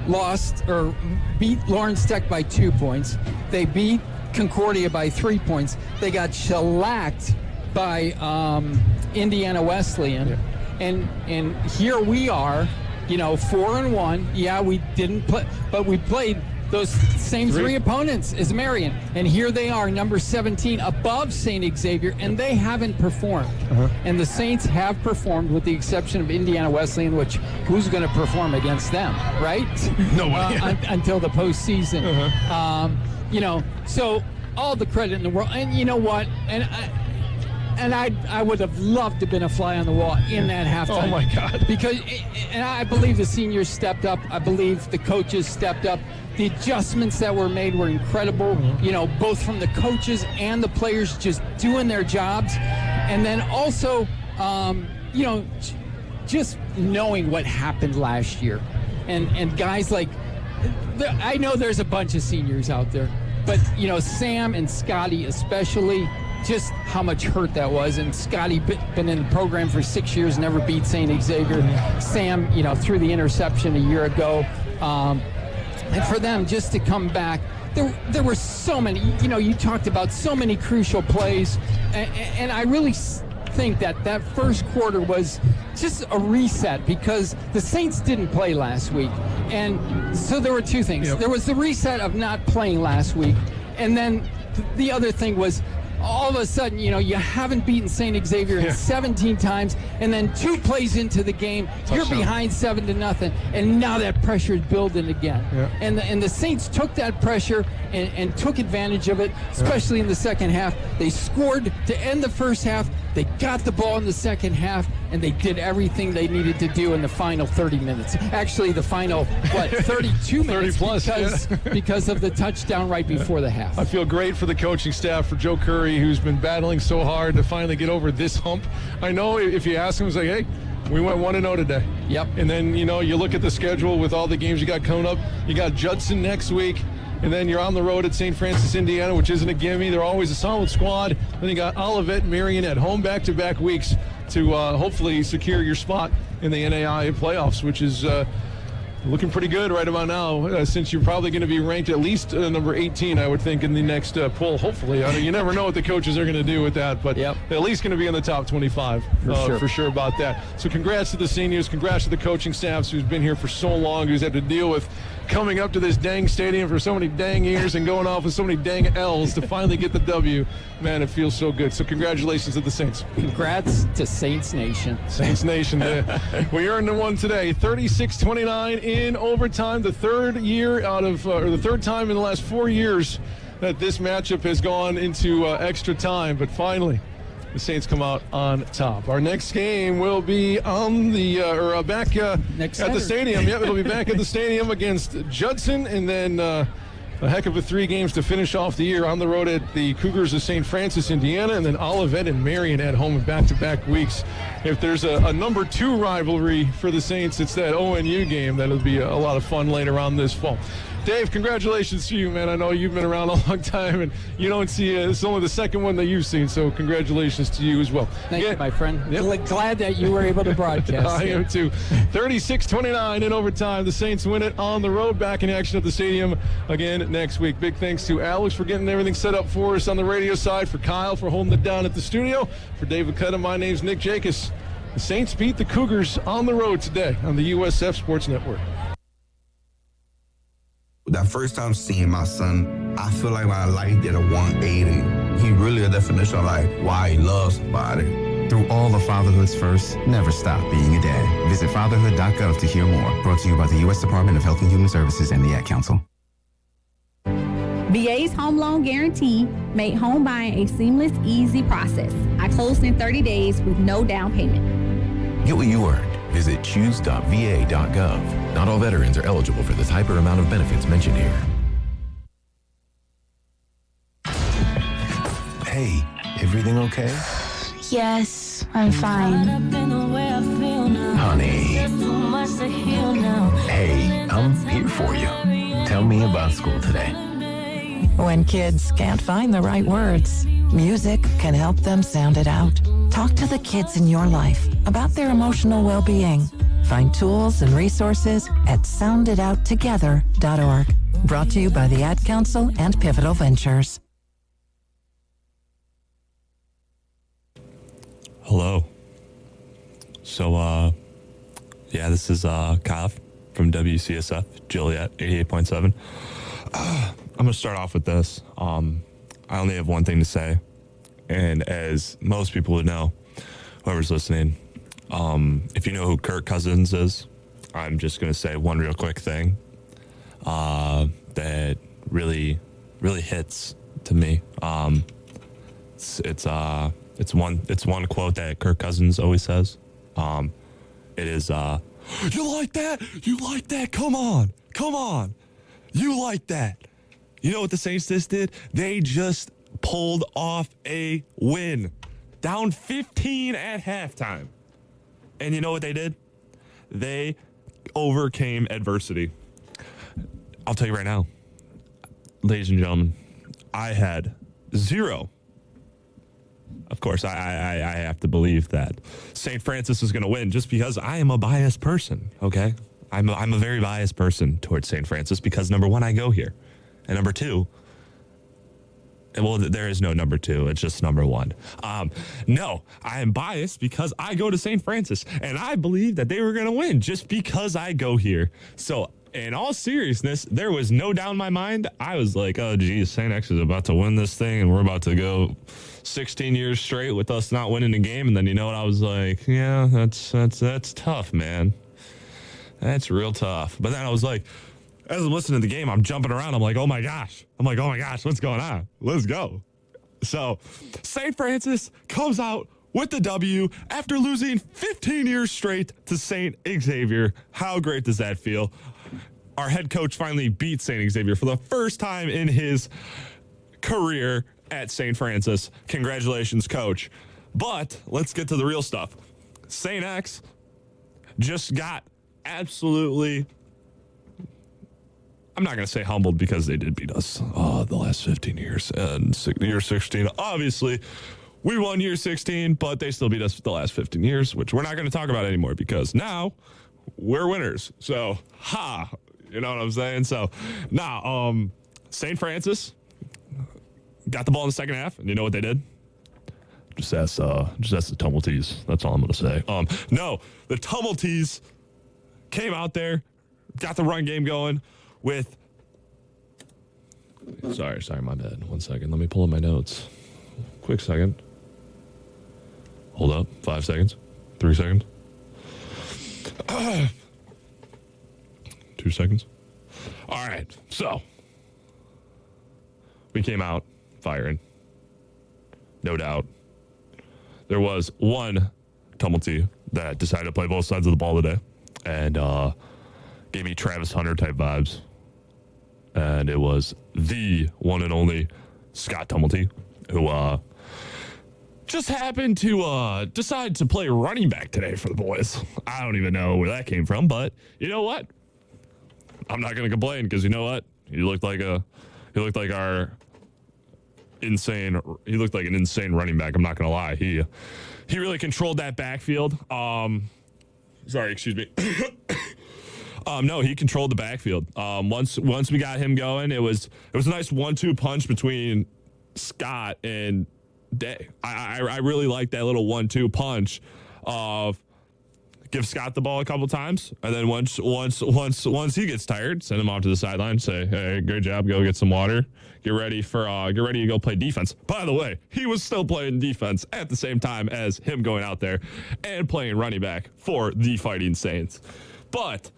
lost or beat Lawrence Tech by 2 points. They beat Concordia by 3 points. They got shellacked by Indiana Wesleyan. Yeah. And here we are, 4-1. Yeah, we didn't play, but we played those same 3 opponents as Marion. And here they are, number 17, above St. Xavier, and they haven't performed. And the Saints have performed, with the exception of Indiana Wesleyan, which who's going to perform against them, right? Nobody. Until the postseason. So all the credit in the world. And you know what? And I would have loved to have been a fly on the wall in that halftime. Oh, my God. Because I believe the seniors stepped up. I believe the coaches stepped up. The adjustments that were made were incredible, both from the coaches and the players just doing their jobs. And then also, just knowing what happened last year. And guys like, I know there's a bunch of seniors out there, but, Sam and Scotty especially, just how much hurt that was. And Scotty been in the program for 6 years, never beat St. Xavier. Sam, threw the interception a year ago. And for them just to come back, there were so many, you talked about so many crucial plays, and I really think that first quarter was just a reset because the Saints didn't play last week. And so there were two things. Yep. There was the reset of not playing last week, and then the other thing was all of a sudden, you haven't beaten St. Xavier in 17 times, and then 2 plays into the game, you're behind 7-0, and now that pressure is building again. Yeah. And the Saints took that pressure and took advantage of it, especially in the second half. They scored to end the first half. They got the ball in the second half, and they did everything they needed to do in the final 30 minutes. Actually, the final, 32 minutes 30 plus, because of the touchdown right before the half. I feel great for the coaching staff, for Joe Curry, who's been battling so hard to finally get over this hump. I know if you ask him, it's like, hey, we went 1-0 today. Yep. And then, you look at the schedule with all the games you got coming up. You got Judson next week. And then you're on the road at St. Francis, Indiana, which isn't a gimme. They're always a solid squad. Then you got Olivet and Marion at home back-to-back weeks to hopefully secure your spot in the NAIA playoffs, which is looking pretty good right about now, since you're probably going to be ranked at least number 18, I would think, in the next poll, hopefully. You never know what the coaches are going to do with that, but at least going to be in the top 25 for sure about that. So congrats to the seniors, congrats to the coaching staffs who's been here for so long, who's had to deal with coming up to this dang stadium for so many dang years and going off with so many dang L's to finally get the W. Man, it feels so good. So congratulations to the Saints. Congrats to Saints Nation. Saints Nation. We earned the one today, 36-29 in overtime. The third year or the third time in the last 4 years that this matchup has gone into extra time. But finally, the Saints come out on top. Our next game will be on the back at the stadium. Yep, it'll be back at the stadium against Judson, and then a heck of a 3 games to finish off the year on the road at the Cougars of St. Francis, Indiana, and then Olivet and Marion at home in back-to-back weeks. If there's a number 2 rivalry for the Saints, it's that ONU game. That'll be a lot of fun later on this fall. Dave, congratulations to you, man. I know you've been around a long time, and you don't see it's only the second one that you've seen, so congratulations to you as well. Thank you, my friend. Yep. Glad that you were able to broadcast. I am too. 36-29 in overtime. The Saints win it on the road, back in action at the stadium again next week. Big thanks to Alex for getting everything set up for us on the radio side, for Kyle for holding it down at the studio, for David Cutta. My name's Nick Jacobs. The Saints beat the Cougars on the road today on the USF Sports Network. That first time seeing my son, I feel like my life did a 180. He really a definition of like why he loves somebody. Through all of fatherhood's first, never stop being a dad. Visit fatherhood.gov to hear more. Brought to you by the U.S. Department of Health and Human Services and the Ad Council. VA's Home Loan Guarantee made home buying a seamless, easy process. I closed in 30 days with no down payment. Get what you earned. Visit choose.va.gov. Not all veterans are eligible for the type or amount of benefits mentioned here. Hey, everything okay? Yes, I'm fine. Honey. Hey, I'm here for you. Tell me about school today. When kids can't find the right words, music can help them sound it out. Talk to the kids in your life about their emotional well-being. Find tools and resources at sounditouttogether.org. Brought to you by the Ad Council and Pivotal Ventures. Hello. So, this is Kyle from WCSF, Joliet, 88.7. I'm going to start off with this. I only have one thing to say. And as most people would know, whoever's listening, if you know who Kirk Cousins is, I'm just going to say one real quick thing that really hits to me. It's one quote that Kirk Cousins always says. It is, you like that? You like that? Come on. You like that. You know what the Saints just did? They just pulled off a win. Down 15 at halftime. And you know what they did? They overcame adversity. I'll tell you right now, ladies and gentlemen, I had zero. Of course, I have to believe that St. Francis is going to win just because I am a biased person, okay? I'm a very biased person towards St. Francis because, number one, I go here. And number two, well, there is no number two. It's just number one. No, I am biased because I go to St. Francis, and I believe that they were going to win just because I go here. So, in all seriousness, there was no doubt in my mind. I was like, oh, geez, St. X is about to win this thing, and we're about to go 16 years straight with us not winning a game. And then, you know what? I was like, yeah, that's tough, man. That's real tough. But then I was like, as I'm listening to the game, I'm jumping around. I'm like, oh my gosh, what's going on? Let's go. So St. Francis comes out with the W after losing 15 years straight to St. Xavier. How great does that feel? Our head coach finally beat St. Xavier for the first time in his career at St. Francis. Congratulations, coach. But let's get to the real stuff. St. X just got absolutely, I'm not going to say humbled because they did beat us the last 15 years. And year 16, obviously, we won year 16, but they still beat us the last 15 years, which we're not going to talk about anymore because now we're winners. So, you know what I'm saying? So, now, St. Francis got the ball in the second half, and you know what they did? Just ask the Tumultees. That's all I'm going to say. No, the Tumultees came out there, got the run game going with... Sorry, my bad. 1 second. Let me pull up my notes. Quick second. Hold up. 5 seconds. 3 seconds. 2 seconds. All right. So, we came out firing. No doubt. There was one Tumultee that decided to play both sides of the ball today and gave me Travis Hunter type vibes. And it was the one and only Scott Tumultee, who just happened to decide to play running back today for the boys. I don't even know where that came from, but you know what? I'm not going to complain because you know what? He looked like an insane running back. I'm not going to lie. He really controlled that backfield. Sorry, excuse me. No, he controlled the backfield. Once we got him going, it was a nice 1-2 punch between Scott and Day. I really like that little 1-2 punch of give Scott the ball a couple times, and then once he gets tired, send him off to the sideline. Say, hey, good job. Go get some water. Get ready to go play defense. By the way, he was still playing defense at the same time as him going out there and playing running back for the Fighting Saints. But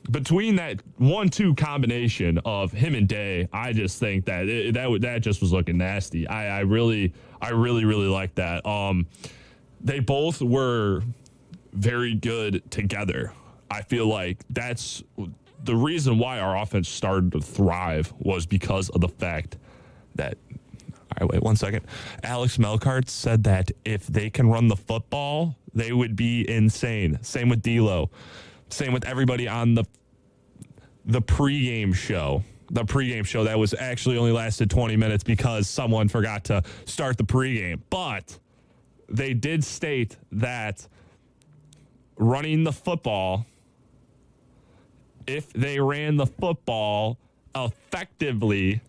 between that 1-2 combination of him and Day, I just think that that just was looking nasty. I really like that. They both were very good together. I feel like that's the reason why our offense started to thrive was because of the fact that, all right, wait 1 second. Alex Melkart said that if they can run the football, they would be insane. Same with D'Lo. Same with everybody on the pregame show. The pregame show that was actually only lasted 20 minutes because someone forgot to start the pregame. But they did state that running the football, if they ran the football effectively,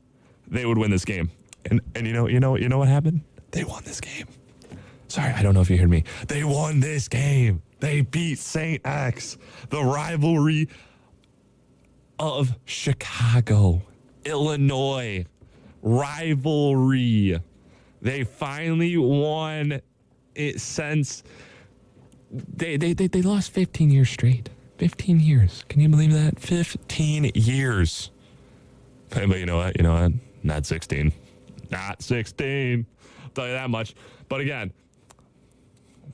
they would win this game. And you know what happened? They won this game. Sorry, I don't know if you heard me. They won this game. They beat St. X, the rivalry of Chicago, Illinois, rivalry. They finally won it since they lost 15 years straight. 15 years. Can you believe that? 15 years. But you know what? Not 16. Not 16. I'll tell you that much. But again,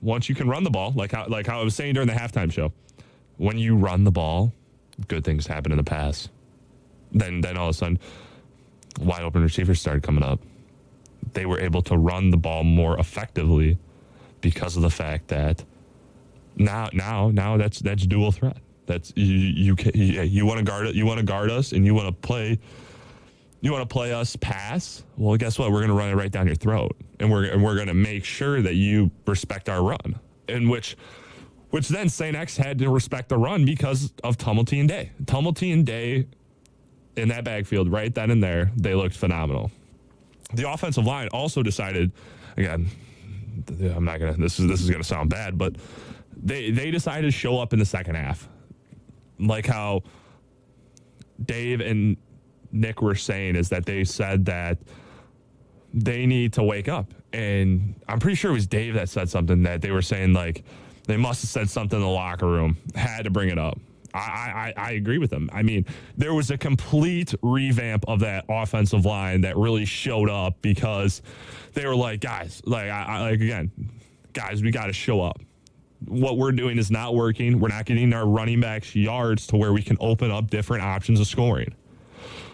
once you can run the ball, like how I was saying during the halftime show, when you run the ball, good things happen in the pass. Then all of a sudden, wide open receivers started coming up. They were able to run the ball more effectively because of the fact that now that's dual threat. That's you want to guard it, you want to guard us, and you want to play us pass. Well, guess what? We're going to run it right down your throat, and we're going to make sure that you respect our run. In which which then St. X had to respect the run because of Tumulty and Day. Tumulty and Day in that backfield right then and there, they looked phenomenal. The offensive line also decided, again, I'm not gonna. This is gonna sound bad, but they decided to show up in the second half, like how Dave and Nick were saying, is that they said that they need to wake up, and I'm pretty sure it was Dave that said something, that they were saying like they must have said something in the locker room, had to bring it up. I agree with them. I mean, there was a complete revamp of that offensive line that really showed up, because they were like, guys, guys, we got to show up. What we're doing is not working. We're not getting our running backs yards to where we can open up different options of scoring.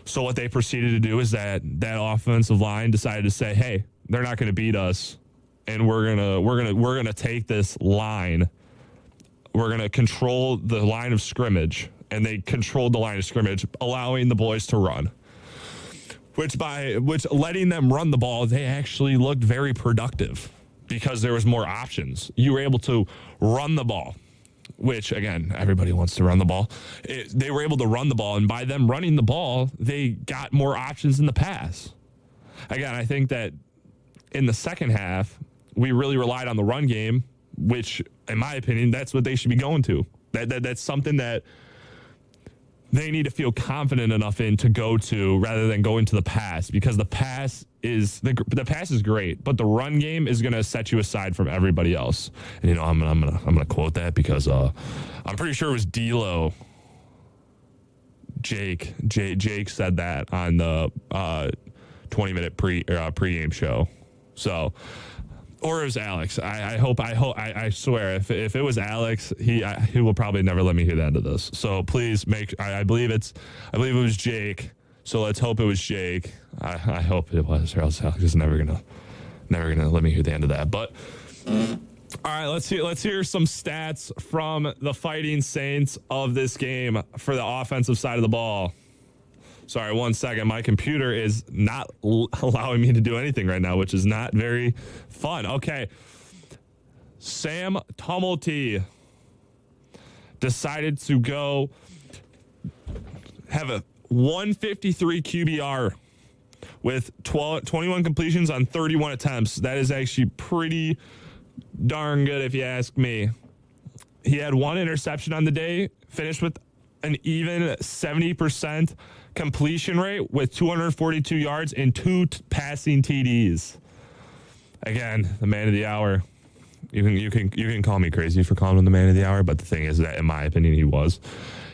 So what they proceeded to do is that offensive line decided to say, hey, they're not going to beat us, and we're gonna take this line. We're going to control the line of scrimmage, and they controlled the line of scrimmage, allowing the boys to run. Which letting them run the ball, they actually looked very productive because there was more options. You were able to run the ball, which, again, everybody wants to run the ball. They were able to run the ball, and by them running the ball, they got more options in the pass. Again, I think that in the second half, we really relied on the run game, which, in my opinion, that's what they should be going to. That's something that they need to feel confident enough in to go to, rather than going to the pass, because the pass is great, but the run game is going to set you aside from everybody else. And I'm gonna quote that because I'm pretty sure it was D'Lo. Jake said that on the 20-minute pregame show. So. Or it was Alex. I swear, if it was Alex, he will probably never let me hear the end of this. So please I believe it was Jake. So let's hope it was Jake. I hope it was, or else Alex is never gonna let me hear the end of that. But all right, let's hear some stats from the Fighting Saints of this game for the offensive side of the ball. Sorry, 1 second. My computer is not allowing me to do anything right now, which is not very fun. Okay. Sam Tumulty decided to go have a 153 QBR with 21 completions on 31 attempts. That is actually pretty darn good, if you ask me. He had one interception on the day, finished with an even 70% completion rate with 242 yards and 2 passing TDs. Again, the man of the hour. You can call me crazy for calling him the man of the hour, but the thing is that, in my opinion, he was.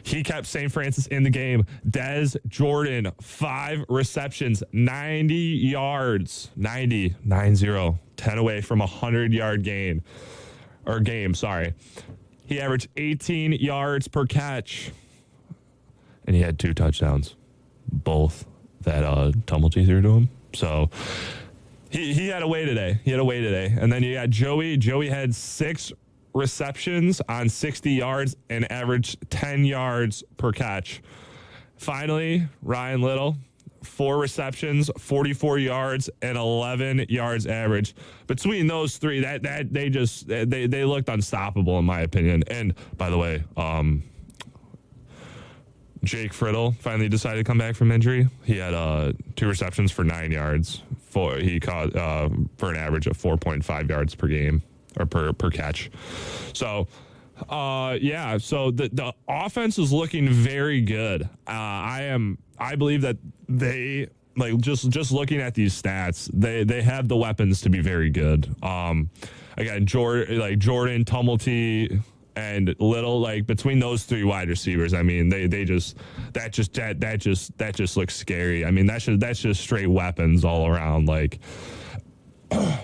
He kept St. Francis in the game. Des Jordan, 5 receptions, 90 yards, 90, 10 away from a 100-yard game. He averaged 18 yards per catch, and he had 2 touchdowns, both that Tumulty threw to him. So he had a way today. And then you got Joey. Joey had 6 receptions on 60 yards and averaged 10 yards per catch. Finally, Ryan Little, 4 receptions, 44 yards, and 11 yards average. Between those 3, they looked unstoppable, in my opinion. And by the way, Jake Friddle finally decided to come back from injury. He had 2 receptions for 9 yards. He caught for an average of 4.5 yards per game, or per catch. So, so the offense is looking very good. I believe that they, like, just looking at these stats, they have the weapons to be very good. Again, Jordan, Tumulty, and Little, like, between those 3 wide receivers, I mean, that just looks scary. I mean, that's just straight weapons all around. Like,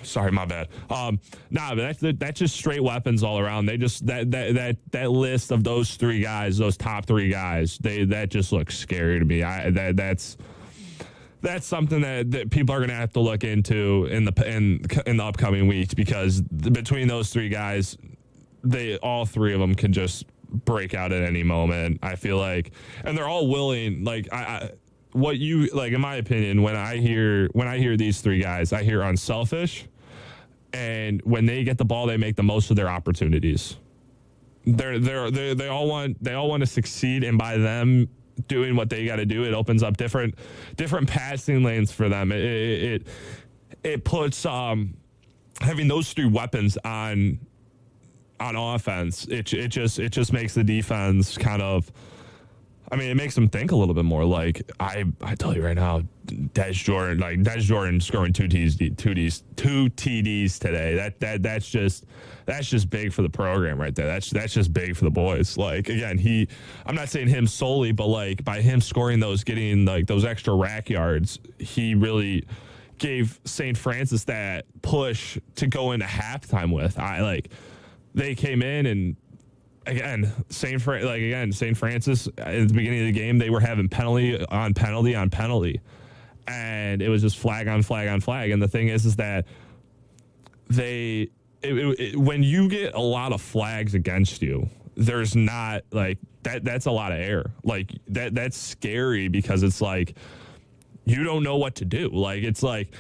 sorry, my bad. But that's just straight weapons all around. They just that list of those 3 guys, those top 3 guys, that just looks scary to me. That's something that people are going to have to look into in the upcoming weeks, because between those 3 guys, all 3 of them can just break out at any moment, I feel like, and they're all willing. Like, in my opinion, when I hear these 3 guys, I hear unselfish, and when they get the ball, they make the most of their opportunities. they all want to succeed, and by them doing what they got to do, it opens up different passing lanes for them. It puts having those three weapons on offense. It just makes the defense kind of. I mean, it makes them think a little bit more. Like I tell you right now, Des Jordan scoring two TDs today. That's just big for the program right there. That's just big for the boys. Like again, I'm not saying him solely, but like by him scoring those, getting like those extra rack yards, he really gave St. Francis that push to go into halftime with. They came in and. Again, St. Francis at the beginning of the game, they were having penalty on penalty on penalty, and it was just flag on flag on flag. And the thing is that when you get a lot of flags against you, there's not like that. That's a lot of air. Like that's scary because it's like you don't know what to do. Like it's like.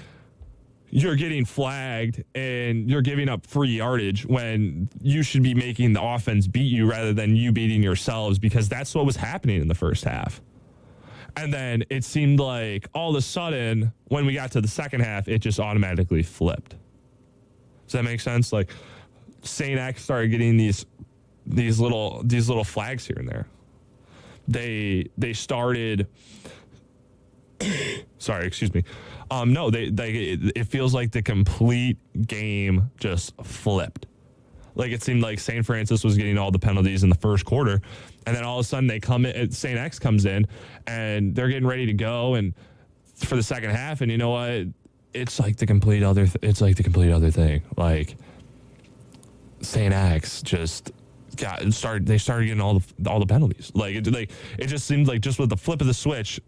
You're getting flagged and you're giving up free yardage when you should be making the offense beat you rather than you beating yourselves, because that's what was happening in the first half. And then it seemed like all of a sudden when we got to the second half, it just automatically flipped. Does that make sense? Like St. X started getting these little flags here and there. They started sorry, excuse me. No, it feels like the complete game just flipped. Like it seemed like St. Francis was getting all the penalties in the first quarter, and then all of a sudden they come in. St. X comes in, and they're getting ready to go, and for the second half. And you know what? It's like the complete other. It's like the complete other thing. Like St. X just started getting all the penalties. Like it just seemed like just with the flip of the switch.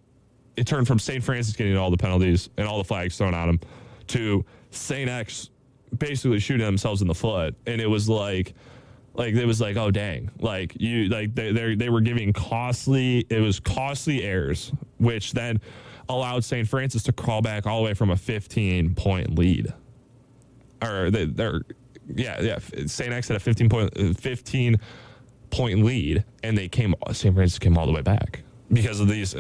It turned from St. Francis getting all the penalties and all the flags thrown at them to St. X basically shooting themselves in the foot. And it was like oh dang, they were giving costly errors, which then allowed St. Francis to crawl back all the way from a 15-point lead. St. X had a 15-point lead, and St. Francis came all the way back. Because of these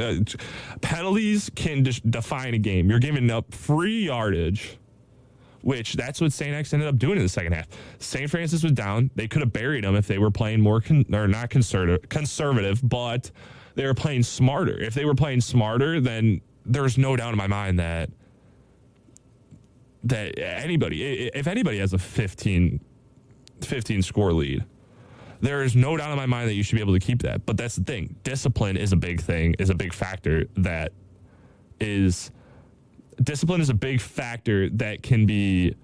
penalties can define a game. You're giving up free yardage, which that's what St. X ended up doing in the second half. St. Francis was down. They could have buried them if they were playing more not conservative, but they were playing smarter. If they were playing smarter, then there's no doubt in my mind that if anybody has a 15 score lead, there is no doubt in my mind that you should be able to keep that. But that's the thing. Discipline is a big thing, is a big factor discipline is a big factor that can be,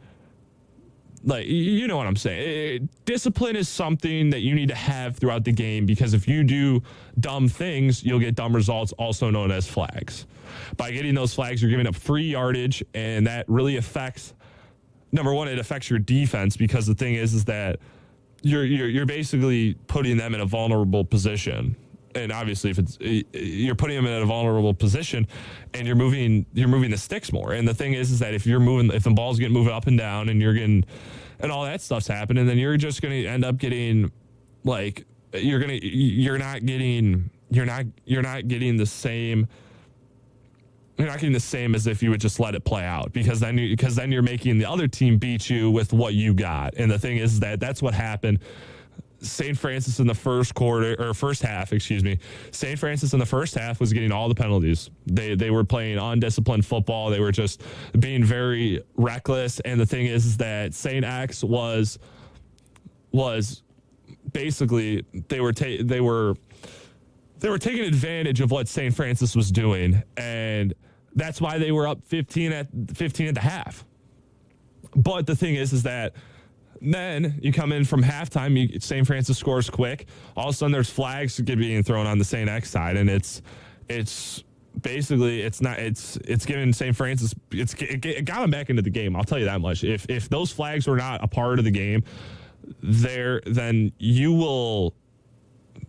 like, you know what I'm saying. Discipline is something that you need to have throughout the game, because if you do dumb things, you'll get dumb results, also known as flags. By getting those flags, you're giving up free yardage, and that really affects, number one, it affects your defense, because the thing is that you're basically putting them in a vulnerable position. And obviously, if you're putting them in a vulnerable position, and you're moving the sticks more. And the thing is that if the ball's getting moved up and down, and and all that stuff's happening, then you're just going to end up getting, like, you're not getting the same. You're not getting the same as if you would just let it play out, because then you're making the other team beat you with what you got. And the thing is that that's what happened. St. Francis in the first half, St. Francis in the first half was getting all the penalties. They were playing undisciplined football. They were just being very reckless. And the thing is that St. X was basically they were taking advantage of what St. Francis was doing, and that's why they were up 15 at the half. But the thing is that then you come in from halftime, St. Francis scores quick. All of a sudden, there's flags being thrown on the St. X side, and it's giving St. Francis, it got them back into the game. I'll tell you that much. If those flags were not a part of the game, then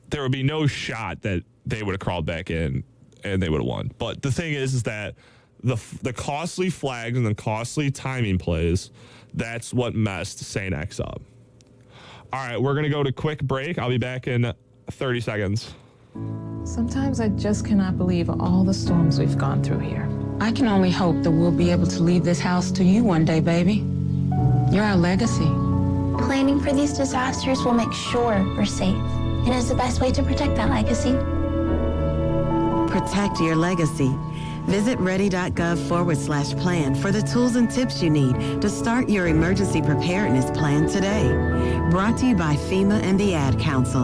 there would be no shot that they would have crawled back in and they would have won. But the thing is that the costly flags and the costly timing plays, that's what messed St. X up. All right, we're going to go to quick break. I'll be back in 30 seconds. Sometimes I just cannot believe all the storms we've gone through here. I can only hope that we'll be able to leave this house to you one day, baby. You're our legacy. Planning for these disasters will make sure we're safe, and is the best way to protect that legacy. Protect your legacy. Visit ready.gov/plan for the tools and tips you need to start your emergency preparedness plan today. Brought to you by FEMA and the Ad Council.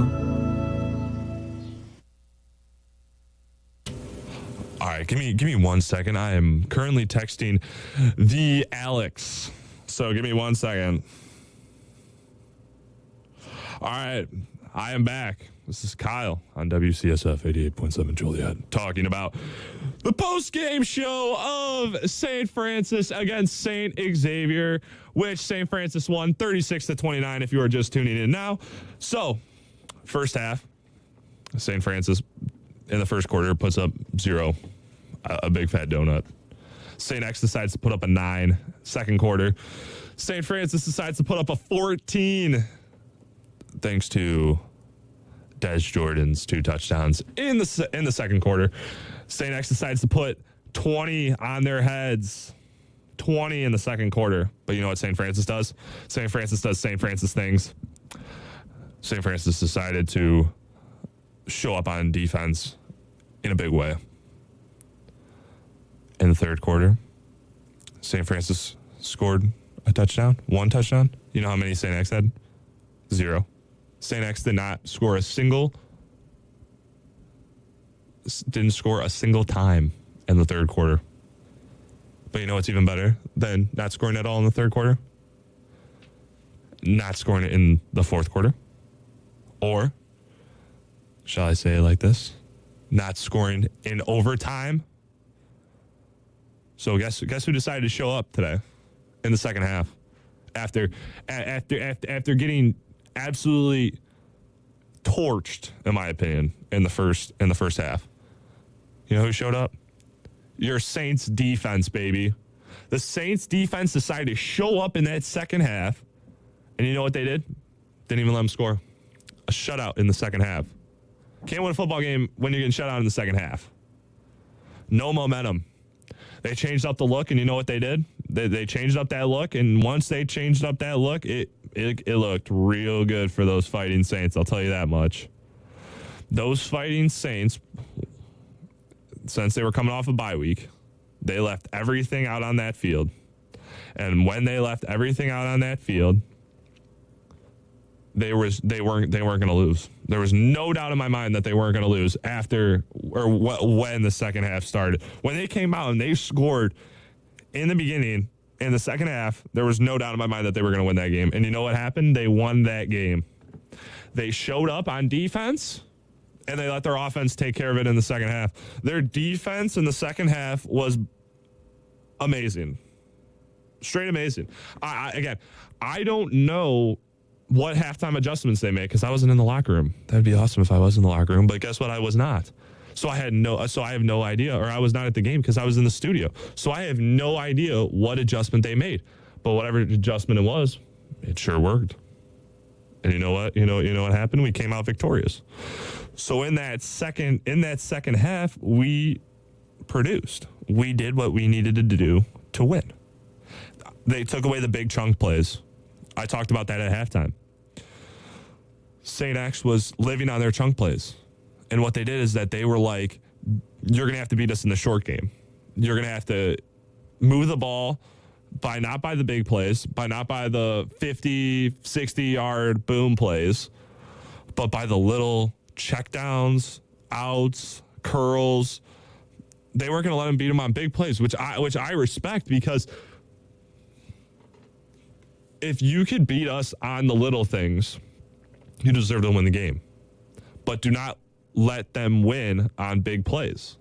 All right, give me 1 second. I am currently texting the Alex. So give me 1 second. All right, I am back. This is Kyle on WCSF 88.7 Joliet talking about the post-game show of St. Francis against St. Xavier, which St. Francis won 36-29 if you are just tuning in now. So, first half, St. Francis in the first quarter puts up 0, a big fat donut. St. X decides to put up a 9. Second quarter, St. Francis decides to put up a 14 thanks to Des Jordan's 2 touchdowns in the second quarter. St. X decides to put 20 on their heads. 20 in the second quarter. But you know what St. Francis does? St. Francis does St. Francis things. St. Francis decided to show up on defense in a big way. In the third quarter, St. Francis scored a touchdown. 1 touchdown. You know how many St. X had? 0. St. X didn't score a single time in the third quarter. But you know what's even better than not scoring at all in the third quarter? Not scoring it in the fourth quarter. Or, shall I say it like this? Not scoring in overtime. So guess who decided to show up today in the second half? After getting absolutely torched, in my opinion, in the first half. You know who showed up? Your Saints defense, baby. The Saints defense decided to show up in that second half, and you know what they did? Didn't even let them score. A shutout in the second half. Can't win a football game when you're getting shut out in the second half. No momentum. They changed up the look, and you know what they did? They changed up that look, and once they changed up that look, it looked real good for those Fighting Saints. I'll tell you that much. Those Fighting Saints, since they were coming off a bye week, they left everything out on that field. And when they left everything out on that field, they weren't going to lose. There was no doubt in my mind that they weren't going to lose when the second half started. When they came out and they scored in the beginning, in the second half, there was no doubt in my mind that they were going to win that game. And you know what happened? They won that game. They showed up on defense, and they let their offense take care of it in the second half. Their defense in the second half was amazing. Straight amazing. I don't know what halftime adjustments they made because I wasn't in the locker room. That'd be awesome if I was in the locker room, but guess what? I was not. So I have no idea, or I was not at the game because I was in the studio. So I have no idea what adjustment they made. But whatever adjustment it was, it sure worked. And you know what? You know what happened? We came out victorious. So in that second half, we produced. We did what we needed to do to win. They took away the big chunk plays. I talked about that at halftime. St. X was living on their chunk plays. And what they did is that they were like, you're going to have to beat us in the short game. You're going to have to move the ball not by the big plays, not by the 50, 60-yard boom plays, but by the little checkdowns, outs, curls. They weren't going to let them beat them on big plays, which I respect, because if you could beat us on the little things, you deserve to win the game. But do not let them win on big plays.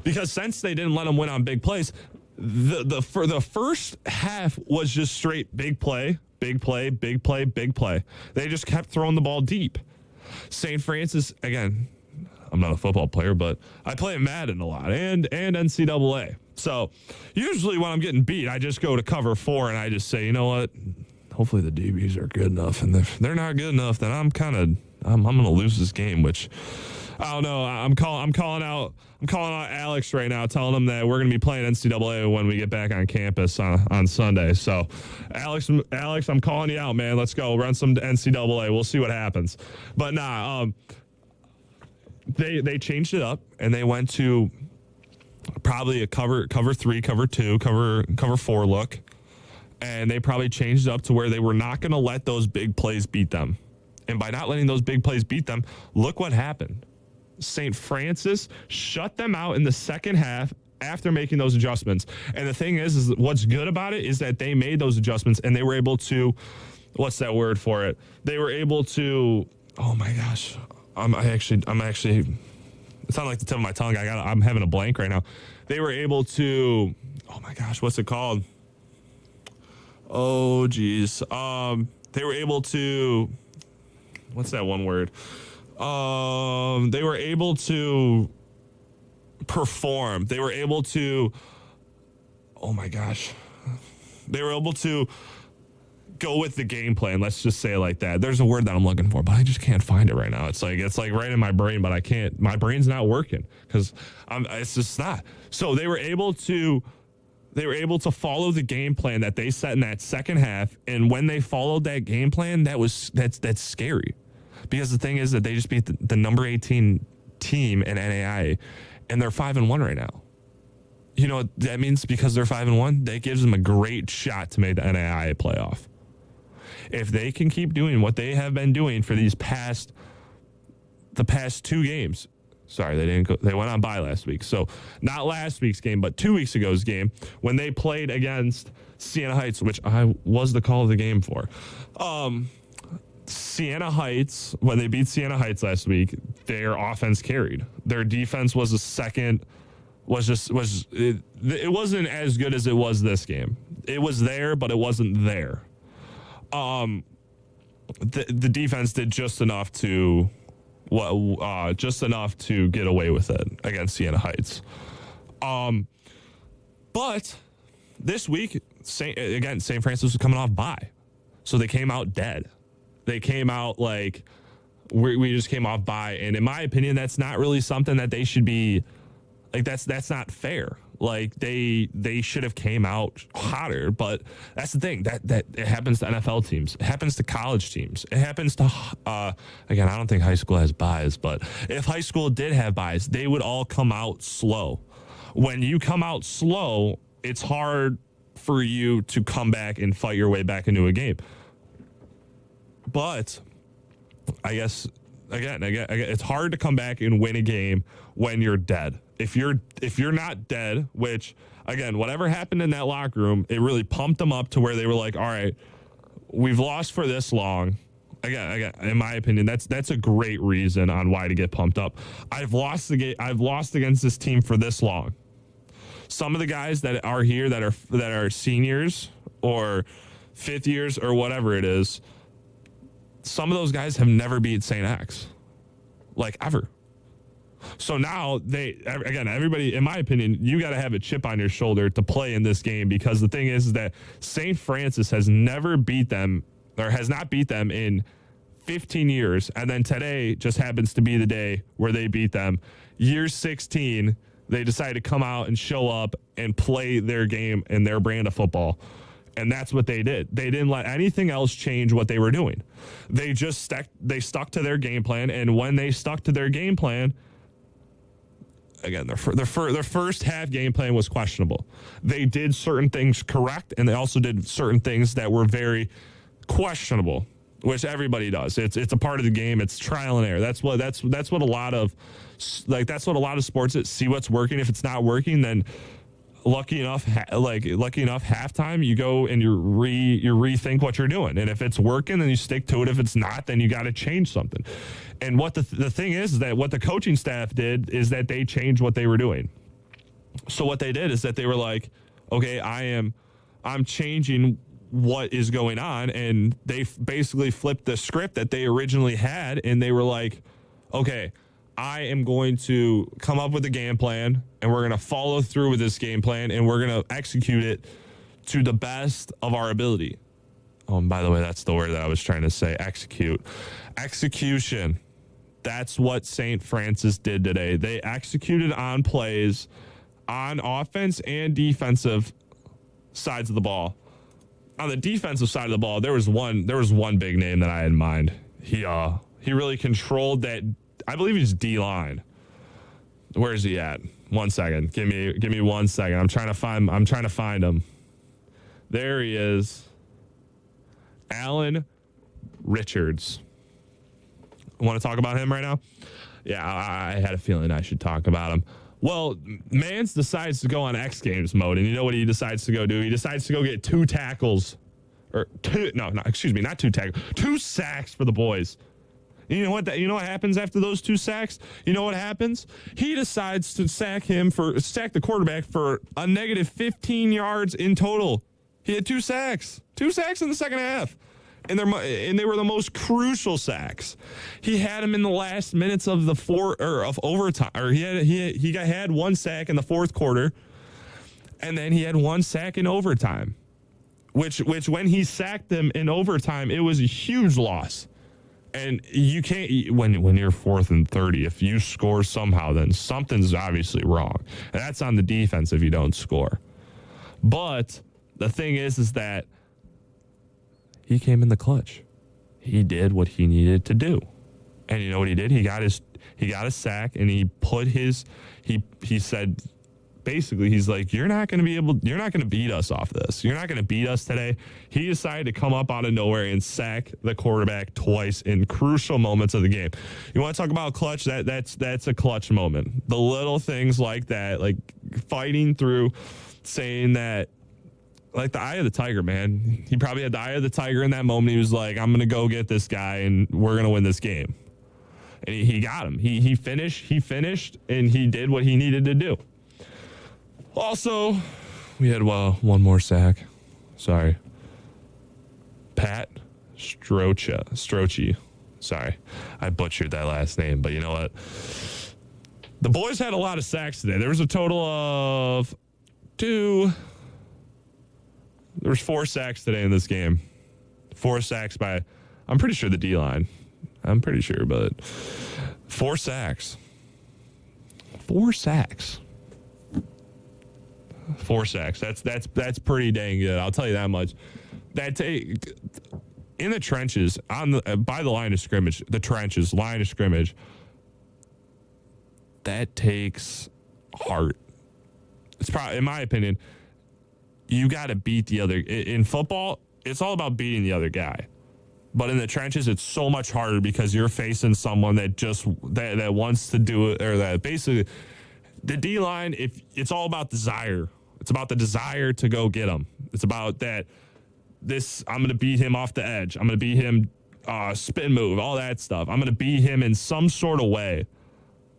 Because since they didn't let them win on big plays, for the first half was just straight big play, big play, big play, big play. They just kept throwing the ball deep. St. Francis, again, I'm not a football player, but I play Madden a lot and NCAA. So usually when I'm getting beat, I just go to cover 4 and I just say, you know what? hopefully the DBs are good enough. And if they're not good enough, then I'm going to lose this game, which I don't know. I'm calling out Alex right now, telling him that we're going to be playing NCAA when we get back on campus on Sunday. So, Alex, I'm calling you out, man. Let's go run some NCAA. We'll see what happens. But they changed it up and they went to probably a cover 3, cover 2, cover 4 look, and they probably changed it up to where they were not going to let those big plays beat them. And by not letting those big plays beat them, look what happened. St. Francis shut them out in the second half after making those adjustments. And the thing is what's good about it is that they made those adjustments and they were able to, what's that word for it? They were able to, oh my gosh, I'm actually, it's on like the tip of my tongue. I'm having a blank right now. They were able to, oh my gosh, what's it called? Oh geez. They were able to, what's that one word? They were able to perform. They were able to, oh my gosh. They were able to go with the game plan. Let's just say it like that. There's a word that I'm looking for, but I just can't find it right now. It's like right in my brain, but I can't, my brain's not working because it's just not. So they were able to follow the game plan that they set in that second half. And when they followed that game plan, that's scary. Because the thing is that they just beat the number 18 team in NAIA, and they're 5-1 right now. You know what that means? Because they're 5-1, that gives them a great shot to make the NAIA playoff. If they can keep doing what they have been doing for the past 2 games. Sorry, they went on bye last week. So not last week's game, but 2 weeks ago's game when they played against Siena Heights, which I was the call of the game for. Siena Heights, when they beat Siena Heights last week, their offense carried. Their defense was it wasn't as good as it was this game. It was there, but it wasn't there. The defense did just enough to get away with it against Siena Heights. But this week, St. Francis was coming off bye, so they came out dead. They came out like we just came off bye, and in my opinion, that's not really something that they should be like. That's not fair. Like they should have came out hotter, but that's the thing that it happens to NFL teams. It happens to college teams. It happens to again, I don't think high school has buys, but if high school did have buys, they would all come out slow. When you come out slow, it's hard for you to come back and fight your way back into a game. But I guess again, it's hard to come back and win a game when you're dead. If you're not dead, which again, whatever happened in that locker room, it really pumped them up to where they were like, all right, we've lost for this long. Again, in my opinion, that's a great reason on why to get pumped up. I've lost against this team for this long. Some of the guys that are here that are seniors or fifth years or whatever it is, some of those guys have never beat St. X, like ever. So now everybody, in my opinion, you got to have a chip on your shoulder to play in this game, because the thing is that St. Francis has never beat them, or has not beat them in 15 years. And then today just happens to be the day where they beat them. Year 16, they decided to come out and show up and play their game and their brand of football. And that's what they did. They didn't let anything else change what they were doing. They just stuck to their game plan. And when they stuck to their game plan, again, their first half game plan was questionable. They did certain things correct, and they also did certain things that were very questionable, which everybody does. It's a part of the game. It's trial and error. That's what a lot of sports see what's working. If it's not working, then lucky enough halftime you go and you rethink what you're doing. And if it's working, then you stick to it. If it's not, then you got to change something. And what the thing is that what the coaching staff did is that they changed what they were doing. So what they did is that they were like, okay, I'm changing what is going on. And they basically flipped the script that they originally had. And they were like, okay, I am going to come up with a game plan, and we're going to follow through with this game plan, and we're going to execute it to the best of our ability. by the way, that's the word that I was trying to say. Execute. Execution. That's what St. Francis did today. They executed on plays on offense and defensive sides of the ball. On the defensive side of the ball, there was one big name that I had in mind. He really controlled that. I believe he's D-line. Where is he at? 1 second. Give me 1 second. I'm trying to find him. There he is. Alan Richards. Want to talk about him right now? Yeah, I had a feeling I should talk about him. Well, Mance decides to go on X Games mode, and you know what he decides to go do? He decides to go get 2 tackles. Not 2 tackles. 2 sacks for the boys. You know what what happens after those 2 sacks? You know what happens? He decides to sack the quarterback for a negative 15 yards in total. He had 2 sacks. 2 sacks in the second half. And they were the most crucial sacks. He had him in the last minutes of of overtime. Or he had 1 sack in the fourth quarter, and then he had 1 sack in overtime. Which when he sacked them in overtime, it was a huge loss. And you can't, when you're 4th and 30, if you score somehow, then something's obviously wrong. And that's on the defense if you don't score. But the thing is that he came in the clutch. He did what he needed to do. And you know what he did? He got a sack, and he said, basically, he's like, you're not going to beat us off this. You're not going to beat us today. He decided to come up out of nowhere and sack the quarterback twice in crucial moments of the game. You want to talk about clutch? That's a clutch moment. The little things like that, like fighting through, saying that, like the eye of the tiger, man. He probably had the eye of the tiger in that moment. He was like, I'm going to go get this guy, and we're going to win this game. And he got him. He finished, and he did what he needed to do. Also, we had one more sack. Sorry. Pat Strocci. Sorry. I butchered that last name, but you know what? The boys had a lot of sacks today. There was a total of 4 sacks today in this game. 4 sacks by, I'm pretty sure the D-line. I'm pretty sure, but 4 sacks. 4 sacks. 4 sacks. That's pretty dang good. I'll tell you that much. In the trenches, by the line of scrimmage, line of scrimmage, that takes heart. It's probably, in my opinion, you got to beat the other. In football, it's all about beating the other guy. But in the trenches, it's so much harder because you're facing someone that wants to do it, or that basically the D-line, it's all about desire. It's about the desire to go get him. It's about that. I'm going to beat him off the edge. I'm going to beat him spin move, all that stuff. I'm going to beat him in some sort of way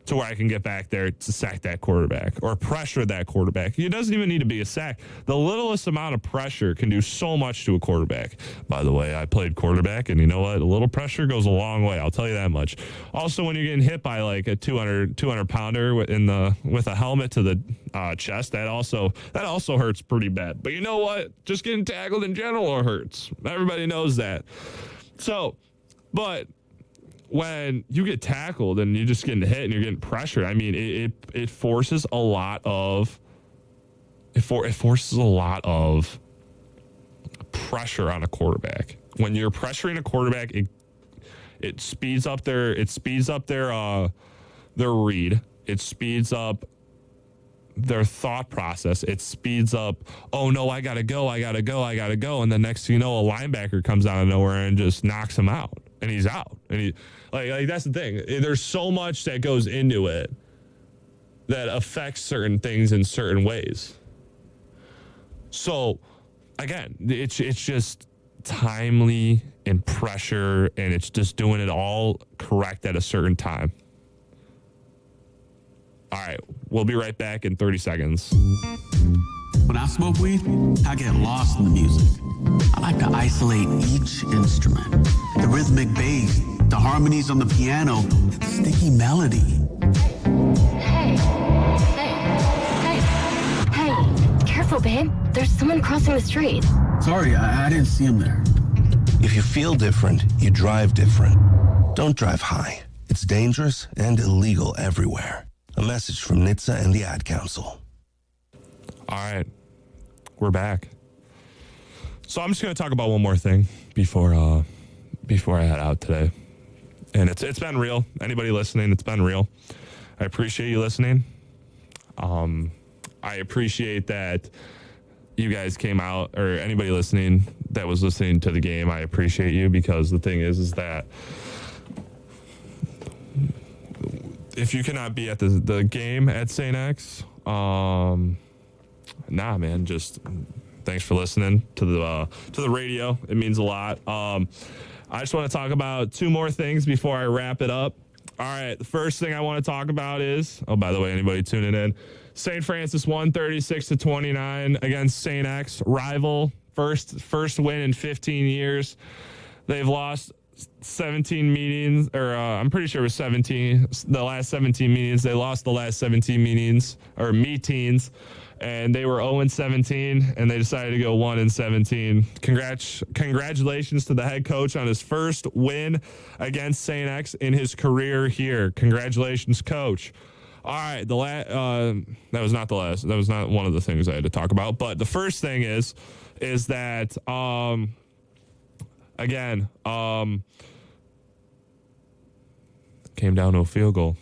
to where I can get back there to sack that quarterback or pressure that quarterback. It doesn't even need to be a sack. The littlest amount of pressure can do so much to a quarterback. By the way, I played quarterback, and you know what? A little pressure goes a long way. I'll tell you that much. Also, when you're getting hit by like a 200-pounder with a helmet to the chest, that also hurts pretty bad. But you know what? Just getting tackled in general hurts. Everybody knows that. So, but when you get tackled and you're just getting hit and you're getting pressured, I mean, it forces a lot of pressure on a quarterback. When you're pressuring a quarterback, it speeds up their read. It speeds up their thought process. It speeds up, oh no, I gotta go. And the next thing you know, a linebacker comes out of nowhere and just knocks him out. And he's out. And he like that's the thing. There's so much that goes into it that affects certain things in certain ways. So again, it's just timely and pressure, and it's just doing it all correct at a certain time. All right, we'll be right back in 30 seconds. When I smoke weed, I get lost in the music. I like to isolate each instrument. The rhythmic bass, the harmonies on the piano, the sticky melody. Hey, careful, babe. There's someone crossing the street. Sorry, I didn't see him there. If you feel different, you drive different. Don't drive high. It's dangerous and illegal everywhere. A message from NHTSA and the Ad Council. All right. We're back. So I'm just going to talk about one more thing before I head out today. And it's been real. Anybody listening, it's been real. I appreciate you listening. I appreciate that you guys came out, or anybody listening that was listening to the game. I appreciate you, because the thing is that if you cannot be at the game at St. X, nah, man, just thanks for listening to the radio. It means a lot. I just want to talk about two more things before I wrap it up. All right, the first thing I want to talk about is, oh, by the way, anybody tuning in, St. Francis won 36-29 against St. X, rival, first win in 15 years. They've lost 17 meetings, or I'm pretty sure it was 17. The last 17 meetings, they lost the last 17 meetings, and they were 0-17, and they decided to go 1-17. Congratulations to the head coach on his first win against St. X in his career here. Congratulations, coach. All right, that was not the last. That was not one of the things I had to talk about. But the first thing is that again, came down to a field goal.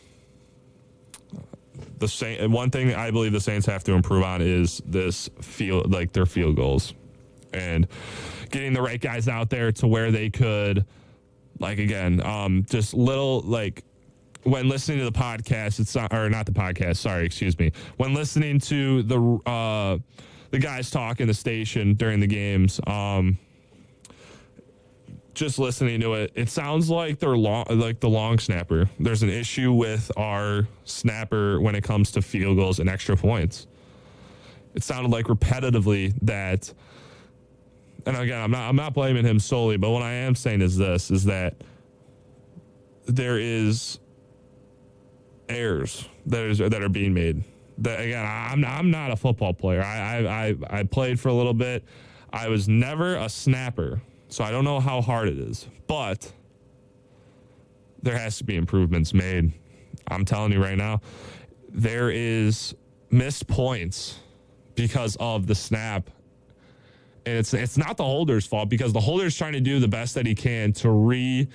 One thing I believe the Saints have to improve on is their field goals, and getting the right guys out there to where they could, just little, when listening to the podcast, when listening to the guys talk in the station during the games, just listening to it, it sounds like they're the long snapper. There's an issue with our snapper when it comes to field goals and extra points. It sounded like repetitively that, and again, I'm not blaming him solely, but what I am saying is that there is errors that are being made. That, again, I'm not a football player. I played for a little bit. I was never a snapper, so I don't know how hard it is, but there has to be improvements made. I'm telling you right now, there is missed points because of the snap. And it's not the holder's fault, because the holder's trying to do the best that he can to reposition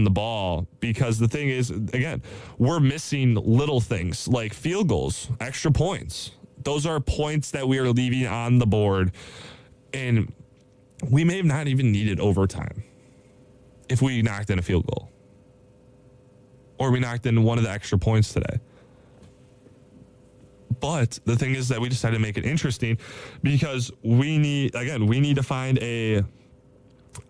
the ball, because the thing is, again, we're missing little things like field goals, extra points. Those are points that we are leaving on the board, and we may have not even needed overtime if we knocked in a field goal, or we knocked in one of the extra points today. But the thing is that we decided to make it interesting, because we need to find a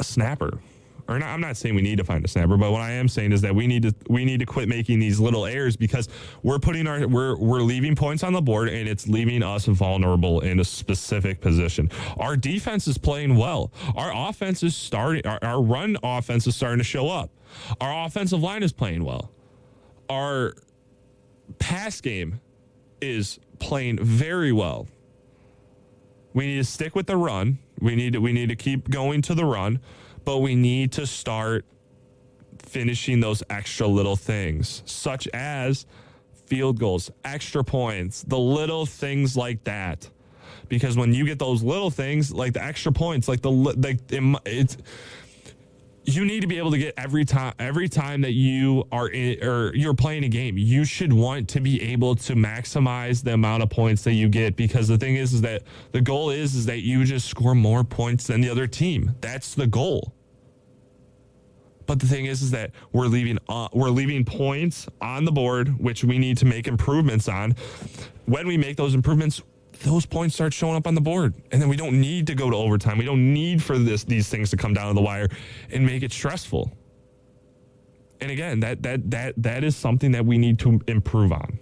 snapper. Or not, I'm not saying we need to find a snapper, but what I am saying is that we need to quit making these little errors, because we're leaving points on the board, and it's leaving us vulnerable in a specific position. Our defense is playing well. Our offense is starting. Our run offense is starting to show up. Our offensive line is playing well. Our pass game is playing very well. We need to stick with the run. We need to keep going to the run. But we need to start finishing those extra little things, such as field goals, extra points, the little things like that. Because when you get those little things, like the extra points, you need to be able to get every time that you are in, or you're playing a game, you should want to be able to maximize the amount of points that you get, because the thing is that the goal is that you just score more points than the other team. That's the goal. But the thing is that we're leaving points on the board, which we need to make improvements on. When we make those improvements, those points start showing up on the board, and then we don't need to go to overtime. We don't need for these things to come down to the wire and make it stressful. And again, that is something that we need to improve on.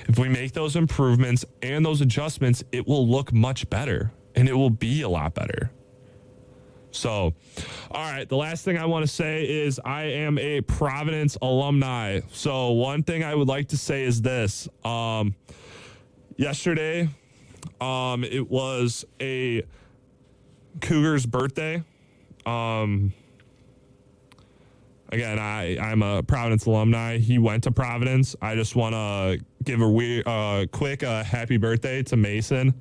If we make those improvements and those adjustments, it will look much better, and it will be a lot better. So, all right, the last thing I want to say is I am a Providence alumni. So one thing I would like to say is this. Yesterday, it was a Cougars' birthday. Again, I'm a Providence alumni. He went to Providence. I just want to give a quick happy birthday to Mason.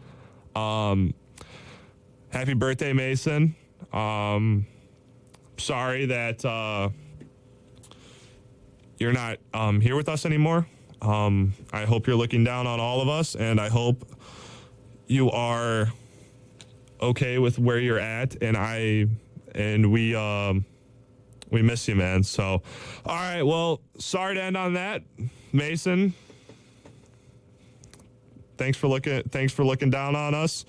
Happy birthday, Mason. Sorry that you're not here with us anymore. I hope you're looking down on all of us, and I hope you are okay with where you're at. And we miss you, man. So, all right. Well, sorry to end on that, Mason. Thanks for looking down on us.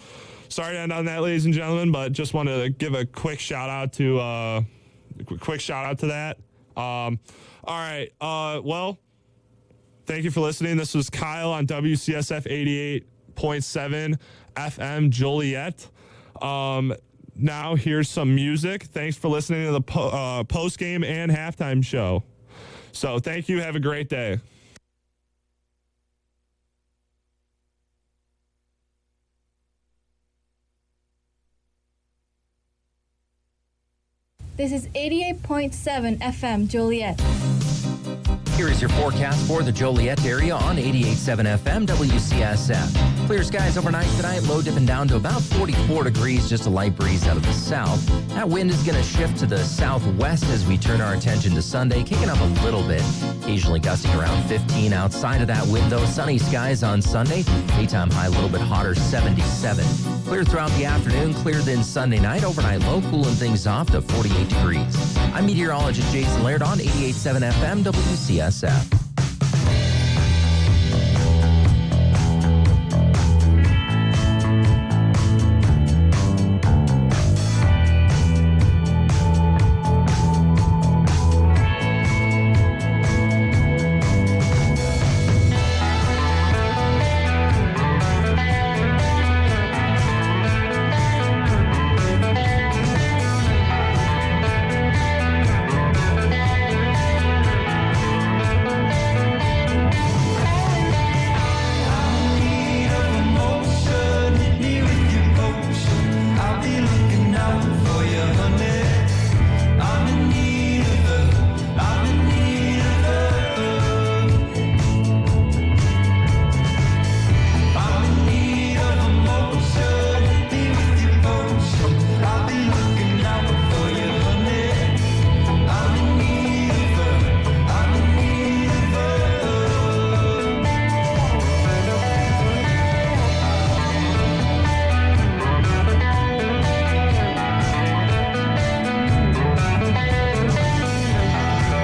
Sorry to end on that, ladies and gentlemen, but just wanted to give a quick shout out to that. All right. Well, thank you for listening. This was Kyle on WCSF 88.7 FM Joliet. Now here's some music. Thanks for listening to the post-game and halftime show. So thank you. Have a great day. This is 88.7 FM Joliet. Here is your forecast for the Joliet area on 88.7 FM WCSF. Clear skies overnight tonight, low dipping down to about 44 degrees, just a light breeze out of the south. That wind is going to shift to the southwest as we turn our attention to Sunday, kicking up a little bit, occasionally gusting around 15. Outside of that window, sunny skies on Sunday, daytime high a little bit hotter, 77. Clear throughout the afternoon, clear then Sunday night, overnight low, cooling things off to 48 degrees. I'm meteorologist Jason Laird on 88.7 FM WCSF.